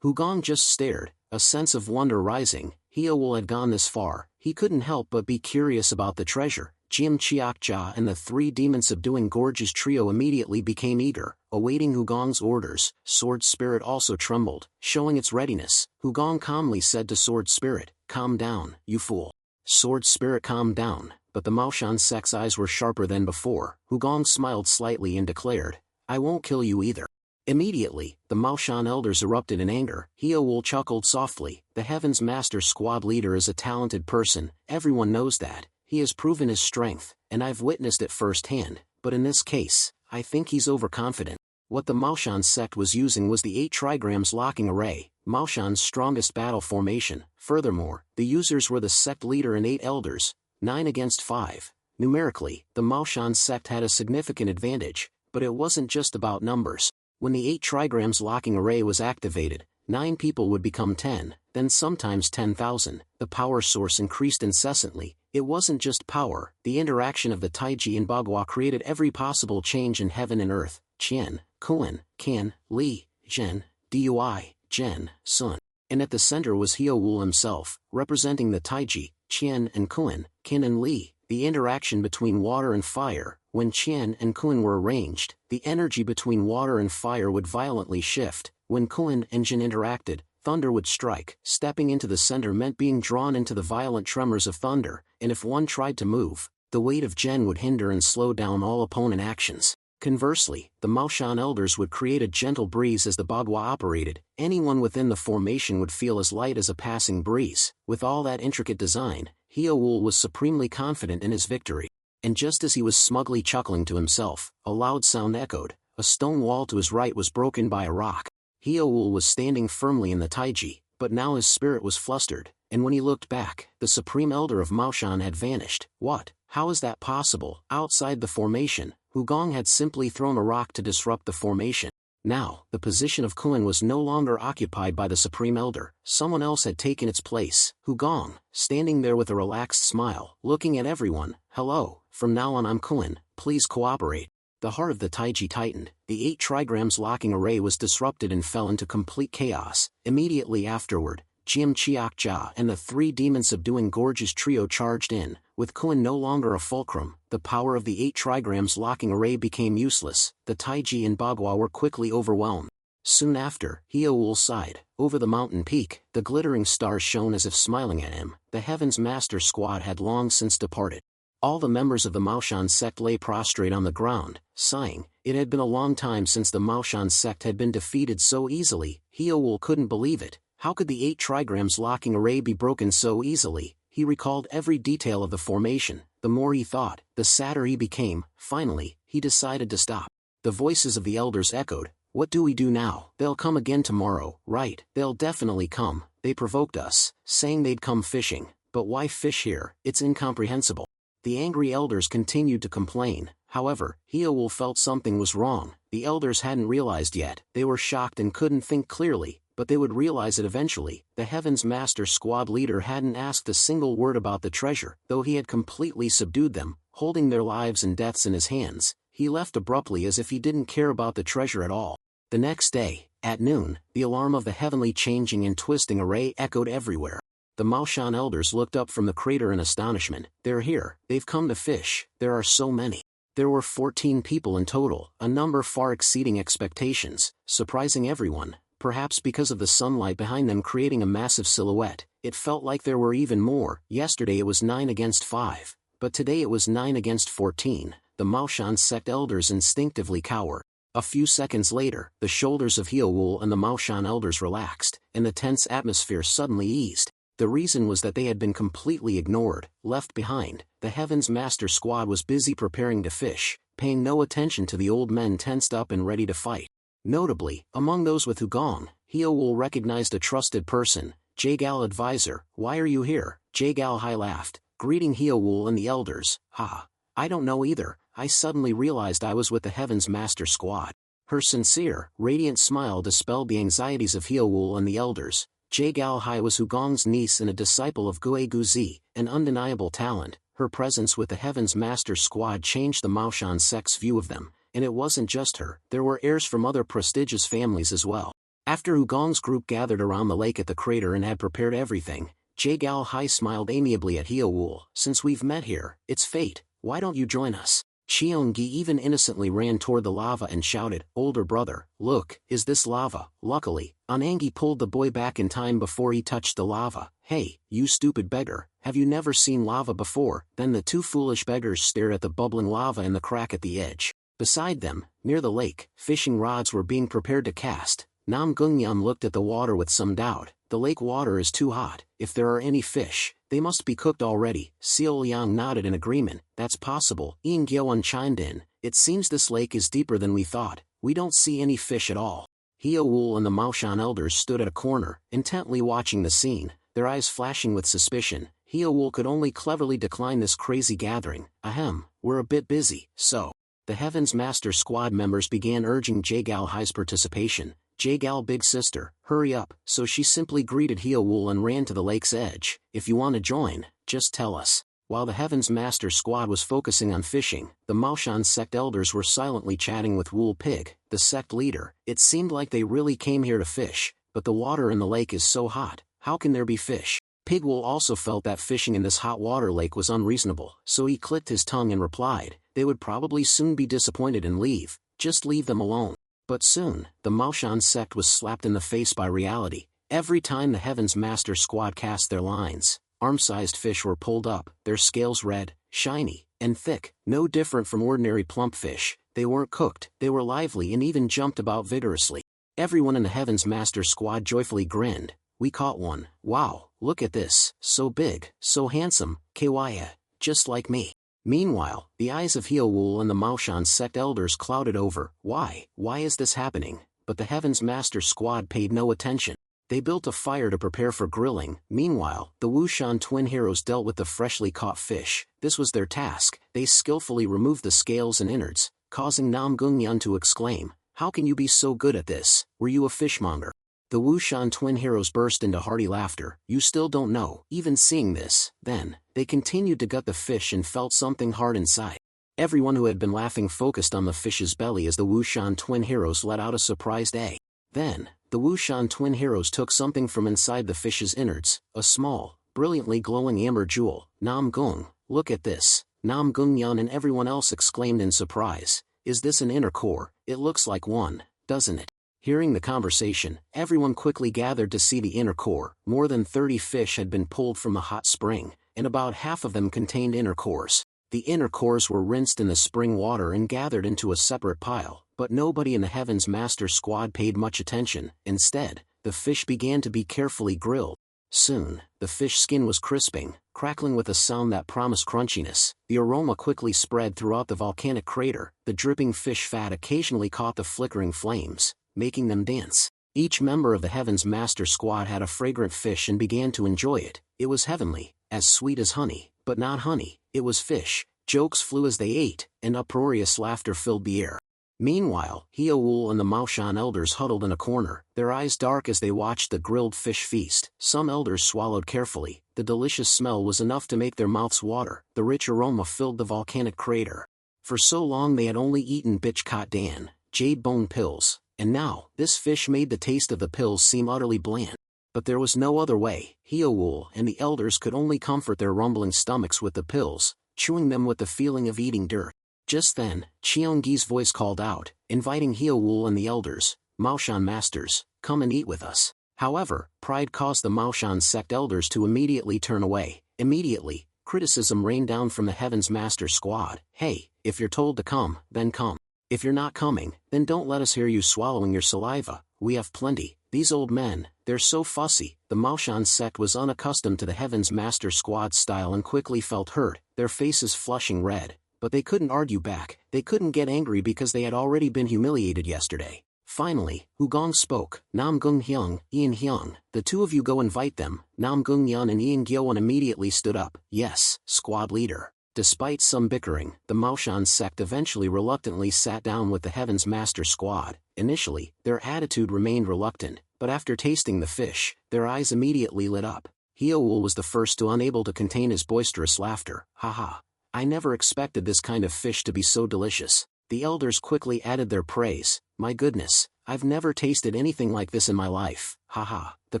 Hugong just stared, a sense of wonder rising. Hyeowol had gone this far, he couldn't help but be curious about the treasure. Jim Chiak-ja and the three demon-subduing gorgeous trio immediately became eager, awaiting Hugong's orders. Sword Spirit also trembled, showing its readiness. Hugong calmly said to Sword Spirit, "Calm down, you fool." Sword Spirit calmed down, but the Maoshan sect's eyes were sharper than before. Hugong smiled slightly and declared, "I won't kill you either." Immediately, the Maoshan elders erupted in anger. Hyeowol chuckled softly. The Heaven's Master Squad leader is a talented person, everyone knows that. He has proven his strength, and I've witnessed it firsthand, but in this case, I think he's overconfident. What the Maoshan sect was using was the 8 trigrams locking array, Maoshan's strongest battle formation. Furthermore, the users were the sect leader and 8 elders, 9 against 5. Numerically, the Maoshan sect had a significant advantage, but it wasn't just about numbers. When the 8 trigrams locking array was activated, 9 people would become 10, then sometimes 10,000. The power source increased incessantly. It wasn't just power, the interaction of the Taiji and Bagua created every possible change in heaven and earth. Qian, Kun, Kan, Li, Zhen, Dui, Zhen, Sun. And at the center was Hyeowol himself, representing the Taiji, Qian and Kun, Kan and Li. The interaction between water and fire. When Qian and Kun were arranged, the energy between water and fire would violently shift. When Kun and Jin interacted, thunder would strike. Stepping into the center meant being drawn into the violent tremors of thunder, and if one tried to move, the weight of Jen would hinder and slow down all opponent actions. Conversely, the Maoshan elders would create a gentle breeze as the Bagua operated. Anyone within the formation would feel as light as a passing breeze. With all that intricate design, Hyeowol was supremely confident in his victory. And just as he was smugly chuckling to himself, a loud sound echoed. A stone wall to his right was broken by a rock. Hyeowol was standing firmly in the Taiji, but now his spirit was flustered, and when he looked back, the Supreme Elder of Maoshan had vanished. What? How is that possible? Outside the formation, Hugong had simply thrown a rock to disrupt the formation. Now, the position of Kun was no longer occupied by the Supreme Elder. Someone else had taken its place. Hugong, standing there with a relaxed smile, looking at everyone. "Hello, from now on I'm Kun, please cooperate." The heart of the Taiji tightened. The 8 trigrams locking array was disrupted and fell into complete chaos. Immediately afterward, Jim Chiak-ja and the 3 demon-subduing gorgeous trio charged in. With Kun no longer a fulcrum, the power of the 8 trigrams locking array became useless. The Taiji and Bagua were quickly overwhelmed. Soon after, Hyeowol sighed. Over the mountain peak, the glittering stars shone as if smiling at him. The Heaven's Master Squad had long since departed. All the members of the Maoshan sect lay prostrate on the ground, sighing. It had been a long time since the Maoshan sect had been defeated so easily. Hyeowol couldn't believe it. How could the 8 trigrams locking array be broken so easily? He recalled every detail of the formation. The more he thought, the sadder he became. Finally, he decided to stop. The voices of the elders echoed. "What do we do now? They'll come again tomorrow." "Right, they'll definitely come. They provoked us, saying they'd come fishing. But why fish here? It's incomprehensible." The angry elders continued to complain. However, Hyeowol felt something was wrong. The elders hadn't realized yet. They were shocked and couldn't think clearly, but they would realize it eventually. The Heaven's Master Squad leader hadn't asked a single word about the treasure, though he had completely subdued them, holding their lives and deaths in his hands. He left abruptly as if he didn't care about the treasure at all. The next day, At noon, the alarm of the heavenly changing and twisting array echoed everywhere. The Maoshan elders looked up from the crater in astonishment. They're here, they've come to fish, there are so many. There were 14 people in total, a number far exceeding expectations, surprising everyone, perhaps because of the sunlight behind them creating a massive silhouette. It felt like there were even more. Yesterday it was 9 against 5, but today it was 9 against 14. The Maoshan sect elders instinctively cowered. A few seconds later, the shoulders of Heowul and the Maoshan elders relaxed, and the tense atmosphere suddenly eased. The reason was that they had been completely ignored, left behind. The Heaven's Master Squad was busy preparing to fish, paying no attention to the old men tensed up and ready to fight. Notably, among those with Hugong, Heowul recognized a trusted person, Jagal advisor. "Why are you here?" Jagal Hai laughed, greeting Heowul and the elders. "Ha! I don't know either, I suddenly realized I was with the Heaven's Master Squad." Her sincere, radiant smile dispelled the anxieties of Heowul and the elders. Jagal Hai was Hugong's niece and a disciple of Gue Guzi, an undeniable talent. Her presence with the Heaven's Master Squad changed the Maoshan sect's view of them, and it wasn't just her, there were heirs from other prestigious families as well. After Hugong's group gathered around the lake at the crater and had prepared everything, Jagal Hai smiled amiably at Heowul. "Since we've met here, it's fate, why don't you join us?" Cheongi even innocently ran toward the lava and shouted, "Older brother, look, is this lava?" Luckily, Anangi pulled the boy back in time before he touched the lava. "Hey, you stupid beggar, have you never seen lava before?" Then the two foolish beggars stared at the bubbling lava in the crack at the edge. Beside them, near the lake, fishing rods were being prepared to cast. Nam Gungyam looked at the water with some doubt. "The lake water is too hot. If there are any fish, they must be cooked already." Seol Yang nodded in agreement. "That's possible." Yin Gyeowan chimed in. "It seems this lake is deeper than we thought. We don't see any fish at all." Heowul and the Maoshan elders stood at a corner, intently watching the scene, their eyes flashing with suspicion. Heowul could only cleverly decline this crazy gathering. "Ahem, we're a bit busy, so." The Heaven's Master Squad members began urging Jagal Hai's participation. "Jagal big sister, hurry up." So she simply greeted Heowul and ran to the lake's edge. "If you want to join, just tell us." While the Heaven's Master Squad was focusing on fishing, the Maoshan sect elders were silently chatting with Wool Pig, the sect leader. It seemed like they really came here to fish, but the water in the lake is so hot, how can there be fish? Pigwool also felt that fishing in this hot water lake was unreasonable, so he clicked his tongue and replied, "They would probably soon be disappointed and leave, just leave them alone." But soon, the Maoshan sect was slapped in the face by reality. Every time the Heaven's Master Squad cast their lines, arm-sized fish were pulled up, their scales red, shiny, and thick, no different from ordinary plump fish. They weren't cooked, they were lively and even jumped about vigorously. Everyone in the Heaven's Master Squad joyfully grinned. "We caught one. Wow, look at this, so big, so handsome, kawaii, just like me." Meanwhile, the eyes of Heowul and the Maoshan sect elders clouded over. Why is this happening? But the Heaven's Master Squad paid no attention. They built a fire to prepare for grilling. Meanwhile, the Wushan twin heroes dealt with the freshly caught fish. This was their task. They skillfully removed the scales and innards, causing Nam Gungyun to exclaim, "How can you be so good at this? Were you a fishmonger?" The Wushan twin heroes burst into hearty laughter. "You still don't know." Even seeing this, then, they continued to gut the fish and felt something hard inside. Everyone who had been laughing focused on the fish's belly as the Wushan twin heroes let out a surprised "A." Then, the Wushan twin heroes took something from inside the fish's innards, a small, brilliantly glowing amber jewel. "Nam Gung, look at this." Nam Gungyun and everyone else exclaimed in surprise. "Is this an inner core? It looks like one, doesn't it?" Hearing the conversation, everyone quickly gathered to see the inner core. More than 30 fish had been pulled from the hot spring, and about half of them contained inner cores. The inner cores were rinsed in the spring water and gathered into a separate pile, but nobody in the Heaven's Master Squad paid much attention. Instead, the fish began to be carefully grilled. Soon, the fish skin was crisping, crackling with a sound that promised crunchiness. The aroma quickly spread throughout the volcanic crater. The dripping fish fat occasionally caught the flickering flames, making them dance. Each member of the Heaven's Master Squad had a fragrant fish and began to enjoy it. It was heavenly, as sweet as honey, but not honey, it was fish. Jokes flew as they ate, and uproarious laughter filled the air. Meanwhile, Heowul and the Maoshan elders huddled in a corner, their eyes dark as they watched the grilled fish feast. Some elders swallowed carefully. The delicious smell was enough to make their mouths water. The rich aroma filled the volcanic crater. For so long they had only eaten bichkot dan, jade bone pills, and now, this fish made the taste of the pills seem utterly bland. But there was no other way. Heowul and the elders could only comfort their rumbling stomachs with the pills, chewing them with the feeling of eating dirt. Just then, Cheongi's voice called out, inviting Heowul and the elders, "Maoshan masters, come and eat with us." However, pride caused the Maoshan sect elders to immediately turn away. Immediately, criticism rained down from the Heaven's Master squad. "Hey, if you're told to come, then come. If you're not coming, then don't let us hear you swallowing your saliva. We have plenty. These old men, they're so fussy." The Maoshan sect was unaccustomed to the Heaven's Master squad's style and quickly felt hurt, their faces flushing red. But they couldn't argue back, they couldn't get angry because they had already been humiliated yesterday. Finally, Hugong spoke. "Nam Gung Hyung, Ian Hyung, the two of you go invite them." Nam Gung Yun and Ian Gyeowon immediately stood up. "Yes, squad leader." Despite some bickering, the Maoshan sect eventually reluctantly sat down with the Heaven's Master squad. Initially, their attitude remained reluctant, but after tasting the fish, their eyes immediately lit up. Heowul was the first to unable to contain his boisterous laughter. "Haha. I never expected this kind of fish to be so delicious." The elders quickly added their praise. "My goodness, I've never tasted anything like this in my life. Haha, the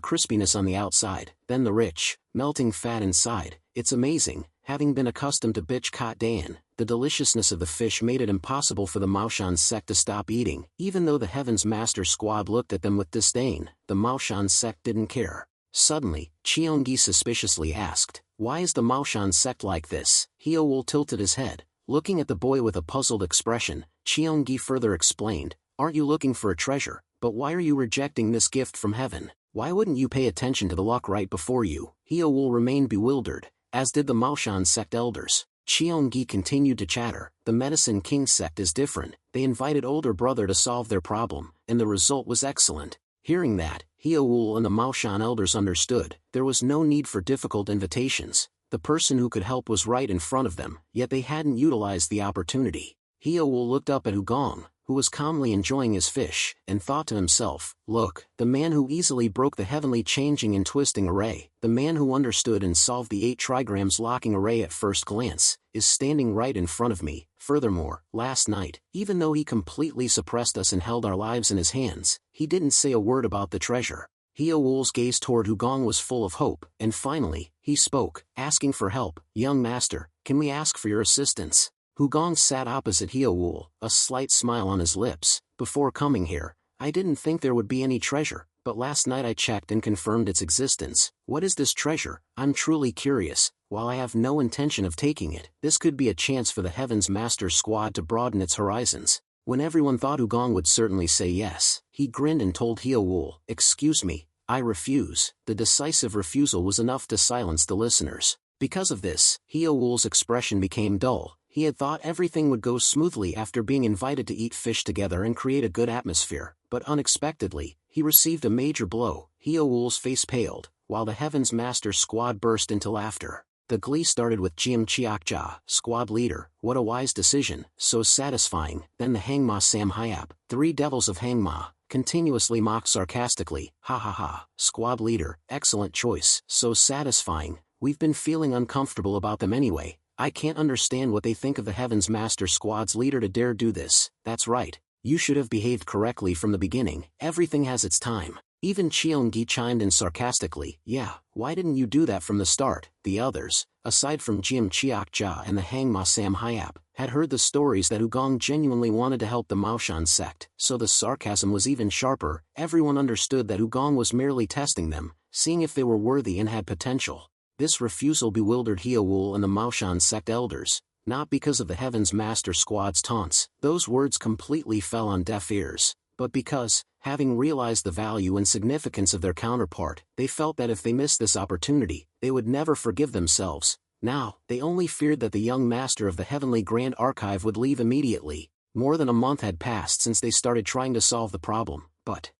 crispiness on the outside, then the rich, melting fat inside, it's amazing." Having been accustomed to bitch kat dayan, the deliciousness of the fish made it impossible for the Maoshan sect to stop eating. Even though the Heaven's Master squad looked at them with disdain, the Maoshan sect didn't care. Suddenly, Cheongi suspiciously asked, "Why is the Maoshan sect like this?" Heowul tilted his head. Looking at the boy with a puzzled expression, Cheongi further explained, "Aren't you looking for a treasure? But why are you rejecting this gift from heaven? Why wouldn't you pay attention to the luck right before you?" Heowul remained bewildered, as did the Maoshan sect elders. Cheongi continued to chatter, "The Medicine King sect is different. They invited older brother to solve their problem, and the result was excellent." Hearing that, Heowul and the Maoshan elders understood, there was no need for difficult invitations. The person who could help was right in front of them, yet they hadn't utilized the opportunity. Heowul looked up at Hugong, who was calmly enjoying his fish, and thought to himself, "Look, the man who easily broke the heavenly changing and twisting array, the man who understood and solved the 8 trigrams locking array at first glance, is standing right in front of me." Furthermore, last night, even though he completely suppressed us and held our lives in his hands, he didn't say a word about the treasure. Heowul's gaze toward Hugong was full of hope, and finally, he spoke, asking for help. "Young master, can we ask for your assistance?" Hugong sat opposite Heowul, a slight smile on his lips. "Before coming here, I didn't think there would be any treasure, but last night I checked and confirmed its existence. What is this treasure? I'm truly curious. While I have no intention of taking it, this could be a chance for the Heaven's Master squad to broaden its horizons." When everyone thought Hugong would certainly say yes, he grinned and told Heowul, "Excuse me, I refuse." The decisive refusal was enough to silence the listeners. Because of this, Heowul's expression became dull. He had thought everything would go smoothly after being invited to eat fish together and create a good atmosphere, but unexpectedly, he received a major blow. Heowul's face paled, while the Heaven's Master squad burst into laughter. The glee started with Jim Chiakja, squad leader. "What a wise decision, so satisfying." Then the Hangma Sam Hyap, 3 devils of Hangma, continuously mocked sarcastically, "Ha ha ha, squad leader, excellent choice, so satisfying. We've been feeling uncomfortable about them anyway. I can't understand what they think of the Heaven's Master squad's leader to dare do this." "That's right. You should have behaved correctly from the beginning. Everything has its time." Even Cheongi chimed in sarcastically, "Yeah, why didn't you do that from the start?" The others, aside from Jim Chiakja and the Hangma Sam Hyap, had heard the stories that Hugong genuinely wanted to help the Maoshan sect, so the sarcasm was even sharper. Everyone understood that Hugong was merely testing them, seeing if they were worthy and had potential. This refusal bewildered Heowul and the Maoshan sect elders, not because of the Heaven's Master squad's taunts, those words completely fell on deaf ears, but because, having realized the value and significance of their counterpart, they felt that if they missed this opportunity, they would never forgive themselves. Now, they only feared that the young master of the Heavenly Grand Archive would leave immediately. More than a month had passed since they started trying to solve the problem, but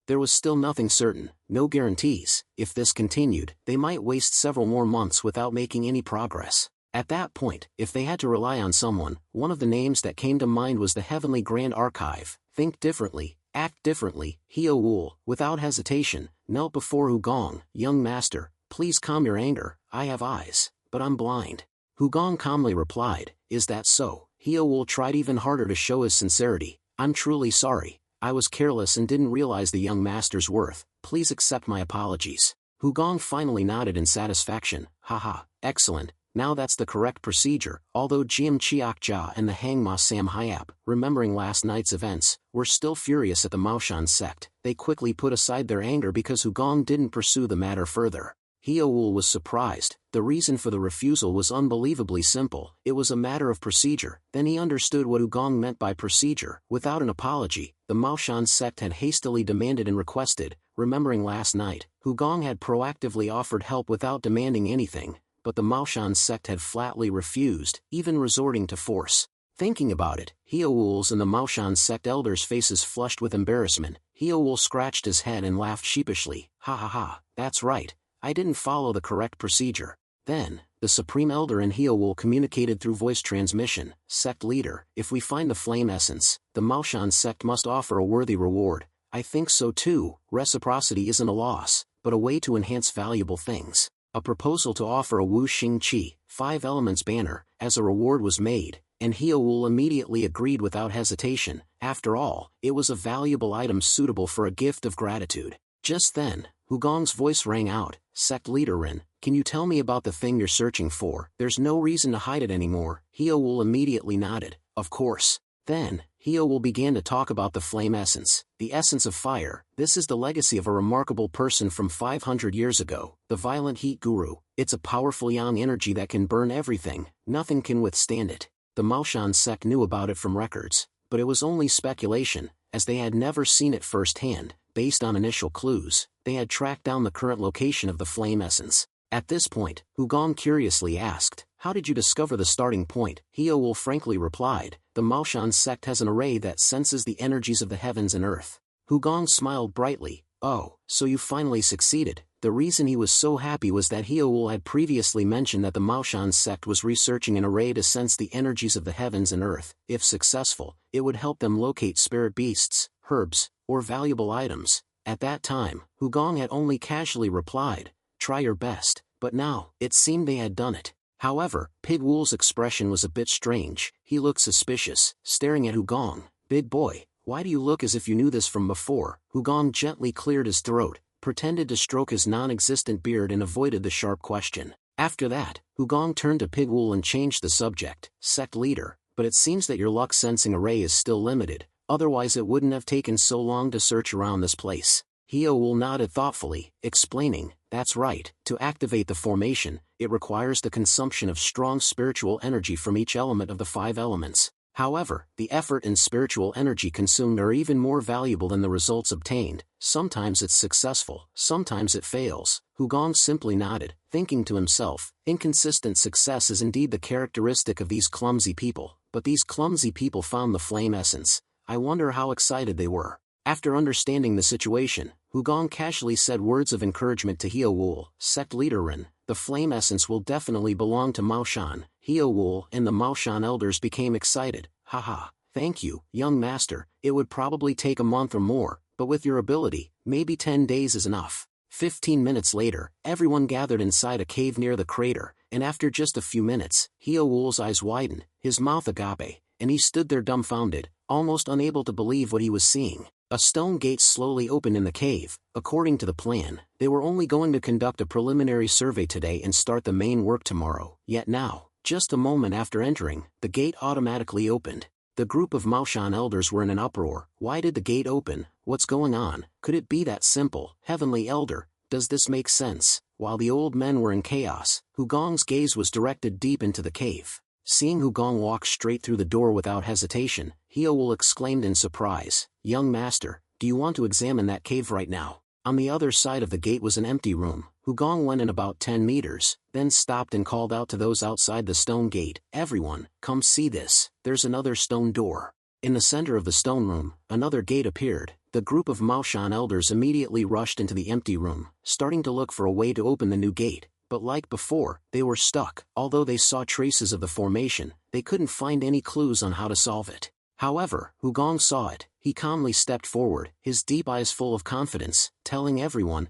there was still nothing certain, no guarantees. If this continued, they might waste several more months without making any progress. At that point, if they had to rely on someone, one of the names that came to mind was the Heavenly Grand Archive. Think differently, act differently. Heowul, without hesitation, knelt before Hugong. "Young master, please calm your anger. I have eyes, but I'm blind." Hugong calmly replied, "Is that so?" Heowul tried even harder to show his sincerity. "I'm truly sorry. I was careless and didn't realize the young master's worth. Please accept my apologies. Hugong finally nodded in satisfaction. Haha, excellent. Now that's the correct procedure. Although Jim Chiakja and the Hangma Samhyap, remembering last night's events, were still furious at the Maoshan sect, they quickly put aside their anger because Hugong didn't pursue the matter further. Hyoul was surprised. The reason for the refusal was unbelievably simple. It was a matter of procedure. Then he understood what Hugong meant by procedure. Without an apology, the Maoshan sect had hastily demanded and requested. Remembering last night, Hugong had proactively offered help without demanding anything, but the Maoshan sect had flatly refused, even resorting to force. Thinking about it, Hyoul's and the Maoshan sect elders' faces flushed with embarrassment. Hyoul scratched his head and laughed sheepishly. Ha ha ha, that's right. I didn't follow the correct procedure. Then, the Supreme Elder and Hyoul communicated through voice transmission. Sect leader, if we find the flame essence, the Maoshan sect must offer a worthy reward. I think so too. Reciprocity isn't a loss, but a way to enhance valuable things. A proposal to offer a Wu Xing Qi, 5 elements banner, as a reward was made, and Hyoul immediately agreed without hesitation. After all, it was a valuable item suitable for a gift of gratitude. Just then, Hugong's voice rang out. Sect leader Rin, can you tell me about the thing you're searching for? There's no reason to hide it anymore. Hyoul immediately nodded. Of course. Then, Hyoul began to talk about the flame essence, the essence of fire. This is the legacy of a remarkable person from 500 years ago, the violent heat guru. It's a powerful yang energy that can burn everything. Nothing can withstand it. The Maoshan sect knew about it from records, but it was only speculation, as they had never seen it firsthand. Based on initial clues, they had tracked down the current location of the flame essence. At this point, Hugong curiously asked, how did you discover the starting point? Hyoul frankly replied, the Maoshan sect has an array that senses the energies of the heavens and earth. Hugong smiled brightly. Oh, so you finally succeeded. The reason he was so happy was that Hyoul had previously mentioned that the Maoshan sect was researching an array to sense the energies of the heavens and earth. If successful, it would help them locate spirit beasts, herbs, or valuable items. At that time, Hugong had only casually replied, try your best, but now, it seemed they had done it. However, Pig Wool's expression was a bit strange. He looked suspicious, staring at Hugong. Big boy, why do you look as if you knew this from before? Hugong gently cleared his throat, pretended to stroke his non-existent beard and avoided the sharp question. After that, Hugong turned to Pig Wool and changed the subject. Sect leader, but it seems that your luck sensing array is still limited. Otherwise it wouldn't have taken so long to search around this place. Hyoul nodded thoughtfully, explaining, that's right, to activate the formation, it requires the consumption of strong spiritual energy from each element of the 5 elements. However, the effort and spiritual energy consumed are even more valuable than the results obtained. Sometimes it's successful, sometimes it fails. Hugong simply nodded, thinking to himself, inconsistent success is indeed the characteristic of these clumsy people, but these clumsy people found the flame essence. I wonder how excited they were. After understanding the situation, Hugong casually said words of encouragement to Hyoul. Sect leader Rin, the flame essence will definitely belong to Maoshan. Hyoul and the Maoshan elders became excited. Haha, thank you, young master. It would probably take a month or more, but with your ability, maybe 10 days is enough. 15 minutes later, everyone gathered inside a cave near the crater, and after just a few minutes, Hyoul's eyes widened, his mouth agape, and he stood there dumbfounded, almost unable to believe what he was seeing. A stone gate slowly opened in the cave. According to the plan, they were only going to conduct a preliminary survey today and start the main work tomorrow. Yet now, just a moment after entering, the gate automatically opened. The group of Maoshan elders were in an uproar. Why did the gate open? What's going on? Could it be that simple? Heavenly Elder, does this make sense? While the old men were in chaos, Hugong's gaze was directed deep into the cave. Seeing Hugong walk straight through the door without hesitation, Hyoul exclaimed in surprise, young master, do you want to examine that cave right now? On the other side of the gate was an empty room. Hugong went in about 10 meters, then stopped and called out to those outside the stone gate, everyone, come see this, there's another stone door. In the center of the stone room, another gate appeared. The group of Maoshan elders immediately rushed into the empty room, starting to look for a way to open the new gate. But like before, they were stuck. Although they saw traces of the formation, they couldn't find any clues on how to solve it. However, Hugong saw it. He calmly stepped forward, his deep eyes full of confidence, telling everyone,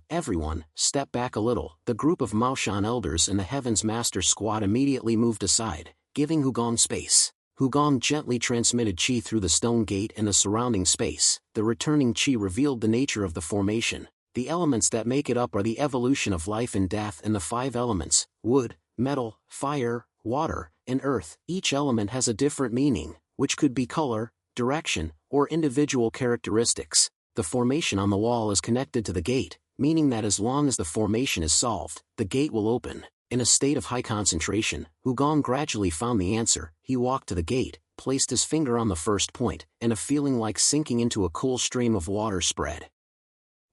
step back a little. The group of Maoshan elders and the Heavens Master squad immediately moved aside, giving Hugong space. Hugong gently transmitted qi through the stone gate and the surrounding space. The returning qi revealed the nature of the formation. The elements that make it up are the evolution of life and death and the 5 elements: wood, metal, fire, water, and earth. Each element has a different meaning, which could be color, direction, or individual characteristics. The formation on the wall is connected to the gate, meaning that as long as the formation is solved, the gate will open. In a state of high concentration, Hugong gradually found the answer. He walked to the gate, placed his finger on the first point, and a feeling like sinking into a cool stream of water spread.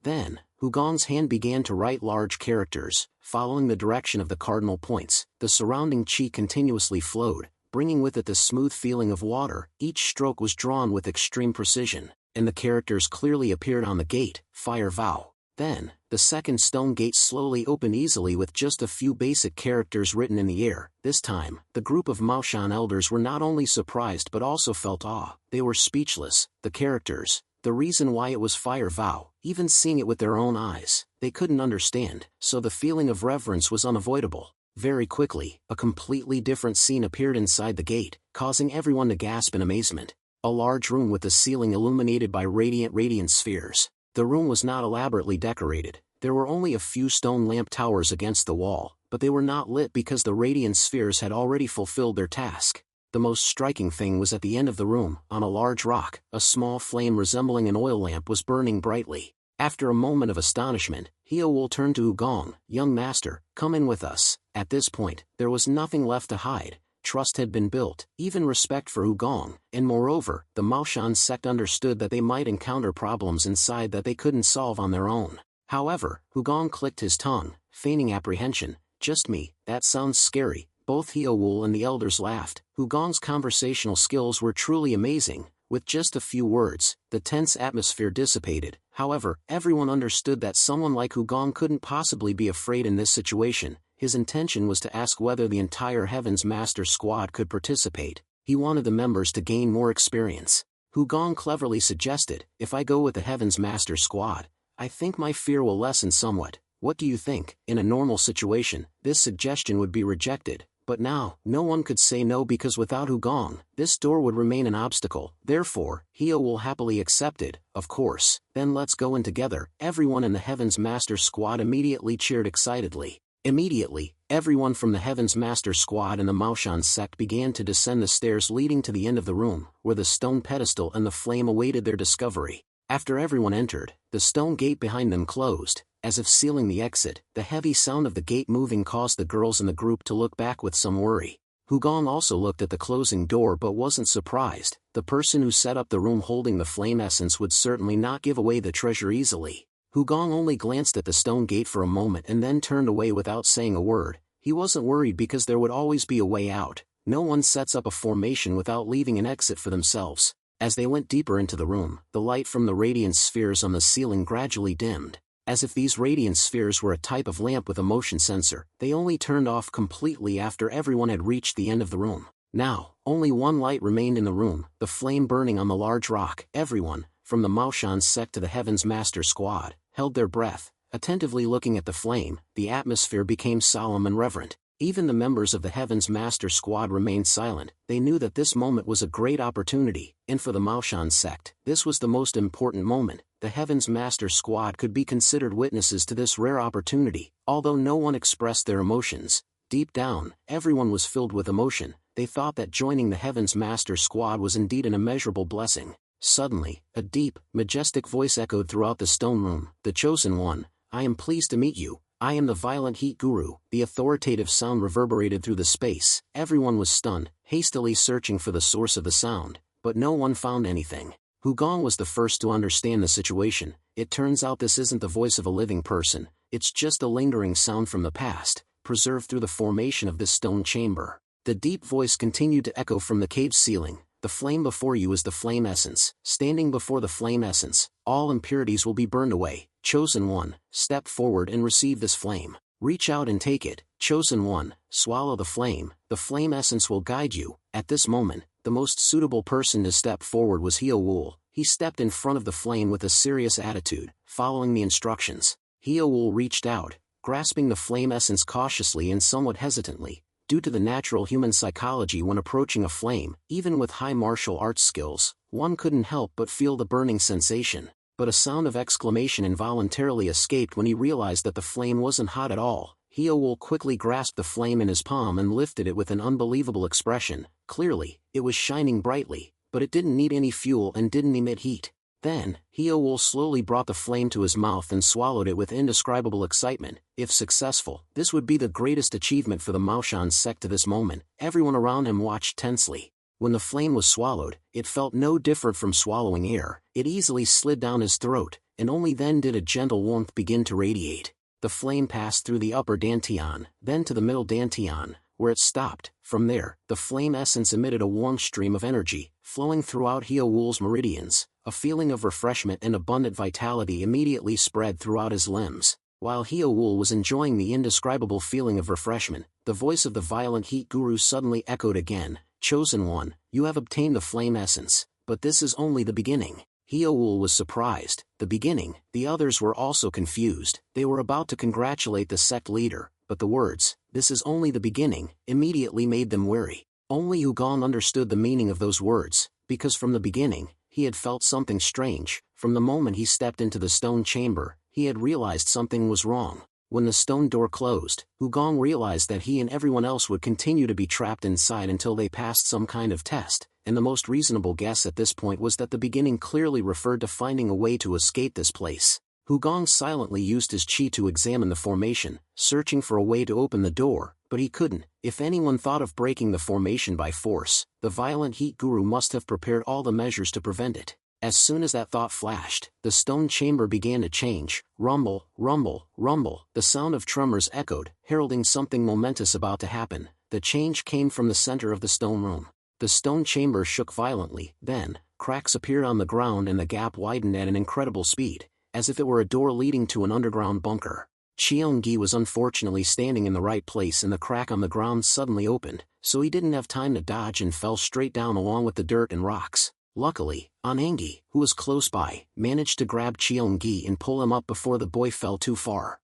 Then, Hugong's hand began to write large characters, following the direction of the cardinal points. The surrounding qi continuously flowed, bringing with it the smooth feeling of water. Each stroke was drawn with extreme precision, and the characters clearly appeared on the gate: fire vow. Then, the second stone gate slowly opened easily with just a few basic characters written in the air. This time, the group of Maoshan elders were not only surprised but also felt awe. They were speechless. The characters, the reason why it was fire vow, even seeing it with their own eyes, they couldn't understand, so the feeling of reverence was unavoidable. Very quickly, a completely different scene appeared inside the gate, causing everyone to gasp in amazement. A large room with the ceiling illuminated by radiant spheres. The room was not elaborately decorated. There were only a few stone lamp towers against the wall, but they were not lit because the radiant spheres had already fulfilled their task. The most striking thing was at the end of the room, on a large rock, a small flame resembling an oil lamp was burning brightly. After a moment of astonishment, Hyeowol turned to Hugong. "Young master, come in with us." At this point, there was nothing left to hide. Trust had been built, even respect for Hugong, and moreover, the Maoshan sect understood that they might encounter problems inside that they couldn't solve on their own. However, Hugong clicked his tongue, feigning apprehension. "Just me, that sounds scary." Both Hyeowol and the elders laughed. Hugong's conversational skills were truly amazing. With just a few words, the tense atmosphere dissipated. However, everyone understood that someone like Hugong couldn't possibly be afraid in this situation. His intention was to ask whether the entire Heaven's Master Squad could participate. He wanted the members to gain more experience. Hugong cleverly suggested, "If I go with the Heaven's Master Squad, I think my fear will lessen somewhat. What do you think?" In a normal situation, this suggestion would be rejected, but now, no one could say no because without Hugong, this door would remain an obstacle. Therefore, Hyeowol happily accepted. "Of course, then let's go in together." Everyone in the Heaven's Master Squad immediately cheered excitedly. Immediately, everyone from the Heaven's Master Squad and the Maoshan sect began to descend the stairs leading to the end of the room, where the stone pedestal and the flame awaited their discovery. After everyone entered, the stone gate behind them closed, as if sealing the exit. The heavy sound of the gate moving caused the girls in the group to look back with some worry. Hugong also looked at the closing door but wasn't surprised. The person who set up the room holding the flame essence would certainly not give away the treasure easily. Hugong only glanced at the stone gate for a moment and then turned away without saying a word. He wasn't worried because there would always be a way out. No one sets up a formation without leaving an exit for themselves. As they went deeper into the room, the light from the radiant spheres on the ceiling gradually dimmed. As if these radiant spheres were a type of lamp with a motion sensor, they only turned off completely after everyone had reached the end of the room. Now, only one light remained in the room, the flame burning on the large rock. Everyone, from the Maoshan sect to the Heaven's Master Squad, held their breath, attentively looking at the flame. The atmosphere became solemn and reverent. Even the members of the Heaven's Master Squad remained silent. They knew that this moment was a great opportunity, and for the Maoshan sect, this was the most important moment. The Heaven's Master Squad could be considered witnesses to this rare opportunity. Although no one expressed their emotions, deep down, everyone was filled with emotion. They thought that joining the Heaven's Master Squad was indeed an immeasurable blessing. Suddenly, a deep, majestic voice echoed throughout the stone room. "The Chosen One, I am pleased to meet you. I am the Violent Heat Guru." The authoritative sound reverberated through the space. Everyone was stunned, hastily searching for the source of the sound, but no one found anything. Hugong was the first to understand the situation. It turns out this isn't the voice of a living person, it's just a lingering sound from the past, preserved through the formation of this stone chamber. The deep voice continued to echo from the cave's ceiling. "The flame before you is the flame essence. Standing before the flame essence, all impurities will be burned away. Chosen One, step forward and receive this flame. Reach out and take it. Chosen One, swallow the flame. The flame essence will guide you." At this moment, the most suitable person to step forward was Hyeowol. He stepped in front of the flame with a serious attitude, following the instructions. Hyeowol reached out, grasping the flame essence cautiously and somewhat hesitantly. due to the natural human psychology when approaching a flame, even with high martial arts skills, one couldn't help but feel the burning sensation. But a sound of exclamation involuntarily escaped when he realized that the flame wasn't hot at all. Hyo-wol quickly grasped the flame in his palm and lifted it with an unbelievable expression. Clearly, it was shining brightly, but it didn't need any fuel and didn't emit heat. Then, Hyo-wol slowly brought the flame to his mouth and swallowed it with indescribable excitement. If successful, this would be the greatest achievement for the Maoshan sect to this moment. Everyone around him watched tensely. When the flame was swallowed, it felt no different from swallowing air. It easily slid down his throat, and only then did a gentle warmth begin to radiate. The flame passed through the upper dantian, then to the middle dantian, where it stopped. From there, the flame essence emitted a warm stream of energy, flowing throughout Hyo-wol's meridians. A feeling of refreshment and abundant vitality immediately spread throughout his limbs. While Hyo-wol was enjoying the indescribable feeling of refreshment, the voice of the violent heat guru suddenly echoed again. Chosen one, you have obtained the flame essence, but this is only the beginning. Hyo-wol was surprised. The beginning. The others were also confused. They were about to congratulate the sect leader, but the words, "this is only the beginning," immediately made them wary. Only Ugong understood the meaning of those words, because from the beginning, he had felt something strange. From the moment he stepped into the stone chamber, he had realized something was wrong. When the stone door closed, Ugong realized that he and everyone else would continue to be trapped inside until they passed some kind of test, and the most reasonable guess at this point was that the beginning clearly referred to finding a way to escape this place. Ugong silently used his chi to examine the formation, searching for a way to open the door, but he couldn't. If anyone thought of breaking the formation by force, the violent heat guru must have prepared all the measures to prevent it. As soon as that thought flashed, the stone chamber began to change. Rumble, rumble, rumble. The sound of tremors echoed, heralding something momentous about to happen. The change came from the center of the stone room. The stone chamber shook violently, then, cracks appeared on the ground and the gap widened at an incredible speed, as if it were a door leading to an underground bunker. Cheongi was unfortunately standing in the right place and the crack on the ground suddenly opened, so he didn't have time to dodge and fell straight down along with the dirt and rocks. Luckily, Anangi, who was close by, managed to grab Cheongi and pull him up before the boy fell too far.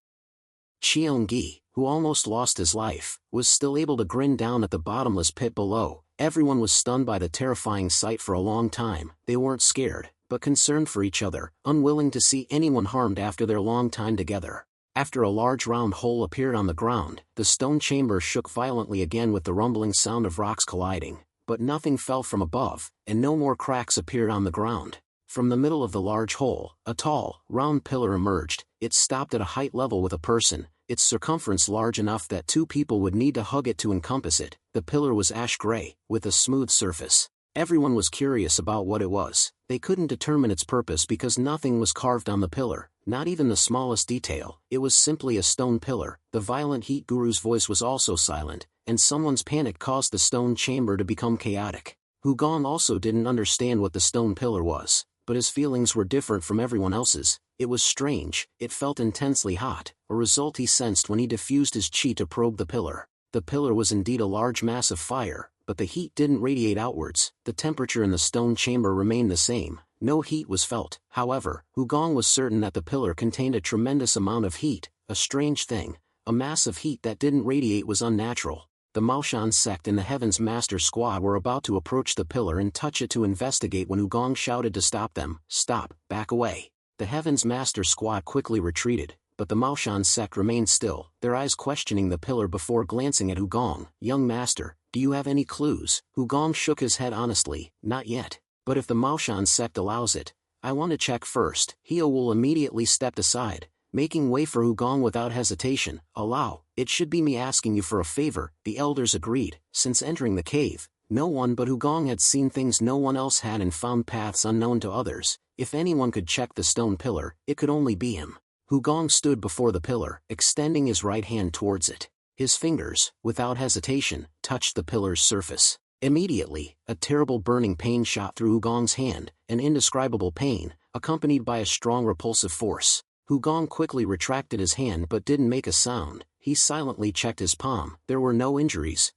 Cheongi, who almost lost his life, was still able to grin down at the bottomless pit below. Everyone was stunned by the terrifying sight for a long time. They weren't scared, but concerned for each other, unwilling to see anyone harmed after their long time together. After a large round hole appeared on the ground, the stone chamber shook violently again with the rumbling sound of rocks colliding. But nothing fell from above, and no more cracks appeared on the ground. From the middle of the large hole, a tall, round pillar emerged. It stopped at a height level with a person, its circumference large enough that two people would need to hug it to encompass it. The pillar was ash gray, with a smooth surface. Everyone was curious about what it was. They couldn't determine its purpose because nothing was carved on the pillar, not even the smallest detail. It was simply a stone pillar. The violent heat guru's voice was also silent, and someone's panic caused the stone chamber to become chaotic. Ugong also didn't understand what the stone pillar was, but his feelings were different from everyone else's. It was strange. It felt intensely hot, a result he sensed when he diffused his chi to probe the pillar. The pillar was indeed a large mass of fire, but the heat didn't radiate outwards. The temperature in the stone chamber remained the same. No heat was felt. However, Ugong was certain that the pillar contained a tremendous amount of heat. A strange thing. A mass of heat that didn't radiate was unnatural. The Maoshan sect and the Heaven's Master Squad were about to approach the pillar and touch it to investigate when Ugong shouted to stop them. "Stop, back away." The Heaven's Master Squad quickly retreated, but the Maoshan sect remained still, their eyes questioning the pillar before glancing at Ugong. "Young master, do you have any clues?" Ugong shook his head honestly. "Not yet. But if the Maoshan sect allows it, I want to check first." Hyo-wol immediately stepped aside, making way for Ugong without hesitation. "Allow, it should be me asking you for a favor," the elders agreed. Since entering the cave, no one but Ugong had seen things no one else had and found paths unknown to others. If anyone could check the stone pillar, it could only be him. Ugong stood before the pillar, extending his right hand towards it. His fingers, without hesitation, touched the pillar's surface. Immediately, a terrible burning pain shot through Ugong's hand, an indescribable pain, accompanied by a strong repulsive force. Ugong quickly retracted his hand but didn't make a sound. He silently checked his palm. There were no injuries.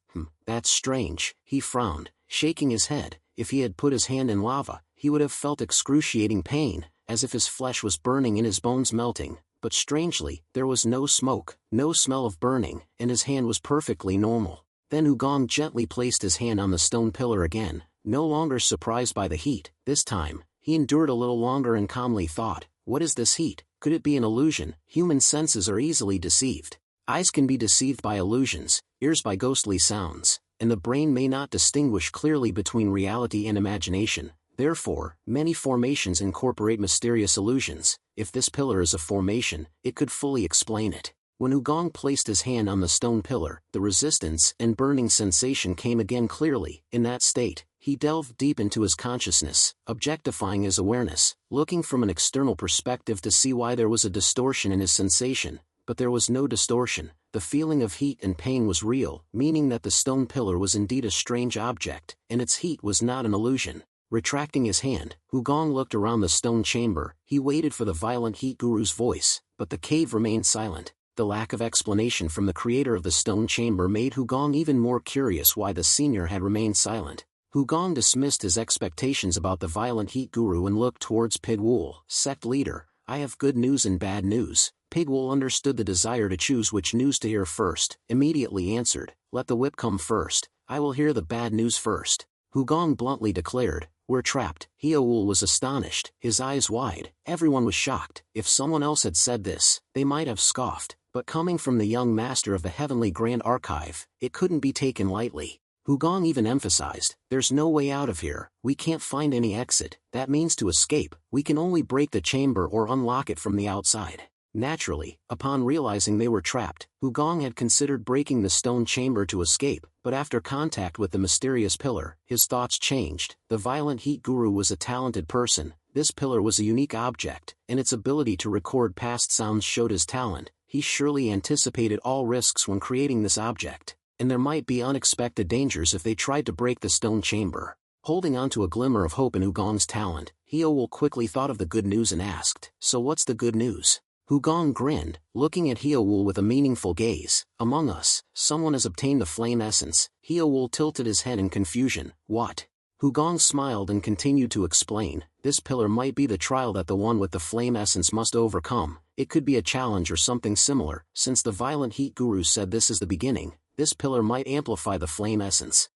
That's strange. He frowned, shaking his head. If he had put his hand in lava, he would have felt excruciating pain, as if his flesh was burning and his bones melting. But strangely, there was no smoke, no smell of burning, and his hand was perfectly normal. Then Hugong gently placed his hand on the stone pillar again, no longer surprised by the heat. This time, he endured a little longer and calmly thought, what is this heat? Could it be an illusion? Human senses are easily deceived. Eyes can be deceived by illusions, ears by ghostly sounds, and the brain may not distinguish clearly between reality and imagination. Therefore, many formations incorporate mysterious illusions. If this pillar is a formation, it could fully explain it. When Hugong placed his hand on the stone pillar, the resistance and burning sensation came again clearly. In that state, he delved deep into his consciousness, objectifying his awareness, looking from an external perspective to see why there was a distortion in his sensation. But there was no distortion. The feeling of heat and pain was real, meaning that the stone pillar was indeed a strange object, and its heat was not an illusion. Retracting his hand, Hugong looked around the stone chamber. He waited for the violent heat guru's voice, but the cave remained silent. The lack of explanation from the creator of the stone chamber made Hugong even more curious why the senior had remained silent. Hugong dismissed his expectations about the violent heat guru and looked towards Pigwool, sect leader. I have good news and bad news. Pigwool understood the desire to choose which news to hear first, immediately answered, let the whip come first, I will hear the bad news first. Hugong bluntly declared, we're trapped. Heowool was astonished, his eyes wide. Everyone was shocked. If someone else had said this, they might have scoffed, but coming from the young master of the Heavenly Grand Archive, it couldn't be taken lightly. Hugong even emphasized, there's no way out of here, we can't find any exit. That means to escape, we can only break the chamber or unlock it from the outside. Naturally, upon realizing they were trapped, Hugong had considered breaking the stone chamber to escape, but after contact with the mysterious pillar, his thoughts changed. The violent heat guru was a talented person. This pillar was a unique object, and its ability to record past sounds showed his talent. He surely anticipated all risks when creating this object, and there might be unexpected dangers if they tried to break the stone chamber. Holding on to a glimmer of hope in Hugong's talent, Heowool quickly thought of the good news and asked, so what's the good news? Hugong grinned, looking at Heowool with a meaningful gaze. Among us, someone has obtained the flame essence. Heowool tilted his head in confusion. What? Hugong smiled and continued to explain. This pillar might be the trial that the one with the flame essence must overcome. It could be a challenge or something similar. Since the violent heat guru said this is the beginning, this pillar might amplify the flame essence.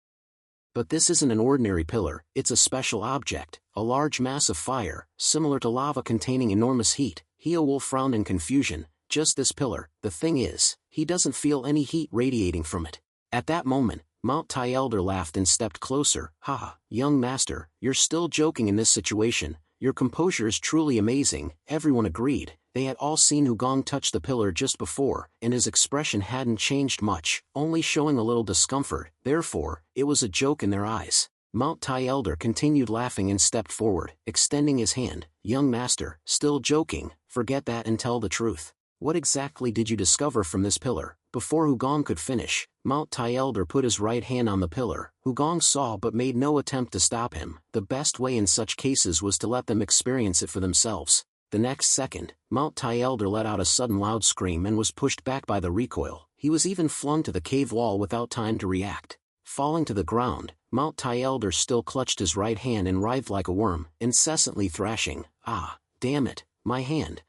But this isn't an ordinary pillar, it's a special object, a large mass of fire, similar to lava containing enormous heat. Heowool frowned in confusion. Just this pillar. The thing is, he doesn't feel any heat radiating from it. At that moment, Mount Tai Elder laughed and stepped closer. Haha, young master, you're still joking in this situation. Your composure is truly amazing. Everyone agreed. They had all seen Hugong touch the pillar just before, and his expression hadn't changed much, only showing a little discomfort. Therefore, it was a joke in their eyes. Mount Tai Elder continued laughing and stepped forward, extending his hand. Young master, still joking? Forget that and tell the truth. What exactly did you discover from this pillar? Before Hugong could finish, Mount Tai Elder put his right hand on the pillar. Hugong saw but made no attempt to stop him. The best way in such cases was to let them experience it for themselves. The next second, Mount Tai Elder let out a sudden loud scream and was pushed back by the recoil. He was even flung to the cave wall without time to react. Falling to the ground, Mount Tai Elder still clutched his right hand and writhed like a worm, incessantly thrashing. Ah, damn it, my hand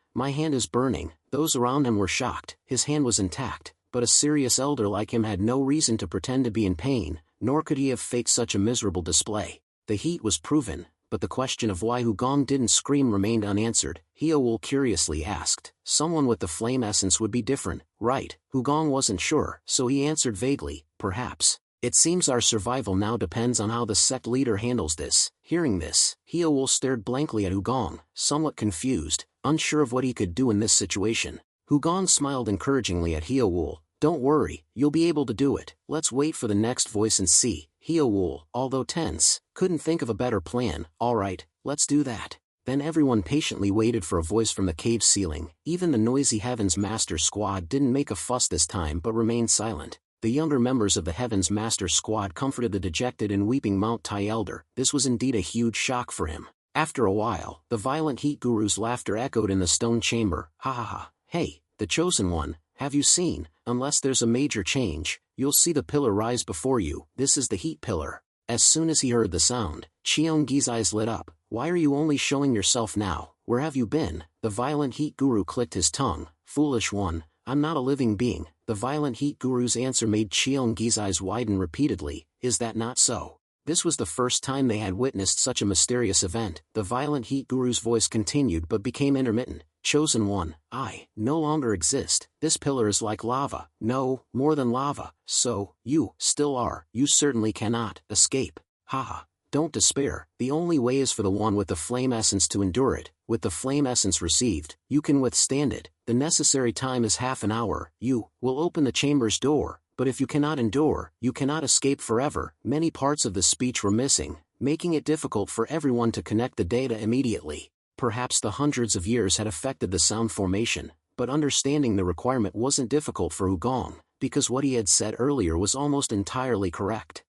is burning. Those around him were shocked. His hand was intact, but a serious elder like him had no reason to pretend to be in pain, nor could he have faked such a miserable display. The heat was proven, but the question of why Hugong didn't scream remained unanswered. Heowool curiously asked. Someone with the flame essence would be different, right? Hugong wasn't sure, so he answered vaguely, perhaps. It seems our survival now depends on how the sect leader handles this. Hearing this, Heowool stared blankly at Hugong, somewhat confused, unsure of what he could do in this situation. Hugong smiled encouragingly at Heowool. Don't worry, you'll be able to do it. Let's wait for the next voice and see. Heowool, although tense, couldn't think of a better plan. Alright, let's do that. Then everyone patiently waited for a voice from the cave ceiling. Even the noisy Heaven's Master Squad didn't make a fuss this time but remained silent. The younger members of the Heaven's Master Squad comforted the dejected and weeping Mount Tai Elder. This was indeed a huge shock for him. After a while, the violent heat guru's laughter echoed in the stone chamber. Ha ha ha. Hey, the chosen one, have you seen? Unless there's a major change, you'll see the pillar rise before you. This is the heat pillar. As soon as he heard the sound, Cheongi's eyes lit up. Why are you only showing yourself now? Where have you been? The violent heat guru clicked his tongue. Foolish one, I'm not a living being. The violent heat guru's answer made Cheonggi's eyes widen repeatedly. Is that not so? This was the first time they had witnessed such a mysterious event. The violent heat guru's voice continued but became intermittent. Chosen one, I no longer exist. This pillar is like lava. No, more than lava. So, you still are. You certainly cannot escape. Haha. Don't despair. The only way is for the one with the flame essence to endure it. With the flame essence received, you can withstand it. The necessary time is half an hour. You will open the chamber's door. But if you cannot endure, you cannot escape forever. Many parts of the speech were missing, making it difficult for everyone to connect the data immediately. Perhaps the hundreds of years had affected the sound formation, but understanding the requirement wasn't difficult for Ugong, because what he had said earlier was almost entirely correct.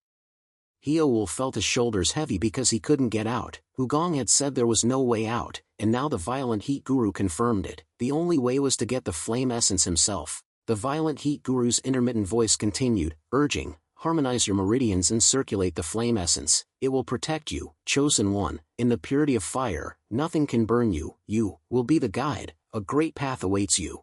Hyoul felt his shoulders heavy because he couldn't get out. Ugong had said there was no way out, and now the violent heat guru confirmed it. The only way was to get the flame essence himself. The violent heat guru's intermittent voice continued, urging, harmonize your meridians and circulate the flame essence. It will protect you, chosen one. In the purity of fire, nothing can burn you. You will be the guide. A great path awaits you.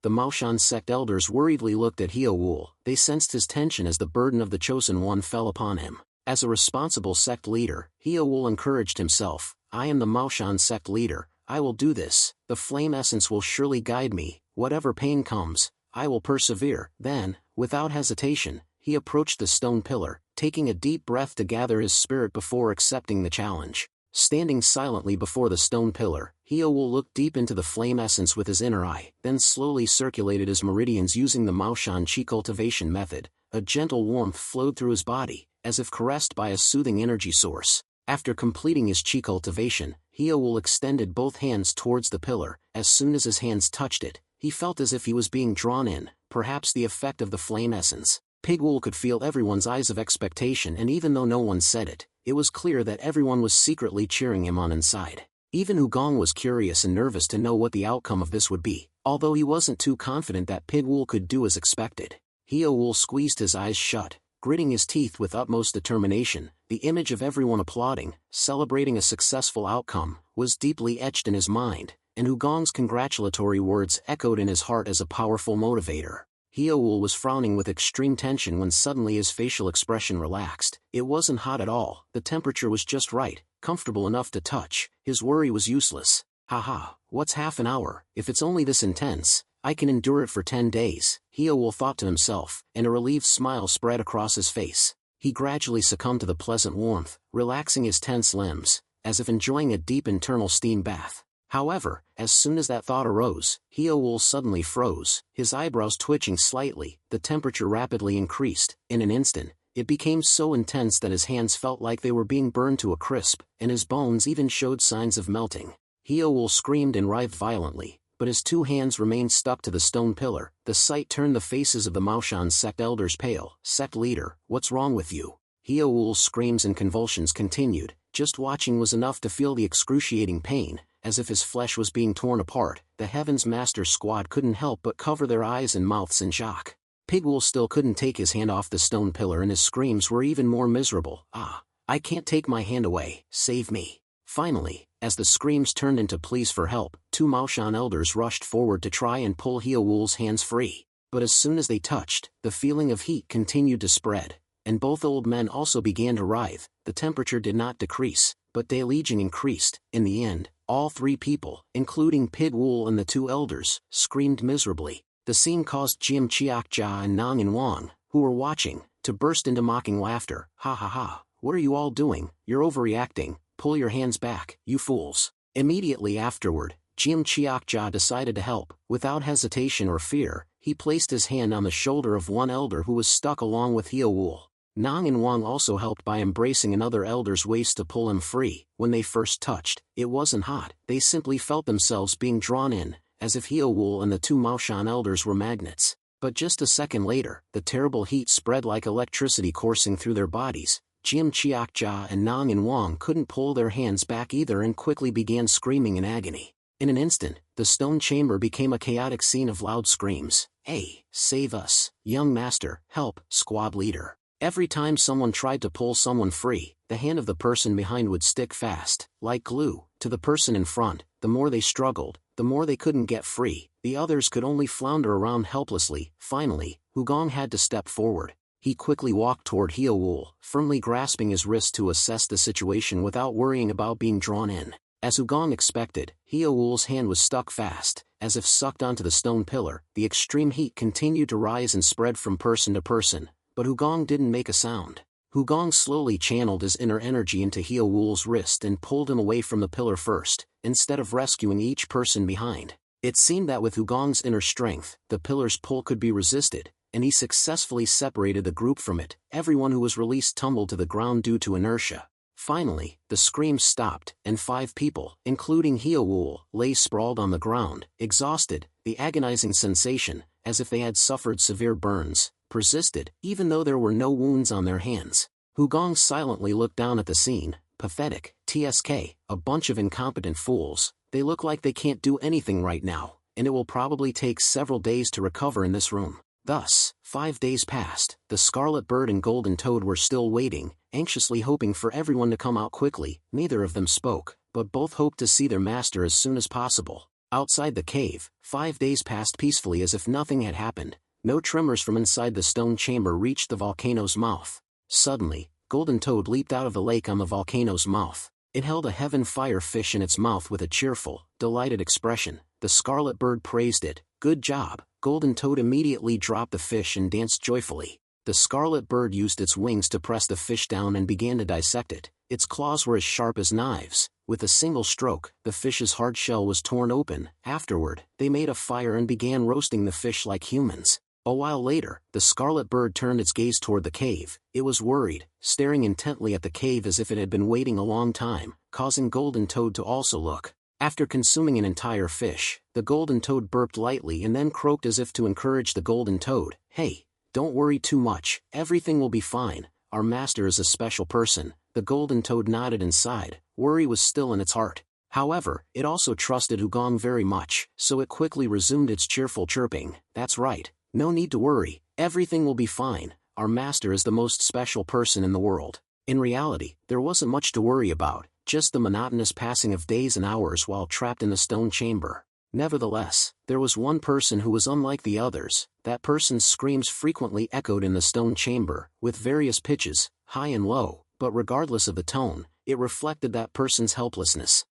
The Maoshan sect elders worriedly looked at Hyoul. They sensed his tension as the burden of the chosen one fell upon him. As a responsible sect leader, Hyoul encouraged himself. I am the Maoshan sect leader. I will do this. The flame essence will surely guide me. Whatever pain comes, I will persevere. Then, without hesitation, he approached the stone pillar, taking a deep breath to gather his spirit before accepting the challenge. Standing silently before the stone pillar, Hyoul looked deep into the flame essence with his inner eye, then slowly circulated his meridians using the Maoshan chi cultivation method. A gentle warmth flowed through his body, as if caressed by a soothing energy source. After completing his chi cultivation, Hyoul extended both hands towards the pillar. As soon as his hands touched it, he felt as if he was being drawn in, perhaps the effect of the flame essence. Pigwool could feel everyone's eyes of expectation, and even though no one said it, it was clear that everyone was secretly cheering him on inside. Even Ugong was curious and nervous to know what the outcome of this would be, although he wasn't too confident that Pigwool could do as expected. Hyoul squeezed his eyes shut, gritting his teeth with utmost determination. The image of everyone applauding, celebrating a successful outcome, was deeply etched in his mind, and Ugong's congratulatory words echoed in his heart as a powerful motivator. Hyoul was frowning with extreme tension when suddenly his facial expression relaxed. It wasn't hot at all, the temperature was just right, comfortable enough to touch. His worry was useless. Haha, what's half an hour? If it's only this intense, I can endure it for 10 days, Hyoul thought to himself, and a relieved smile spread across his face. He gradually succumbed to the pleasant warmth, relaxing his tense limbs, as if enjoying a deep internal steam bath. However, as soon as that thought arose, Hyoul suddenly froze, his eyebrows twitching slightly. The temperature rapidly increased. In an instant, it became so intense that his hands felt like they were being burned to a crisp, and his bones even showed signs of melting. Hyoul screamed and writhed violently, but his two hands remained stuck to the stone pillar. The sight turned the faces of the Maoshan sect elders pale. Sect leader, what's wrong with you? Hyoul's screams and convulsions continued. Just watching was enough to feel the excruciating pain, as if his flesh was being torn apart. The Heaven's Master squad couldn't help but cover their eyes and mouths in shock. Pigwool still couldn't take his hand off the stone pillar, and his screams were even more miserable. Ah, I can't take my hand away, save me. Finally, as the screams turned into pleas for help, two Maoshan elders rushed forward to try and pull Hyoul's hands free. But as soon as they touched, the feeling of heat continued to spread, and both old men also began to writhe. The temperature did not decrease, but delusion increased. In the end, all three people, including Pigwool and the two elders, screamed miserably. The scene caused Jim Chiakja and Nang and Wang, who were watching, to burst into mocking laughter. Ha ha ha, what are you all doing? You're overreacting. Pull your hands back, you fools. Immediately afterward, Jim Chiakja decided to help. Without hesitation or fear, he placed his hand on the shoulder of one elder who was stuck along with Hyoul. Nang and Wang also helped by embracing another elder's waist to pull him free. When they first touched, it wasn't hot. They simply felt themselves being drawn in, as if Hyoul and the two Maoshan elders were magnets. But just a second later, the terrible heat spread like electricity coursing through their bodies. Jim Chiakja and Nang and Wang couldn't pull their hands back either and quickly began screaming in agony. In an instant, the stone chamber became a chaotic scene of loud screams. Hey, save us, young master, help, squad leader. Every time someone tried to pull someone free, the hand of the person behind would stick fast, like glue, to the person in front. The more they struggled, the more they couldn't get free. The others could only flounder around helplessly. Finally, Hugong had to step forward. He quickly walked toward Hyowool, firmly grasping his wrist to assess the situation without worrying about being drawn in. As Hugong expected, Hyowool's hand was stuck fast, as if sucked onto the stone pillar. The extreme heat continued to rise and spread from person to person, but Hugong didn't make a sound. Hugong slowly channeled his inner energy into Hyowool's wrist and pulled him away from the pillar first, instead of rescuing each person behind. It seemed that with Hugong's inner strength, the pillar's pull could be resisted, and he successfully separated the group from it. Everyone who was released tumbled to the ground due to inertia. Finally, the screams stopped, and 5 people, including Hyowool, lay sprawled on the ground, exhausted. The agonizing sensation, as if they had suffered severe burns, persisted, even though there were no wounds on their hands. Hugong silently looked down at the scene. Pathetic. TSK, a bunch of incompetent fools. They look like they can't do anything right now, and it will probably take several days to recover in this room. Thus, 5 days passed. The Scarlet Bird and Golden Toad were still waiting, anxiously hoping for everyone to come out quickly. Neither of them spoke, but both hoped to see their master as soon as possible. Outside the cave, 5 days passed peacefully as if nothing had happened. No tremors from inside the stone chamber reached the volcano's mouth. Suddenly, Golden Toad leaped out of the lake on the volcano's mouth. It held a heaven fire fish in its mouth with a cheerful, delighted expression. The Scarlet Bird praised it. Good job. Golden Toad immediately dropped the fish and danced joyfully. The Scarlet Bird used its wings to press the fish down and began to dissect it. Its claws were as sharp as knives. With a single stroke, the fish's hard shell was torn open. Afterward, they made a fire and began roasting the fish like humans. A while later, the Scarlet Bird turned its gaze toward the cave. It was worried, staring intently at the cave as if it had been waiting a long time, causing Golden Toad to also look. After consuming an entire fish, the Golden Toad burped lightly and then croaked as if to encourage the Golden Toad. Hey, don't worry too much, everything will be fine. Our master is a special person. The Golden Toad nodded and sighed. Worry was still in its heart. However, it also trusted Hugong very much, so it quickly resumed its cheerful chirping. That's right. No need to worry, everything will be fine. Our master is the most special person in the world. In reality, there wasn't much to worry about, just the monotonous passing of days and hours while trapped in the stone chamber. Nevertheless, there was one person who was unlike the others. That person's screams frequently echoed in the stone chamber, with various pitches, high and low, but regardless of the tone, it reflected that person's helplessness.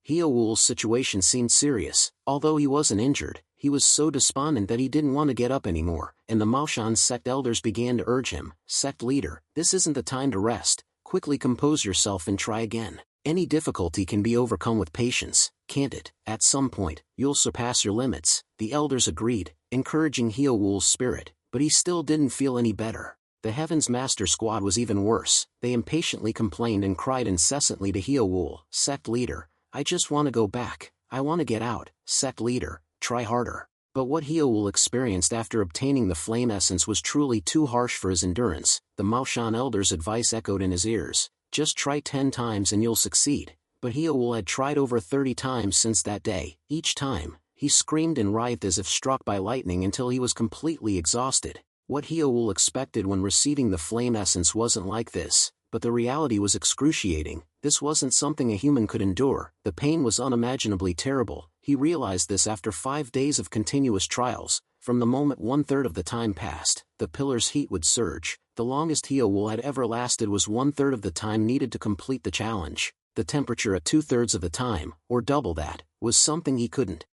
Hyowool's situation seemed serious. Although he wasn't injured, he was so despondent that he didn't want to get up anymore, and the Maoshan sect elders began to urge him. Sect leader, this isn't the time to rest. Quickly compose yourself and try again. Any difficulty can be overcome with patience, can't it? At some point, you'll surpass your limits. The elders agreed, encouraging Hyowool's spirit, but he still didn't feel any better. The Heaven's Master Squad was even worse. They impatiently complained and cried incessantly to Hyowool. Sect leader, I just want to go back. I want to get out. Sect leader, try harder. But what Hyowool experienced after obtaining the flame essence was truly too harsh for his endurance. The Maoshan elder's advice echoed in his ears. Just try 10 times and you'll succeed. But Hyowool had tried over 30 times since that day. Each time, he screamed and writhed as if struck by lightning until he was completely exhausted. What Hyowool expected when receiving the flame essence wasn't like this, but the reality was excruciating. This wasn't something a human could endure. The pain was unimaginably terrible. He realized this after 5 days of continuous trials. From the moment 1/3 of the time passed, the pillar's heat would surge. The longest Hyowool had ever lasted was 1/3 of the time needed to complete the challenge. The temperature at 2/3 of the time, or double that, was something he couldn't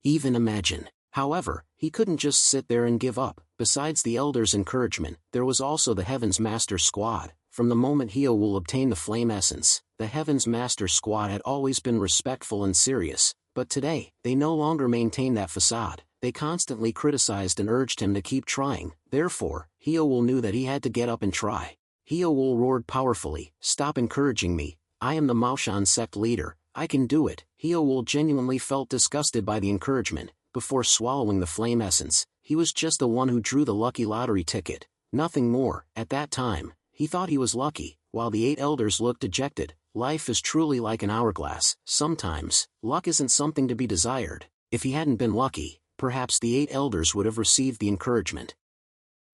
even imagine. However, he couldn't just sit there and give up. Besides the elders' encouragement, there was also the Heaven's Master Squad. From the moment Hyowool obtained the flame essence, the Heaven's Master Squad had always been respectful and serious, but today, they no longer maintained that facade. They constantly criticized and urged him to keep trying. Therefore, Hyowool knew that he had to get up and try. Hyowool roared powerfully, "Stop encouraging me. I am the Maoshan sect leader. I can do it." Hyowool genuinely felt disgusted by the encouragement. Before swallowing the flame essence, he was just the one who drew the lucky lottery ticket. Nothing more. At that time, he thought he was lucky, while the 8 elders looked dejected. Life is truly like an hourglass. Sometimes, luck isn't something to be desired. If he hadn't been lucky, perhaps the 8 elders would have received the encouragement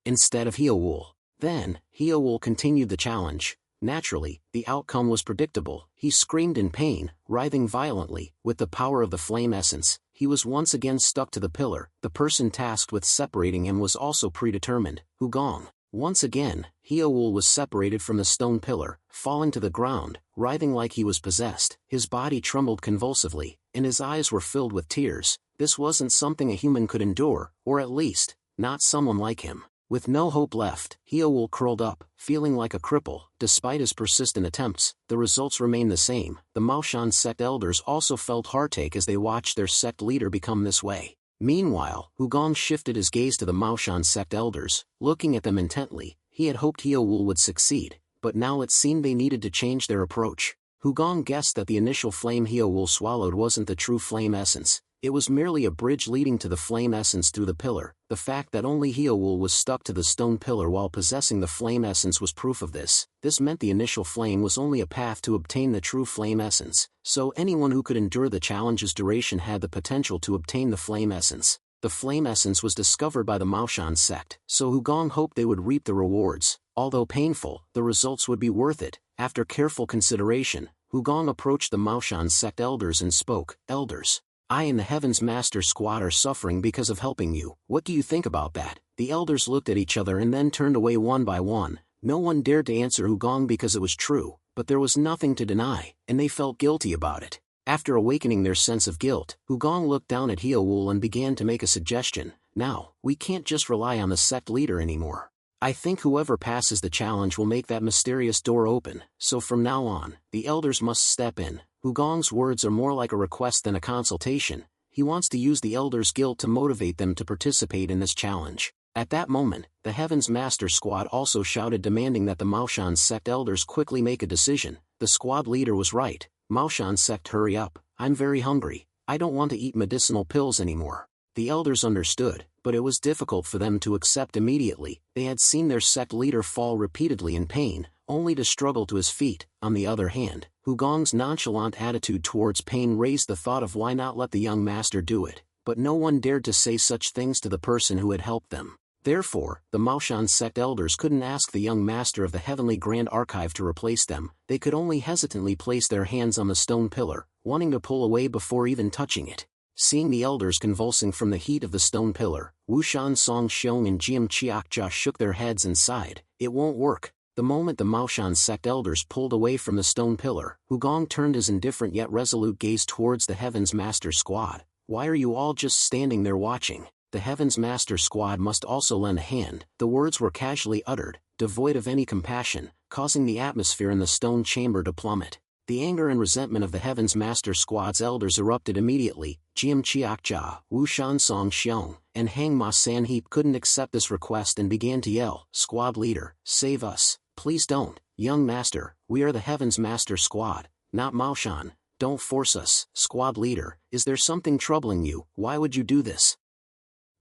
instead of Hyowool. Then, Hyowool continued the challenge. Naturally, the outcome was predictable. He screamed in pain, writhing violently. With the power of the flame essence, he was once again stuck to the pillar. The person tasked with separating him was also predetermined, Hugong. Once again, Hyoul was separated from the stone pillar, falling to the ground, writhing like he was possessed. His body trembled convulsively, and his eyes were filled with tears. This wasn't something a human could endure, or at least, not someone like him. With no hope left, Hyoul curled up, feeling like a cripple. Despite his persistent attempts, the results remained the same. The Maoshan sect elders also felt heartache as they watched their sect leader become this way. Meanwhile, Hugong shifted his gaze to the Maoshan sect elders, looking at them intently. He had hoped Hyoul would succeed, but now it seemed they needed to change their approach. Hugong guessed that the initial flame Hyoul swallowed wasn't the true flame essence. It was merely a bridge leading to the flame essence through the pillar. The fact that only Hyoul was stuck to the stone pillar while possessing the flame essence was proof of this. This meant the initial flame was only a path to obtain the true flame essence, so anyone who could endure the challenge's duration had the potential to obtain the flame essence. The flame essence was discovered by the Maoshan sect, so Hugong hoped they would reap the rewards. Although painful, the results would be worth it. After careful consideration, Hugong approached the Maoshan sect elders and spoke, "Elders, I and the Heaven's Master Squad are suffering because of helping you. What do you think about that?" The elders looked at each other and then turned away one by one. No one dared to answer Hugong because it was true, but there was nothing to deny, and they felt guilty about it. After awakening their sense of guilt, Hugong looked down at Hyoul and began to make a suggestion. "Now, we can't just rely on the sect leader anymore. I think whoever passes the challenge will make that mysterious door open, so from now on, the elders must step in." Hugong's words are more like a request than a consultation. He wants to use the elders' guilt to motivate them to participate in this challenge. At that moment, the Heaven's Master Squad also shouted, demanding that the Maoshan sect elders quickly make a decision. The squad leader was right. "Maoshan sect, hurry up, I'm very hungry. I don't want to eat medicinal pills anymore." The elders understood, but it was difficult for them to accept immediately. They had seen their sect leader fall repeatedly in pain, only to struggle to his feet. On the other hand, Hugong's nonchalant attitude towards pain raised the thought of why not let the young master do it, but no one dared to say such things to the person who had helped them. Therefore, the Maoshan sect elders couldn't ask the young master of the Heavenly Grand Archive to replace them. They could only hesitantly place their hands on the stone pillar, wanting to pull away before even touching it. Seeing the elders convulsing from the heat of the stone pillar, Wushan Song Xiong and Jiam Chiakja shook their heads and sighed. It won't work. The moment the Maoshan sect elders pulled away from the stone pillar, Hugong turned his indifferent yet resolute gaze towards the Heaven's Master Squad. "Why are you all just standing there watching? The Heaven's Master Squad must also lend a hand." The words were casually uttered, devoid of any compassion, causing the atmosphere in the stone chamber to plummet. The anger and resentment of the Heaven's Master Squad's elders erupted immediately. Jiam Chiakja, Wushan Song Xiong, and Hang Ma Sanheep couldn't accept this request and began to yell, "Squad leader, save us. Please don't, young master, we are the Heaven's Master Squad, not Maoshan. Don't force us." "Squad leader, is there something troubling you? Why would you do this?"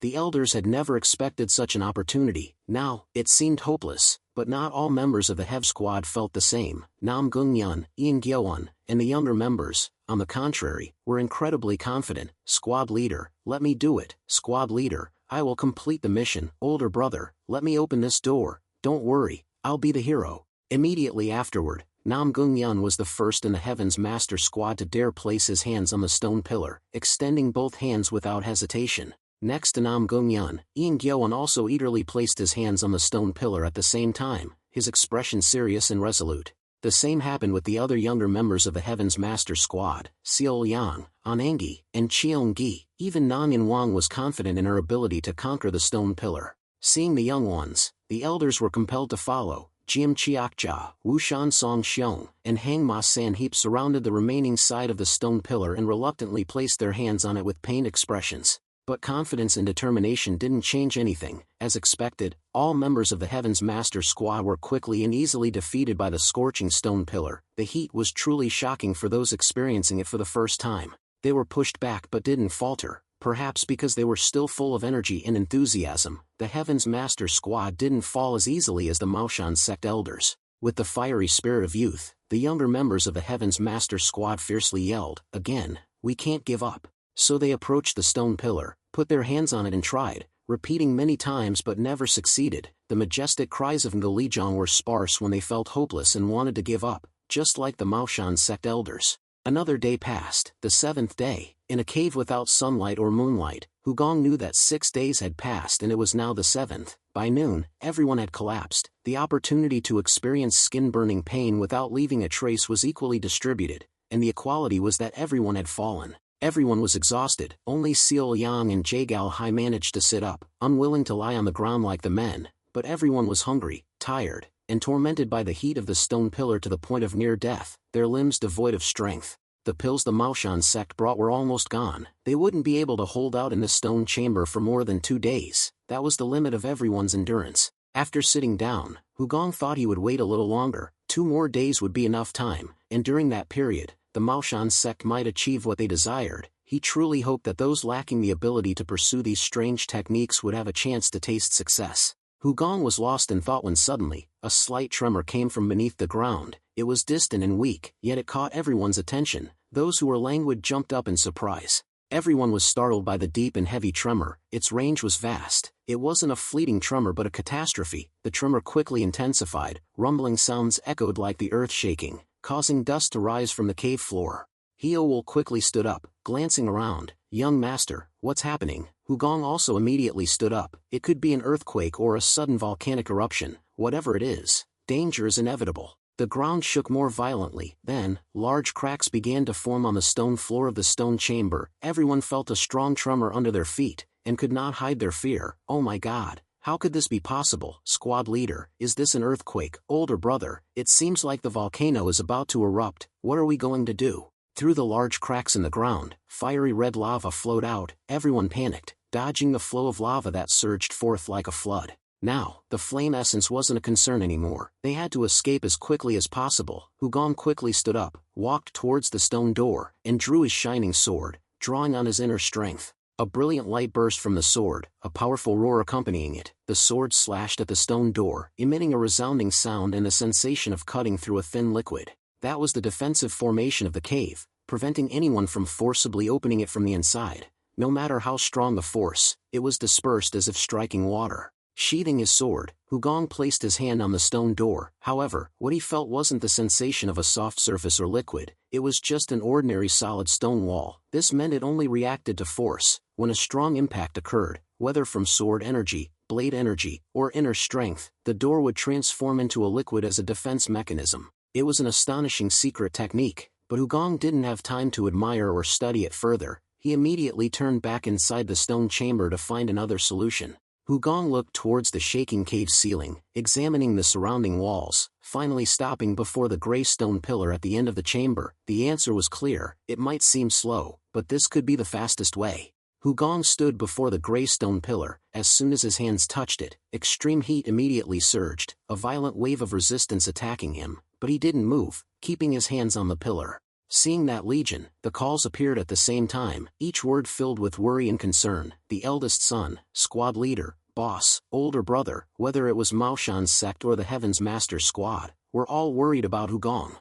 The elders had never expected such an opportunity. Now, it seemed hopeless, but not all members of the Hev Squad felt the same. Nam Gung-yun, Ian Gyeowon, and the younger members, on the contrary, were incredibly confident. "Squad leader, let me do it. Squad leader, I will complete the mission. Older brother, let me open this door. Don't worry, I'll be the hero." Immediately afterward, Nam Gung-yun was the first in the Heaven's Master Squad to dare place his hands on the stone pillar, extending both hands without hesitation. Next to Nam Gung-yun, Ian Gyeowon also eagerly placed his hands on the stone pillar at the same time, his expression serious and resolute. The same happened with the other younger members of the Heaven's Master Squad, Seol Yang, Anangi, and Cheong-gi. Even Nan Yin-wang was confident in her ability to conquer the stone pillar. Seeing the young ones, the elders were compelled to follow. Jiam Chiakja, Wushan Song Xiong, and Hang Ma Sanheep surrounded the remaining side of the stone pillar and reluctantly placed their hands on it with pained expressions. But confidence and determination didn't change anything. As expected, all members of the Heaven's Master Squad were quickly and easily defeated by the scorching stone pillar. The heat was truly shocking for those experiencing it for the first time. They were pushed back but didn't falter, perhaps because they were still full of energy and enthusiasm. The Heaven's Master Squad didn't fall as easily as the Maoshan sect elders. With the fiery spirit of youth, the younger members of the Heaven's Master Squad fiercely yelled, "Again, we can't give up." So they approached the stone pillar, put their hands on it and tried, repeating many times but never succeeded. The majestic cries of Ngelijong were sparse when they felt hopeless and wanted to give up, just like the Maoshan sect elders. Another day passed, the 7th day. In a cave without sunlight or moonlight, Hugong knew that 6 days had passed and it was now the 7th. By noon, everyone had collapsed. The opportunity to experience skin-burning pain without leaving a trace was equally distributed, and the equality was that everyone had fallen. Everyone was exhausted. Only Seal Yang and Jagal Hai managed to sit up, unwilling to lie on the ground like the men, but everyone was hungry, tired, and tormented by the heat of the stone pillar to the point of near death, their limbs devoid of strength. The pills the Maoshan sect brought were almost gone. They wouldn't be able to hold out in the stone chamber for more than 2 days. That was the limit of everyone's endurance. After sitting down, Hugong thought he would wait a little longer. 2 more days would be enough time, and during that period, the Maoshan sect might achieve what they desired. He truly hoped that those lacking the ability to pursue these strange techniques would have a chance to taste success. Hugong was lost in thought when suddenly, a slight tremor came from beneath the ground. It was distant and weak, yet it caught everyone's attention. Those who were languid jumped up in surprise. Everyone was startled by the deep and heavy tremor. Its range was vast. It wasn't a fleeting tremor but a catastrophe. The tremor quickly intensified. Rumbling sounds echoed like the earth shaking, causing dust to rise from the cave floor. Hyeowol quickly stood up, glancing around. "Young master, what's happening?" Hugong also immediately stood up. It could be an earthquake or a sudden volcanic eruption. Whatever it is, danger is inevitable. The ground shook more violently. Then, large cracks began to form on the stone floor of the stone chamber. Everyone felt a strong tremor under their feet, and could not hide their fear. "Oh my God, how could this be possible?" Squad leader, "Is this an earthquake?" "Older brother, it seems like the volcano is about to erupt. What are we going to do?" Through the large cracks in the ground, fiery red lava flowed out. Everyone panicked, dodging the flow of lava that surged forth like a flood. Now, the flame essence wasn't a concern anymore. They had to escape as quickly as possible. Hugong quickly stood up, walked towards the stone door, and drew his shining sword, drawing on his inner strength. A brilliant light burst from the sword, a powerful roar accompanying it. The sword slashed at the stone door, emitting a resounding sound and the sensation of cutting through a thin liquid. That was the defensive formation of the cave, preventing anyone from forcibly opening it from the inside. No matter how strong the force, it was dispersed as if striking water. Sheathing his sword, Hugong placed his hand on the stone door. However, what he felt wasn't the sensation of a soft surface or liquid. It was just an ordinary solid stone wall. This meant it only reacted to force. When a strong impact occurred, whether from sword energy, blade energy, or inner strength, the door would transform into a liquid as a defense mechanism. It was an astonishing secret technique, but Hugong didn't have time to admire or study it further. He immediately turned back inside the stone chamber to find another solution. Hugong looked towards the shaking cave ceiling, examining the surrounding walls, finally stopping before the gray stone pillar at the end of the chamber. The answer was clear. It might seem slow, but this could be the fastest way. Hugong stood before the gray stone pillar. As soon as his hands touched it, extreme heat immediately surged, a violent wave of resistance attacking him, but he didn't move, keeping his hands on the pillar. Seeing that legion, the calls appeared at the same time, each word filled with worry and concern. The eldest son, squad leader, boss, older brother, whether it was Maoshan's sect or the Heaven's Master squad, were all worried about Hugong.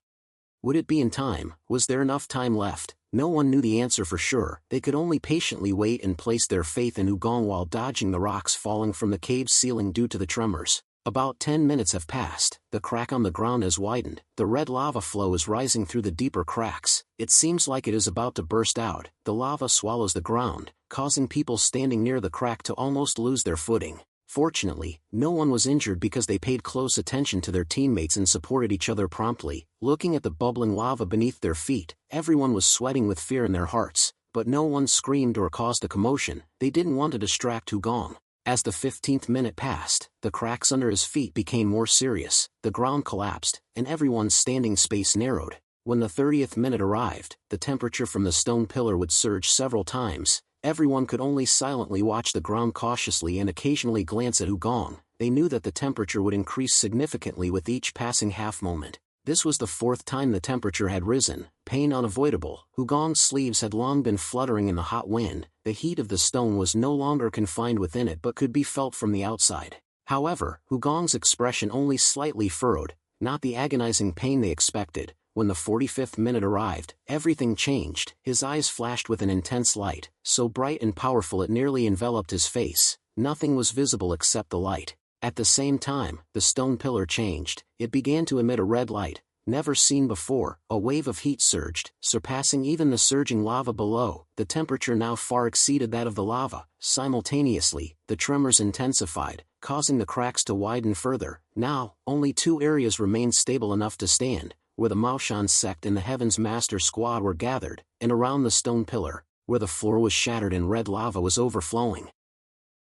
Would it be in time? Was there enough time left? No one knew the answer for sure. They could only patiently wait and place their faith in Hugong while dodging the rocks falling from the cave's ceiling due to the tremors. About 10 minutes have passed. The crack on the ground has widened. The red lava flow is rising through the deeper cracks. It seems like it is about to burst out. The lava swallows the ground, causing people standing near the crack to almost lose their footing. Fortunately, no one was injured because they paid close attention to their teammates and supported each other promptly. Looking at the bubbling lava beneath their feet, everyone was sweating with fear in their hearts, but no one screamed or caused a commotion. They didn't want to distract Hugong. As the 15th minute passed, the cracks under his feet became more serious, the ground collapsed, and everyone's standing space narrowed. When the 30th minute arrived, the temperature from the stone pillar would surge several times. Everyone could only silently watch the ground cautiously and occasionally glance at Hugong. They knew that the temperature would increase significantly with each passing half moment. This was the 4th time the temperature had risen, pain unavoidable. Hugong's sleeves had long been fluttering in the hot wind. The heat of the stone was no longer confined within it but could be felt from the outside. However, Hugong's expression only slightly furrowed, not the agonizing pain they expected. When the 45th minute arrived, everything changed. His eyes flashed with an intense light, so bright and powerful it nearly enveloped his face. nothing was visible except the light. At the same time, the stone pillar changed. It began to emit a red light, never seen before. A wave of heat surged, surpassing even the surging lava below. The temperature now far exceeded that of the lava. Simultaneously, the tremors intensified, causing the cracks to widen further. Now, only 2 areas remained stable enough to stand, where the Maoshan sect and the Heaven's Master squad were gathered, and around the stone pillar, where the floor was shattered and red lava was overflowing,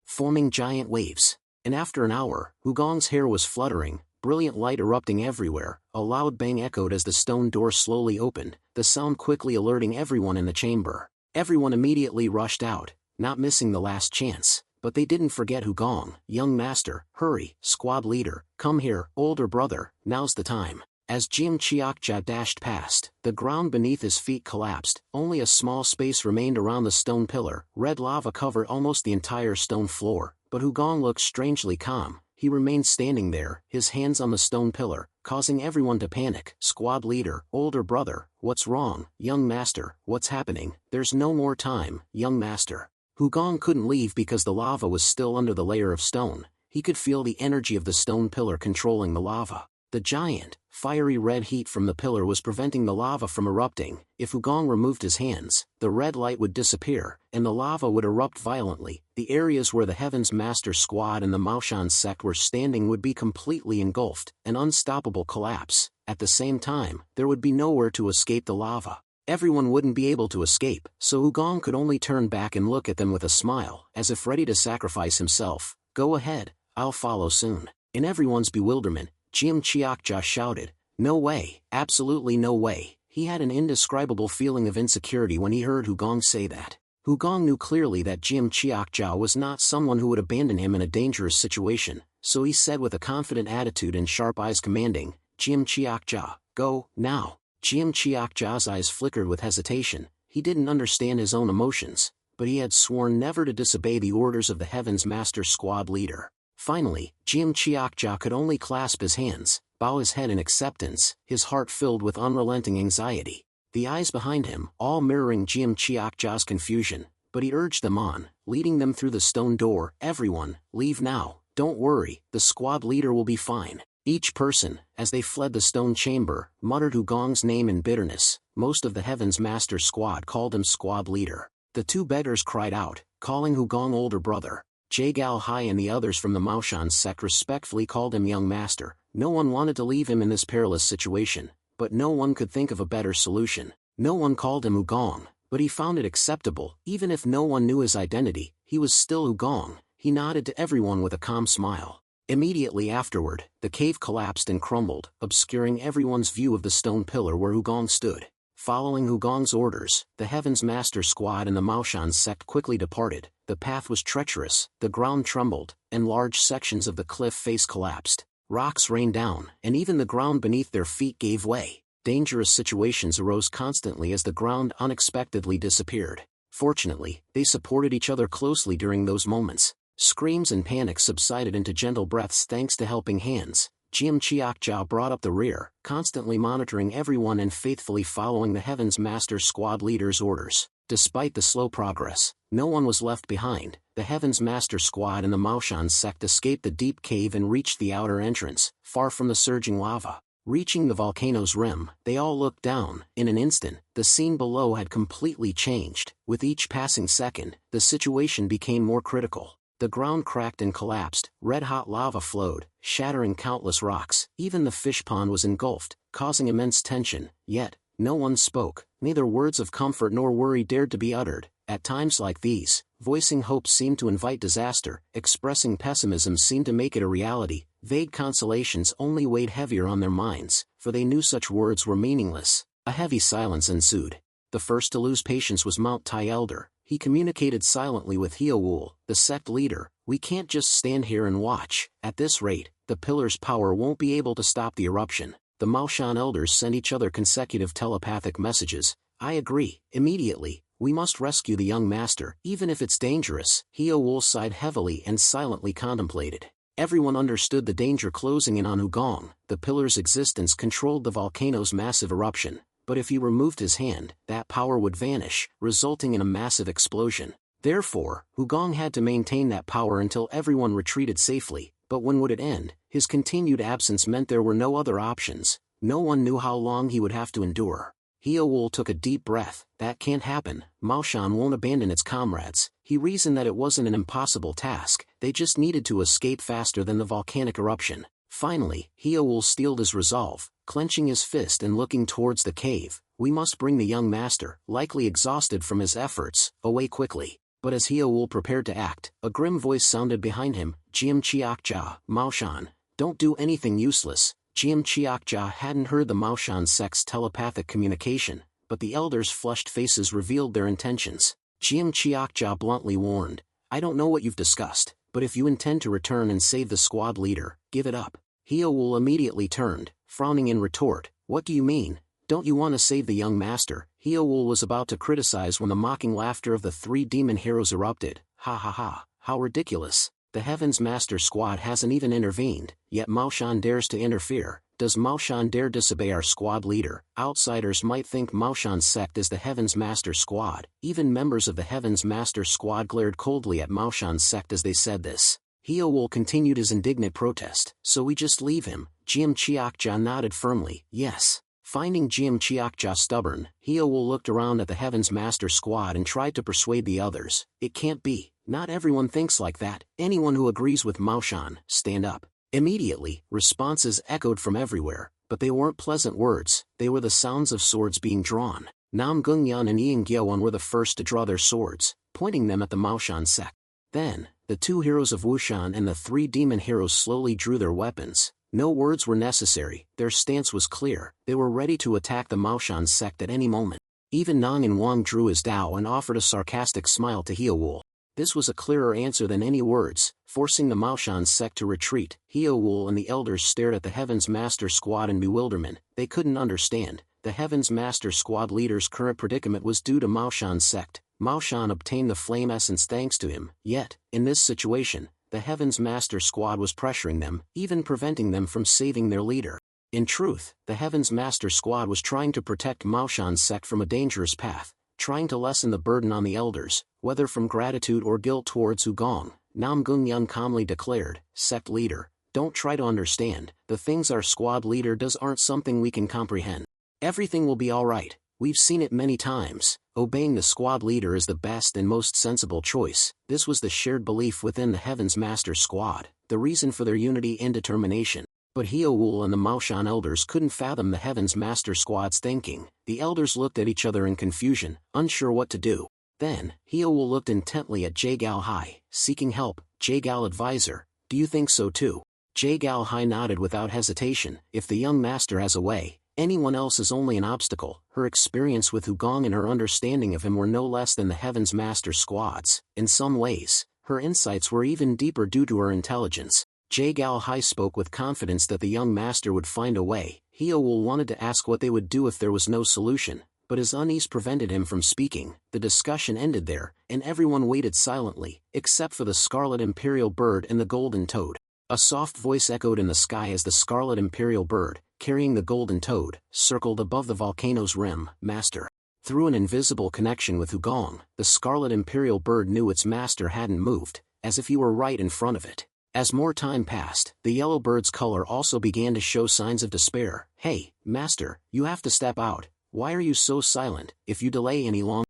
forming giant waves. And after an hour, Hugong's hair was fluttering, brilliant light erupting everywhere. A loud bang echoed as the stone door slowly opened, the sound quickly alerting everyone in the chamber. Everyone immediately rushed out, not missing the last chance. But they didn't forget Hugong. Young master, hurry, squad leader, come here, older brother, now's the time. As Jim Chiakja dashed past, the ground beneath his feet collapsed. Only a small space remained around the stone pillar. Red lava covered almost the entire stone floor, but Hugong looked strangely calm. He remained standing there, his hands on the stone pillar, causing everyone to panic. Squad leader, older brother, what's wrong? Young master, what's happening? There's no more time, young master. Hugong couldn't leave because the lava was still under the layer of stone. He could feel the energy of the stone pillar controlling the lava. The giant, fiery red heat from the pillar was preventing the lava from erupting. If Hugong removed his hands, the red light would disappear, and the lava would erupt violently. The areas where the Heaven's Master squad and the Maoshan sect were standing would be completely engulfed, an unstoppable collapse. At the same time, there would be nowhere to escape the lava. Everyone wouldn't be able to escape, so Hugong could only turn back and look at them with a smile, as if ready to sacrifice himself. Go ahead, I'll follow soon. In everyone's bewilderment, Jim Chiakja shouted, no way, absolutely no way. He had an indescribable feeling of insecurity when he heard Hugong say that. Hugong knew clearly that Jim Chiakja was not someone who would abandon him in a dangerous situation, so he said with a confident attitude and sharp eyes commanding, Jim Chiakja, go, now. Jim Chiakja's eyes flickered with hesitation. He didn't understand his own emotions, but he had sworn never to disobey the orders of the Heaven's Master squad leader. Finally, Jim Chiakja could only clasp his hands, bow his head in acceptance, his heart filled with unrelenting anxiety. The eyes behind him, all mirroring Jim Chiakja's confusion, but he urged them on, leading them through the stone door. Everyone, leave now, don't worry, the squad leader will be fine. Each person, as they fled the stone chamber, muttered Hugong's name in bitterness. Most of the Heaven's Master squad called him squad leader. The 2 beggars cried out, calling Hugong older brother. Jagal Hai and the others from the Maoshan sect respectfully called him young master. No one wanted to leave him in this perilous situation, but no one could think of a better solution. No one called him Hugong, but he found it acceptable. Even if no one knew his identity, he was still Hugong. He nodded to everyone with a calm smile. Immediately afterward, the cave collapsed and crumbled, obscuring everyone's view of the stone pillar where Hugong stood. Following Hugong's orders, the Heaven's Master squad and the Maoshan sect quickly departed. The path was treacherous, the ground trembled, and large sections of the cliff face collapsed. Rocks rained down, and even the ground beneath their feet gave way. Dangerous situations arose constantly as the ground unexpectedly disappeared. Fortunately, they supported each other closely during those moments. Screams and panic subsided into gentle breaths thanks to helping hands. Jim Chiakja brought up the rear, constantly monitoring everyone and faithfully following the Heaven's Master squad leader's orders. Despite the slow progress, no one was left behind. The Heaven's Master squad and the Maoshan sect escaped the deep cave and reached the outer entrance, far from the surging lava. Reaching the volcano's rim, they all looked down. In an instant, the scene below had completely changed. With each passing second, the situation became more critical. The ground cracked and collapsed, red-hot lava flowed, shattering countless rocks. Even the fish pond was engulfed, causing immense tension. Yet, no one spoke. Neither words of comfort nor worry dared to be uttered. At times like these, voicing hope seemed to invite disaster, expressing pessimism seemed to make it a reality. Vague consolations only weighed heavier on their minds, for they knew such words were meaningless. A heavy silence ensued. The first to lose patience was Mount Tai Elder. He communicated silently with Heowul, the sect leader. We can't just stand here and watch. At this rate, the pillar's power won't be able to stop the eruption. The Maoshan elders sent each other consecutive telepathic messages. I agree. Immediately, we must rescue the young master, even if it's dangerous. Heowul sighed heavily and silently contemplated. Everyone understood the danger closing in on Hugong. The pillar's existence controlled the volcano's massive eruption, but if he removed his hand, that power would vanish, resulting in a massive explosion. Therefore, Hugong had to maintain that power until everyone retreated safely, but when would it end? His continued absence meant there were no other options. No one knew how long he would have to endure. Heowul took a deep breath. That can't happen. Mao Shan won't abandon its comrades. He reasoned that it wasn't an impossible task, they just needed to escape faster than the volcanic eruption. Finally, Heowul steeled his resolve, clenching his fist and looking towards the cave. We must bring the young master, likely exhausted from his efforts, away quickly. But as Heowul prepared to act, a grim voice sounded behind him. Jiam Chiakja, Mao Shan, don't do anything useless. Jiam Chiakja hadn't heard the Mao Shan sect's telepathic communication, but the elders' flushed faces revealed their intentions. Jiam Chiakja bluntly warned, I don't know what you've discussed, but if you intend to return and save the squad leader, give it up. Heowul immediately turned, frowning in retort, what do you mean? Don't you want to save the young master? Heowul was about to criticize when the mocking laughter of the three demon heroes erupted. Ha ha ha, how ridiculous. The Heaven's Master Squad hasn't even intervened, yet Mao Shan dares to interfere. Does Mao Shan dare disobey our squad leader? Outsiders might think Mao Shan's sect is the Heaven's Master Squad. Even members of the Heaven's Master Squad glared coldly at Mao Shan's sect as they said this. Heowul continued his indignant protest. So we just leave him? Jiam Chiakja nodded firmly, yes. Finding Jiam Chiakja stubborn, Heowul looked around at the Heaven's Master Squad and tried to persuade the others. It can't be. Not everyone thinks like that. Anyone who agrees with Mao Shan, stand up. Immediately, responses echoed from everywhere, but they weren't pleasant words, they were the sounds of swords being drawn. Nam Gungyan and Ian Gyeowan were the first to draw their swords, pointing them at the Mao Shan sect. Then, the two heroes of Wushan and the three demon heroes slowly drew their weapons. No words were necessary, their stance was clear, they were ready to attack the Mao Shan sect at any moment. Even Nang and Wang drew his dao and offered a sarcastic smile to Heowul. This was a clearer answer than any words, forcing the Mao Shan sect to retreat. Heowul and the elders stared at the Heaven's Master Squad in bewilderment. They couldn't understand. The Heaven's Master Squad leader's current predicament was due to Mao Shan's sect. Mao Shan obtained the flame essence thanks to him. Yet, in this situation, the Heaven's Master Squad was pressuring them, even preventing them from saving their leader. In truth, the Heaven's Master Squad was trying to protect Mao Shan's sect from a dangerous path, trying to lessen the burden on the elders, whether from gratitude or guilt towards Hugong. Nam Gungyun calmly declared, sect leader, don't try to understand, the things our squad leader does aren't something we can comprehend. Everything will be alright, we've seen it many times, obeying the squad leader is the best and most sensible choice. This was the shared belief within the Heaven's Master Squad, the reason for their unity and determination. But Heowul and the Mao Shan elders couldn't fathom the Heaven's Master Squad's thinking. The elders looked at each other in confusion, unsure what to do. Then, Heowul looked intently at Jae-Gal Hai, seeking help. Jae-Gal advisor, do you think so too? Jae-Gal Hai nodded without hesitation. If the young master has a way, anyone else is only an obstacle. Her experience with Hugong and her understanding of him were no less than the Heaven's Master Squad's. In some ways, her insights were even deeper due to her intelligence. Jae-Gal Hai spoke with confidence that the young master would find a way. Heowul wanted to ask what they would do if there was no solution, but his unease prevented him from speaking. The discussion ended there, and everyone waited silently, except for the Scarlet Imperial Bird and the Golden Toad. A soft voice echoed in the sky as the Scarlet Imperial Bird, carrying the Golden Toad, circled above the volcano's rim. Master. Through an invisible connection with Hugong, the Scarlet Imperial Bird knew its master hadn't moved, as if he were right in front of it. As more time passed, the yellow bird's color also began to show signs of despair. Hey, master, you have to step out. Why are you so silent? If you delay any longer.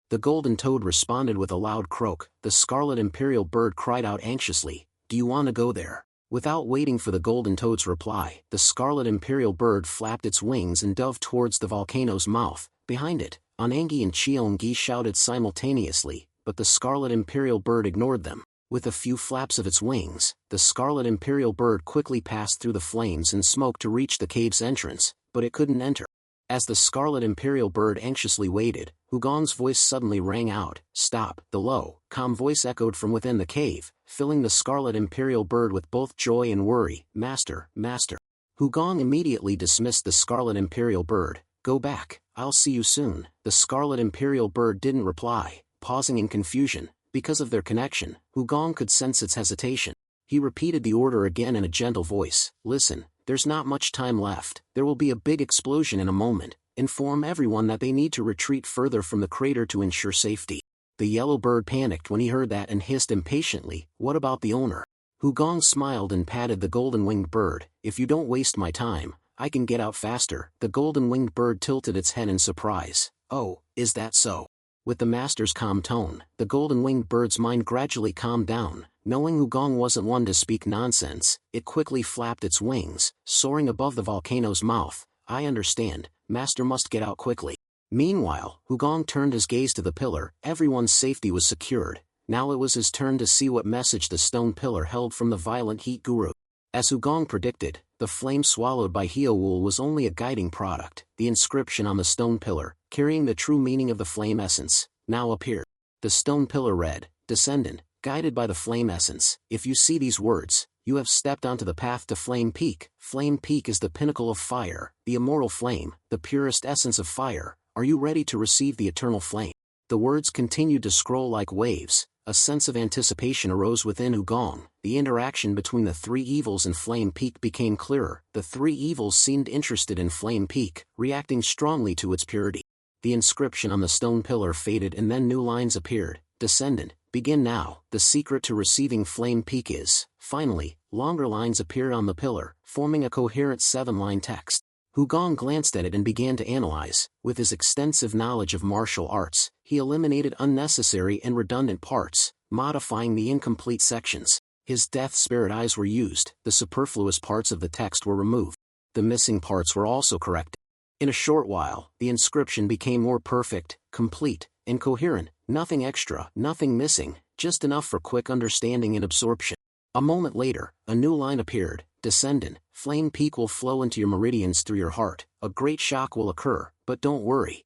The Golden Toad responded with a loud croak. The Scarlet Imperial Bird cried out anxiously, do you want to go there? Without waiting for the Golden Toad's reply, the Scarlet Imperial Bird flapped its wings and dove towards the volcano's mouth. Behind it, Anangi and Cheongi shouted simultaneously, but the Scarlet Imperial Bird ignored them. With a few flaps of its wings, the Scarlet Imperial Bird quickly passed through the flames and smoke to reach the cave's entrance, but it couldn't enter. As the Scarlet Imperial Bird anxiously waited, Hugong's voice suddenly rang out. Stop! The low, calm voice echoed from within the cave, filling the Scarlet Imperial Bird with both joy and worry. Master, master. Hugong immediately dismissed the Scarlet Imperial Bird. Go back, I'll see you soon. The Scarlet Imperial Bird didn't reply, pausing in confusion. Because of their connection, Hugong could sense its hesitation. He repeated the order again in a gentle voice. Listen, there's not much time left. There will be a big explosion in a moment. Inform everyone that they need to retreat further from the crater to ensure safety. The yellow bird panicked when he heard that and hissed impatiently, "What about the owner?" Hugong smiled and patted the golden-winged bird. "If you don't waste my time, I can get out faster." The golden-winged bird tilted its head in surprise. "Oh, is that so?" With the master's calm tone, the golden-winged bird's mind gradually calmed down. Knowing Hugong wasn't one to speak nonsense, it quickly flapped its wings, soaring above the volcano's mouth. "I understand, master must get out quickly." Meanwhile, Hugong turned his gaze to the pillar. Everyone's safety was secured. Now it was his turn to see what message the stone pillar held from the violent heat guru. As Hugong predicted, the flame swallowed by Hyowool was only a guiding product. The inscription on the stone pillar, carrying the true meaning of the flame essence, now appeared. The stone pillar read, "Descendant, guided by the flame essence, if you see these words, you have stepped onto the path to Flame Peak. Flame Peak is the pinnacle of fire, the immortal flame, the purest essence of fire. Are you ready to receive the eternal flame?" The words continued to scroll like waves. A sense of anticipation arose within Hugong. The interaction between the three evils and Flame Peak became clearer. The three evils seemed interested in Flame Peak, reacting strongly to its purity. The inscription on the stone pillar faded and then new lines appeared. "Descendant, begin now. The secret to receiving Flame Peak is..." Finally, longer lines appeared on the pillar, forming a coherent 7-line text. Hugong glanced at it and began to analyze. With his extensive knowledge of martial arts, he eliminated unnecessary and redundant parts, modifying the incomplete sections. His death spirit eyes were used, the superfluous parts of the text were removed. The missing parts were also corrected. In a short while, the inscription became more perfect, complete, and coherent. Nothing extra, nothing missing, just enough for quick understanding and absorption. A moment later, a new line appeared. "Descendant, Flame Peak will flow into your meridians through your heart. A great shock will occur, but don't worry.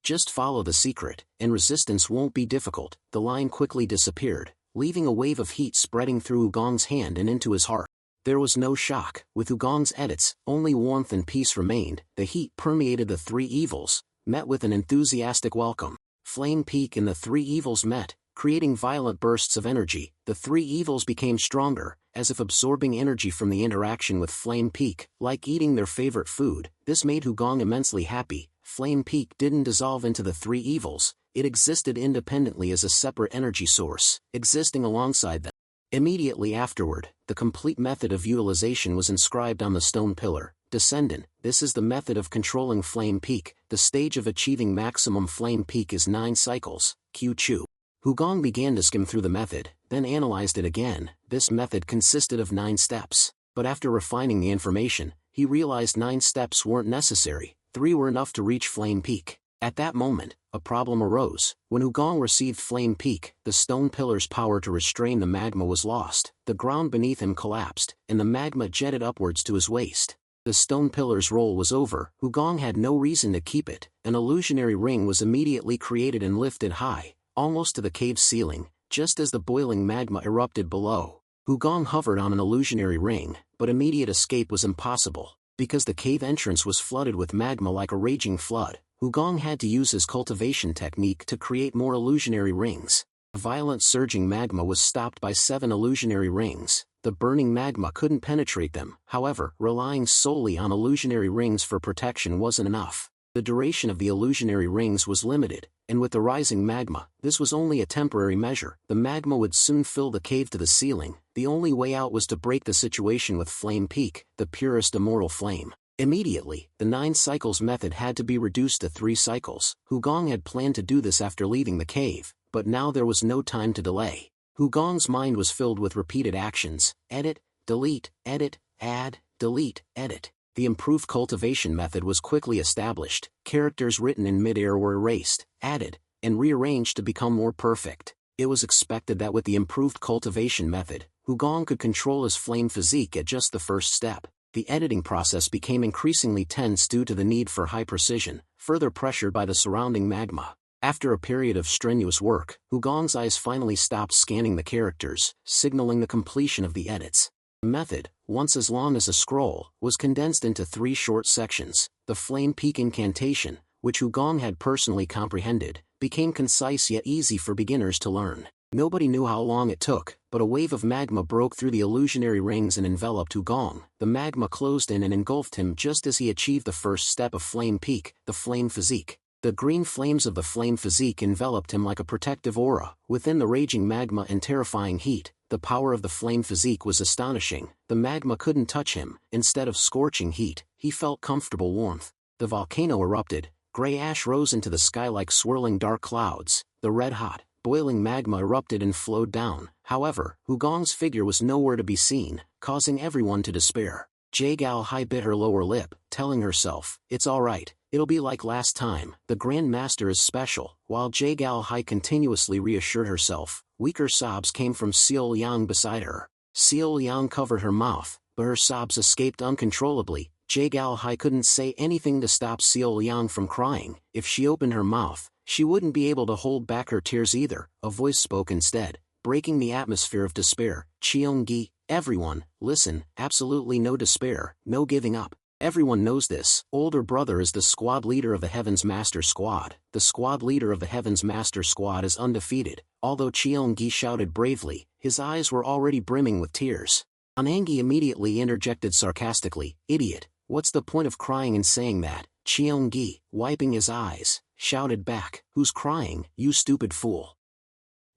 Just follow the secret, and resistance won't be difficult." The line quickly disappeared, leaving a wave of heat spreading through Hugong's hand and into his heart. There was no shock. With Hugong's edits, only warmth and peace remained. The heat permeated the three evils, met with an enthusiastic welcome. Flame Peak and the three evils met, creating violent bursts of energy. The three evils became stronger, as if absorbing energy from the interaction with Flame Peak, like eating their favorite food. This made Hugong immensely happy. Flame Peak didn't dissolve into the three evils, it existed independently as a separate energy source, existing alongside them. Immediately afterward, the complete method of utilization was inscribed on the stone pillar. "Descendant, this is the method of controlling Flame Peak. The stage of achieving maximum Flame Peak is 9 cycles. Q-Chu." Hugong began to skim through the method, then analyzed it again. This method consisted of 9 steps, but after refining the information, he realized 9 steps weren't necessary. 3 were enough to reach Flame Peak. At that moment, a problem arose. When Hugong received Flame Peak, the stone pillar's power to restrain the magma was lost. The ground beneath him collapsed, and the magma jetted upwards to his waist. The stone pillar's role was over. Hugong had no reason to keep it. An illusionary ring was immediately created and lifted high, almost to the cave's ceiling, just as the boiling magma erupted below. Hugong hovered on an illusionary ring, but immediate escape was impossible. Because the cave entrance was flooded with magma like a raging flood, Hugong had to use his cultivation technique to create more illusionary rings. Violent surging magma was stopped by 7 illusionary rings. The burning magma couldn't penetrate them. However, relying solely on illusionary rings for protection wasn't enough. The duration of the illusionary rings was limited, and with the rising magma, this was only a temporary measure. The magma would soon fill the cave to the ceiling. The only way out was to break the situation with Flame Peak, the purest immortal flame. Immediately, the 9 cycles method had to be reduced to 3 cycles. Hugong had planned to do this after leaving the cave, but now there was no time to delay. Hugong's mind was filled with repeated actions: edit, delete, edit, add, delete, edit. The improved cultivation method was quickly established. Characters written in mid-air were erased, added, and rearranged to become more perfect. It was expected that with the improved cultivation method, Hugong could control his flame physique at just the first step. The editing process became increasingly tense due to the need for high precision, further pressured by the surrounding magma. After a period of strenuous work, Hugong's eyes finally stopped scanning the characters, signaling the completion of the edits. The method, once as long as a scroll, was condensed into 3 short sections. The Flame Peak incantation, which Hugong had personally comprehended, became concise yet easy for beginners to learn. Nobody knew how long it took, but a wave of magma broke through the illusionary rings and enveloped Hugong. The magma closed in and engulfed him just as he achieved the first step of Flame Peak, the flame physique. The green flames of the flame physique enveloped him like a protective aura. Within the raging magma and terrifying heat, the power of the flame physique was astonishing. The magma couldn't touch him. Instead of scorching heat, he felt comfortable warmth. The volcano erupted. Gray ash rose into the sky like swirling dark clouds. The red-hot, boiling magma erupted and flowed down. However, Hugong's figure was nowhere to be seen, causing everyone to despair. Jae Hai bit her lower lip, telling herself, "It's alright, it'll be like last time, the Grand Master is special." While Jae Hai continuously reassured herself, weaker sobs came from Seol Yang beside her. Seol Yang covered her mouth, but her sobs escaped uncontrollably. Jae Hai couldn't say anything to stop Seol Yang from crying. If she opened her mouth, she wouldn't be able to hold back her tears either. A voice spoke instead, breaking the atmosphere of despair. "Cheong-gi, everyone, listen, absolutely no despair, no giving up. Everyone knows this. Older brother is the squad leader of the Heaven's Master Squad. The squad leader of the Heaven's Master Squad is undefeated." Although Cheong-gi shouted bravely, his eyes were already brimming with tears. Anangi immediately interjected sarcastically, "Idiot, what's the point of crying and saying that?" Cheong-gi, wiping his eyes, shouted back, "Who's crying, you stupid fool?"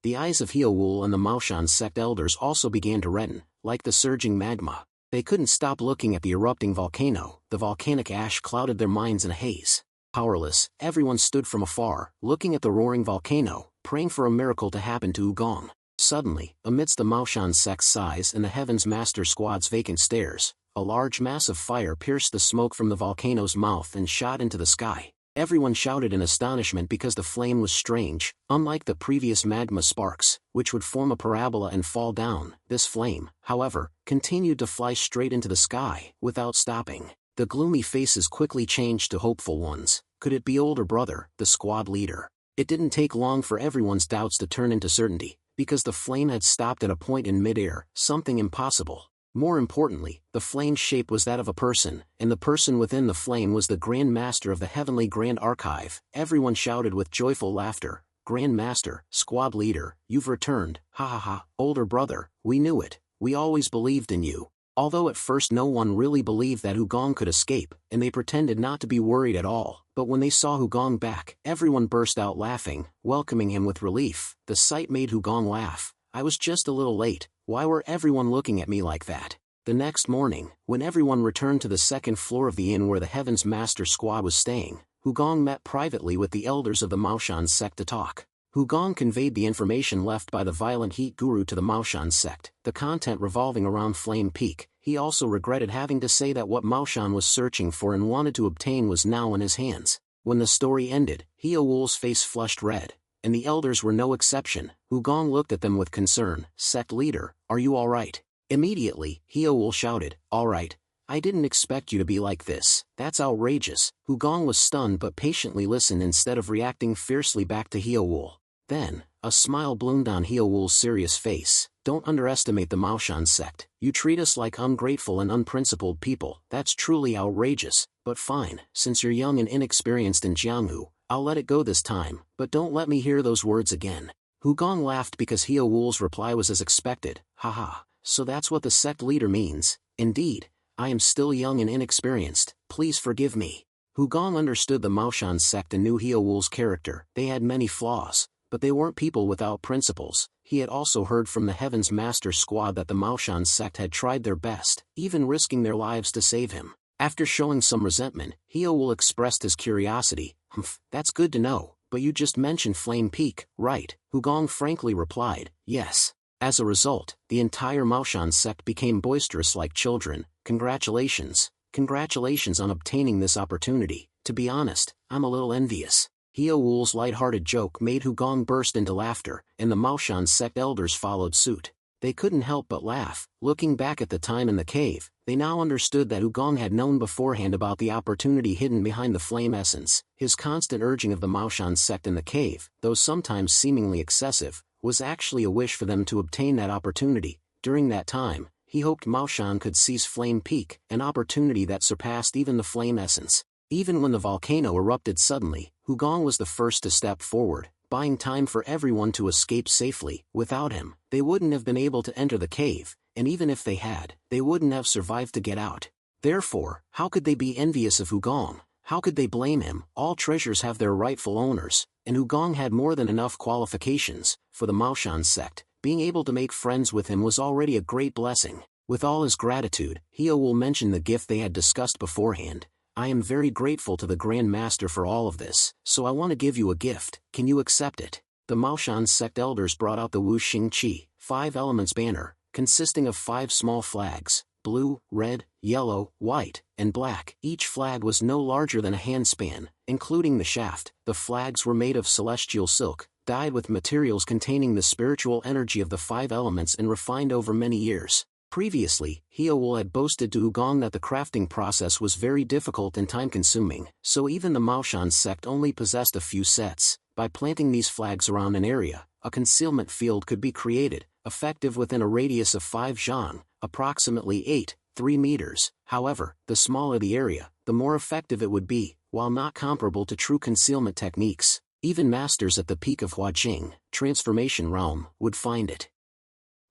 The eyes of Hyeowul and the Maoshan sect elders also began to redden, like the surging magma. They couldn't stop looking at the erupting volcano. The volcanic ash clouded their minds in a haze. Powerless, everyone stood from afar, looking at the roaring volcano, praying for a miracle to happen to Hugong. Suddenly, amidst the Maoshan sect's size and the Heaven's Master Squad's vacant stares, a large mass of fire pierced the smoke from the volcano's mouth and shot into the sky. Everyone shouted in astonishment because the flame was strange. Unlike the previous magma sparks, which would form a parabola and fall down, this flame, however, continued to fly straight into the sky, without stopping. The gloomy faces quickly changed to hopeful ones. Could it be older brother, the squad leader? It didn't take long for everyone's doubts to turn into certainty, because the flame had stopped at a point in midair, something impossible. More importantly, the flame's shape was that of a person, and the person within the flame was the Grand Master of the Heavenly Grand Archive. Everyone shouted with joyful laughter, "Grand Master, Squad Leader, you've returned, ha ha ha, older brother, we knew it, we always believed in you." Although at first no one really believed that Hugong could escape, and they pretended not to be worried at all, but when they saw Hugong back, everyone burst out laughing, welcoming him with relief. The sight made Hugong laugh. "I was just a little late. Why were everyone looking at me like that?" The next morning, when everyone returned to the second floor of the inn where the Heaven's Master Squad was staying, Hugong met privately with the elders of the Maoshan sect to talk. Hugong conveyed the information left by the Violent Heat Guru to the Maoshan sect, the content revolving around Flame Peak. He also regretted having to say that what Maoshan was searching for and wanted to obtain was now in his hands. When the story ended, Hyeowul's face flushed red, and the elders were no exception. Hugong looked at them with concern. "Sect leader, are you alright?" Immediately, Hyeowul shouted, "Alright. I didn't expect you to be like this. That's outrageous." Hugong was stunned but patiently listened instead of reacting fiercely back to Hyeowul. Then, a smile bloomed on Hyeowul's serious face. "Don't underestimate the Maoshan sect. You treat us like ungrateful and unprincipled people. That's truly outrageous. But fine, since you're young and inexperienced in Jianghu, I'll let it go this time, but don't let me hear those words again." Hugong laughed because Hyeowul's reply was as expected. "Haha, so that's what the sect leader means. Indeed, I am still young and inexperienced, please forgive me." Hugong understood the Maoshan sect and knew Hyeowul's character. They had many flaws, but they weren't people without principles. He had also heard from the Heaven's Master Squad that the Maoshan sect had tried their best, even risking their lives to save him. After showing some resentment, Hyeowul expressed his curiosity. "Humph, that's good to know, but you just mentioned Flame Peak, right?" Hugong frankly replied, "Yes." As a result, the entire Maoshan sect became boisterous like children. "Congratulations, congratulations on obtaining this opportunity. To be honest, I'm a little envious." Hyeowul's light-hearted joke made Hugong burst into laughter, and the Maoshan sect elders followed suit. They couldn't help but laugh. Looking back at the time in the cave, they now understood that Hugong had known beforehand about the opportunity hidden behind the flame essence. His constant urging of the Maoshan sect in the cave, though sometimes seemingly excessive, was actually a wish for them to obtain that opportunity. During that time, he hoped Maoshan could seize Flame Peak, an opportunity that surpassed even the flame essence. Even when the volcano erupted suddenly, Hugong was the first to step forward, buying time for everyone to escape safely. Without him, they wouldn't have been able to enter the cave, and even if they had, they wouldn't have survived to get out. Therefore, how could they be envious of Hugong? How could they blame him? All treasures have their rightful owners, and Hugong had more than enough qualifications. For the Maoshan sect, being able to make friends with him was already a great blessing. With all his gratitude, Heo will mention the gift they had discussed beforehand. I am very grateful to the Grand Master for all of this, so I want to give you a gift. Can you accept it? The Maoshan sect elders brought out the Wu Xing Qi, 5 elements banner, consisting of 5 small flags, blue, red, yellow, white, and black. Each flag was no larger than a handspan, including the shaft. The flags were made of celestial silk, dyed with materials containing the spiritual energy of the 5 elements and refined over many years. Previously, Heowul had boasted to Hugong that the crafting process was very difficult and time-consuming, so even the Maoshan sect only possessed a few sets. By planting these flags around an area, a concealment field could be created, effective within a radius of 5 zhang, approximately 3 meters. However, the smaller the area, the more effective it would be, while not comparable to true concealment techniques. Even masters at the peak of Huaqing, transformation realm, would find it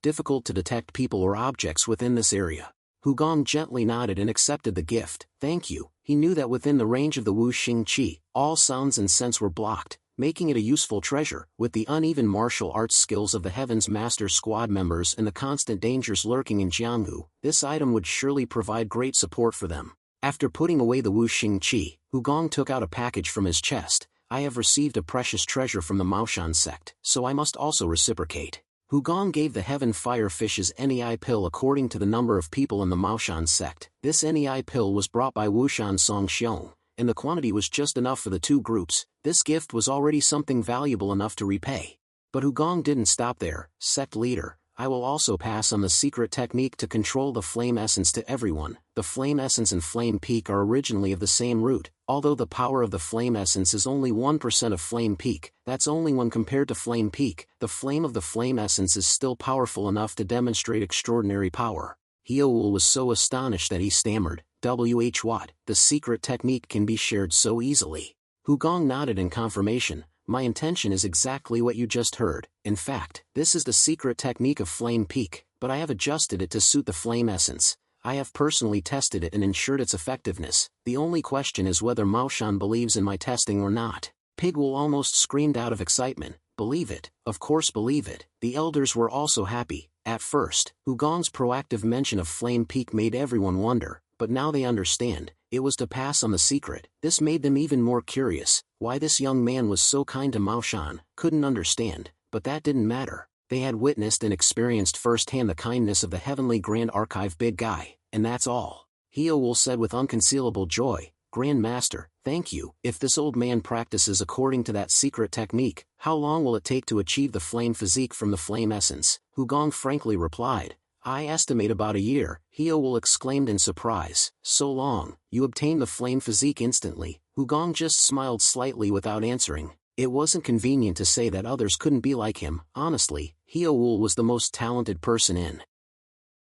difficult to detect people or objects within this area. Hugong gently nodded and accepted the gift. Thank you. He knew that within the range of the Wu Xing Qi, all sounds and scents were blocked, making it a useful treasure. With the uneven martial arts skills of the Heaven's Master squad members and the constant dangers lurking in Jianghu, this item would surely provide great support for them. After putting away the Wu Xing Qi, Hugong took out a package from his chest. I have received a precious treasure from the Maoshan sect, so I must also reciprocate. Hugong gave the Heaven Fire Fishes NEI pill according to the number of people in the Maoshan sect. This NEI pill was brought by Wushan Songxiong, and the quantity was just enough for the 2 groups. This gift was already something valuable enough to repay. But Hugong didn't stop there. Sect leader, I will also pass on the secret technique to control the flame essence to everyone. The flame essence and flame peak are originally of the same root. Although the power of the flame essence is only 1% of flame peak, that's only when compared to flame peak. The flame of the flame essence is still powerful enough to demonstrate extraordinary power. Heowul was so astonished that he stammered, what? The secret technique can be shared so easily. Hugong nodded in confirmation. My intention is exactly what you just heard. In fact, this is the secret technique of flame peak, but I have adjusted it to suit the flame essence. I have personally tested it and ensured its effectiveness. The only question is whether Maoshan believes in my testing or not. Pigwell almost screamed out of excitement. Believe it, of course believe it. The elders were also happy. At first, Hugong's proactive mention of flame peak made everyone wonder, but now they understand. It was to pass on the secret. This made them even more curious. Why this young man was so kind to Maoshan, couldn't understand, but that didn't matter. They had witnessed and experienced firsthand the kindness of the Heavenly Grand Archive big guy, and that's all. Heowul said with unconcealable joy, Grand Master, thank you. If this old man practices according to that secret technique, how long will it take to achieve the flame physique from the flame essence? Hugong frankly replied, I estimate about a year. Heowul exclaimed in surprise, so long, you obtain the flame physique instantly. Hugong just smiled slightly without answering. It wasn't convenient to say that others couldn't be like him. Honestly, Heowul was the most talented person in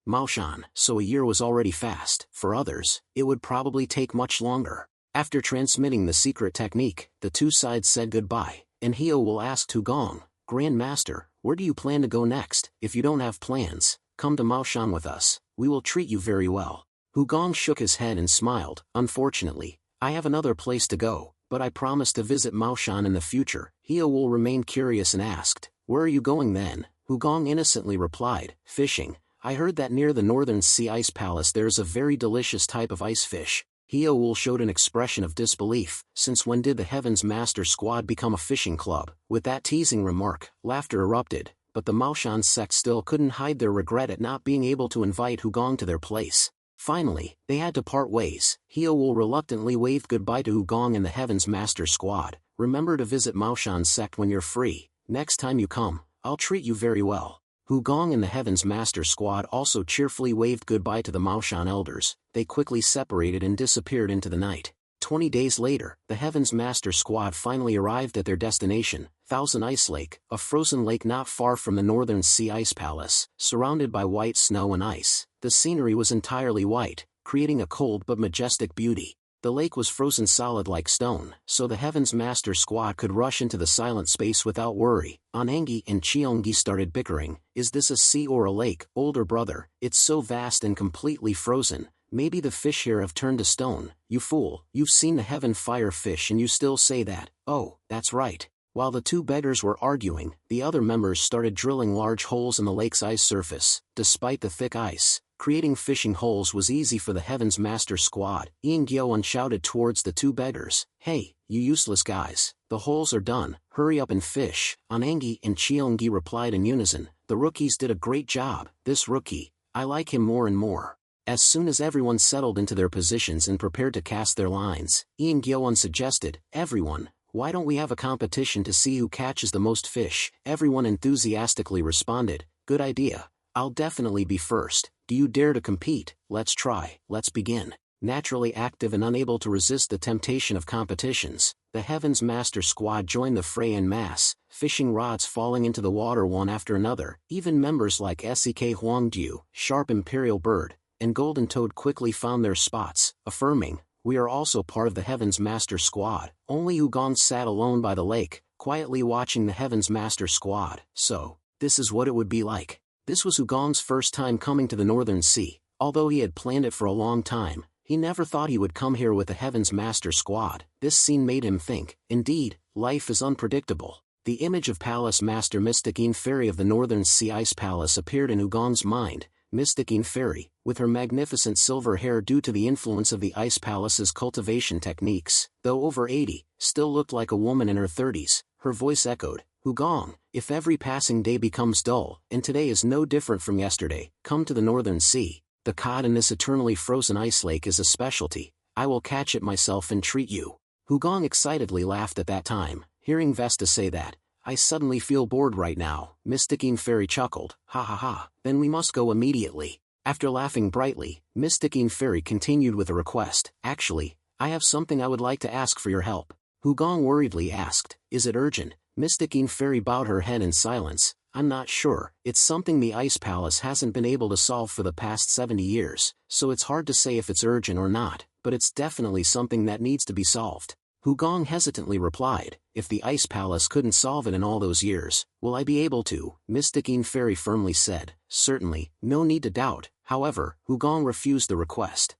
Maoshan, so a year was already fast. For others, it would probably take much longer. After transmitting the secret technique, the 2 sides said goodbye, and Heowul asked Hugong, Grand Master, where do you plan to go next? If you don't have plans, come to Maoshan with us. We will treat you very well. Hugong shook his head and smiled. Unfortunately, I have another place to go, but I promise to visit Maoshan in the future. Heowul remained curious and asked, where are you going then? Hugong innocently replied, fishing. I heard that near the Northern Sea Ice Palace there's a very delicious type of ice fish. Heowul showed an expression of disbelief. Since when did the Heaven's Master Squad become a fishing club? With that teasing remark, laughter erupted, but the Maoshan sect still couldn't hide their regret at not being able to invite Hugong to their place. Finally, they had to part ways. Heowul reluctantly waved goodbye to Hugong and the Heaven's Master Squad. Remember to visit Maoshan sect when you're free. Next time you come, I'll treat you very well. Hugong and the Heaven's Master Squad also cheerfully waved goodbye to the Maoshan elders. They quickly separated and disappeared into the night. 20 days later, the Heaven's Master Squad finally arrived at their destination, Thousand Ice Lake, a frozen lake not far from the Northern Sea Ice Palace, surrounded by white snow and ice. The scenery was entirely white, creating a cold but majestic beauty. The lake was frozen solid like stone, so the Heaven's Master Squad could rush into the silent space without worry. Anangi and Cheongi started bickering. Is this a sea or a lake, older brother? It's so vast and completely frozen. maybe the fish here have turned to stone. You fool, you've seen the heaven fire fish and you still say that. Oh, that's right. While the two beggars were arguing, the other members started drilling large holes in the lake's ice surface. Despite the thick ice, creating fishing holes was easy for the Heaven's Master Squad. Ian Gyeon shouted towards the two beggars, "Hey, you useless guys, the holes are done, hurry up and fish." Anangi and Cheongi replied in unison, "The rookies did a great job. This rookie, I like him more and more." As soon as everyone settled into their positions and prepared to cast their lines, Ian Gyeon suggested, "Everyone, why don't we have a competition to see who catches the most fish?" Everyone enthusiastically responded, "Good idea. I'll definitely be first. Do you dare to compete? Let's try. Let's begin." Naturally active and unable to resist the temptation of competitions, the Heaven's Master Squad joined the fray en masse, fishing rods falling into the water one after another. Even members like Sek Hwangju, Sharp Imperial Bird, and Golden Toad quickly found their spots, affirming, "We are also part of the Heaven's Master Squad." Only Ugong sat alone by the lake, quietly watching the Heaven's Master Squad. So, this is what it would be like. This was Ugong's first time coming to the Northern Sea. Although he had planned it for a long time, he never thought he would come here with the Heaven's Master Squad. This scene made him think, indeed, life is unpredictable. The image of Palace Master Mysticine Fairy of the Northern Sea Ice Palace appeared in Ugong's mind. Mysticine Fairy, with her magnificent silver hair due to the influence of the Ice Palace's cultivation techniques, though over 80, still looked like a woman in her 30s. Her voice echoed, "Ugong, if every passing day becomes dull, and today is no different from yesterday, come to the Northern Sea. The cod in this eternally frozen ice lake is a specialty. I will catch it myself and treat you." Ugong excitedly laughed at that time, hearing Vesta say that. "I suddenly feel bored right now." Mysticine Fairy chuckled, "Ha ha ha, then we must go immediately." After laughing brightly, Mysticine Fairy continued with a request. "Actually, I have something I would like to ask for your help." Ugong worriedly asked, "Is it urgent?" Mysticine Fairy bowed her head in silence. "I'm not sure. It's something the Ice Palace hasn't been able to solve for the past 70 years, so it's hard to say if it's urgent or not, but it's definitely something that needs to be solved." Ugong hesitantly replied, "If the Ice Palace couldn't solve it in all those years, will I be able to?" Mysticine Fairy firmly said, "Certainly, no need to doubt." However, Ugong refused the request.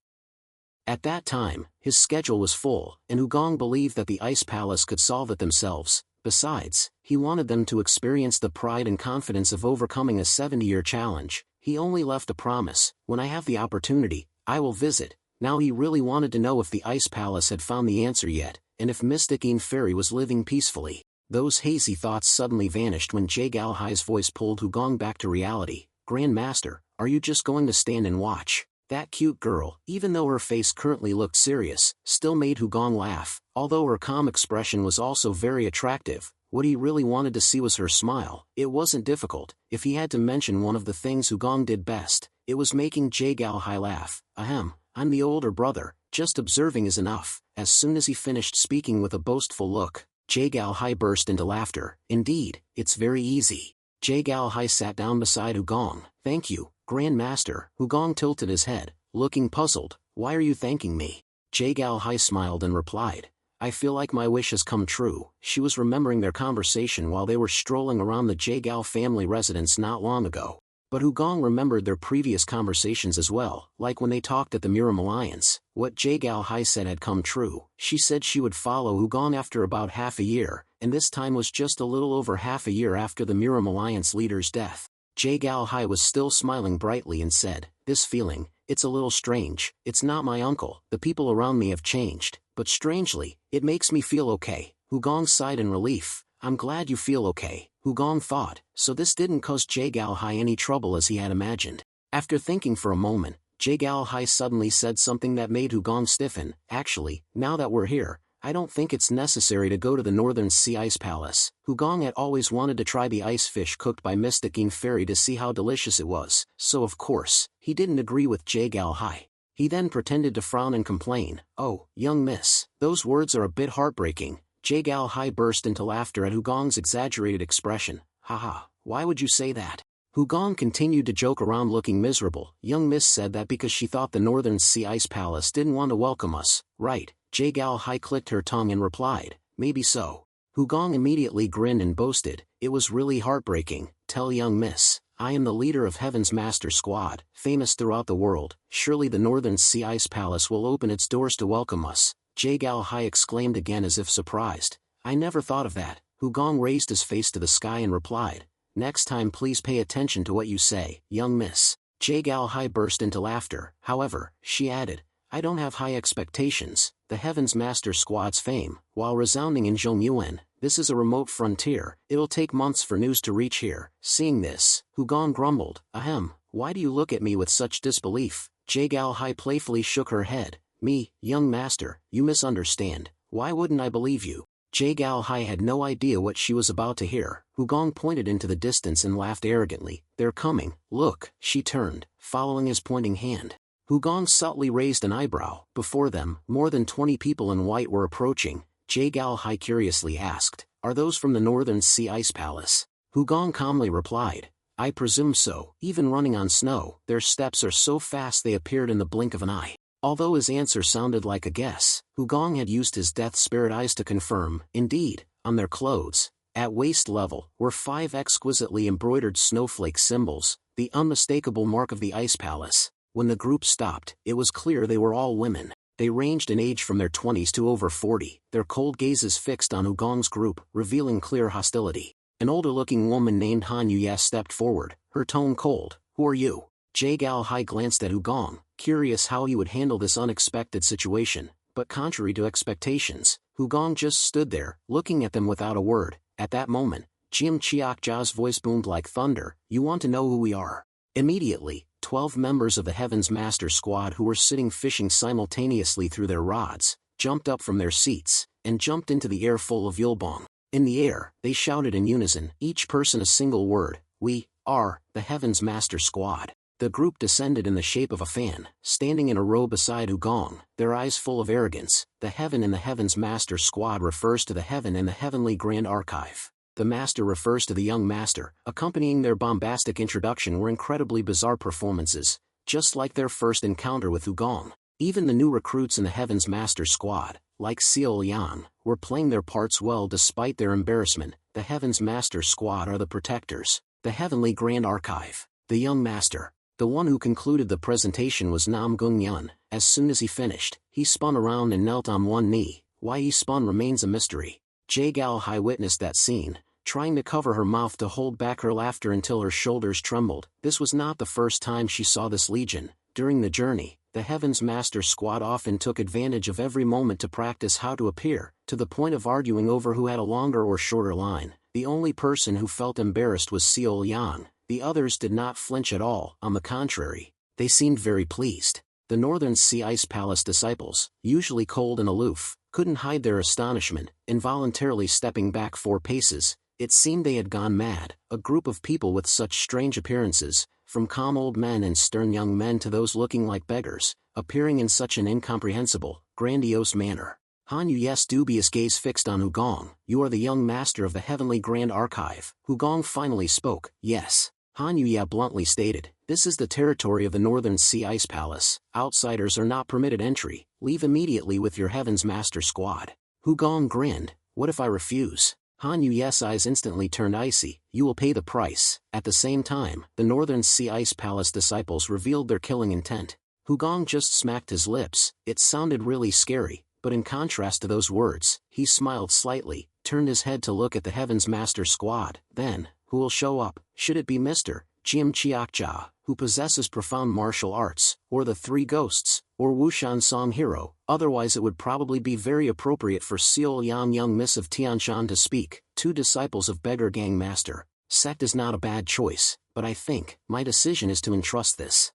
At that time, his schedule was full, and Ugong believed that the Ice Palace could solve it themselves. Besides, he wanted them to experience the pride and confidence of overcoming a 70-year challenge. He only left a promise, "When I have the opportunity, I will visit." Now he really wanted to know if the Ice Palace had found the answer yet, and if Mysticine Fairy was living peacefully. Those hazy thoughts suddenly vanished when Jae Galhai's voice pulled Ugong back to reality. "Grand Master, are you just going to stand and watch?" That cute girl, even though her face currently looked serious, still made Ugong laugh. Although her calm expression was also very attractive, what he really wanted to see was her smile. It wasn't difficult. If he had to mention one of the things Ugong did best, it was making Jae Galhai laugh. "Ahem, I'm the older brother, just observing is enough." As soon as he finished speaking with a boastful look, Jae Galhai burst into laughter. "Indeed, it's very easy." Jae Galhai sat down beside Ugong. "Thank you, Grand Master." Ugong tilted his head, looking puzzled. "Why are you thanking me?" Jae Galhai smiled and replied, "I feel like my wish has come true." She was remembering their conversation while they were strolling around the Jae Gal family residence not long ago. But Ugong remembered their previous conversations as well, like when they talked at the Miram Alliance. What Jae Galhai said had come true. She said she would follow Ugong after about half a year, and this time was just a little over half a year after the Miram Alliance leader's death. Jae Galhai was still smiling brightly and said, "This feeling, it's a little strange. It's not my uncle. The people around me have changed, but strangely, it makes me feel okay." Ugong sighed in relief. "I'm glad you feel okay," Ugong thought, so this didn't cause Jae Galhai any trouble as he had imagined. After thinking for a moment, Jae Galhai suddenly said something that made Ugong stiffen. "Actually, now that we're here, I don't think it's necessary to go to the Northern Sea Ice Palace." Ugong had always wanted to try the ice fish cooked by Mysticine Fairy to see how delicious it was, so of course, he didn't agree with Jae Galhai. He then pretended to frown and complain, "Oh, young miss, those words are a bit heartbreaking." Jae Galhai burst into laughter at Ugong's exaggerated expression. "Haha, why would you say that?" Ugong continued to joke around looking miserable. "Young miss said that because she thought the Northern Sea Ice Palace didn't want to welcome us, right?" Jae Galhai clicked her tongue and replied, "Maybe so." Ugong immediately grinned and boasted, "It was really heartbreaking. Tell young miss, I am the leader of Heaven's Master Squad, famous throughout the world. Surely the Northern Sea Ice Palace will open its doors to welcome us, Jae-gal Hai exclaimed again as if surprised. I never thought of that. Hugong raised his face to the sky and replied, next time please pay attention to what you say, young miss. Jae-gal Hai burst into laughter. However, she added, I don't have high expectations. The Heaven's Master Squad's fame, while resounding in Zhongyuan, this is a remote frontier. It'll take months for news to reach here. Seeing this, Hugong grumbled, ahem, why do you look at me with such disbelief? Jae-gal Hai playfully shook her head. Me, young master, you misunderstand. Why wouldn't I believe you? Jae-gal Hai had no idea what she was about to hear. Hugong pointed into the distance and laughed arrogantly. They're coming, look. She turned, following his pointing hand. Hugong subtly raised an eyebrow. Before them, more than 20 people in white were approaching. Jae-gal Hai curiously asked, are those from the Northern Sea Ice Palace? Hugong calmly replied, I presume so. Even running on snow, their steps are so fast they appeared in the blink of an eye. Although his answer sounded like a guess, Hugong had used his death spirit eyes to confirm. Indeed, on their clothes, at waist level, were 5 exquisitely embroidered snowflake symbols, the unmistakable mark of the Ice Palace. When the group stopped, it was clear they were all women. They ranged in age from their 20s to over 40, their cold gazes fixed on Hugong's group, revealing clear hostility. An older-looking woman named Han Yuya stepped forward, her tone cold. Who are you? Jae-gal Hai glanced at Hugong, curious how he would handle this unexpected situation, but contrary to expectations, Hugong just stood there, looking at them without a word. At that moment, Jim Chiak-ja's voice boomed like thunder, you want to know who we are? Immediately, 12 members of the Heaven's Master Squad who were sitting fishing simultaneously through their rods, jumped up from their seats, and jumped into the air full of yulbong. In the air, they shouted in unison, each person a single word, we are the Heaven's Master Squad. The group descended in the shape of a fan, standing in a row beside Hugong, their eyes full of arrogance. The Heaven in the Heaven's Master Squad refers to the Heaven in the Heavenly Grand Archive. The Master refers to the young Master. Accompanying their bombastic introduction were incredibly bizarre performances, just like their first encounter with Hugong. Even the new recruits in the Heaven's Master Squad, like Seol Yan, were playing their parts well despite their embarrassment. The Heaven's Master Squad are the protectors. The Heavenly Grand Archive. The young Master. The one who concluded the presentation was Nam Gung-yeon. As soon as he finished, he spun around and knelt on one knee. Why he spun remains a mystery. Jae-gal Hai witnessed that scene, trying to cover her mouth to hold back her laughter until her shoulders trembled. This was not the first time she saw this legion. During the journey, the Heaven's Master Squad often took advantage of every moment to practice how to appear, to the point of arguing over who had a longer or shorter line. The only person who felt embarrassed was Seol Yan. The others did not flinch at all. On the contrary, they seemed very pleased. The Northern Sea Ice Palace disciples, usually cold and aloof, couldn't hide their astonishment, involuntarily stepping back 4 paces. It seemed they had gone mad. A group of people with such strange appearances, from calm old men and stern young men to those looking like beggars, appearing in such an incomprehensible, grandiose manner. Han Yu's dubious gaze fixed on Hugong. You are the young master of the Heavenly Grand Archive. Hugong finally spoke. Yes. Han Yu bluntly stated, this is the territory of the Northern Sea Ice Palace. Outsiders are not permitted entry. Leave immediately with your Heaven's Master Squad. Hugong grinned. What if I refuse? Han Yu's eyes instantly turned icy. You will pay the price. At the same time, the Northern Sea Ice Palace disciples revealed their killing intent. Hugong just smacked his lips. It sounded really scary, but in contrast to those words, he smiled slightly, turned his head to look at the Heaven's Master Squad. Then, who will show up? Should it be Mr. Jim Chiak-ja, who possesses profound martial arts, or the 3 ghosts, or Wushan Song Hero? Otherwise it would probably be very appropriate for Seol Yan, young miss of Tianshan, to speak. 2 disciples of Beggar Gang Master. Sect is not a bad choice, but I think my decision is to entrust this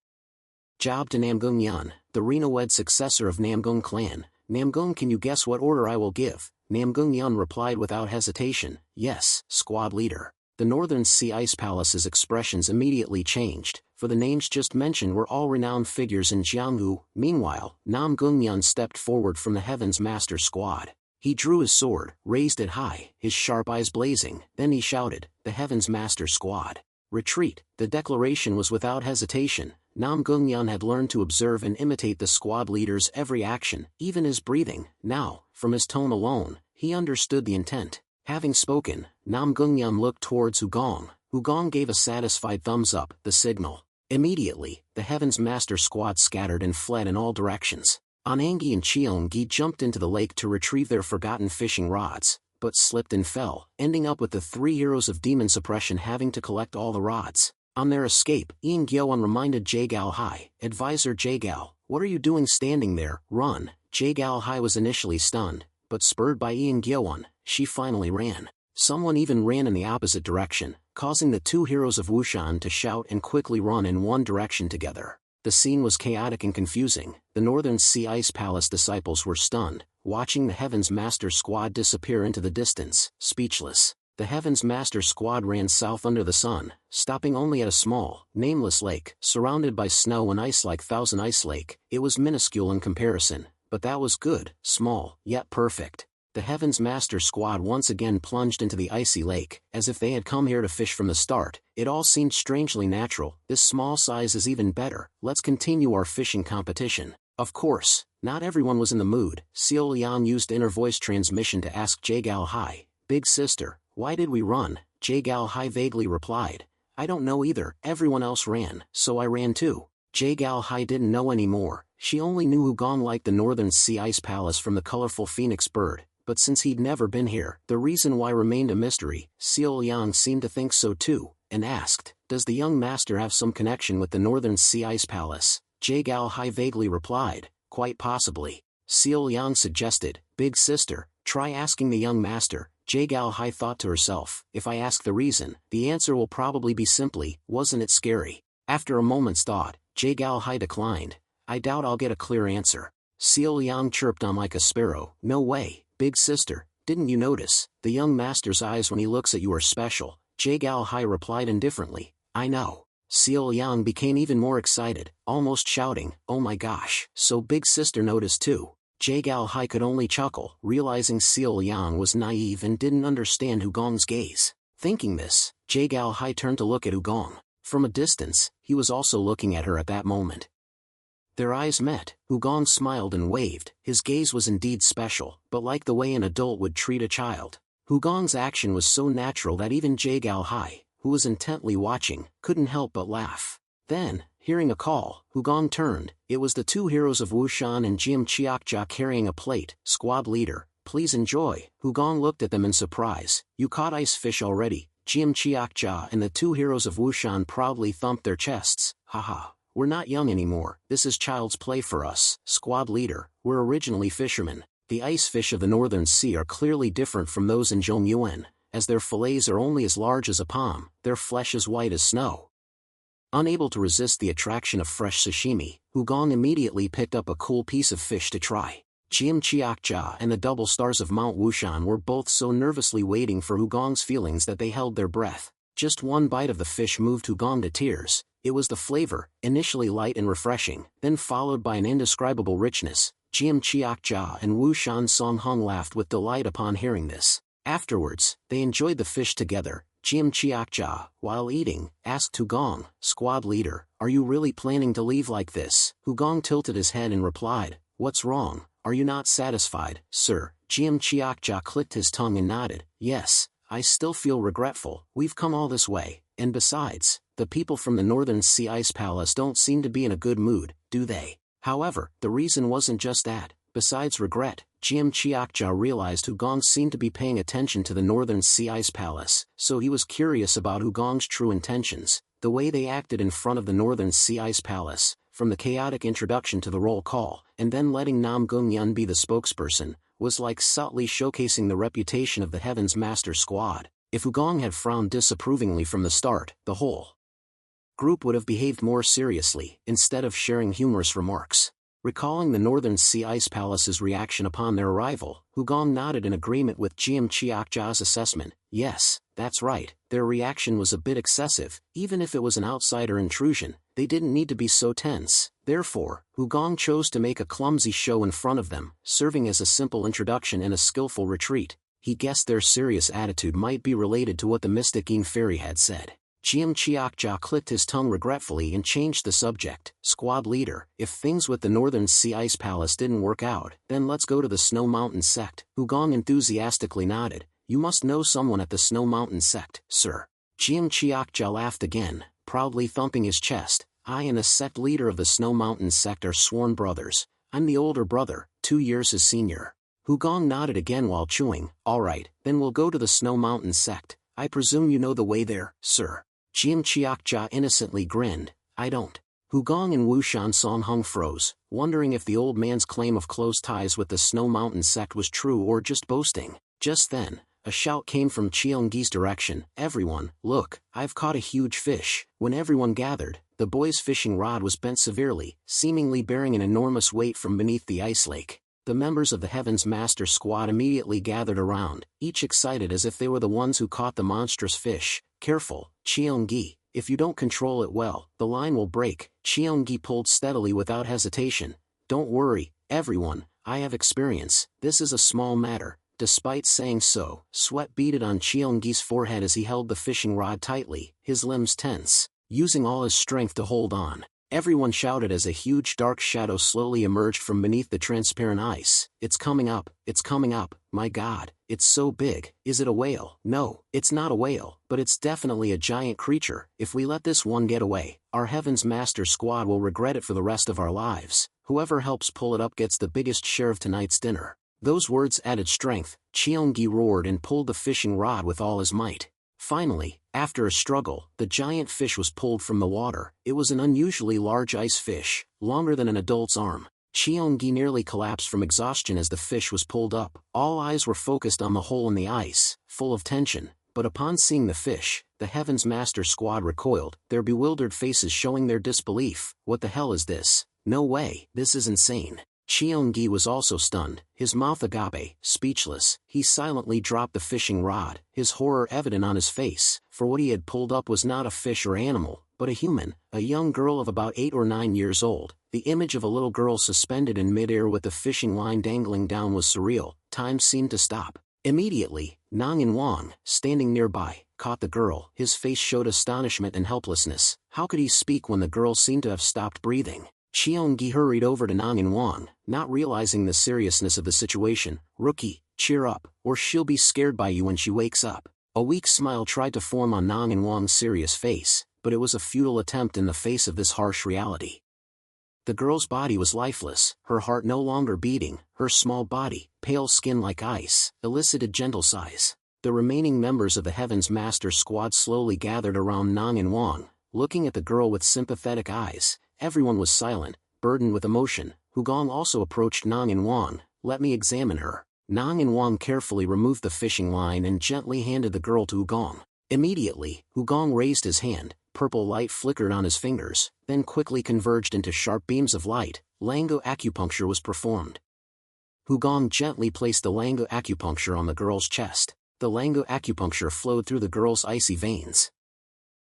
job to Namgung Yan, the Reno-wed successor of Namgung clan. Namgung, can you guess what order I will give? Namgung Yan replied without hesitation. Yes, squad leader. The Northern Sea Ice Palace's expressions immediately changed, for the names just mentioned were all renowned figures in Jianghu. Meanwhile, Nam Gung-yeon stepped forward from the Heaven's Master Squad. He drew his sword, raised it high, his sharp eyes blazing. Then he shouted, the Heaven's Master Squad. Retreat. The declaration was without hesitation. Nam Gung-yeon had learned to observe and imitate the squad leader's every action, even his breathing. Now, from his tone alone, he understood the intent. Having spoken, Nam Gung-yeon looked towards Hugong. Hugong gave a satisfied thumbs up, the signal. Immediately, the Heaven's Master squad scattered and fled in all directions. Anangi and Cheongi jumped into the lake to retrieve their forgotten fishing rods, but slipped and fell, ending up with the three heroes of demon suppression having to collect all the rods. On their escape, Ian Gyeowan reminded Jae-gal Hai, "Advisor Jae-gal, what are you doing standing there? Run." Jae-gal Hai was initially stunned, but spurred by Ian Gyeowan, she finally ran. Someone even ran in the opposite direction, causing the two heroes of Wushan to shout and quickly run in one direction together. The scene was chaotic and confusing. The Northern Sea Ice Palace disciples were stunned, watching the Heaven's Master squad disappear into the distance, speechless. The Heaven's Master squad ran south under the sun, stopping only at a small, nameless lake, surrounded by snow and ice like Thousand Ice Lake. It was minuscule in comparison, but that was good, small, yet perfect. The Heaven's Master squad once again plunged into the icy lake, as if they had come here to fish from the start. It all seemed strangely natural. This small size is even better, let's continue our fishing competition. Of course, not everyone was in the mood. Seo Liang used inner voice transmission to ask Jae-gal Hai, "Big sister, why did we run?" Jae-gal Hai vaguely replied, "I don't know either, everyone else ran, so I ran too." Jae-gal Hai didn't know anymore. She only knew Hugong liked the Northern Sea Ice Palace from the colorful phoenix bird. But since he'd never been here, the reason why remained a mystery. Seo Liang seemed to think so too, and asked, "Does the young master have some connection with the Northern Sea Ice Palace?" Jae-gal Hai vaguely replied, "Quite possibly." Seo Liang suggested, "Big sister, try asking the young master." Jae-gal Hai thought to herself, "If I ask the reason, the answer will probably be simply, wasn't it scary?" After a moment's thought, Jae-gal Hai declined, "I doubt I'll get a clear answer." Seo Liang chirped on like a sparrow, "No way. Big sister, didn't you notice, the young master's eyes when he looks at you are special?" Jae-gal Hai replied indifferently, "I know." Seo Liang became even more excited, almost shouting, "Oh my gosh, so big sister noticed too." Jae-gal Hai could only chuckle, realizing Seo Liang was naive and didn't understand Hugong's gaze. Thinking this, Jae-gal Hai turned to look at Hugong. From a distance, he was also looking at her at that moment. Their eyes met. Hugong smiled and waved. His gaze was indeed special, but like the way an adult would treat a child. Hugong's action was so natural that even Jae-gal Hai, who was intently watching, couldn't help but laugh. Then, hearing a call, Hugong turned. It was the two heroes of Wushan and Jim Chiakja carrying a plate. "Squad leader, please enjoy." Hugong looked at them in surprise. "You caught ice fish already?" Jim Chiakja and the two heroes of Wushan proudly thumped their chests. "Haha. We're not young anymore, this is child's play for us." "Squad leader, we're originally fishermen. The ice fish of the Northern Sea are clearly different from those in Zhongyuan, as their fillets are only as large as a palm, their flesh is white as snow." Unable to resist the attraction of fresh sashimi, Hugong immediately picked up a cool piece of fish to try. Jim Chiakja and the double stars of Mount Wushan were both so nervously waiting for Hugong's feelings that they held their breath. Just one bite of the fish moved Hugong to tears. It was the flavor, initially light and refreshing, then followed by an indescribable richness. Jim Chiakja and Wushan Songhong laughed with delight upon hearing this. Afterwards, they enjoyed the fish together. Jim Chiakja, while eating, asked Hugong, "Squad leader, are you really planning to leave like this?" Hugong tilted his head and replied, "What's wrong? Are you not satisfied, sir?" Jim Chiakja clicked his tongue and nodded, "Yes, I still feel regretful. We've come all this way, and besides, the people from the Northern Sea Ice Palace don't seem to be in a good mood, do they?" However, the reason wasn't just that. Besides regret, Jim Chiakja realized Hugong seemed to be paying attention to the Northern Sea Ice Palace, so he was curious about Hugong's true intentions. The way they acted in front of the Northern Sea Ice Palace, from the chaotic introduction to the roll call, and then letting Nam Gung-yun be the spokesperson, was like subtly showcasing the reputation of the Heaven's Master squad. If Hugong had frowned disapprovingly from the start, the whole group would have behaved more seriously, instead of sharing humorous remarks. Recalling the Northern Sea Ice Palace's reaction upon their arrival, Hugong nodded in agreement with Jim Chiakja's assessment. Yes, that's right, their reaction was a bit excessive. Even if it was an outsider intrusion, they didn't need to be so tense. Therefore, Hugong chose to make a clumsy show in front of them, serving as a simple introduction and a skillful retreat. He guessed their serious attitude might be related to what the mystic Yin fairy had said. Jim Chiakja clicked his tongue regretfully and changed the subject. "Squad leader, if things with the Northern Sea Ice Palace didn't work out, then let's go to the Snow Mountain sect." Hugong enthusiastically nodded. "You must know someone at the Snow Mountain sect, sir." Jiang Chiakja laughed again, proudly thumping his chest. I and the sect leader of the Snow Mountain sect are sworn brothers. I'm the older brother, 2 years his senior. Hugong nodded again while chewing. All right, then we'll go to the Snow Mountain sect. I presume you know the way there, sir. Jiang Chiakja innocently grinned. I don't. Hugong and Wu Shansong froze, wondering if the old man's claim of close ties with the Snow Mountain sect was true or just boasting. Just then, a shout came from Cheongi's direction. Everyone, look, I've caught a huge fish. When everyone gathered, the boy's fishing rod was bent severely, seemingly bearing an enormous weight from beneath the ice lake. The members of the Heaven's Master Squad immediately gathered around, each excited as if they were the ones who caught the monstrous fish. Careful, Cheongi, if you don't control it well, the line will break. Cheongi pulled steadily without hesitation. Don't worry, everyone, I have experience, this is a small matter. Despite saying so, sweat beaded on Cheongi's forehead as he held the fishing rod tightly, his limbs tense, using all his strength to hold on. Everyone shouted as a huge dark shadow slowly emerged from beneath the transparent ice. It's coming up, my god, it's so big. Is it a whale? No, it's not a whale, but it's definitely a giant creature. If we let this one get away, our Heaven's Master Squad will regret it for the rest of our lives. Whoever helps pull it up gets the biggest share of tonight's dinner. Those words added strength. Cheongi roared and pulled the fishing rod with all his might. Finally, after a struggle, the giant fish was pulled from the water. It was an unusually large ice fish, longer than an adult's arm. Cheongi nearly collapsed from exhaustion as the fish was pulled up. All eyes were focused on the hole in the ice, full of tension. But upon seeing the fish, the Heaven's Master Squad recoiled, their bewildered faces showing their disbelief. What the hell is this? No way, this is insane. Cheongi was also stunned, his mouth agape, speechless. He silently dropped the fishing rod, his horror evident on his face, for what he had pulled up was not a fish or animal, but a human, a young girl of about 8 or 9 years old. The image of a little girl suspended in midair with the fishing line dangling down was surreal. Time seemed to stop. Immediately, Nang Wang, standing nearby, caught the girl. His face showed astonishment and helplessness. How could he speak when the girl seemed to have stopped breathing? Cheongi hurried over to Nang Wang, not realizing the seriousness of the situation. Rookie, cheer up, or she'll be scared by you when she wakes up. A weak smile tried to form on Nang Wang's serious face, but it was a futile attempt in the face of this harsh reality. The girl's body was lifeless, her heart no longer beating, her small body, pale skin like ice, elicited gentle sighs. The remaining members of the Heaven's Master Squad slowly gathered around Nang Wang, looking at the girl with sympathetic eyes. Everyone was silent, burdened with emotion. Hugong also approached Nang Wang. Let me examine her. Nang Wang carefully removed the fishing line and gently handed the girl to Hugong. Immediately, Hugong raised his hand. Purple light flickered on his fingers, then quickly converged into sharp beams of light. Lango acupuncture was performed. Hugong gently placed the Lango acupuncture on the girl's chest. The Lango acupuncture flowed through the girl's icy veins.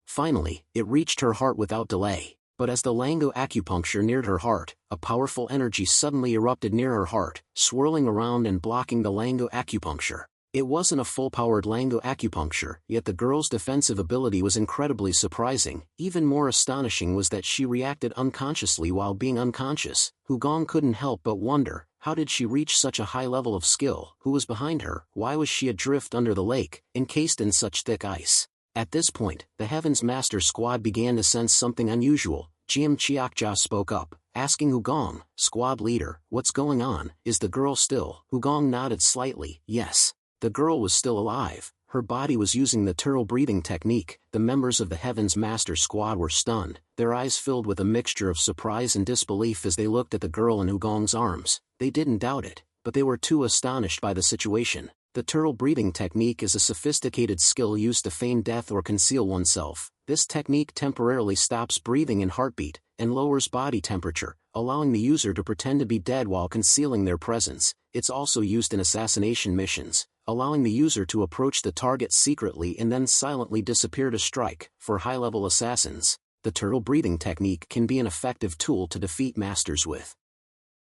Finally, it reached her heart without delay. But as the Lango acupuncture neared her heart, a powerful energy suddenly erupted near her heart, swirling around and blocking the Lango acupuncture. It wasn't a full-powered Lango acupuncture, yet the girl's defensive ability was incredibly surprising. Even more astonishing was that she reacted unconsciously while being unconscious. Hugong couldn't help but wonder, how did she reach such a high level of skill? Who was behind her? Why was she adrift under the lake, encased in such thick ice? At this point, the Heaven's Master Squad began to sense something unusual. Jiang Chiakja spoke up, asking Hugong, squad leader, what's going on? Is the girl still? Hugong nodded slightly. Yes. The girl was still alive. Her body was using the turtle breathing technique. The members of the Heaven's Master Squad were stunned, their eyes filled with a mixture of surprise and disbelief as they looked at the girl in Hugong's arms. They didn't doubt it, but they were too astonished by the situation. The turtle breathing technique is a sophisticated skill used to feign death or conceal oneself. This technique temporarily stops breathing and heartbeat, and lowers body temperature, allowing the user to pretend to be dead while concealing their presence. It's also used in assassination missions, allowing the user to approach the target secretly and then silently disappear to strike. For high-level assassins, the turtle breathing technique can be an effective tool to defeat masters with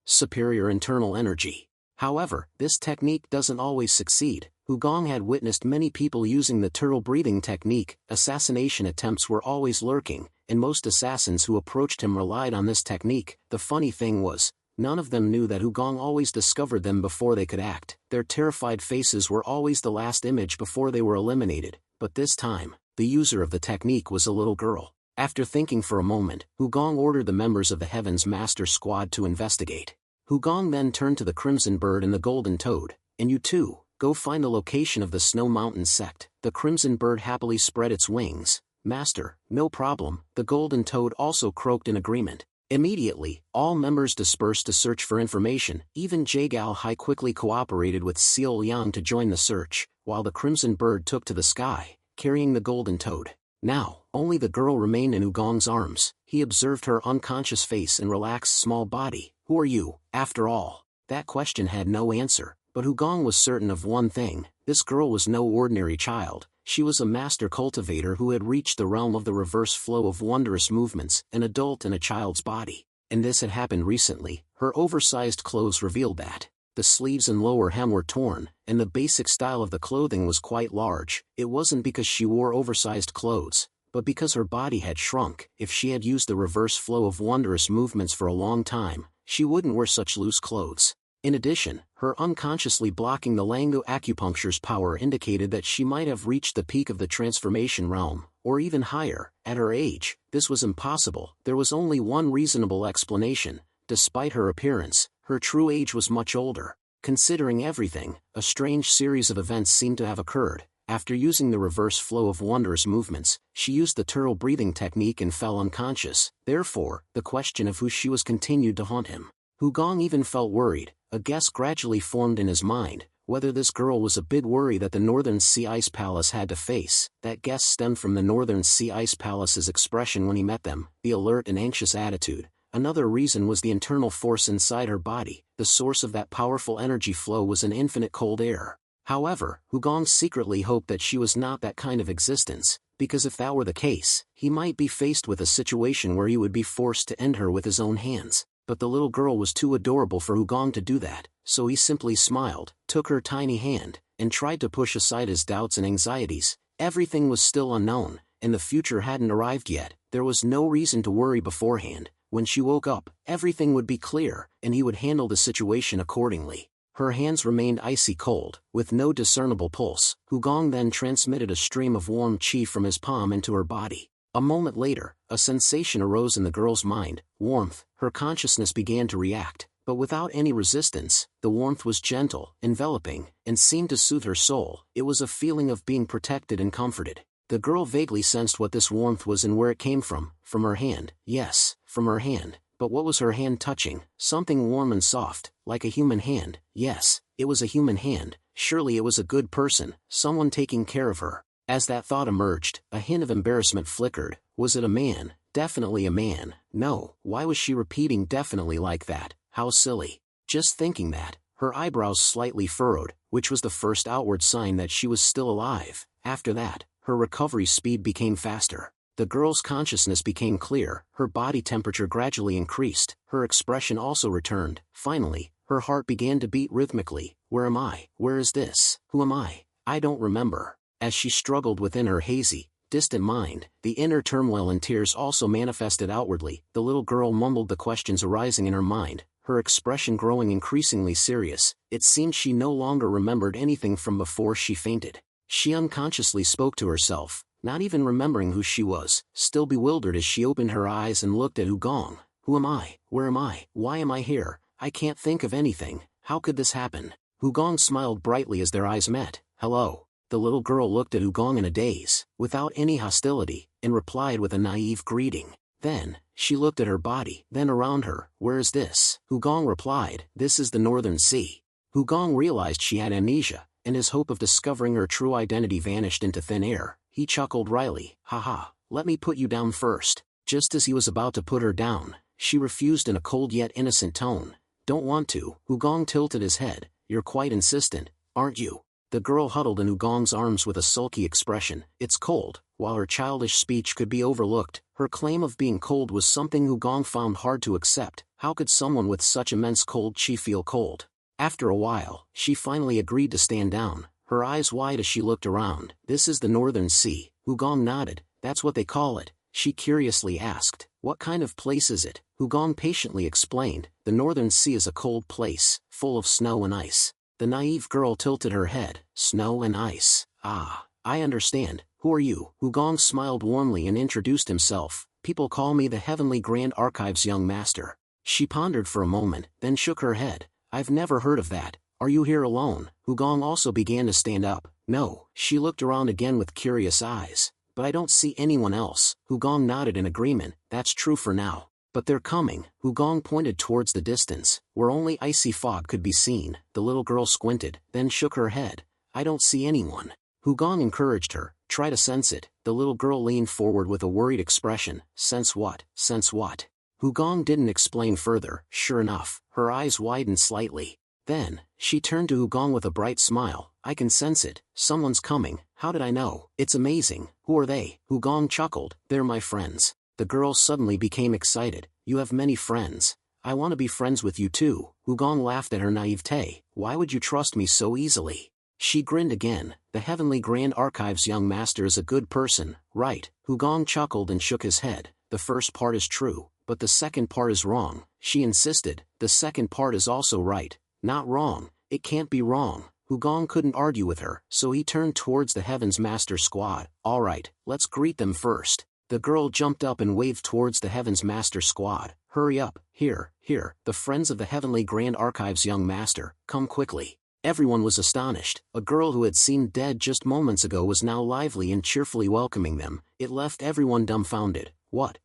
superior internal energy. However, this technique doesn't always succeed. Hugong had witnessed many people using the turtle breathing technique. Assassination attempts were always lurking, and most assassins who approached him relied on this technique. The funny thing was, none of them knew that Hugong always discovered them before they could act. Their terrified faces were always the last image before they were eliminated, but this time, The user of the technique was a little girl. After thinking for a moment, Hugong ordered the members of the Heaven's Master Squad to investigate. Hugong then turned to the Crimson Bird and the Golden Toad, and you too, go find the location of the Snow Mountain sect. The Crimson Bird happily spread its wings. Master, no problem, the Golden Toad also croaked in agreement. Immediately, all members dispersed to search for information. Even Jagal Hai quickly cooperated with Seol Liang to join the search, while the Crimson Bird took to the sky, carrying the Golden Toad. Now, only the girl remained in Hugong's arms. He observed her unconscious face and relaxed small body. Who are you, after all? That question had no answer, but Hugong was certain of one thing: this girl was no ordinary child. She was a master cultivator who had reached the realm of the reverse flow of wondrous movements, an adult in a child's body. And this had happened recently. Her oversized clothes revealed that. The sleeves and lower hem were torn, and the basic style of the clothing was quite large. It wasn't because she wore oversized clothes, but because her body had shrunk. If she had used the reverse flow of wondrous movements for a long time, she wouldn't wear such loose clothes. In addition, her unconsciously blocking the Lango acupuncture's power indicated that she might have reached the peak of the transformation realm, or even higher. At her age, this was impossible. There was only one reasonable explanation. Despite her appearance, her true age was much older. Considering everything, a strange series of events seemed to have occurred. After using the reverse flow of wondrous movements, she used the turtle breathing technique and fell unconscious. Therefore, the question of who she was continued to haunt him. Hugong even felt worried. A guess gradually formed in his mind. Whether this girl was a big worry that the Northern Sea Ice Palace had to face. That guess stemmed from the Northern Sea Ice Palace's expression when he met them, the alert and anxious attitude. Another reason was the internal force inside her body. The source of that powerful energy flow was an infinite cold air. However, Hugong secretly hoped that she was not that kind of existence, because if that were the case, he might be faced with a situation where he would be forced to end her with his own hands. But the little girl was too adorable for Hugong to do that, so he simply smiled, took her tiny hand, and tried to push aside his doubts and anxieties. Everything was still unknown, and the future hadn't arrived yet. There was no reason to worry beforehand. When she woke up, everything would be clear, and he would handle the situation accordingly. Her hands remained icy cold, with no discernible pulse. Hugong then transmitted a stream of warm qi from his palm into her body. A moment later, a sensation arose in the girl's mind, warmth. Her consciousness began to react, but without any resistance. The warmth was gentle, enveloping, and seemed to soothe her soul. It was a feeling of being protected and comforted. The girl vaguely sensed what this warmth was and where it came from. From her hand. Yes, from her hand. But what was her hand touching? Something warm and soft, like a human hand. Yes, it was a human hand. Surely it was a good person, someone taking care of her. As that thought emerged, a hint of embarrassment flickered. Was it a man? Definitely a man. No, why was she repeating definitely like that? How silly. Just thinking that, her eyebrows slightly furrowed, which was the first outward sign that she was still alive. After that, her recovery speed became faster. The girl's consciousness became clear, her body temperature gradually increased, her expression also returned. Finally, her heart began to beat rhythmically. Where am I? Where is this? Who am I? I don't remember. As she struggled within her hazy, distant mind, the inner turmoil and tears also manifested outwardly. The little girl mumbled the questions arising in her mind, her expression growing increasingly serious. It seemed she no longer remembered anything from before she fainted. She unconsciously spoke to herself, not even remembering who she was, still bewildered as she opened her eyes and looked at Hugong. Who am I? Where am I? Why am I here? I can't think of anything. How could this happen? Hugong smiled brightly as their eyes met. Hello. The little girl looked at Hugong in a daze, without any hostility, and replied with a naive greeting. Then, she looked at her body, then around her. Where is this? Hugong replied, this is the Northern Sea. Hugong realized she had amnesia, and his hope of discovering her true identity vanished into thin air. He chuckled wryly. Haha, let me put you down first. Just as he was about to put her down, she refused in a cold yet innocent tone. Don't want to. Hugong tilted his head. You're quite insistent, aren't you? The girl huddled in Hugong's arms with a sulky expression. It's cold. While her childish speech could be overlooked, her claim of being cold was something Hugong found hard to accept. How could someone with such immense cold qi feel cold? After a while, she finally agreed to stand down, her eyes wide as she looked around. This is the Northern Sea. Hugong nodded. That's what they call it. She curiously asked, what kind of place is it? Hugong patiently explained, the Northern Sea is a cold place, full of snow and ice. The naive girl tilted her head. Snow and ice. Ah, I understand. who are you? Hugong smiled warmly and introduced himself. People call me the Heavenly Grand Archives young master. She pondered for a moment, then shook her head. I've never heard of that. Are you here alone? Hugong also began to stand up. No, she looked around again with curious eyes. But I don't see anyone else. Hugong nodded in agreement. That's true for now. But they're coming. Hugong pointed towards the distance, where only icy fog could be seen. The little girl squinted, then shook her head. I don't see anyone. Hugong encouraged her. Try to sense it. The little girl leaned forward with a worried expression. Sense what? Sense what? Hugong didn't explain further. Sure enough, her eyes widened slightly. Then, she turned to Hugong with a bright smile. I can sense it. Someone's coming. How did I know? It's amazing. Who are they? Hugong chuckled. They're my friends. The girl suddenly became excited. You have many friends. I want to be friends with you too. Hugong laughed at her naivete. Why would you trust me so easily? She grinned again. The Heavenly Grand Archives young master is a good person, right? Hugong chuckled and shook his head. The first part is true, but the second part is wrong. She insisted. The second part is also right. Not wrong. It can't be wrong. Hugong couldn't argue with her, so he turned towards the Heaven's Master Squad. All right, let's greet them first. The girl jumped up and waved towards the Heaven's Master Squad. Hurry up, here, the friends of the Heavenly Grand Archives young master, come quickly. Everyone was astonished. A girl who had seemed dead just moments ago was now lively and cheerfully welcoming them. It left everyone dumbfounded. What?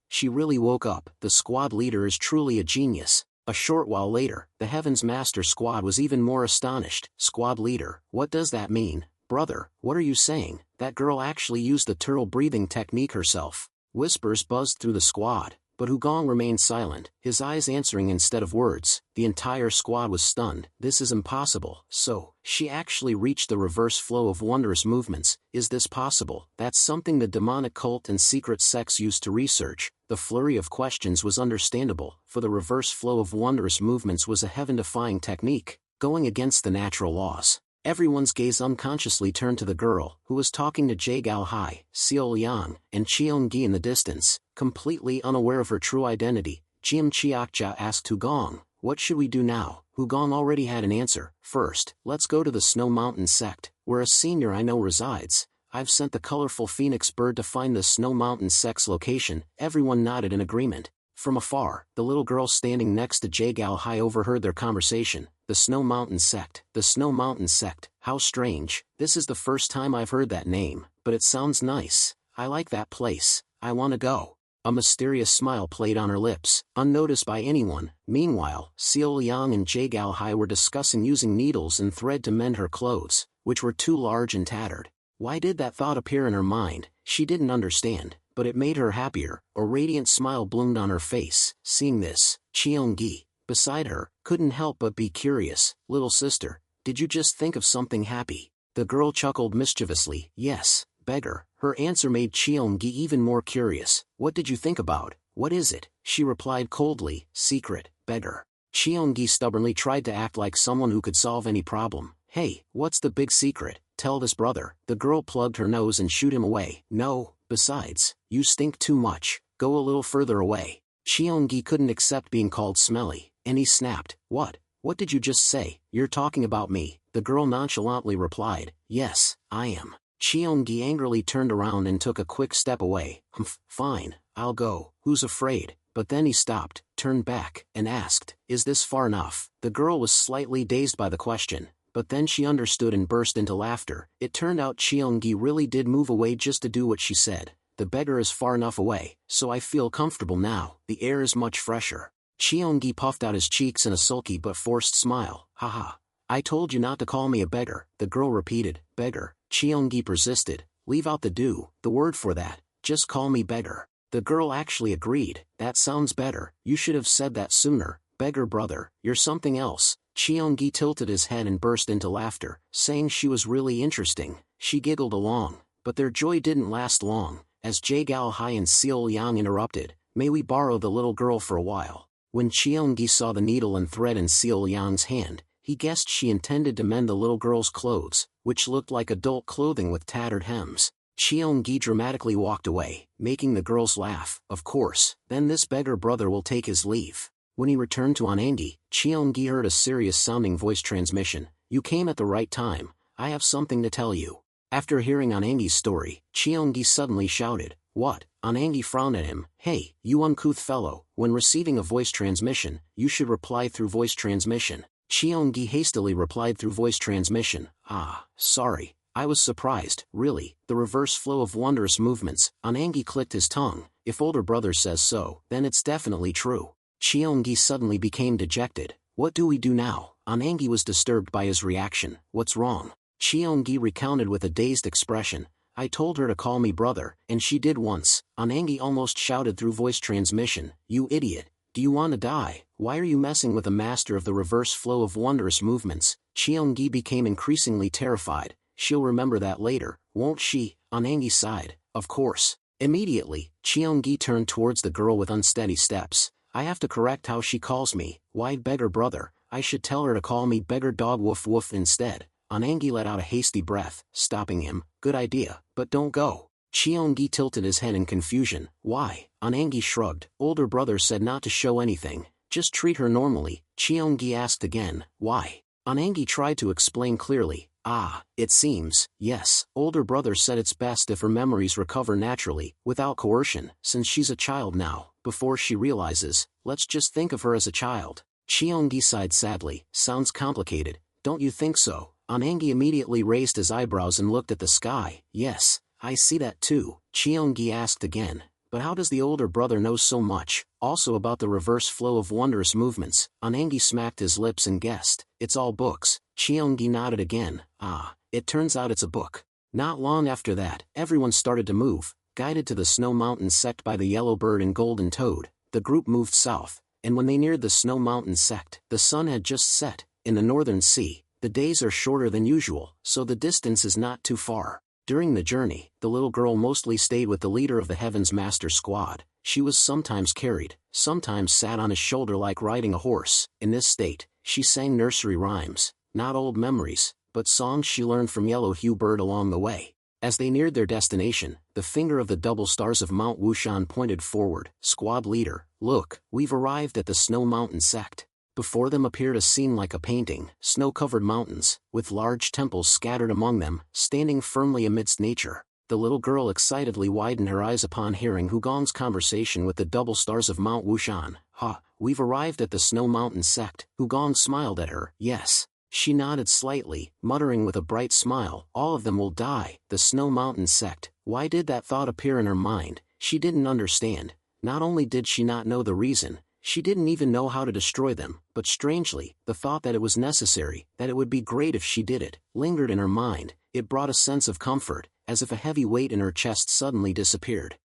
She really woke up. The squad leader is truly a genius. A short while later, the Heaven's Master Squad was even more astonished. Squad leader, what does that mean? Brother, what are you saying? That girl actually used the turtle breathing technique herself. Whispers buzzed through the squad, but Hugong remained silent, his eyes answering instead of words. The entire squad was stunned. This is impossible. So, she actually reached the reverse flow of wondrous movements. Is this possible? That's something the demonic cult and secret sects used to research. The flurry of questions was understandable, for the reverse flow of wondrous movements was a heaven-defying technique, going against the natural laws. Everyone's gaze unconsciously turned to the girl, who was talking to Jie Gao Hai, Xiao Liang, and Cheon Gi in the distance. Completely unaware of her true identity, Jiam Chiakcha asked Hugong, what should we do now? Hugong already had an answer. First, let's go to the Snow Mountain sect, where a senior I know resides. I've sent the colorful phoenix bird to find the Snow Mountain sect's location. Everyone nodded in agreement. From afar, the little girl standing next to Jie Gao Hai overheard their conversation. The Snow Mountain sect. The Snow Mountain sect. How strange. This is the first time I've heard that name, but it sounds nice. I like that place. I want to go. A mysterious smile played on her lips, unnoticed by anyone. Meanwhile, Xiao Liang and Jie Gao Hai were discussing using needles and thread to mend her clothes, which were too large and tattered. Why did that thought appear in her mind? She didn't understand, but it made her happier. A radiant smile bloomed on her face. Seeing this, Cheon Gi, beside her, couldn't help but be curious. Little sister, did you just think of something happy? The girl chuckled mischievously. Yes, beggar. Her answer made Cheon Gi even more curious. What did you think about? What is it? She replied coldly. Secret, beggar. Cheon Gi stubbornly tried to act like someone who could solve any problem. Hey, what's the big secret? Tell this brother. The girl plugged her nose and shooed him away. No, besides, you stink too much. Go a little further away. Cheon Gi couldn't accept being called smelly, and he snapped. What? What did you just say? You're talking about me. The girl nonchalantly replied. Yes, I am. Cheon Gi angrily turned around and took a quick step away. Fine, I'll go. Who's afraid? But then he stopped, turned back, and asked, is this far enough? The girl was slightly dazed by the question, but then she understood and burst into laughter. It turned out Cheon Gi really did move away just to do what she said. The beggar is far enough away, so I feel comfortable now. The air is much fresher. Cheon Gi puffed out his cheeks in a sulky but forced smile. Haha. I told you not to call me a beggar. The girl repeated. Beggar. Cheon Gi persisted. Leave out the do, the word for that. Just call me beggar. The girl actually agreed. That sounds better. You should have said that sooner. Beggar brother, you're something else. Cheon Gi tilted his head and burst into laughter, saying she was really interesting. She giggled along, but their joy didn't last long, as Jie Gao Hai and Xiao Liang interrupted. May we borrow the little girl for a while? When Cheon Gi saw the needle and thread in Xiao Liang's hand, he guessed she intended to mend the little girl's clothes, which looked like adult clothing with tattered hems. Cheon Gi dramatically walked away, making the girls laugh. Of course, then this beggar brother will take his leave. When he returned to Anandi, Cheon Gi heard a serious-sounding voice transmission. You came at the right time. I have something to tell you. After hearing Anangi's story, Cheongi suddenly shouted, "What?" Anangi frowned at him. "Hey, you uncouth fellow, when receiving a voice transmission, you should reply through voice transmission." Cheongi hastily replied through voice transmission, "Ah, sorry, I was surprised, really, the reverse flow of wondrous movements." Anangi clicked his tongue. If older brother says so, then it's definitely true. Cheongi suddenly became dejected. What do we do now? Anangi was disturbed by his reaction. What's wrong? Cheongi recounted with a dazed expression. I told her to call me brother, and she did once. Anangi almost shouted through voice transmission, "You idiot! Do you want to die? Why are you messing with a master of the reverse flow of wondrous movements?" Cheongi became increasingly terrified. She'll remember that later, won't she? Anangi sighed. Of course. Immediately, Cheongi turned towards the girl with unsteady steps. I have to correct how she calls me. Why beggar brother? I should tell her to call me beggar dog woof woof instead. Anangi let out a hasty breath, stopping him. Good idea, but don't go. Cheongi tilted his head in confusion. Why? Anangi shrugged. Older brother said not to show anything. Just treat her normally. Cheongi asked again. Why? Anangi tried to explain clearly. It seems, yes, older brother said it's best if her memories recover naturally, without coercion, since she's a child now, before she realizes, let's just think of her as a child. Cheongi sighed sadly. Sounds complicated, don't you think so? Anangi immediately raised his eyebrows and looked at the sky. Yes, I see that too. Cheongi asked again. But how does the older brother know so much, also about the reverse flow of wondrous movements? Anangi smacked his lips and guessed. It's all books. Cheongi nodded again. It turns out it's a book. Not long after that, everyone started to move, guided to the snow mountain sect by the yellow bird and golden toad. The group moved south, and when they neared the snow mountain sect, the sun had just set. In the northern sea, the days are shorter than usual, so the distance is not too far. During the journey, the little girl mostly stayed with the leader of the Heaven's Master Squad. She was sometimes carried, sometimes sat on his shoulder like riding a horse. In this state, she sang nursery rhymes, not old memories, but songs she learned from Yellow Hue Bird along the way. As they neared their destination, the finger of the double stars of Mount Wushan pointed forward. Squad leader, look, we've arrived at the Snow Mountain sect. Before them appeared a scene like a painting, snow-covered mountains, with large temples scattered among them, standing firmly amidst nature. The little girl excitedly widened her eyes upon hearing Hugong's conversation with the double stars of Mount Wushan. We've arrived at the Snow Mountain sect. Hugong smiled at her. Yes. She nodded slightly, muttering with a bright smile, all of them will die. The Snow Mountain sect. Why did that thought appear in her mind? She didn't understand. Not only did she not know the reason, she didn't even know how to destroy them, but strangely, the thought that it was necessary, that it would be great if she did it, lingered in her mind. It brought a sense of comfort, as if a heavy weight in her chest suddenly disappeared.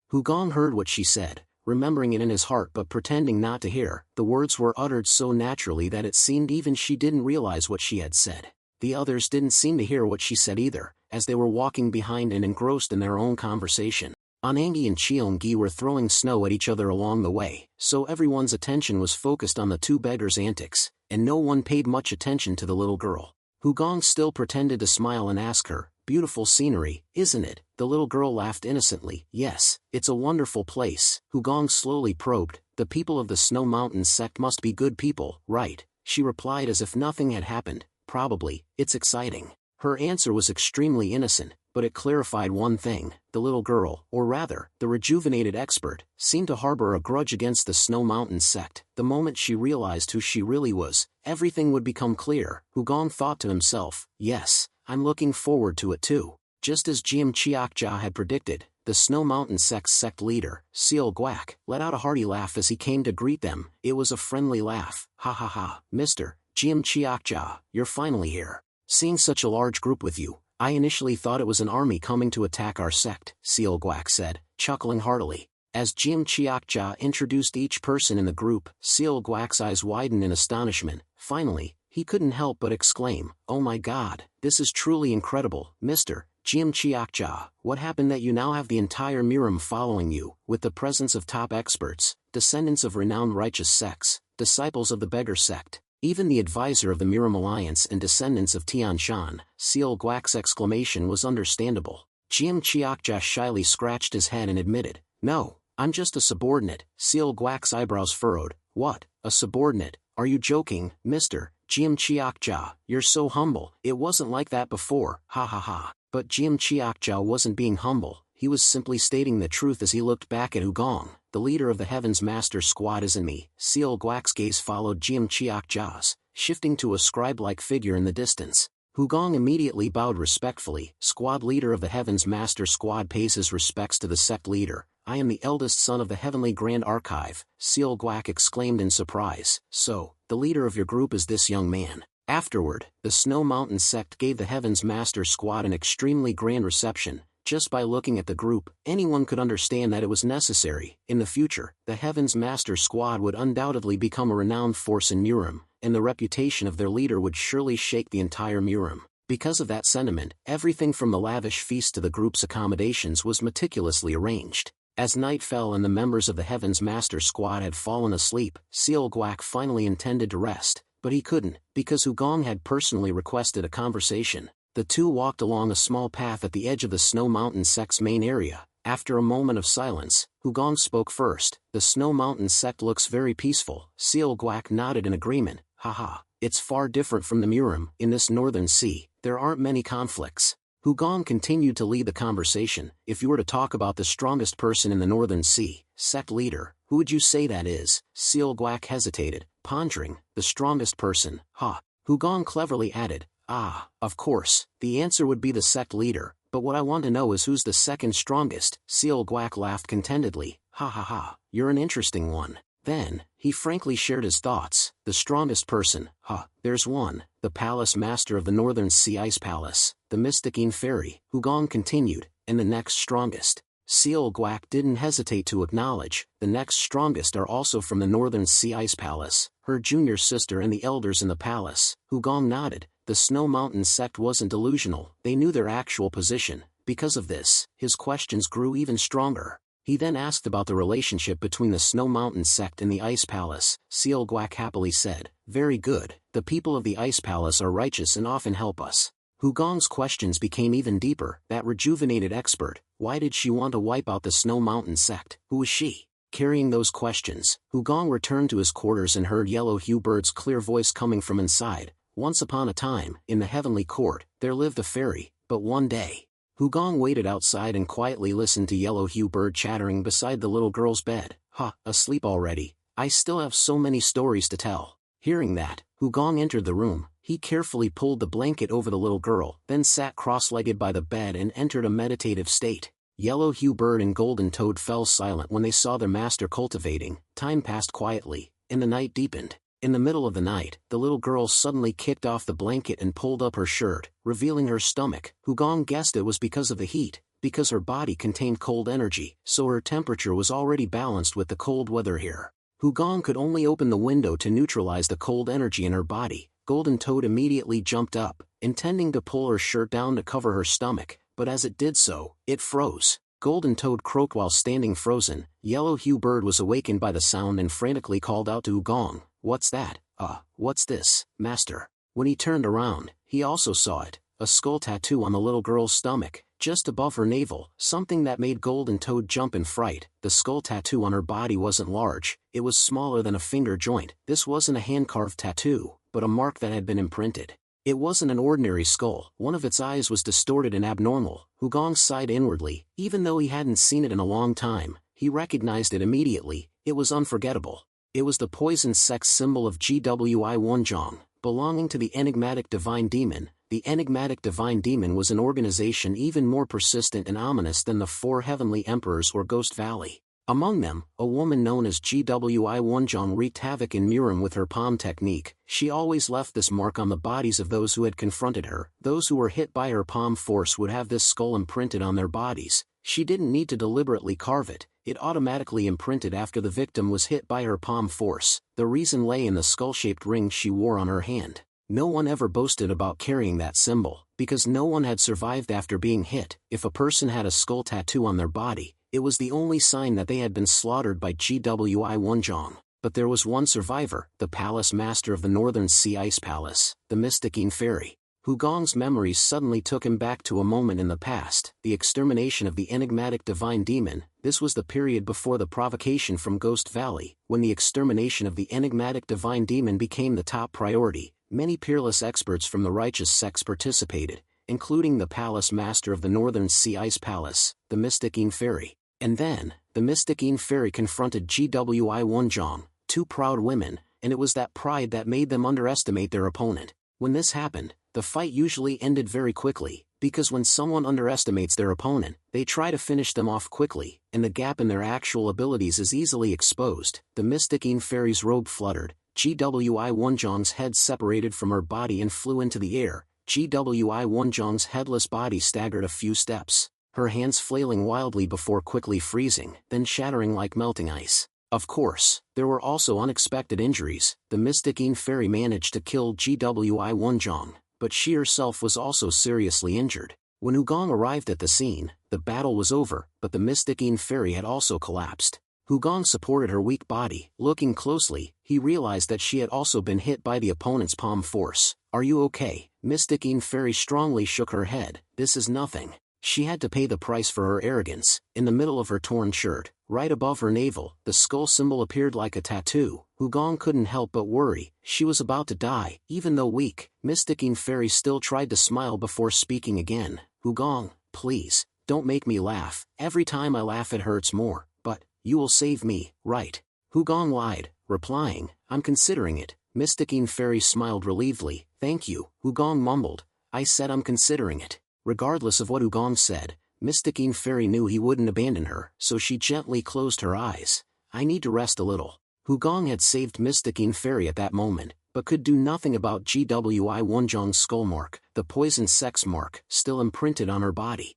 Hugong heard what she said, remembering it in his heart but pretending not to hear. The words were uttered so naturally that it seemed even she didn't realize what she had said. The others didn't seem to hear what she said either, as they were walking behind and engrossed in their own conversation. Anangi and Cheongi were throwing snow at each other along the way, so everyone's attention was focused on the two beggars' antics, and no one paid much attention to the little girl. Hugong still pretended to smile and ask her, beautiful scenery, isn't it? The little girl laughed innocently. Yes, it's a wonderful place. Hugong slowly probed. The people of the Snow Mountain sect must be good people, right? She replied as if nothing had happened. Probably, it's exciting. Her answer was extremely innocent, but it clarified one thing. The little girl, or rather, the rejuvenated expert, seemed to harbor a grudge against the Snow Mountain sect. The moment she realized who she really was, everything would become clear. Hugong thought to himself, yes, I'm looking forward to it too. Just as Jim Chiakja had predicted, the Snow Mountain sect's sect leader, Seal Guak, let out a hearty laugh as he came to greet them. It was a friendly laugh. Ha ha ha, Mr. Jim Chiakja, you're finally here. Seeing such a large group with you, I initially thought it was an army coming to attack our sect, Seal Guak said, chuckling heartily. As Jim Chiakja introduced each person in the group, Seal Guak's eyes widened in astonishment. Finally, he couldn't help but exclaim, oh my god, this is truly incredible, Mr. Jim Chiakja. What happened that you now have the entire Miram following you, with the presence of top experts, descendants of renowned righteous sects, disciples of the beggar sect, even the advisor of the Miram Alliance and descendants of Tian Shan? Seal Guak's exclamation was understandable. Jim Chiakja shyly scratched his head and admitted, no, I'm just a subordinate. Seal Guak's eyebrows furrowed. What, a subordinate? Are you joking, Mr. Jim Chiakja? You're so humble. It wasn't like that before. Ha ha ha. But Jim Chiakjiao wasn't being humble, he was simply stating the truth as he looked back at Hugong. The leader of the Heaven's Master Squad isn't me. Seal Guak's gaze followed Jim Chiakjiao's, shifting to a scribe-like figure in the distance. Hugong immediately bowed respectfully. Squad leader of the Heaven's Master Squad pays his respects to the sect leader. I am the eldest son of the Heavenly Grand Archive, Seal Guak exclaimed in surprise. So, the leader of your group is this young man. Afterward, the Snow Mountain sect gave the Heaven's Master Squad an extremely grand reception. Just by looking at the group, anyone could understand that it was necessary. In the future, the Heaven's Master Squad would undoubtedly become a renowned force in Murim, and the reputation of their leader would surely shake the entire Murim. Because of that sentiment, everything from the lavish feast to the group's accommodations was meticulously arranged. As night fell and the members of the Heaven's Master Squad had fallen asleep, Seal Guak finally intended to rest, but he couldn't, because Hugong had personally requested a conversation. The two walked along a small path at the edge of the Snow Mountain sect's main area. After a moment of silence, Hugong spoke first. The Snow Mountain sect looks very peaceful. Seal Guak nodded in agreement. Haha, it's far different from the Murim. In this northern sea, there aren't many conflicts. Hugong continued to lead the conversation. If you were to talk about the strongest person in the northern sea, sect leader, who would you say that is? Seal Guak hesitated, pondering. The strongest person, ha. Hugong cleverly added, ah, of course, the answer would be the sect leader, but what I want to know is who's the second strongest. Seal Guak laughed contentedly. Ha ha ha, you're an interesting one. Then, he frankly shared his thoughts. The strongest person, there's one, the palace master of the Northern Sea Ice Palace, the Mysticine Fairy, Hugong continued, and the next strongest. Seal Guak didn't hesitate to acknowledge, the next strongest are also from the Northern Sea Ice Palace, her junior sister and the elders in the palace. Hugong nodded. The Snow Mountain sect wasn't delusional, they knew their actual position. Because of this, his questions grew even stronger. He then asked about the relationship between the Snow Mountain sect and the Ice Palace. Seal Guak happily said, very good, the people of the Ice Palace are righteous and often help us. Hugong's questions became even deeper. That rejuvenated expert, why did she want to wipe out the Snow Mountain sect? Who was she? Carrying those questions, Hugong returned to his quarters and heard Yellow Hue Bird's clear voice coming from inside. Once upon a time, in the heavenly court, there lived a fairy, but one day. Hugong waited outside and quietly listened to Yellow Hue Bird chattering beside the little girl's bed. Asleep already? I still have so many stories to tell. Hearing that, Hugong entered the room. He carefully pulled the blanket over the little girl, then sat cross-legged by the bed and entered a meditative state. Yellow Hue Bird and Golden Toad fell silent when they saw their master cultivating. Time passed quietly, and the night deepened. In the middle of the night, the little girl suddenly kicked off the blanket and pulled up her shirt, revealing her stomach. Hugong guessed it was because of the heat, because her body contained cold energy, so her temperature was already balanced with the cold weather here. Hugong could only open the window to neutralize the cold energy in her body. Golden Toad immediately jumped up, intending to pull her shirt down to cover her stomach, but as it did so, it froze. Golden Toad croaked while standing frozen. Yellow Hue Bird was awakened by the sound and frantically called out to Hugong, what's that? What's this, master? When he turned around, he also saw it, a skull tattoo on the little girl's stomach, just above her navel, something that made Golden Toad jump in fright. The skull tattoo on her body wasn't large, it was smaller than a finger joint. This wasn't a hand-carved tattoo, but a mark that had been imprinted. It wasn't an ordinary skull, one of its eyes was distorted and abnormal. Hugong sighed inwardly. Even though he hadn't seen it in a long time, he recognized it immediately. It was unforgettable. It was the poison sex symbol of Gwi Wonjong, belonging to the enigmatic divine demon. The enigmatic divine demon was an organization even more persistent and ominous than the four heavenly emperors or Ghost Valley. Among them, a woman known as Gwi Wonjong wreaked havoc in Murim with her palm technique. She always left this mark on the bodies of those who had confronted her. Those who were hit by her palm force would have this skull imprinted on their bodies. She didn't need to deliberately carve it, it automatically imprinted after the victim was hit by her palm force. The reason lay in the skull-shaped ring she wore on her hand. No one ever boasted about carrying that symbol, because no one had survived after being hit. If a person had a skull tattoo on their body, it was the only sign that they had been slaughtered by Gwi Wonjong. But there was one survivor, the palace master of the Northern Sea Ice Palace, the Mysticine Fairy. Hugong's memories suddenly took him back to a moment in the past, the extermination of the enigmatic divine demon. This was the period before the provocation from Ghost Valley, when the extermination of the enigmatic divine demon became the top priority. Many peerless experts from the righteous sects participated, including the palace master of the Northern Sea Ice Palace, the Mysticine Fairy. And then, the Mysticine Fairy confronted Gwi Wonjong, two proud women, and it was that pride that made them underestimate their opponent. When this happened, the fight usually ended very quickly, because when someone underestimates their opponent, they try to finish them off quickly, and the gap in their actual abilities is easily exposed. The Mysticine Fairy's robe fluttered, Gwi Wonjong's head separated from her body and flew into the air. Gwi Wonjong's headless body staggered a few steps, her hands flailing wildly before quickly freezing, then shattering like melting ice. Of course, there were also unexpected injuries. The Mysticine Fairy managed to kill Gwi Wonjong, but she herself was also seriously injured. When Hugong arrived at the scene, the battle was over, but the Mysticine Fairy had also collapsed. Hugong supported her weak body. Looking closely, he realized that she had also been hit by the opponent's palm force. "Are you okay?" Mysticine Fairy strongly shook her head. "This is nothing." She had to pay the price for her arrogance. In the middle of her torn shirt, right above her navel, the skull symbol appeared like a tattoo. Hugong couldn't help but worry. She was about to die. Even though weak, Mysticine Fairy still tried to smile before speaking again. "Hugong, please, don't make me laugh. Every time I laugh it hurts more. But you will save me, right?" Hugong lied, replying, "I'm considering it." Mysticine Fairy smiled relievedly. "Thank you," Hugong mumbled. "I said I'm considering it." Regardless of what Hugong said, Mysticine Fairy knew he wouldn't abandon her, so she gently closed her eyes. "I need to rest a little." Hugong had saved Mysticine Fairy at that moment, but could do nothing about Gwi Wonjong's skull mark, the poison sex mark, still imprinted on her body.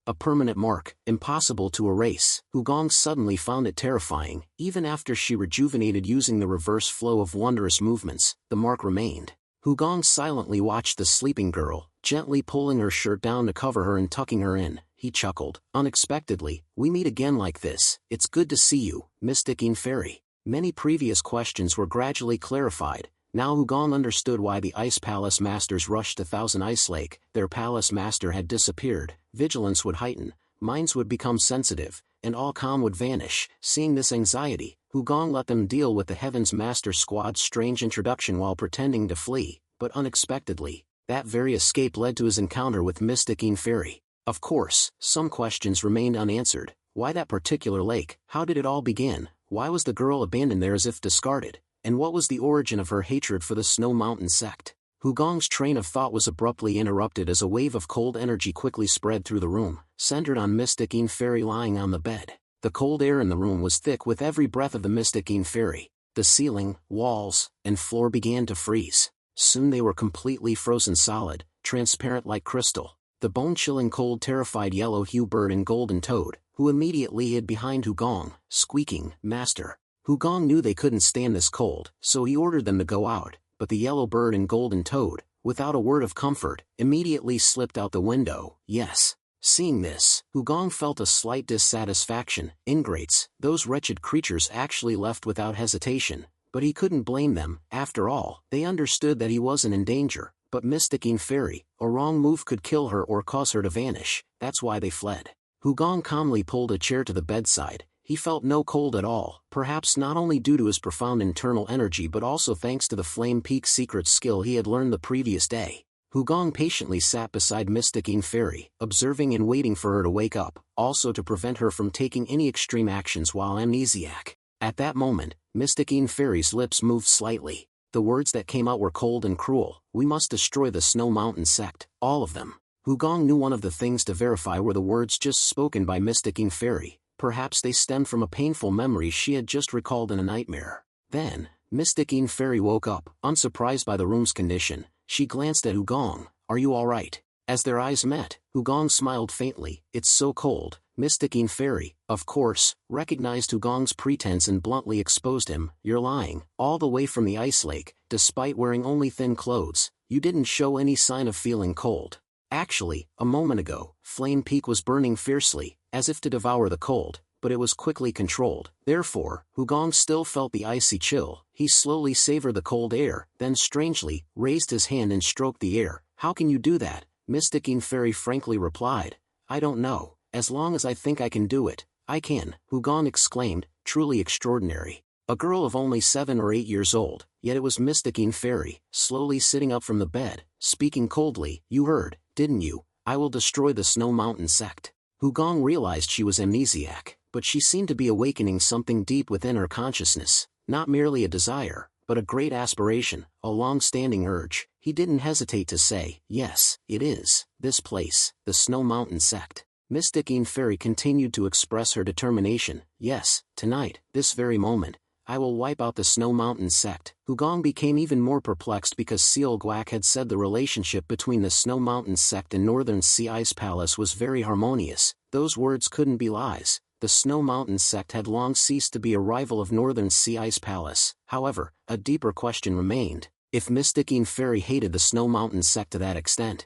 A permanent mark, impossible to erase. Hugong suddenly found it terrifying. Even after she rejuvenated using the reverse flow of wondrous movements, the mark remained. Hugong silently watched the sleeping girl, gently pulling her shirt down to cover her and tucking her in. He chuckled. "Unexpectedly, we meet again like this. It's good to see you, Mysticine Fairy." Many previous questions were gradually clarified. Now Hugong understood why the Ice Palace Masters rushed to Thousand Ice Lake. Their palace master had disappeared, vigilance would heighten, minds would become sensitive, and all calm would vanish. Seeing this anxiety, Hugong let them deal with the Heaven's Master Squad's strange introduction while pretending to flee, but unexpectedly, that very escape led to his encounter with Mysticine Fairy. Of course, some questions remained unanswered. Why that particular lake? How did it all begin? Why was the girl abandoned there as if discarded? And what was the origin of her hatred for the Snow Mountain sect? Hugong's train of thought was abruptly interrupted as a wave of cold energy quickly spread through the room, centered on Mysticine Fairy lying on the bed. The cold air in the room was thick with every breath of the Mysticine Fairy. The ceiling, walls, and floor began to freeze. Soon they were completely frozen solid, transparent like crystal. The bone-chilling cold terrified Yellow Hue Bird and Golden Toad, who immediately hid behind Hugong, squeaking, "Master." Hugong knew they couldn't stand this cold, so he ordered them to go out, but the Yellow Bird and Golden Toad, without a word of comfort, immediately slipped out the window. Yes. Seeing this, Hugong felt a slight dissatisfaction. Ingrates, those wretched creatures actually left without hesitation, but he couldn't blame them. After all, they understood that he wasn't in danger, but Mysticine Fairy, a wrong move could kill her or cause her to vanish. That's why they fled. Hugong calmly pulled a chair to the bedside. He felt no cold at all, perhaps not only due to his profound internal energy but also thanks to the Flame Peak secret skill he had learned the previous day. Hugong patiently sat beside Mysticine Fairy, observing and waiting for her to wake up, also to prevent her from taking any extreme actions while amnesiac. At that moment, Mysticine Fairy's lips moved slightly. The words that came out were cold and cruel. "We must destroy the Snow Mountain sect, all of them." Hugong knew one of the things to verify were the words just spoken by Mysticine Fairy. Perhaps they stemmed from a painful memory she had just recalled in a nightmare. Then, Mysticine Fairy woke up, unsurprised by the room's condition. She glanced at Hugong. "Are you all right?" As their eyes met, Hugong smiled faintly. "It's so cold." Mysticine Fairy, of course, recognized Hugong's pretense and bluntly exposed him. "You're lying. All the way from the ice lake, despite wearing only thin clothes, you didn't show any sign of feeling cold. Actually, a moment ago, Flame Peak was burning fiercely, as if to devour the cold, but it was quickly controlled. Therefore, Hugong still felt the icy chill. He slowly savored the cold air, then strangely, raised his hand and stroked the air. "How can you do that?" Mysticine Fairy frankly replied. "I don't know. As long as I think I can do it, I can," Hugong exclaimed, "truly extraordinary." A girl of only 7 or 8 years old, yet it was Mysticine Fairy, slowly sitting up from the bed, speaking coldly. "You heard, didn't you? I will destroy the Snow Mountain sect. Hugong realized she was amnesiac, but she seemed to be awakening something deep within her consciousness, not merely a desire, but a great aspiration, a long-standing urge. He didn't hesitate to say, yes, it is, this place, the Snow Mountain sect. Mysticine Fairy continued to express her determination. Yes, tonight, this very moment, I will wipe out the Snow Mountain sect. Hugong became even more perplexed because Seal Guak had said the relationship between the Snow Mountain sect and Northern Sea Ice Palace was very harmonious. Those words couldn't be lies. The Snow Mountain sect had long ceased to be a rival of Northern Sea Ice Palace. However, a deeper question remained. If Mysticine Fairy hated the Snow Mountain sect to that extent,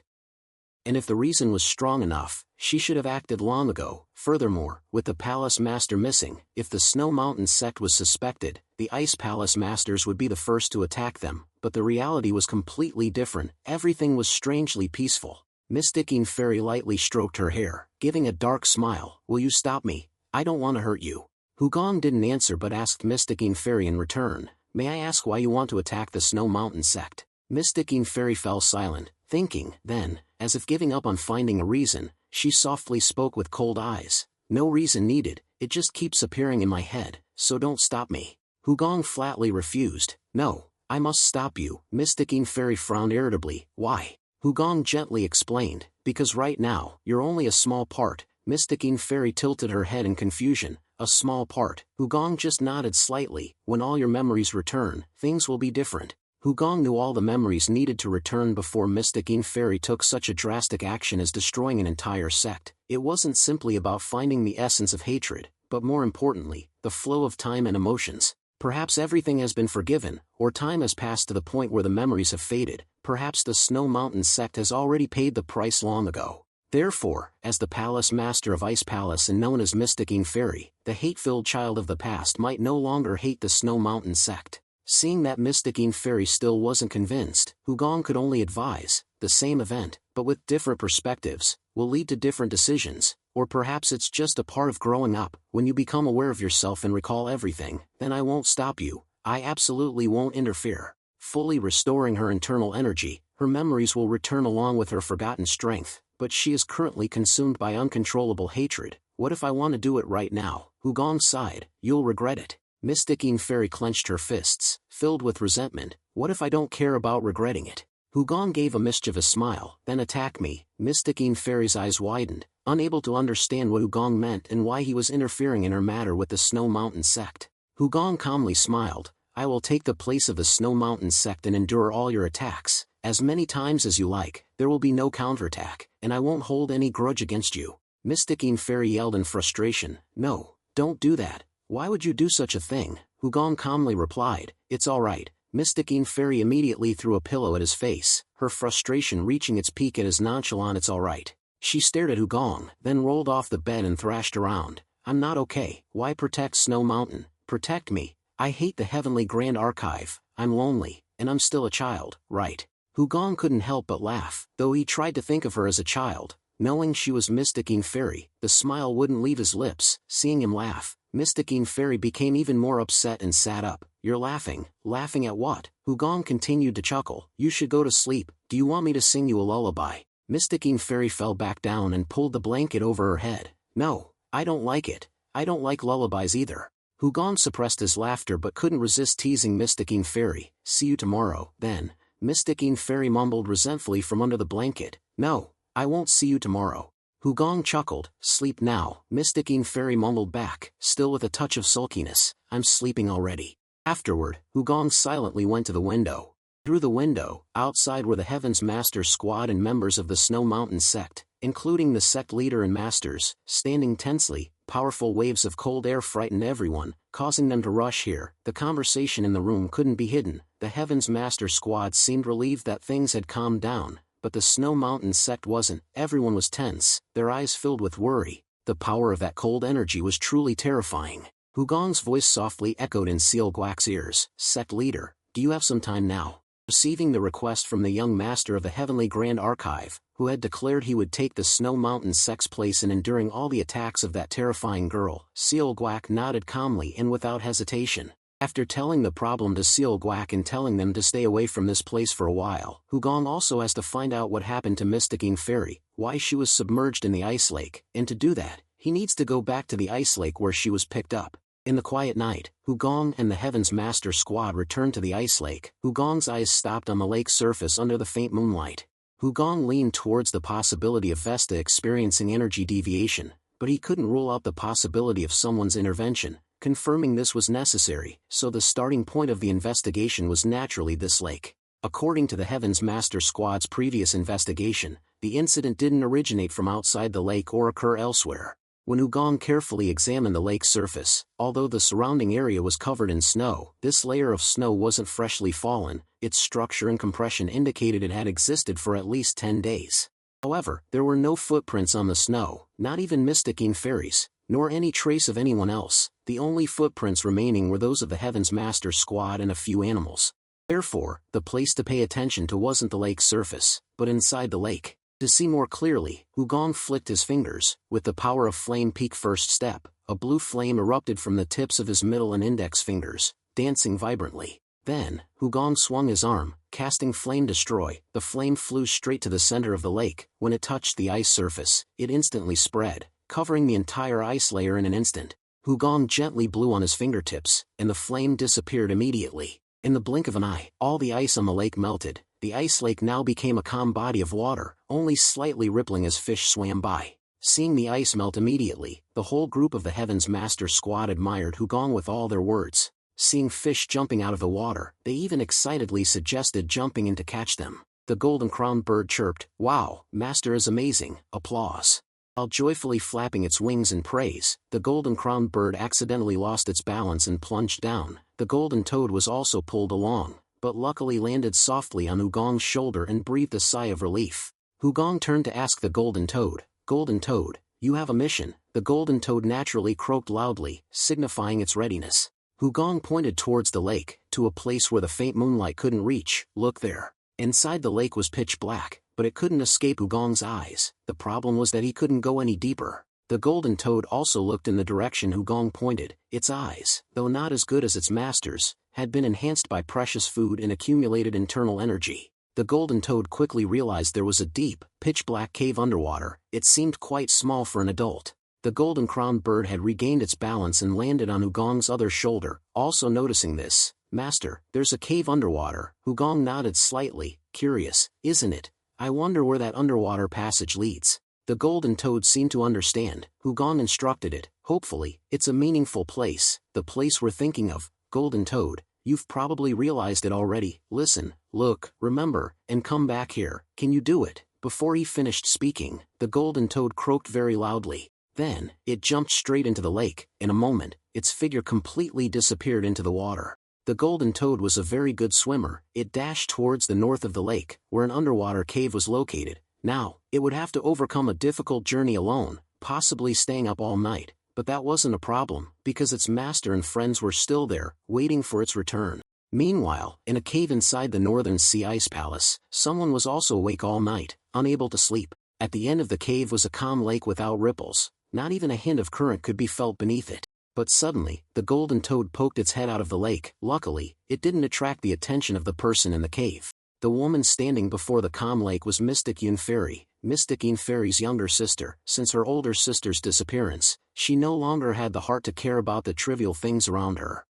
and if the reason was strong enough, she should have acted long ago. Furthermore, with the Palace Master missing, if the Snow Mountain sect was suspected, the Ice Palace Masters would be the first to attack them. But the reality was completely different. Everything was strangely peaceful. Mysticine Fairy lightly stroked her hair, giving a dark smile. Will you stop me? I don't want to hurt you. Hugong didn't answer but asked Mysticine Fairy in return, may I ask why you want to attack the Snow Mountain sect? Mysticine Fairy fell silent, thinking. Then, as if giving up on finding a reason, she softly spoke with cold eyes. No reason needed, it just keeps appearing in my head, so don't stop me. Hugong flatly refused. No, I must stop you. Mysticine Fairy frowned irritably. Why? Hugong gently explained. Because right now, you're only a small part. Mysticine Fairy tilted her head in confusion. A small part. Hugong just nodded slightly. When all your memories return, things will be different. Hugong knew all the memories needed to return before Mysticine Fairy took such a drastic action as destroying an entire sect. It wasn't simply about finding the essence of hatred, but more importantly, the flow of time and emotions. Perhaps everything has been forgiven, or time has passed to the point where the memories have faded. Perhaps the Snow Mountain sect has already paid the price long ago. Therefore, as the Palace Master of Ice Palace and known as Mysticine Fairy, the hate-filled child of the past might no longer hate the Snow Mountain sect. Seeing that Mysticine Fairy still wasn't convinced, Hugong could only advise, the same event, but with different perspectives, will lead to different decisions, or perhaps it's just a part of growing up. When you become aware of yourself and recall everything, then I won't stop you. I absolutely won't interfere. Fully restoring her internal energy, her memories will return along with her forgotten strength, but she is currently consumed by uncontrollable hatred. What if I want to do it right now? Hugong sighed. You'll regret it. Mysticine Fairy clenched her fists, filled with resentment. What if I don't care about regretting it? Hugong gave a mischievous smile. Then attack me. Mysticine Fairy's eyes widened, unable to understand what Hugong meant and why he was interfering in her matter with the Snow Mountain sect. Hugong calmly smiled. I will take the place of the Snow Mountain sect and endure all your attacks. As many times as you like, there will be no counterattack, and I won't hold any grudge against you. Mysticine Fairy yelled in frustration. No, don't do that. Why would you do such a thing? Hugong calmly replied. It's all right. Mysticine Fairy immediately threw a pillow at his face, her frustration reaching its peak at his nonchalant it's all right. She stared at Hugong, then rolled off the bed and thrashed around. I'm not okay. Why protect Snow Mountain? Protect me. I hate the Heavenly Grand Archive. I'm lonely, and I'm still a child, right? Hugong couldn't help but laugh, though he tried to think of her as a child. Knowing she was Mysticine Fairy, the smile wouldn't leave his lips. Seeing him laugh, Mysticine Fairy became even more upset and sat up. You're laughing. Laughing at what? Hugong continued to chuckle. You should go to sleep. Do you want me to sing you a lullaby? Mysticine Fairy fell back down and pulled the blanket over her head. No, I don't like it. I don't like lullabies either. Hugong suppressed his laughter but couldn't resist teasing Mysticine Fairy. See you tomorrow, then. Mysticine Fairy mumbled resentfully from under the blanket. No, I won't see you tomorrow. Hugong chuckled. Sleep now. Mysticine Fairy mumbled back, still with a touch of sulkiness. I'm sleeping already. Afterward, Hugong silently went to the window. Through the window, outside were the Heavens Master Squad and members of the Snow Mountain sect, including the sect leader and masters, standing tensely. Powerful waves of cold air frightened everyone, causing them to rush here. The conversation in the room couldn't be hidden. The Heavens Master Squad seemed relieved that things had calmed down, but the Snow Mountain sect wasn't. Everyone was tense, their eyes filled with worry. The power of that cold energy was truly terrifying. Hugong's voice softly echoed in Seal Guak's ears. Sect leader, do you have some time now? Receiving the request from the young master of the Heavenly Grand Archive, who had declared he would take the Snow Mountain sect's place in enduring all the attacks of that terrifying girl, Seal Guak nodded calmly and without hesitation. After telling the problem to Seal Guac and telling them to stay away from this place for a while, Hugong also has to find out what happened to Mysticine Fairy, why she was submerged in the ice lake, and to do that, he needs to go back to the ice lake where she was picked up. In the quiet night, Hugong and the Heaven's Master squad returned to the ice lake. Hugong's eyes stopped on the lake's surface under the faint moonlight. Hugong leaned towards the possibility of Vesta experiencing energy deviation, but he couldn't rule out the possibility of someone's intervention, confirming this was necessary, so the starting point of the investigation was naturally this lake. According to the Heaven's Master Squad's previous investigation, the incident didn't originate from outside the lake or occur elsewhere. When Hugong carefully examined the lake's surface, although the surrounding area was covered in snow, this layer of snow wasn't freshly fallen, its structure and compression indicated it had existed for at least 10 days. However, there were no footprints on the snow, not even Mysticine Fairies, nor any trace of anyone else. The only footprints remaining were those of the Heaven's Master Squad and a few animals. Therefore, the place to pay attention to wasn't the lake's surface, but inside the lake. To see more clearly, Hugong flicked his fingers. With the power of Flame Peak First Step, a blue flame erupted from the tips of his middle and index fingers, dancing vibrantly. Then, Hugong swung his arm, casting Flame Destroy. The flame flew straight to the center of the lake. When it touched the ice surface, it instantly spread, covering the entire ice layer in an instant. Hugong gently blew on his fingertips, and the flame disappeared immediately. In the blink of an eye, all the ice on the lake melted. The ice lake now became a calm body of water, only slightly rippling as fish swam by. Seeing the ice melt immediately, the whole group of the Heaven's Master Squad admired Hugong with all their words. Seeing fish jumping out of the water, they even excitedly suggested jumping in to catch them. The golden-crowned bird chirped, "Wow, Master is amazing," applause. While joyfully flapping its wings in praise, the golden-crowned bird accidentally lost its balance and plunged down. The golden toad was also pulled along, but luckily landed softly on Hugong's shoulder and breathed a sigh of relief. Hugong turned to ask the golden toad, "Golden toad, you have a mission." The golden toad naturally croaked loudly, signifying its readiness. Hugong pointed towards the lake, to a place where the faint moonlight couldn't reach. "Look there." Inside the lake was pitch black, but it couldn't escape Hugong's eyes. The problem was that he couldn't go any deeper. The golden toad also looked in the direction Hugong pointed. Its eyes, though not as good as its master's, had been enhanced by precious food and accumulated internal energy. The golden toad quickly realized there was a deep, pitch-black cave underwater. It seemed quite small for an adult. The golden-crowned bird had regained its balance and landed on Hugong's other shoulder. Also noticing this, "Master, there's a cave underwater." Hugong nodded slightly, curious, "Isn't it? I wonder where that underwater passage leads." The golden toad seemed to understand. Hugong instructed it, "Hopefully, it's a meaningful place, the place we're thinking of. Golden toad, you've probably realized it already. Listen, look, remember, and come back here. Can you do it?" Before he finished speaking, the golden toad croaked very loudly. Then, it jumped straight into the lake. In a moment, its figure completely disappeared into the water. The golden toad was a very good swimmer. It dashed towards the north of the lake, where an underwater cave was located. Now, it would have to overcome a difficult journey alone, possibly staying up all night, but that wasn't a problem, because its master and friends were still there, waiting for its return. Meanwhile, in a cave inside the Northern Sea Ice Palace, someone was also awake all night, unable to sleep. At the end of the cave was a calm lake without ripples. Not even a hint of current could be felt beneath it. But suddenly, the golden toad poked its head out of the lake. Luckily, it didn't attract the attention of the person in the cave. The woman standing before the calm lake was Mysticine Fairy, Mysticine Fairy's younger sister. Since her older sister's disappearance, she no longer had the heart to care about the trivial things around her.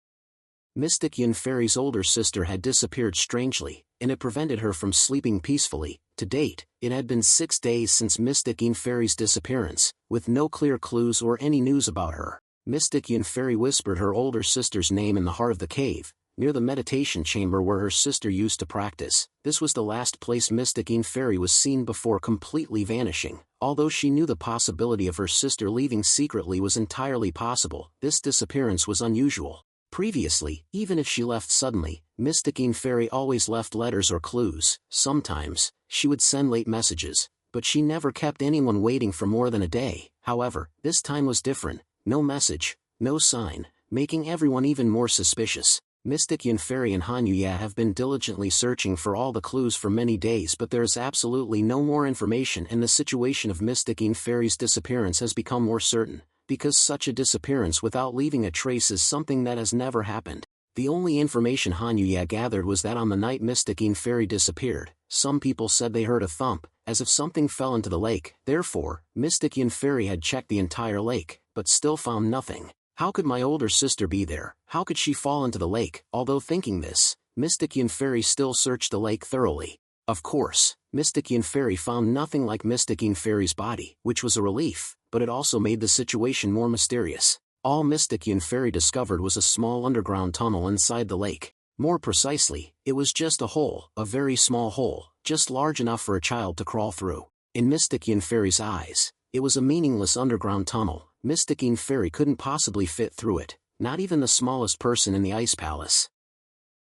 Mysticine Fairy's older sister had disappeared strangely, and it prevented her from sleeping peacefully. To date, it had been 6 days since Mysticine Fairy's disappearance, with no clear clues or any news about her. Mysticine Fairy whispered her older sister's name in the heart of the cave, near the meditation chamber where her sister used to practice. This was the last place Mysticine Fairy was seen before completely vanishing. Although she knew the possibility of her sister leaving secretly was entirely possible, this disappearance was unusual. Previously, even if she left suddenly, Mysticine Fairy always left letters or clues. Sometimes, she would send late messages, but she never kept anyone waiting for more than a day. However, this time was different. No message, no sign, making everyone even more suspicious. Mysticine Fairy and Hanyuya have been diligently searching for all the clues for many days, but there is absolutely no more information, and the situation of Mysticine Fairy's disappearance has become more certain, because such a disappearance without leaving a trace is something that has never happened. The only information Hanyuya gathered was that on the night Mystic Yin Fairy disappeared, some people said they heard a thump, as if something fell into the lake. Therefore, Mystic Yin Fairy had checked the entire lake, but still found nothing. How could my older sister be there? How could she fall into the lake? Although thinking this, Mystic Yin Fairy still searched the lake thoroughly. Of course, Mystic Yin Fairy found nothing like Mystic Yin Fairy's body, which was a relief, but it also made the situation more mysterious. All Mystic Yin Fairy discovered was a small underground tunnel inside the lake. More precisely, it was just a hole, a very small hole, just large enough for a child to crawl through. In Mystic Yin Fairy's eyes, it was a meaningless underground tunnel. Mystic Yin Fairy couldn't possibly fit through it, not even the smallest person in the Ice Palace.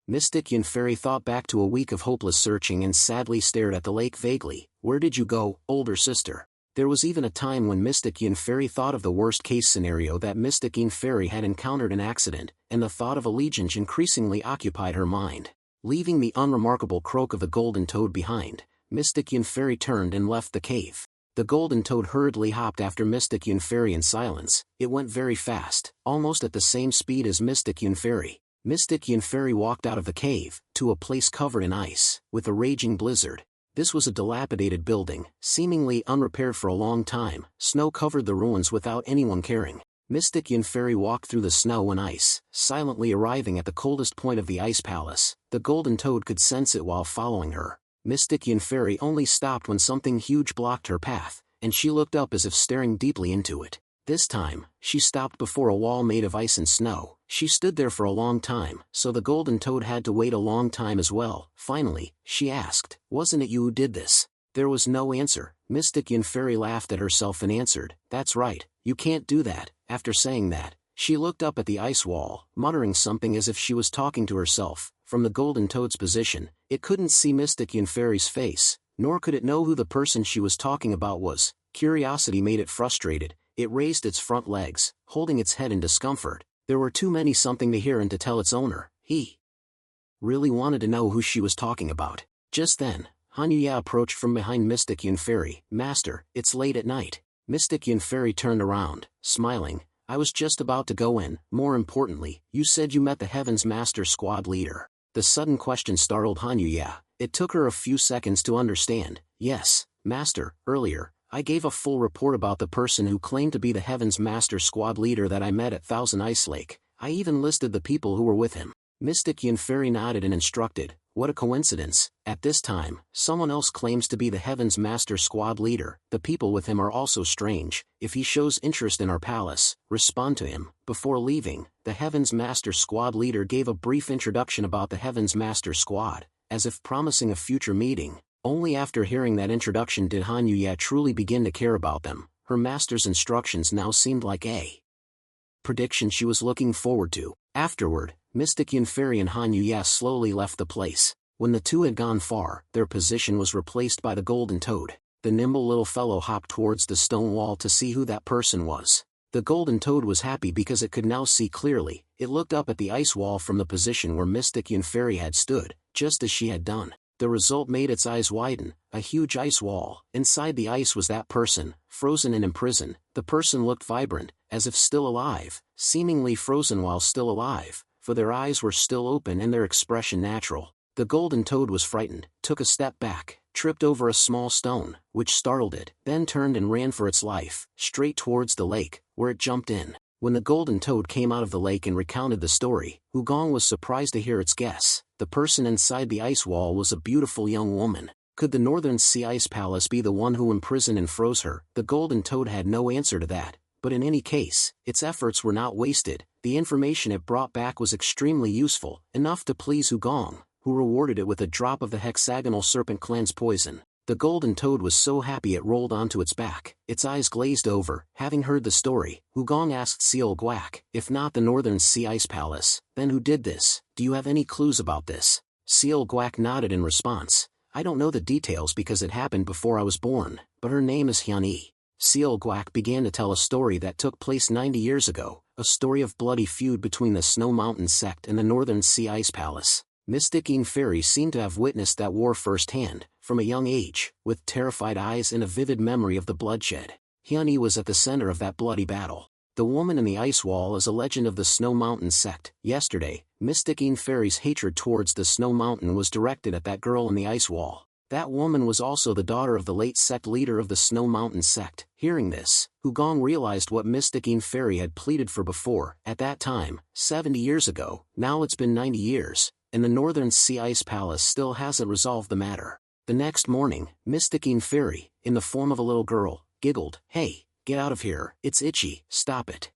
Mystic Yin Fairy thought back to a week of hopeless searching and sadly stared at the lake vaguely. Where did you go, older sister? There was even a time when Mystic Yin Fairy thought of the worst-case scenario that Mystic Yin Fairy had encountered an accident, and the thought of allegiance increasingly occupied her mind. Leaving the unremarkable croak of the Golden Toad behind, Mystic Yin Fairy turned and left the cave. The Golden Toad hurriedly hopped after Mystic Yin Fairy in silence. It went very fast, almost at the same speed as Mystic Yin Fairy. Mystic Yin Fairy walked out of the cave, to a place covered in ice, with a raging blizzard. This was a dilapidated building, seemingly unrepaired for a long time. Snow covered the ruins without anyone caring. Mystic Yin Fairy walked through the snow and ice, silently arriving at the coldest point of the Ice Palace. The Golden Toad could sense it while following her. Mystic Yin Fairy only stopped when something huge blocked her path, and she looked up as if staring deeply into it. This time, she stopped before a wall made of ice and snow. She stood there for a long time, so the Golden Toad had to wait a long time as well. Finally, she asked, "Wasn't it you who did this?" There was no answer. Mystic Yin Fairy laughed at herself and answered, "That's right, you can't do that." After saying that, she looked up at the ice wall, muttering something as if she was talking to herself. From the Golden Toad's position, it couldn't see Mystic Yin Fairy's face, nor could it know who the person she was talking about was. Curiosity made it frustrated. It raised its front legs, holding its head in discomfort. There were too many something to hear and to tell its owner. He really wanted to know who she was talking about. Just then, Hanyuya approached from behind Mystic Yin Fairy. "Master, it's late at night." Mystic Yin Fairy turned around, smiling. "I was just about to go in. More importantly, you said you met the Heaven's Master Squad leader." The sudden question startled Hanyuya. It took her a few seconds to understand. "Yes, Master, earlier, I gave a full report about the person who claimed to be the Heaven's Master Squad leader that I met at Thousand Ice Lake. I even listed the people who were with him." Mystic Yin Fairy nodded and instructed, "What a coincidence. At this time, someone else claims to be the Heaven's Master Squad leader. The people with him are also strange. If he shows interest in our palace, respond to him." Before leaving, the Heaven's Master Squad leader gave a brief introduction about the Heaven's Master Squad, as if promising a future meeting. Only after hearing that introduction did Hanyuya truly begin to care about them. Her master's instructions now seemed like a prediction she was looking forward to. Afterward, Mystic Yin Fairy and Hanyuya slowly left the place. When the two had gone far, their position was replaced by the Golden Toad. The nimble little fellow hopped towards the stone wall to see who that person was. The Golden Toad was happy because it could now see clearly. It looked up at the ice wall from the position where Mystic Yin Fairy had stood, just as she had done. The result made its eyes widen. A huge ice wall. Inside the ice was that person, frozen and imprisoned. The person looked vibrant, as if still alive, seemingly frozen while still alive, for their eyes were still open and their expression natural. The Golden Toad was frightened, took a step back, tripped over a small stone, which startled it, then turned and ran for its life, straight towards the lake, where it jumped in. When the Golden Toad came out of the lake and recounted the story, Wugong was surprised to hear its guess. The person inside the ice wall was a beautiful young woman. Could the Northern Sea Ice Palace be the one who imprisoned and froze her? The Golden Toad had no answer to that, but in any case, its efforts were not wasted. The information it brought back was extremely useful, enough to please Wugong, who rewarded it with a drop of the Hexagonal Serpent Clan's poison. The Golden Toad was so happy it rolled onto its back. Its eyes glazed over. Having heard the story, Wugong asked Seal Guac, "If not the Northern Sea Ice Palace, then who did this? Do you have any clues about this?" Seal Guac nodded in response. "I don't know the details because it happened before I was born, but her name is Hyun-Yi." Seal Guac began to tell a story that took place 90 years ago, a story of bloody feud between the Snow Mountain sect and the Northern Sea Ice Palace. Mystic Yin Fairy seemed to have witnessed that war firsthand, from a young age, with terrified eyes and a vivid memory of the bloodshed. Hyun-Yi was at the center of that bloody battle. The woman in the ice wall is a legend of the Snow Mountain sect. Yesterday, Mysticine Fairy's hatred towards the Snow Mountain was directed at that girl in the ice wall. That woman was also the daughter of the late sect leader of the Snow Mountain sect. Hearing this, Hugong realized what Mysticine Fairy had pleaded for before. At that time, 70 years ago, now it's been 90 years, and the Northern Sea Ice Palace still hasn't resolved the matter. The next morning, Mysticine Fairy, in the form of a little girl, giggled, "Hey, get out of here, it's itchy, stop it."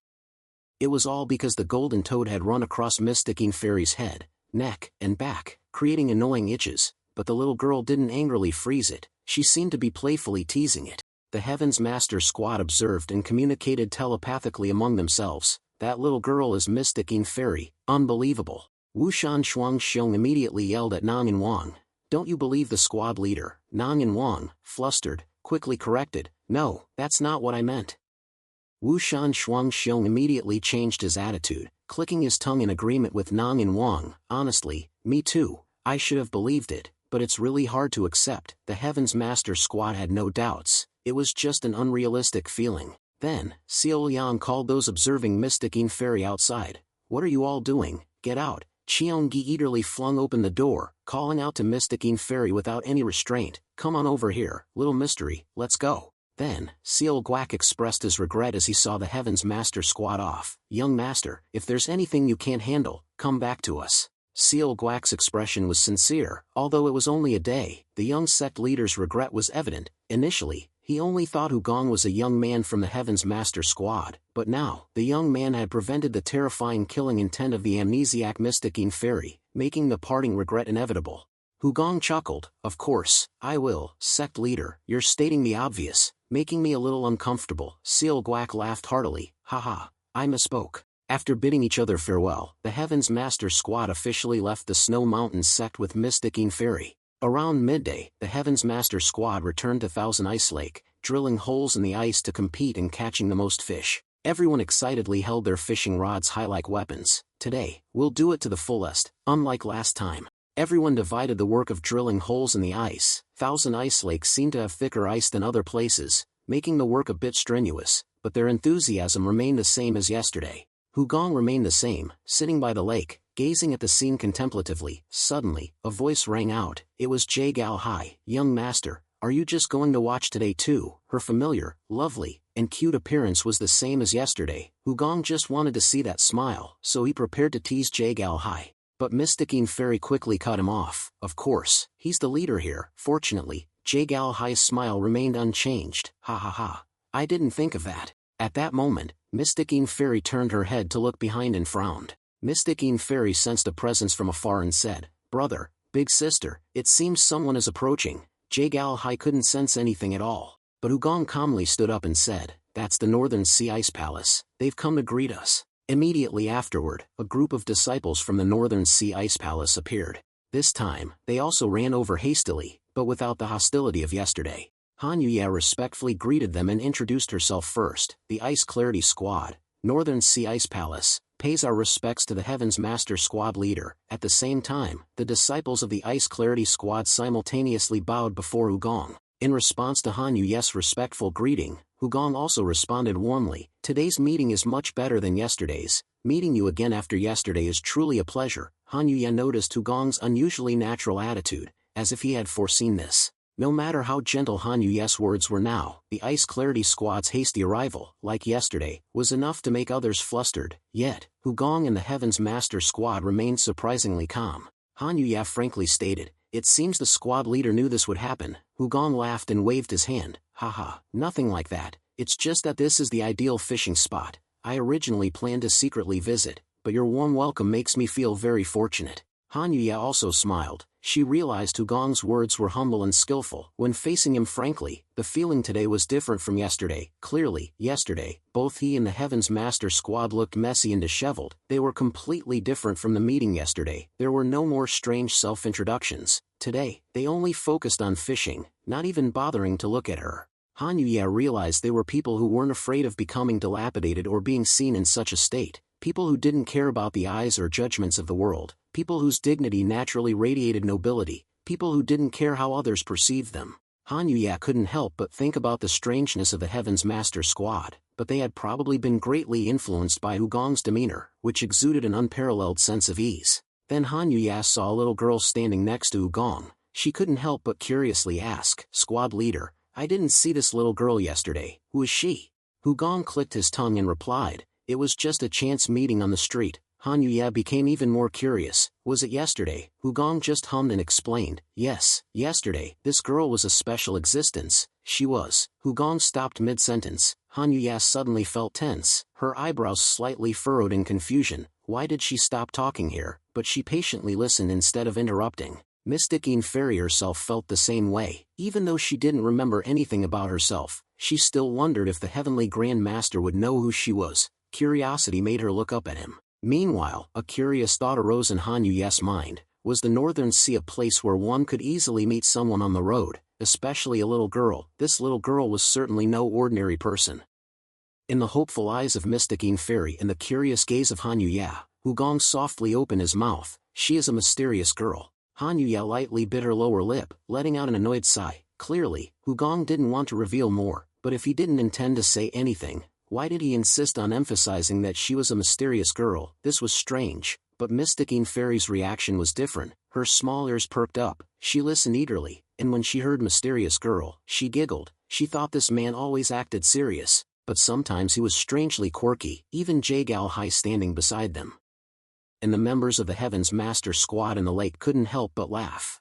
It was all because the golden toad had run across Mysticine Fairy's head, neck, and back, creating annoying itches, but the little girl didn't angrily freeze it, she seemed to be playfully teasing it. The Heaven's Master Squad observed and communicated telepathically among themselves. That little girl is Mysticine Fairy, unbelievable. Wushan Shuang Xiong immediately yelled at Nang and Wang. "Don't you believe the squad leader?" Nang and Wang, flustered, quickly corrected, "No, that's not what I meant." Wushan Shuang Xiong immediately changed his attitude, clicking his tongue in agreement with Nang and Wang. "Honestly, me too, I should have believed it, but it's really hard to accept." The Heaven's Master Squad had no doubts, it was just an unrealistic feeling. Then, Xiao Yang called those observing Mysticine Fairy outside. "What are you all doing? Get out." Cheonggi eagerly flung open the door, calling out to Mysticine Fairy without any restraint, "Come on over here, little mystery, let's go." Then, Seal Guac expressed his regret as he saw the Heaven's Master Squad off. "Young master, if there's anything you can't handle, come back to us." Seal Guac's expression was sincere, although it was only a day. The young sect leader's regret was evident. Initially, he only thought Hugong was a young man from the Heaven's Master Squad, but now, the young man had prevented the terrifying killing intent of the amnesiac Mysticine Fairy, making the parting regret inevitable. Hugong chuckled, "Of course, I will, sect leader, you're stating the obvious, making me a little uncomfortable." Seal Guac laughed heartily, "Haha, I misspoke." After bidding each other farewell, the Heaven's Master Squad officially left the Snow Mountain sect with Mysticine Fairy. Around midday, the Heaven's Master Squad returned to Thousand Ice Lake, drilling holes in the ice to compete in catching the most fish. Everyone excitedly held their fishing rods high like weapons. "Today, we'll do it to the fullest, unlike last time." Everyone divided the work of drilling holes in the ice. Thousand Ice Lake seemed to have thicker ice than other places, making the work a bit strenuous, but their enthusiasm remained the same as yesterday. Hugong remained the same, sitting by the lake, gazing at the scene contemplatively. Suddenly, a voice rang out. It was Jie Gao Hai. "Young master, are you just going to watch today too?" Her familiar, lovely, and cute appearance was the same as yesterday. Hugong just wanted to see that smile, so he prepared to tease Jie Gao Hai. But Mysticine Fairy quickly cut him off. "Of course, he's the leader here." Fortunately, Jie Gao Hai's smile remained unchanged. "Ha ha ha, I didn't think of that." At that moment, Mysticine Fairy turned her head to look behind and frowned. Mysticine Fairy sensed a presence from afar and said, "Brother, big sister, it seems someone is approaching." Jie Gao Hai couldn't sense anything at all, but Hugong calmly stood up and said, "That's the Northern Sea Ice Palace, they've come to greet us." Immediately afterward, a group of disciples from the Northern Sea Ice Palace appeared. This time, they also ran over hastily, but without the hostility of yesterday. Han Yuya respectfully greeted them and introduced herself first. "The Ice Clarity Squad, Northern Sea Ice Palace, pays our respects to the Heaven's Master Squad leader." At the same time, the disciples of the Ice Clarity Squad simultaneously bowed before Hugong. In response to Han Yuya's respectful greeting, Hugong also responded warmly, "Today's meeting is much better than yesterday's. Meeting you again after yesterday is truly a pleasure." Han Yuya noticed Hugong's unusually natural attitude, as if he had foreseen this. No matter how gentle Han Yuya's words were now, the Ice Clarity Squad's hasty arrival, like yesterday, was enough to make others flustered. Yet, Hugong and the Heaven's Master Squad remained surprisingly calm. Han Yuya frankly stated, "It seems the squad leader knew this would happen." Hugong laughed and waved his hand. "Haha, nothing like that, it's just that this is the ideal fishing spot. I originally planned to secretly visit, but your warm welcome makes me feel very fortunate." Han Yuya also smiled. She realized Hugong's words were humble and skillful. When facing him frankly, the feeling today was different from yesterday. Clearly, yesterday, both he and the Heaven's Master Squad looked messy and disheveled. They were completely different from the meeting yesterday. There were no more strange self-introductions. Today, they only focused on fishing, not even bothering to look at her. Han Yuya realized they were people who weren't afraid of becoming dilapidated or being seen in such a state. People who didn't care about the eyes or judgments of the world. People whose dignity naturally radiated nobility. People who didn't care how others perceived them. Han Yuya couldn't help but think about the strangeness of the Heaven's Master Squad. but they had probably been greatly influenced by Hugong's demeanor, which exuded an unparalleled sense of ease. Then Han Yuya saw a little girl standing next to Hugong. She couldn't help but curiously ask, "Squad leader, I didn't see this little girl yesterday, who is she?" Hugong clicked his tongue and replied, "It was just a chance meeting on the street." Han Yuya became even more curious. "Was it yesterday?" Hugong just hummed and explained, "Yes, yesterday. This girl was a special existence, she was." Hugong stopped mid-sentence. Han Yuya suddenly felt tense, her eyebrows slightly furrowed in confusion. Why did she stop talking here? But she patiently listened instead of interrupting. Mysticine Fairy herself felt the same way. Even though she didn't remember anything about herself, she still wondered if the Heavenly Grand Master would know who she was. Curiosity made her look up at him. Meanwhile, a curious thought arose in Han Yuya's mind. Was the Northern Sea a place where one could easily meet someone on the road, especially a little girl? This little girl was certainly no ordinary person. In the hopeful eyes of Mysticine Fairy and the curious gaze of Han Yuya, Hugong softly opened his mouth. "She is a mysterious girl." Han Yuya lightly bit her lower lip, letting out an annoyed sigh. Clearly, Hugong didn't want to reveal more, but if he didn't intend to say anything, why did he insist on emphasizing that she was a mysterious girl? This was strange, but Mysticine Fairy's reaction was different. Her small ears perked up, she listened eagerly, and when she heard mysterious girl, she giggled. She thought this man always acted serious, but sometimes he was strangely quirky, even Jagal Hai standing beside them. And the members of the Heaven's Master Squad in the lake couldn't help but laugh.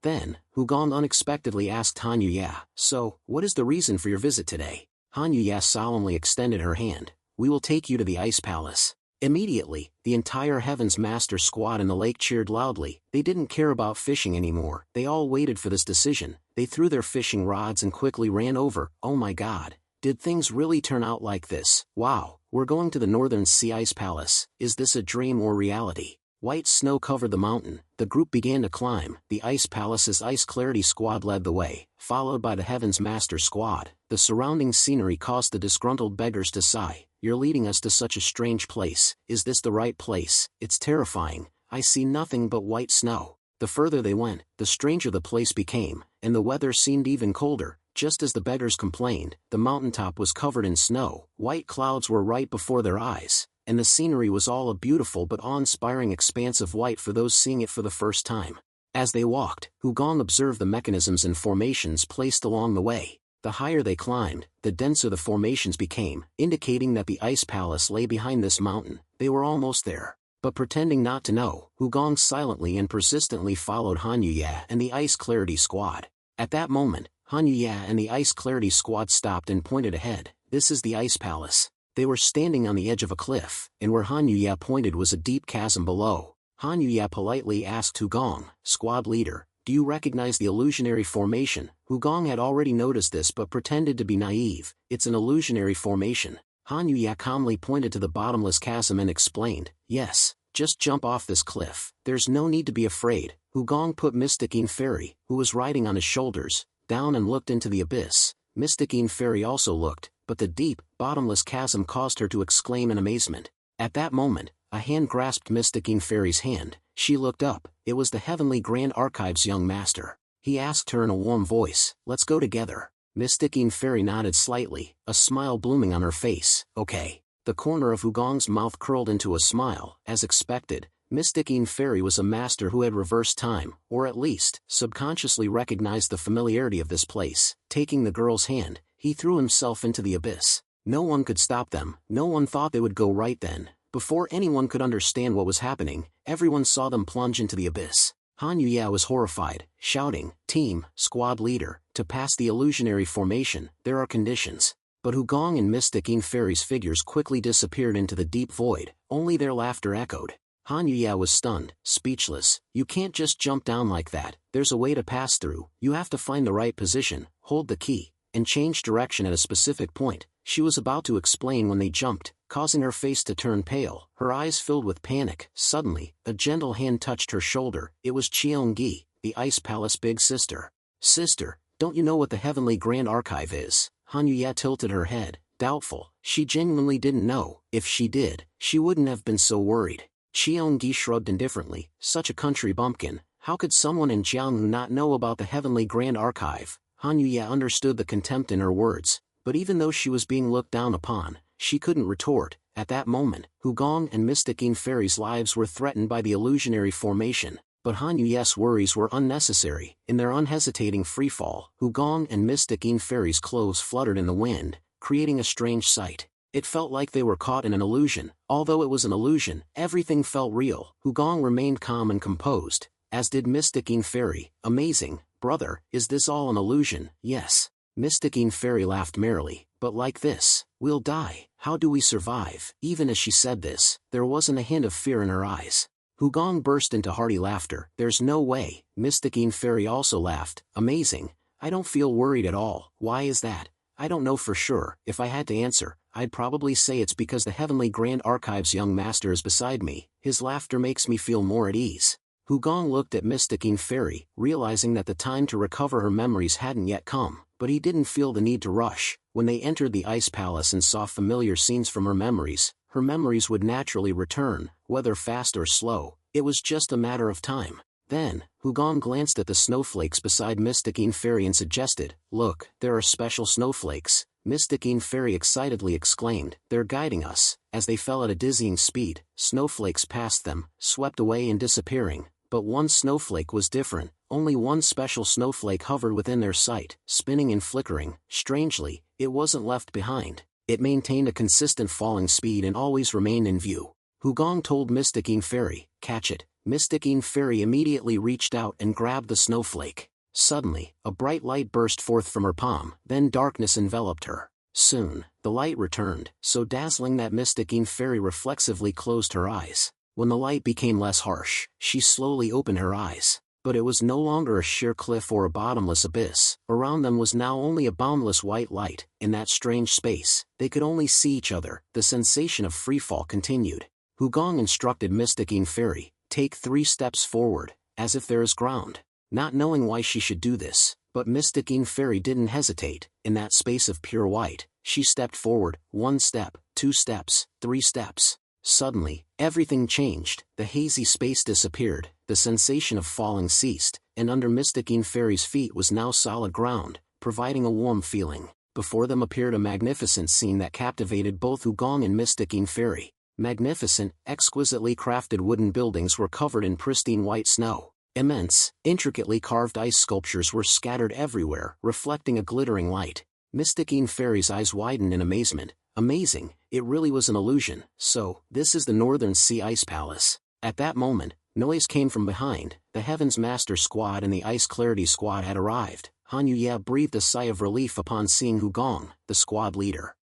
Then, Hugong unexpectedly asked Han Yuya, "So, what is the reason for your visit today?" Han Yuya solemnly extended her hand. "We will take you to the Ice Palace." Immediately, the entire Heaven's Master Squad in the lake cheered loudly. They didn't care about fishing anymore. They all waited for this decision. They threw their fishing rods and quickly ran over. "Oh my God. Did things really turn out like this? Wow, we're going to the Northern Sea Ice Palace. Is this a dream or reality?" White snow covered the mountain. The group began to climb. The Ice Palace's Ice Clarity Squad led the way, followed by the Heaven's Master Squad. The surrounding scenery caused the disgruntled beggars to sigh. "You're leading us to such a strange place. Is this the right place? It's terrifying. I see nothing but white snow." The further they went, the stranger the place became, and the weather seemed even colder. Just as the beggars complained, the mountaintop was covered in snow. White clouds were right before their eyes, and the scenery was all a beautiful but awe-inspiring expanse of white for those seeing it for the first time. As they walked, Hugong observed the mechanisms and formations placed along the way. The higher they climbed, the denser the formations became, indicating that the Ice Palace lay behind this mountain. They were almost there. But pretending not to know, Hugong silently and persistently followed Han Yuya and the Ice Clarity Squad. At that moment, Han Yuya and the Ice Clarity Squad stopped and pointed ahead. "This is the Ice Palace." They were standing on the edge of a cliff, and where Han Yuya pointed was a deep chasm below. Han Yuya politely asked Hugong, "Squad leader, do you recognize the illusionary formation?" Hugong had already noticed this but pretended to be naive. "It's an illusionary formation." Han Yuya calmly pointed to the bottomless chasm and explained, "Yes, just jump off this cliff. There's no need to be afraid." Hugong put Mysticine Fairy, who was riding on his shoulders, down and looked into the abyss. Mysticine Fairy also looked, but the deep, bottomless chasm caused her to exclaim in amazement. At that moment, a hand grasped Mysticine Fairy's hand. She looked up. It was the Heavenly Grand Archive's young master. He asked her in a warm voice, "Let's go together." Mysticine Fairy nodded slightly, a smile blooming on her face. "Okay." The corner of Hugong's mouth curled into a smile. As expected, Mysticine Fairy was a master who had reversed time, or at least, subconsciously recognized the familiarity of this place. Taking the girl's hand, he threw himself into the abyss. No one could stop them. No one thought they would go right then. Before anyone could understand what was happening, everyone saw them plunge into the abyss. Han Yuya was horrified, shouting, "Team, squad leader, to pass the illusionary formation, there are conditions." But Hugong and Mysticine Fairy's figures quickly disappeared into the deep void. Only their laughter echoed. Han Yuya was stunned, speechless. "You can't just jump down like that. There's a way to pass through. You have to find the right position, hold the key, and change direction at a specific point." She was about to explain when they jumped, causing her face to turn pale, her eyes filled with panic. Suddenly, a gentle hand touched her shoulder. It was Cheongi, the Ice Palace big sister. "Sister, don't you know what the Heavenly Grand Archive is?" Han Yuya tilted her head, doubtful. She genuinely didn't know. If she did, she wouldn't have been so worried. Cheongi shrugged indifferently. Such a country bumpkin. How could someone in Jianghu not know about the Heavenly Grand Archive? Han Yuya understood the contempt in her words. But even though she was being looked down upon, she couldn't retort. At that moment, Hugong and Mystic Fairy's lives were threatened by the illusionary formation. But Han Yu's worries were unnecessary. In their unhesitating freefall, Hugong and Mystic Fairy's clothes fluttered in the wind, creating a strange sight. It felt like they were caught in an illusion. Although it was an illusion, everything felt real. Hugong remained calm and composed, as did Mystic Fairy. Amazing, brother, is this all an illusion? Yes. Mystic Fairy laughed merrily. But like this, we'll die. How do we survive? Even as she said this, there wasn't a hint of fear in her eyes. Hugong burst into hearty laughter. There's no way. Mystic Fairy also laughed. Amazing. I don't feel worried at all. Why is that? I don't know for sure. If I had to answer, I'd probably say it's because the Heavenly Grand Archive's young master is beside me. His laughter makes me feel more at ease. Hugong looked at Mystic Fairy, realizing that the time to recover her memories hadn't yet come, but he didn't feel the need to rush. When they entered the Ice Palace and saw familiar scenes from her memories would naturally return, whether fast or slow. It was just a matter of time. Then, Hugong glanced at the snowflakes beside Mystic Fairy and suggested, "Look, there are special snowflakes." Mystic Fairy excitedly exclaimed, "They're guiding us." As they fell at a dizzying speed, snowflakes passed them, swept away and disappearing. But one snowflake was different. Only one special snowflake hovered within their sight, spinning and flickering. Strangely, it wasn't left behind. It maintained a consistent falling speed and always remained in view. Hugong told Mystic Fairy, "Catch it." Mystic Fairy immediately reached out and grabbed the snowflake. Suddenly, a bright light burst forth from her palm, then darkness enveloped her. Soon, the light returned, so dazzling that Mystic Fairy reflexively closed her eyes. When the light became less harsh, she slowly opened her eyes. But it was no longer a sheer cliff or a bottomless abyss. Around them was now only a boundless white light. In that strange space, they could only see each other. The sensation of freefall continued. Hugong instructed Mystic Fairy, "Take 3 steps forward, as if there is ground." Not knowing why she should do this, but Mystic Fairy didn't hesitate. In that space of pure white, she stepped forward, 1 step, 2 steps, 3 steps. Suddenly, everything changed. The hazy space disappeared, the sensation of falling ceased, and under Mystic Fairy's feet was now solid ground, providing a warm feeling. Before them appeared a magnificent scene that captivated both Hugong and Mystic Fairy. Magnificent, exquisitely crafted wooden buildings were covered in pristine white snow. Immense, intricately carved ice sculptures were scattered everywhere, reflecting a glittering light. Mystic Fairy's eyes widened in amazement. Amazing, it really was an illusion. So, this is the Northern Sea Ice Palace. At that moment, noise came from behind. The Heaven's Master Squad and the Ice Clarity Squad had arrived. Han Yu breathed a sigh of relief upon seeing Hugong, the squad leader.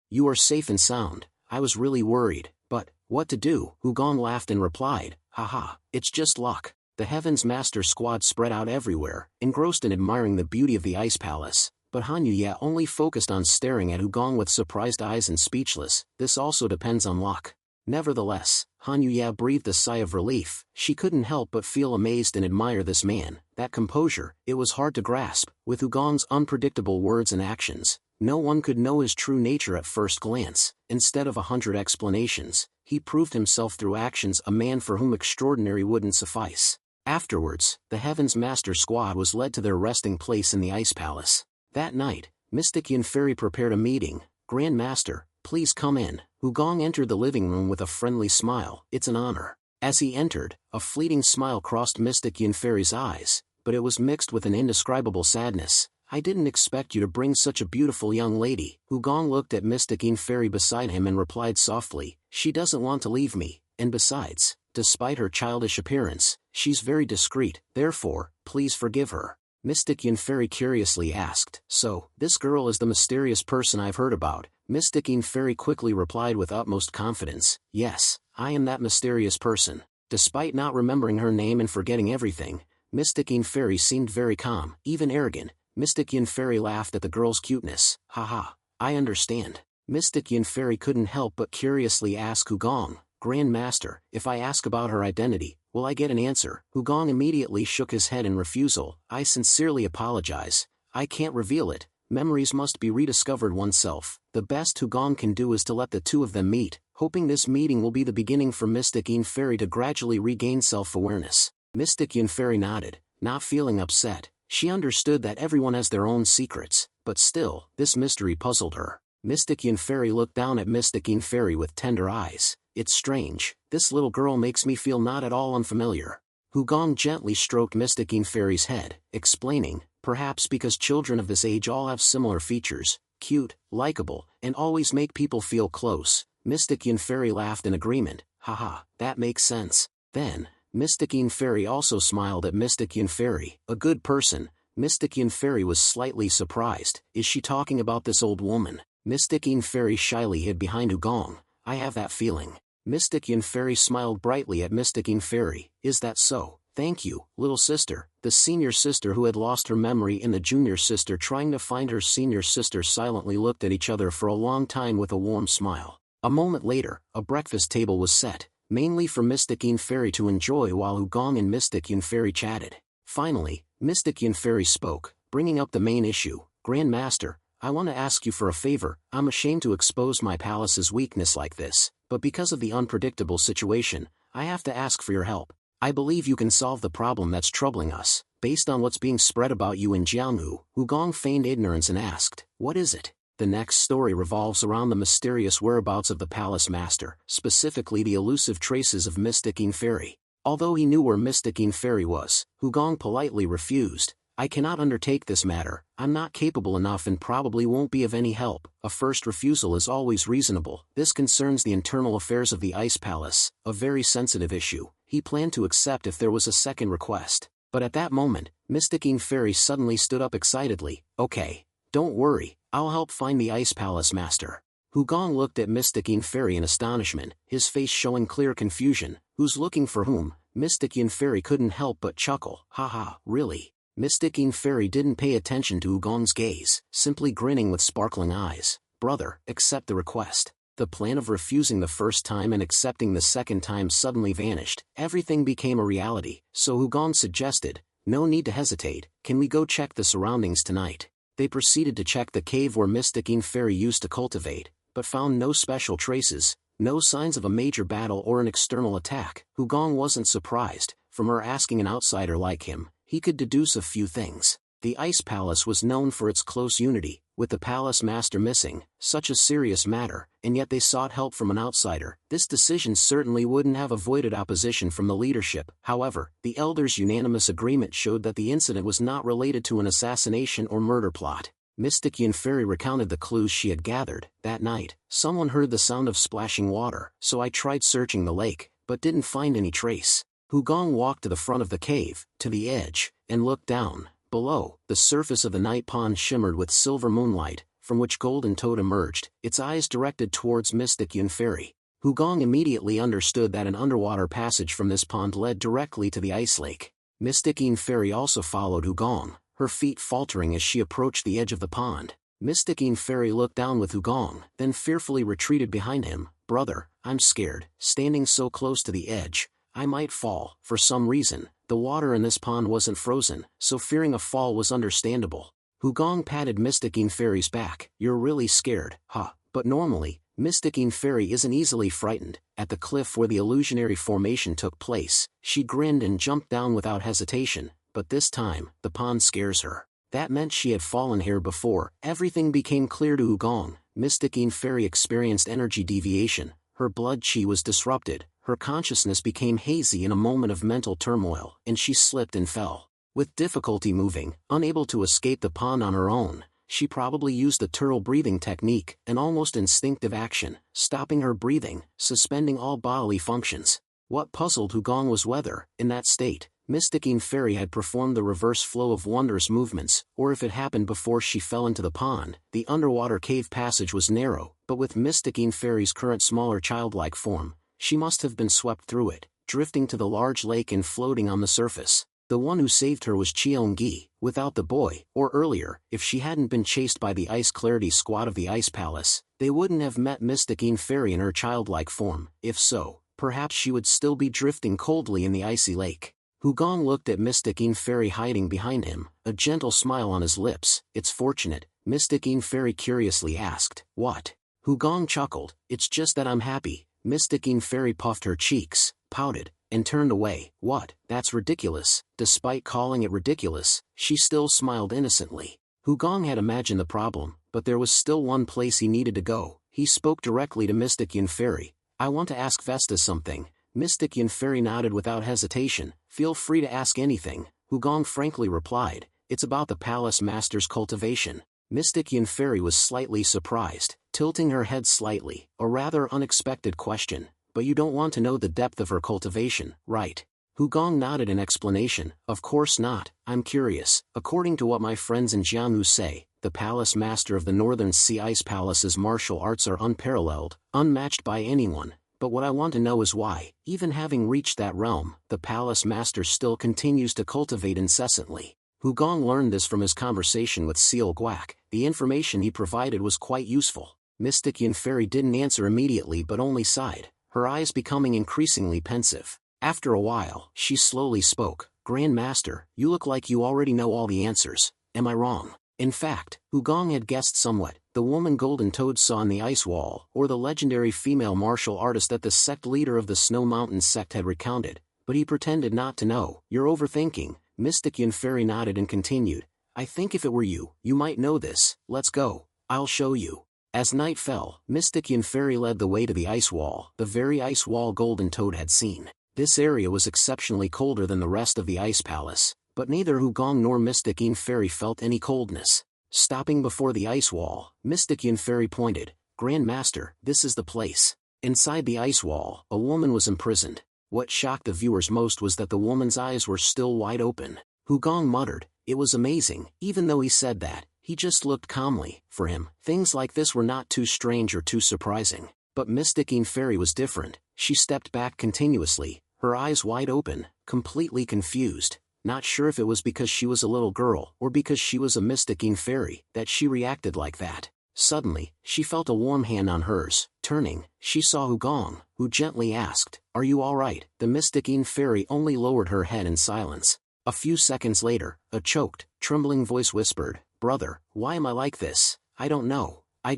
"You are safe and sound. I was really worried, but what to do?" Hugong laughed and replied, "Haha, it's just luck." The Heaven's Master Squad spread out everywhere, engrossed in admiring the beauty of the Ice Palace. But Han Yu only focused on staring at Hugong with surprised eyes and speechless. "This also depends on luck." Nevertheless, Han Yu breathed a sigh of relief. She couldn't help but feel amazed and admire this man. That composure, it was hard to grasp. With Hugong's unpredictable words and actions, no one could know his true nature at first glance. Instead of 100 explanations, he proved himself through actions, a man for whom extraordinary wouldn't suffice. Afterwards, the Heaven's Master Squad was led to their resting place in the Ice Palace. That night, Mystic Fairy prepared a meeting. "Grand Master, please come in." Hugong entered the living room with a friendly smile. "It's an honor." As he entered, a fleeting smile crossed Mystic Fairy's eyes, but it was mixed with an indescribable sadness. "I didn't expect you to bring such a beautiful young lady." Hugong looked at Mystic Fairy beside him and replied softly, "She doesn't want to leave me, and besides, despite her childish appearance, she's very discreet, therefore, please forgive her." Mystic Fairy curiously asked, "So, this girl is the mysterious person I've heard about?" Mystic Fairy quickly replied with utmost confidence, "Yes, I am that mysterious person." Despite not remembering her name and forgetting everything, Mystic Fairy seemed very calm, even arrogant. Mystic Fairy laughed at the girl's cuteness. "Haha, I understand." Mystic Fairy couldn't help but curiously ask Hugong, "Grand Master, if I ask about her identity, will I get an answer?" Hugong immediately shook his head in refusal. "I sincerely apologize. I can't reveal it. Memories must be rediscovered oneself. The best Hugong can do is to let the two of them meet, hoping this meeting will be the beginning for Mystic Fairy to gradually regain self-awareness." Mystic Fairy nodded, not feeling upset. She understood that everyone has their own secrets. but still, this mystery puzzled her. Mystic Yin Fairy looked down at Mystic Yin Fairy with tender eyes. It's strange, this little girl makes me feel not at all unfamiliar. Hugong gently stroked Mystic Yin Fairy's head, explaining, perhaps because children of this age all have similar features, cute, likable, and always make people feel close. Mystic Yin Fairy laughed in agreement. Haha, that makes sense. Then, Mystic Yin Fairy also smiled at Mystic Yin Fairy, a good person. Mystic Yin Fairy was slightly surprised. Is she talking about this old woman? Mystic Yin Fairy shyly hid behind Hugong. I have that feeling. Mystic Yin Fairy smiled brightly at Mystic Yin Fairy. Is that so? Thank you, little sister. The senior sister who had lost her memory and the junior sister trying to find her senior sister silently looked at each other for a long time with a warm smile. A moment later, a breakfast table was set, mainly for Mystic Yin Fairy to enjoy while Hugong and Mystic Yin Fairy chatted. Finally, Mystic Yin Fairy spoke, bringing up the main issue. Grand Master, I want to ask you for a favor. I'm ashamed to expose my palace's weakness like this, but because of the unpredictable situation, I have to ask for your help. I believe you can solve the problem that's troubling us. Based on what's being spread about you in Jianghu, Hugong feigned ignorance and asked, what is it? The next story revolves around the mysterious whereabouts of the palace master, specifically the elusive traces of Mystic Yin Fairy. Although he knew where Mystic Yin Fairy was, Hugong politely refused. I cannot undertake this matter, I'm not capable enough and probably won't be of any help. A first refusal is always reasonable. This concerns the internal affairs of the Ice Palace, a very sensitive issue. He planned to accept if there was a second request. But at that moment, Mystic Yin Fairy suddenly stood up excitedly. Okay, don't worry, I'll help find the Ice Palace master. Hugong looked at Mystic Yin Fairy in astonishment, his face showing clear confusion. Who's looking for whom? Mystic Yin Fairy couldn't help but chuckle. Haha, really? Mystic Yin Fairy didn't pay attention to Hugong's gaze, simply grinning with sparkling eyes. Brother, accept the request. The plan of refusing the first time and accepting the second time suddenly vanished. Everything became a reality, so Hugong suggested, no need to hesitate, can we go check the surroundings tonight? They proceeded to check the cave where Mystic Yin Fairy used to cultivate, but found no special traces, no signs of a major battle or an external attack. Hugong wasn't surprised. From her asking an outsider like him, he could deduce a few things. The Ice Palace was known for its close unity, with the palace master missing, such a serious matter, and yet they sought help from an outsider. This decision certainly wouldn't have avoided opposition from the leadership. However, the elders' unanimous agreement showed that the incident was not related to an assassination or murder plot. Mystic Yin Fairy recounted the clues she had gathered. That night, someone heard the sound of splashing water, so I tried searching the lake, but didn't find any trace. Hugong walked to the front of the cave, to the edge, and looked down. Below, the surface of the night pond shimmered with silver moonlight, from which Golden Toad emerged, its eyes directed towards Mystic Yin Fairy. Hugong immediately understood that an underwater passage from this pond led directly to the ice lake. Mystic Yin Fairy also followed Hugong, her feet faltering as she approached the edge of the pond. Mystic Yin Fairy looked down with Hugong, then fearfully retreated behind him. Brother, I'm scared, standing so close to the edge. I might fall. For some reason, the water in this pond wasn't frozen, so fearing a fall was understandable. Hugong patted Mystic Yin Fairy's back. You're really scared, huh? But normally, Mystic Yin Fairy isn't easily frightened. At the cliff where the illusionary formation took place, she grinned and jumped down without hesitation, but this time, the pond scares her. That meant she had fallen here before. Everything became clear to Hugong. Mystic Yin Fairy experienced energy deviation. Her blood chi was disrupted. Her consciousness became hazy in a moment of mental turmoil, and she slipped and fell. With difficulty moving, unable to escape the pond on her own, she probably used the turtle breathing technique, an almost instinctive action, stopping her breathing, suspending all bodily functions. What puzzled Hugong was whether, in that state, Mystic Yin Fairy had performed the reverse flow of wondrous movements, or if it happened before she fell into the pond. The underwater cave passage was narrow, but with Mystic Yin Fairy's current smaller childlike form, she must have been swept through it, drifting to the large lake and floating on the surface. The one who saved her was Cheongi. Without the boy, or earlier, if she hadn't been chased by the Ice Clarity Squad of the Ice Palace, they wouldn't have met Mystic Yin Fairy in her childlike form. If so, perhaps she would still be drifting coldly in the icy lake. Hugong looked at Mystic Yin Fairy hiding behind him, a gentle smile on his lips. It's fortunate, Mystic Yin Fairy curiously asked. What? Hugong chuckled. It's just that I'm happy. Mystic Yin Fairy puffed her cheeks, pouted, and turned away. What? That's ridiculous. Despite calling it ridiculous, she still smiled innocently. Hugong had imagined the problem, but there was still one place he needed to go. He spoke directly to Mystic Yin Fairy. I want to ask Vesta something. Mystic Yin Fairy nodded without hesitation. Feel free to ask anything, Hugong frankly replied. It's about the Palace Master's cultivation. Mystic Yin Fairy was slightly surprised, tilting her head slightly. A rather unexpected question, but you don't want to know the depth of her cultivation, right? Hugong nodded in explanation. Of course not, I'm curious. According to what my friends in Jianghu say, the Palace Master of the Northern Sea Ice Palace's martial arts are unparalleled, unmatched by anyone. But what I want to know is why, even having reached that realm, the Palace Master still continues to cultivate incessantly. Hugong learned this from his conversation with Seal Guak. The information he provided was quite useful. Mystic Yin Fairy didn't answer immediately but only sighed, her eyes becoming increasingly pensive. After a while, she slowly spoke. Grand Master, you look like you already know all the answers. Am I wrong? In fact, Hugong had guessed somewhat. The woman Golden Toad saw on the ice wall, or the legendary female martial artist that the sect leader of the Snow Mountain sect had recounted, but he pretended not to know. You're overthinking. Mystic Yin Fairy nodded and continued. I think if it were you, you might know this. Let's go. I'll show you. As night fell, Mystic Yin Fairy led the way to the ice wall, the very ice wall Golden Toad had seen. This area was exceptionally colder than the rest of the ice palace, but neither Hugong nor Mystic Yin Fairy felt any coldness. Stopping before the ice wall, Mystic Yin Fairy pointed. Grand Master, this is the place. Inside the ice wall, a woman was imprisoned. What shocked the viewers most was that the woman's eyes were still wide open. Hugong muttered, it was amazing. Even though he said that, he just looked calmly. For him, things like this were not too strange or too surprising. But Mystic Yin Fairy was different. She stepped back continuously, her eyes wide open, completely confused. Not sure if it was because she was a little girl or because she was a Mystic Yin Fairy that she reacted like that. Suddenly, she felt a warm hand on hers. Turning, she saw Hugong, who gently asked, Are you all right? The Mystic Yin Fairy only lowered her head in silence. A few seconds later, a choked, trembling voice whispered, Brother, why am I like this? I don't know. I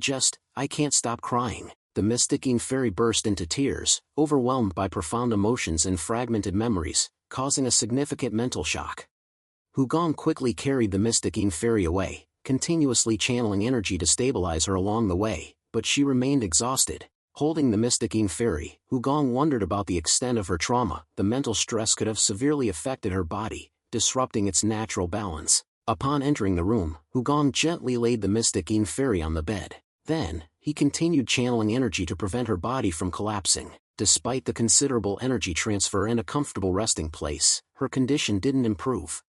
can't stop crying. The Mystic Yin Fairy burst into tears, overwhelmed by profound emotions and fragmented memories, causing a significant mental shock. Hugong quickly carried the Mystic Yin Fairy away, continuously channeling energy to stabilize her along the way, but she remained exhausted. Holding the Mystic Yin Fairy, Hugong wondered about the extent of her trauma. The mental stress could have severely affected her body, disrupting its natural balance. Upon entering the room, Hugong gently laid the Mystic Yin Fairy on the bed. Then, he continued channeling energy to prevent her body from collapsing. Despite the considerable energy transfer and a comfortable resting place, her condition didn't improve.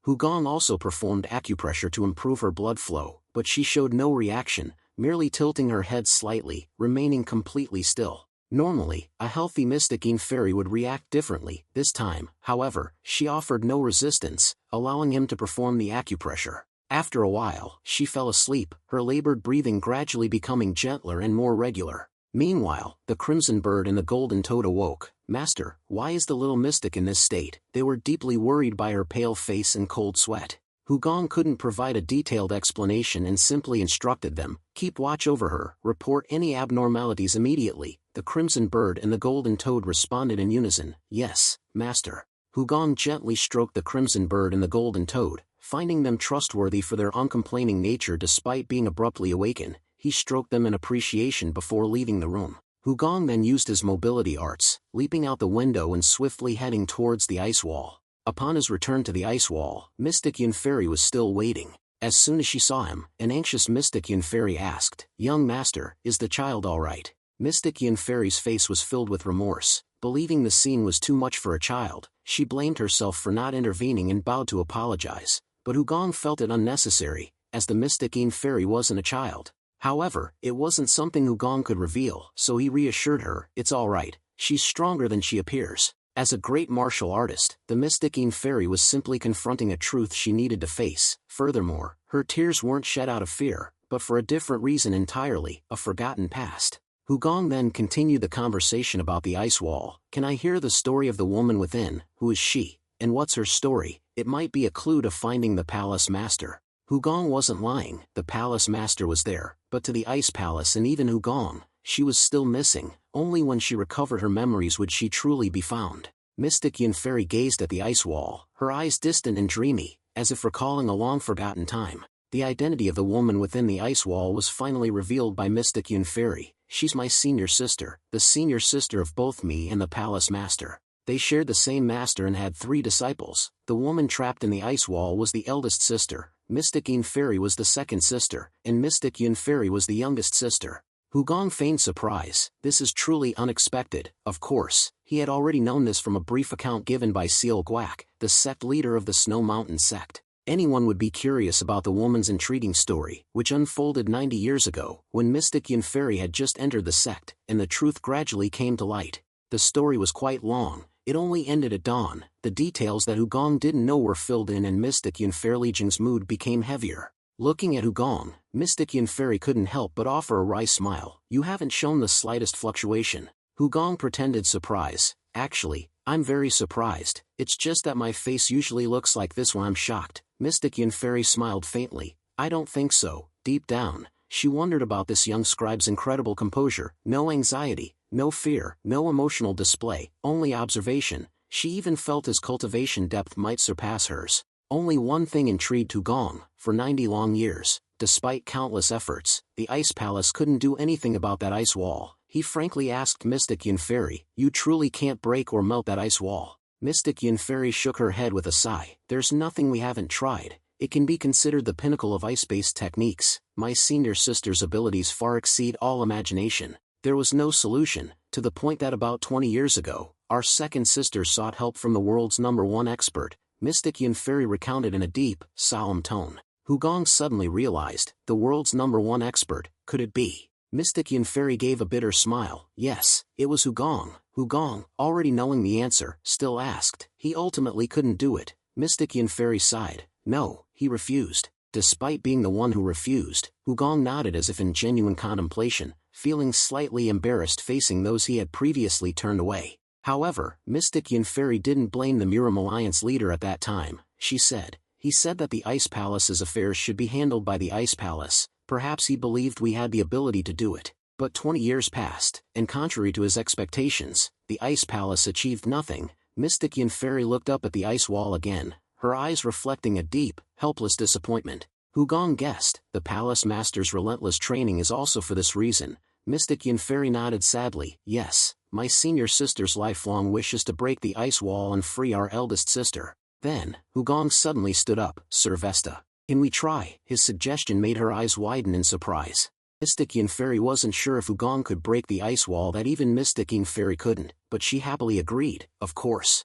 Hugong also performed acupressure to improve her blood flow, but she showed no reaction, merely tilting her head slightly, remaining completely still. Normally, a healthy Mystic Yin Fairy would react differently. This time, however, she offered no resistance, allowing him to perform the acupressure. After a while, she fell asleep, her labored breathing gradually becoming gentler and more regular. Meanwhile, the Crimson Bird and the Golden Toad awoke. Master, why is the little mystic in this state? They were deeply worried by her pale face and cold sweat. Hugong couldn't provide a detailed explanation and simply instructed them, keep watch over her, report any abnormalities immediately. The Crimson Bird and the Golden Toad responded in unison, Yes, Master. Hugong gently stroked the Crimson Bird and the Golden Toad, finding them trustworthy for their uncomplaining nature despite being abruptly awakened. He stroked them in appreciation before leaving the room. Hugong then used his mobility arts, leaping out the window and swiftly heading towards the ice wall. Upon his return to the ice wall, Mystic Yin Fairy was still waiting. As soon as she saw him, an anxious Mystic Yin Fairy asked, Young Master, is the child all right? Mystic Yin Fairy's face was filled with remorse. Believing the scene was too much for a child, she blamed herself for not intervening and bowed to apologize. But Hugong felt it unnecessary, as the Mystic Yin Fairy wasn't a child. However, it wasn't something Hugong could reveal, so he reassured her, It's all right, she's stronger than she appears. As a great martial artist, the Mystic Yin Fairy was simply confronting a truth she needed to face. Furthermore, her tears weren't shed out of fear, but for a different reason entirely, a forgotten past. Hugong then continued the conversation about the ice wall. Can I hear the story of the woman within? Who is she? And what's her story? It might be a clue to finding the Palace Master. Hugong wasn't lying, the Palace Master was there, but to the Ice Palace and even Hugong, she was still missing. Only when she recovered her memories would she truly be found. Mystic Yin Fairy gazed at the ice wall, her eyes distant and dreamy, as if recalling a long-forgotten time. The identity of the woman within the ice wall was finally revealed by Mystic Yun Fairy. She's my senior sister, the senior sister of both me and the palace master. They shared the same master and had 3 disciples. The woman trapped in the ice wall was the eldest sister, Mystic Yun Fairy was the second sister, and Mystic Yun Fairy was the youngest sister. Hugong feigned surprise. This is truly unexpected. Of course, he had already known this from a brief account given by Seal Guak, the sect leader of the Snow Mountain sect. Anyone would be curious about the woman's intriguing story, which unfolded 90 years ago, when Mystic Yun Fairy had just entered the sect, and the truth gradually came to light. The story was quite long. It only ended at dawn. The details that Hugong didn't know were filled in, and Mystic Yun Fairy's mood became heavier. Looking at Hugong, Mystic Yun Fairy couldn't help but offer a wry smile. You haven't shown the slightest fluctuation. Hugong pretended surprise. Actually, I'm very surprised. It's just that my face usually looks like this when I'm shocked. Mystic Yun Fairy smiled faintly. I don't think so. Deep down, she wondered about this young scribe's incredible composure. No anxiety, no fear, no emotional display, only observation. She even felt his cultivation depth might surpass hers. Only one thing intrigued Hugong. For 90 long years, despite countless efforts, the Ice Palace couldn't do anything about that ice wall. He frankly asked Mystic Yun Fairy, "You truly can't break or melt that ice wall?" Mystic Yun Fairy shook her head with a sigh. There's nothing we haven't tried. It can be considered the pinnacle of ice-based techniques. My senior sister's abilities far exceed all imagination. There was no solution, to the point that about 20 years ago, our second sister sought help from the world's #1 expert. Mystic Yun Fairy recounted in a deep, solemn tone. Hugong suddenly realized, the world's #1 expert, could it be? Mystic Yun Fairy gave a bitter smile. Yes, it was Hugong. Hugong, already knowing the answer, still asked. He ultimately couldn't do it. Mystic Yun Fairy sighed. No, he refused. Despite being the one who refused, Hugong nodded as if in genuine contemplation, feeling slightly embarrassed facing those he had previously turned away. However, Mystic Yun Fairy didn't blame the Muram Alliance leader at that time. She said, he said that the Ice Palace's affairs should be handled by the Ice Palace. Perhaps he believed we had the ability to do it. But 20 years passed, and contrary to his expectations, the Ice Palace achieved nothing. Mystic Yun Fairy looked up at the ice wall again, her eyes reflecting a deep, helpless disappointment. Hugong guessed, the Palace Master's relentless training is also for this reason. Mystic Yun Fairy nodded sadly. Yes, my senior sister's lifelong wish is to break the ice wall and free our eldest sister. Then, Hugong suddenly stood up. Sir Vesta, can we try? His suggestion made her eyes widen in surprise. Mystic Yun Fairy wasn't sure if Hugong could break the ice wall that even Mystic Yun Fairy couldn't, but she happily agreed. Of course.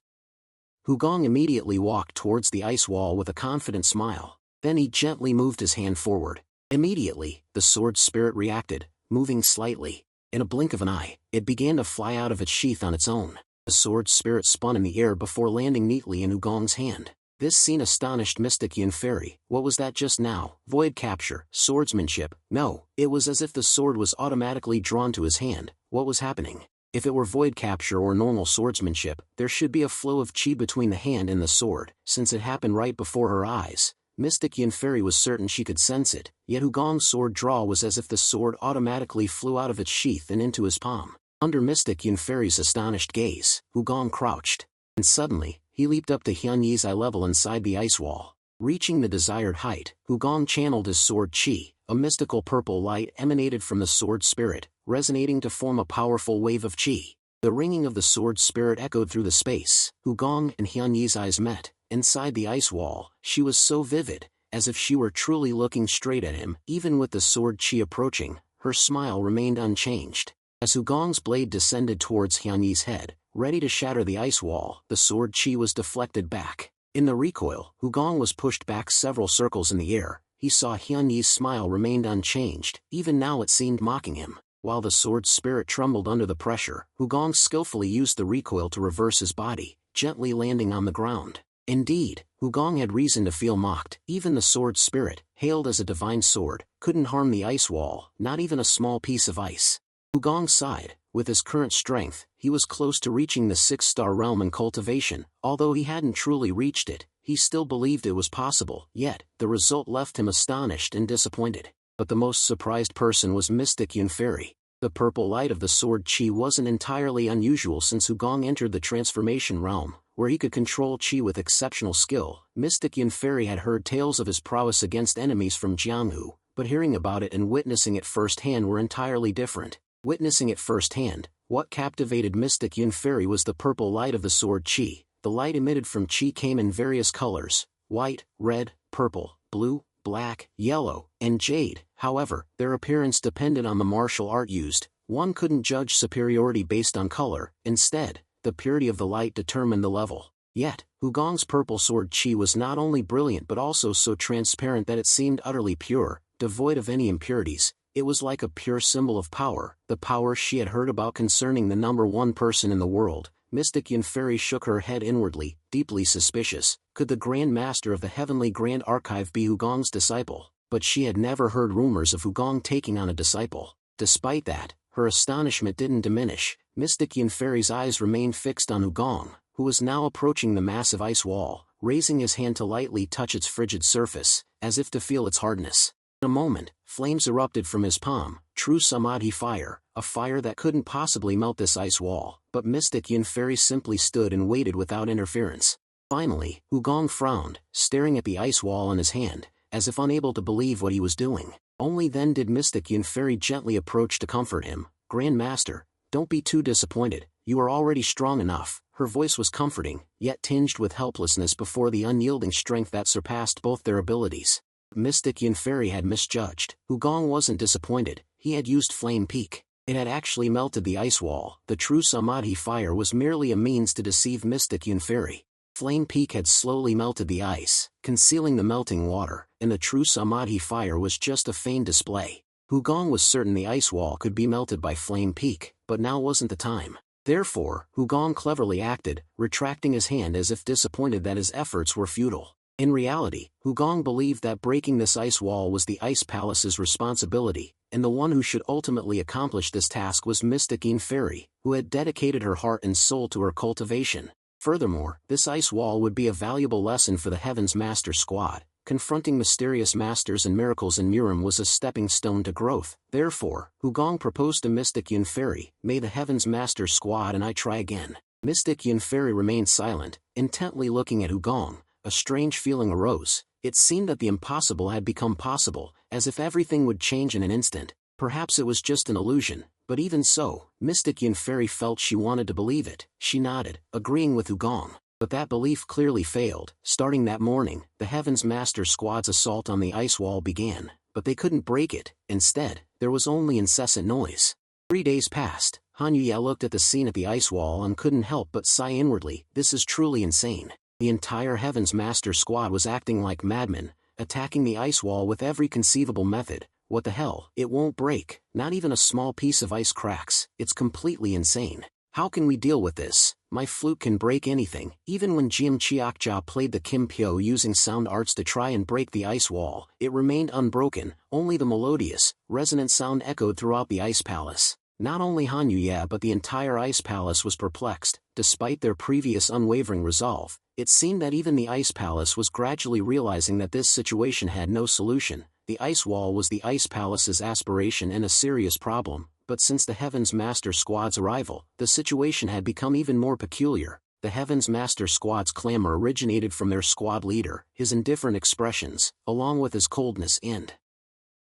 Hugong immediately walked towards the ice wall with a confident smile. Then he gently moved his hand forward. Immediately, the sword spirit reacted, moving slightly. In a blink of an eye, it began to fly out of its sheath on its own. The sword spirit spun in the air before landing neatly in Hugong's hand. This scene astonished Mystic Yun Fairy. What was that just now? Void capture, swordsmanship? No, it was as if the sword was automatically drawn to his hand. What was happening? If it were void capture or normal swordsmanship, there should be a flow of chi between the hand and the sword. Since it happened right before her eyes, Mystic Yun Fairy was certain she could sense it, yet Hugong's sword draw was as if the sword automatically flew out of its sheath and into his palm. Under Mystic Yun Fairy's astonished gaze, Hugong crouched. And suddenly, he leaped up to Hyunyi's eye level inside the ice wall. Reaching the desired height, Hugong channeled his sword chi. A mystical purple light emanated from the sword spirit, resonating to form a powerful wave of chi. The ringing of the sword spirit echoed through the space. Hugong and Hyunyi's eyes met. Inside the ice wall, she was so vivid, as if she were truly looking straight at him. Even with the sword chi approaching, her smile remained unchanged. As Hugong's blade descended towards Hyunyi's head, ready to shatter the ice wall, the sword chi was deflected back. In the recoil, Hugong was pushed back several circles in the air. He saw Hyunyi's smile remained unchanged. Even now it seemed mocking him. While the sword spirit trembled under the pressure, Hugong skillfully used the recoil to reverse his body, gently landing on the ground. Indeed, Hugong had reason to feel mocked. Even the sword spirit, hailed as a divine sword, couldn't harm the ice wall, not even a small piece of ice. Hugong sighed. With his current strength, he was close to reaching the 6-star realm in cultivation. Although he hadn't truly reached it, he still believed it was possible. Yet, the result left him astonished and disappointed. But the most surprised person was Mystic Yun Fairy. The purple light of the sword chi wasn't entirely unusual since Hugong entered the transformation realm, where he could control Qi with exceptional skill. Mystic Yin Fairy had heard tales of his prowess against enemies from Jianghu, but hearing about it and witnessing it firsthand were entirely different. Witnessing it firsthand, what captivated Mystic Yin Fairy was the purple light of the sword Qi. The light emitted from Qi came in various colors: white, red, purple, blue, black, yellow, and jade. However, their appearance depended on the martial art used. One couldn't judge superiority based on color. Instead, the purity of the light determined the level. Yet, Hugong's purple sword Qi was not only brilliant but also so transparent that it seemed utterly pure, devoid of any impurities. It was like a pure symbol of power, the power she had heard about concerning the number one person in the world. Mystic Yin Fairy shook her head inwardly, deeply suspicious. Could the Grand Master of the Heavenly Grand Archive be Hugong's disciple? But she had never heard rumors of Hugong taking on a disciple. Despite that, her astonishment didn't diminish. Mystic Yin Fairy's eyes remained fixed on Hugong, who was now approaching the massive ice wall, raising his hand to lightly touch its frigid surface, as if to feel its hardness. In a moment, flames erupted from his palm, true Samadhi fire, a fire that couldn't possibly melt this ice wall. But Mystic Yin Fairy simply stood and waited without interference. Finally, Hugong frowned, staring at the ice wall in his hand, as if unable to believe what he was doing. Only then did Mystic Yin Fairy gently approach to comfort him. "Grand Master, don't be too disappointed, you are already strong enough." Her voice was comforting, yet tinged with helplessness before the unyielding strength that surpassed both their abilities. Mystic Yin Fairy had misjudged. Hugong wasn't disappointed, he had used Flame Peak. It had actually melted the ice wall. The true Samadhi fire was merely a means to deceive Mystic Yin Fairy. Flame Peak had slowly melted the ice, concealing the melting water, and the true Samadhi fire was just a feigned display. Hugong was certain the ice wall could be melted by Flame Peak, but now wasn't the time. Therefore, Hugong cleverly acted, retracting his hand as if disappointed that his efforts were futile. In reality, Hugong believed that breaking this ice wall was the Ice Palace's responsibility, and the one who should ultimately accomplish this task was Mystic Yin Fairy, who had dedicated her heart and soul to her cultivation. Furthermore, this ice wall would be a valuable lesson for the Heaven's Master Squad. Confronting mysterious masters and miracles in Murim was a stepping stone to growth. Therefore, Hugong proposed to Mystic Yin Fairy, "May the Heaven's Master Squad and I try again." Mystic Yin Fairy remained silent, intently looking at Hugong. A strange feeling arose. It seemed that the impossible had become possible, as if everything would change in an instant. Perhaps it was just an illusion, but even so, Mystic Yin Fairy felt she wanted to believe it. She nodded, agreeing with Hugong. But that belief clearly failed. Starting that morning, the Heaven's Master Squad's assault on the ice wall began, but they couldn't break it. Instead, there was only incessant noise. 3 days passed. Han Yuya looked at the scene at the ice wall and couldn't help but sigh inwardly. This is truly insane. The entire Heaven's Master Squad was acting like madmen, attacking the ice wall with every conceivable method. What the hell? It won't break. Not even a small piece of ice cracks. It's completely insane. How can we deal with this? My flute can break anything. Even when Jim Chiakja played the Kim Pyo using sound arts to try and break the ice wall, it remained unbroken. Only the melodious, resonant sound echoed throughout the ice palace. Not only Han Yuya but the entire ice palace was perplexed. Despite their previous unwavering resolve, it seemed that even the ice palace was gradually realizing that this situation had no solution. The ice wall was the ice palace's aspiration and a serious problem, but since the Heaven's Master Squad's arrival, the situation had become even more peculiar. The Heaven's Master Squad's clamor originated from their squad leader, his indifferent expressions, along with his coldness and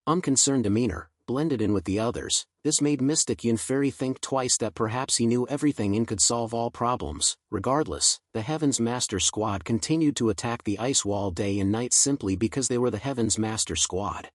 unconcerned demeanor, blended in with the others. This made Mystic Yin Fairy think twice that perhaps he knew everything and could solve all problems. Regardless, the Heaven's Master Squad continued to attack the ice wall day and night simply because they were the Heaven's Master Squad.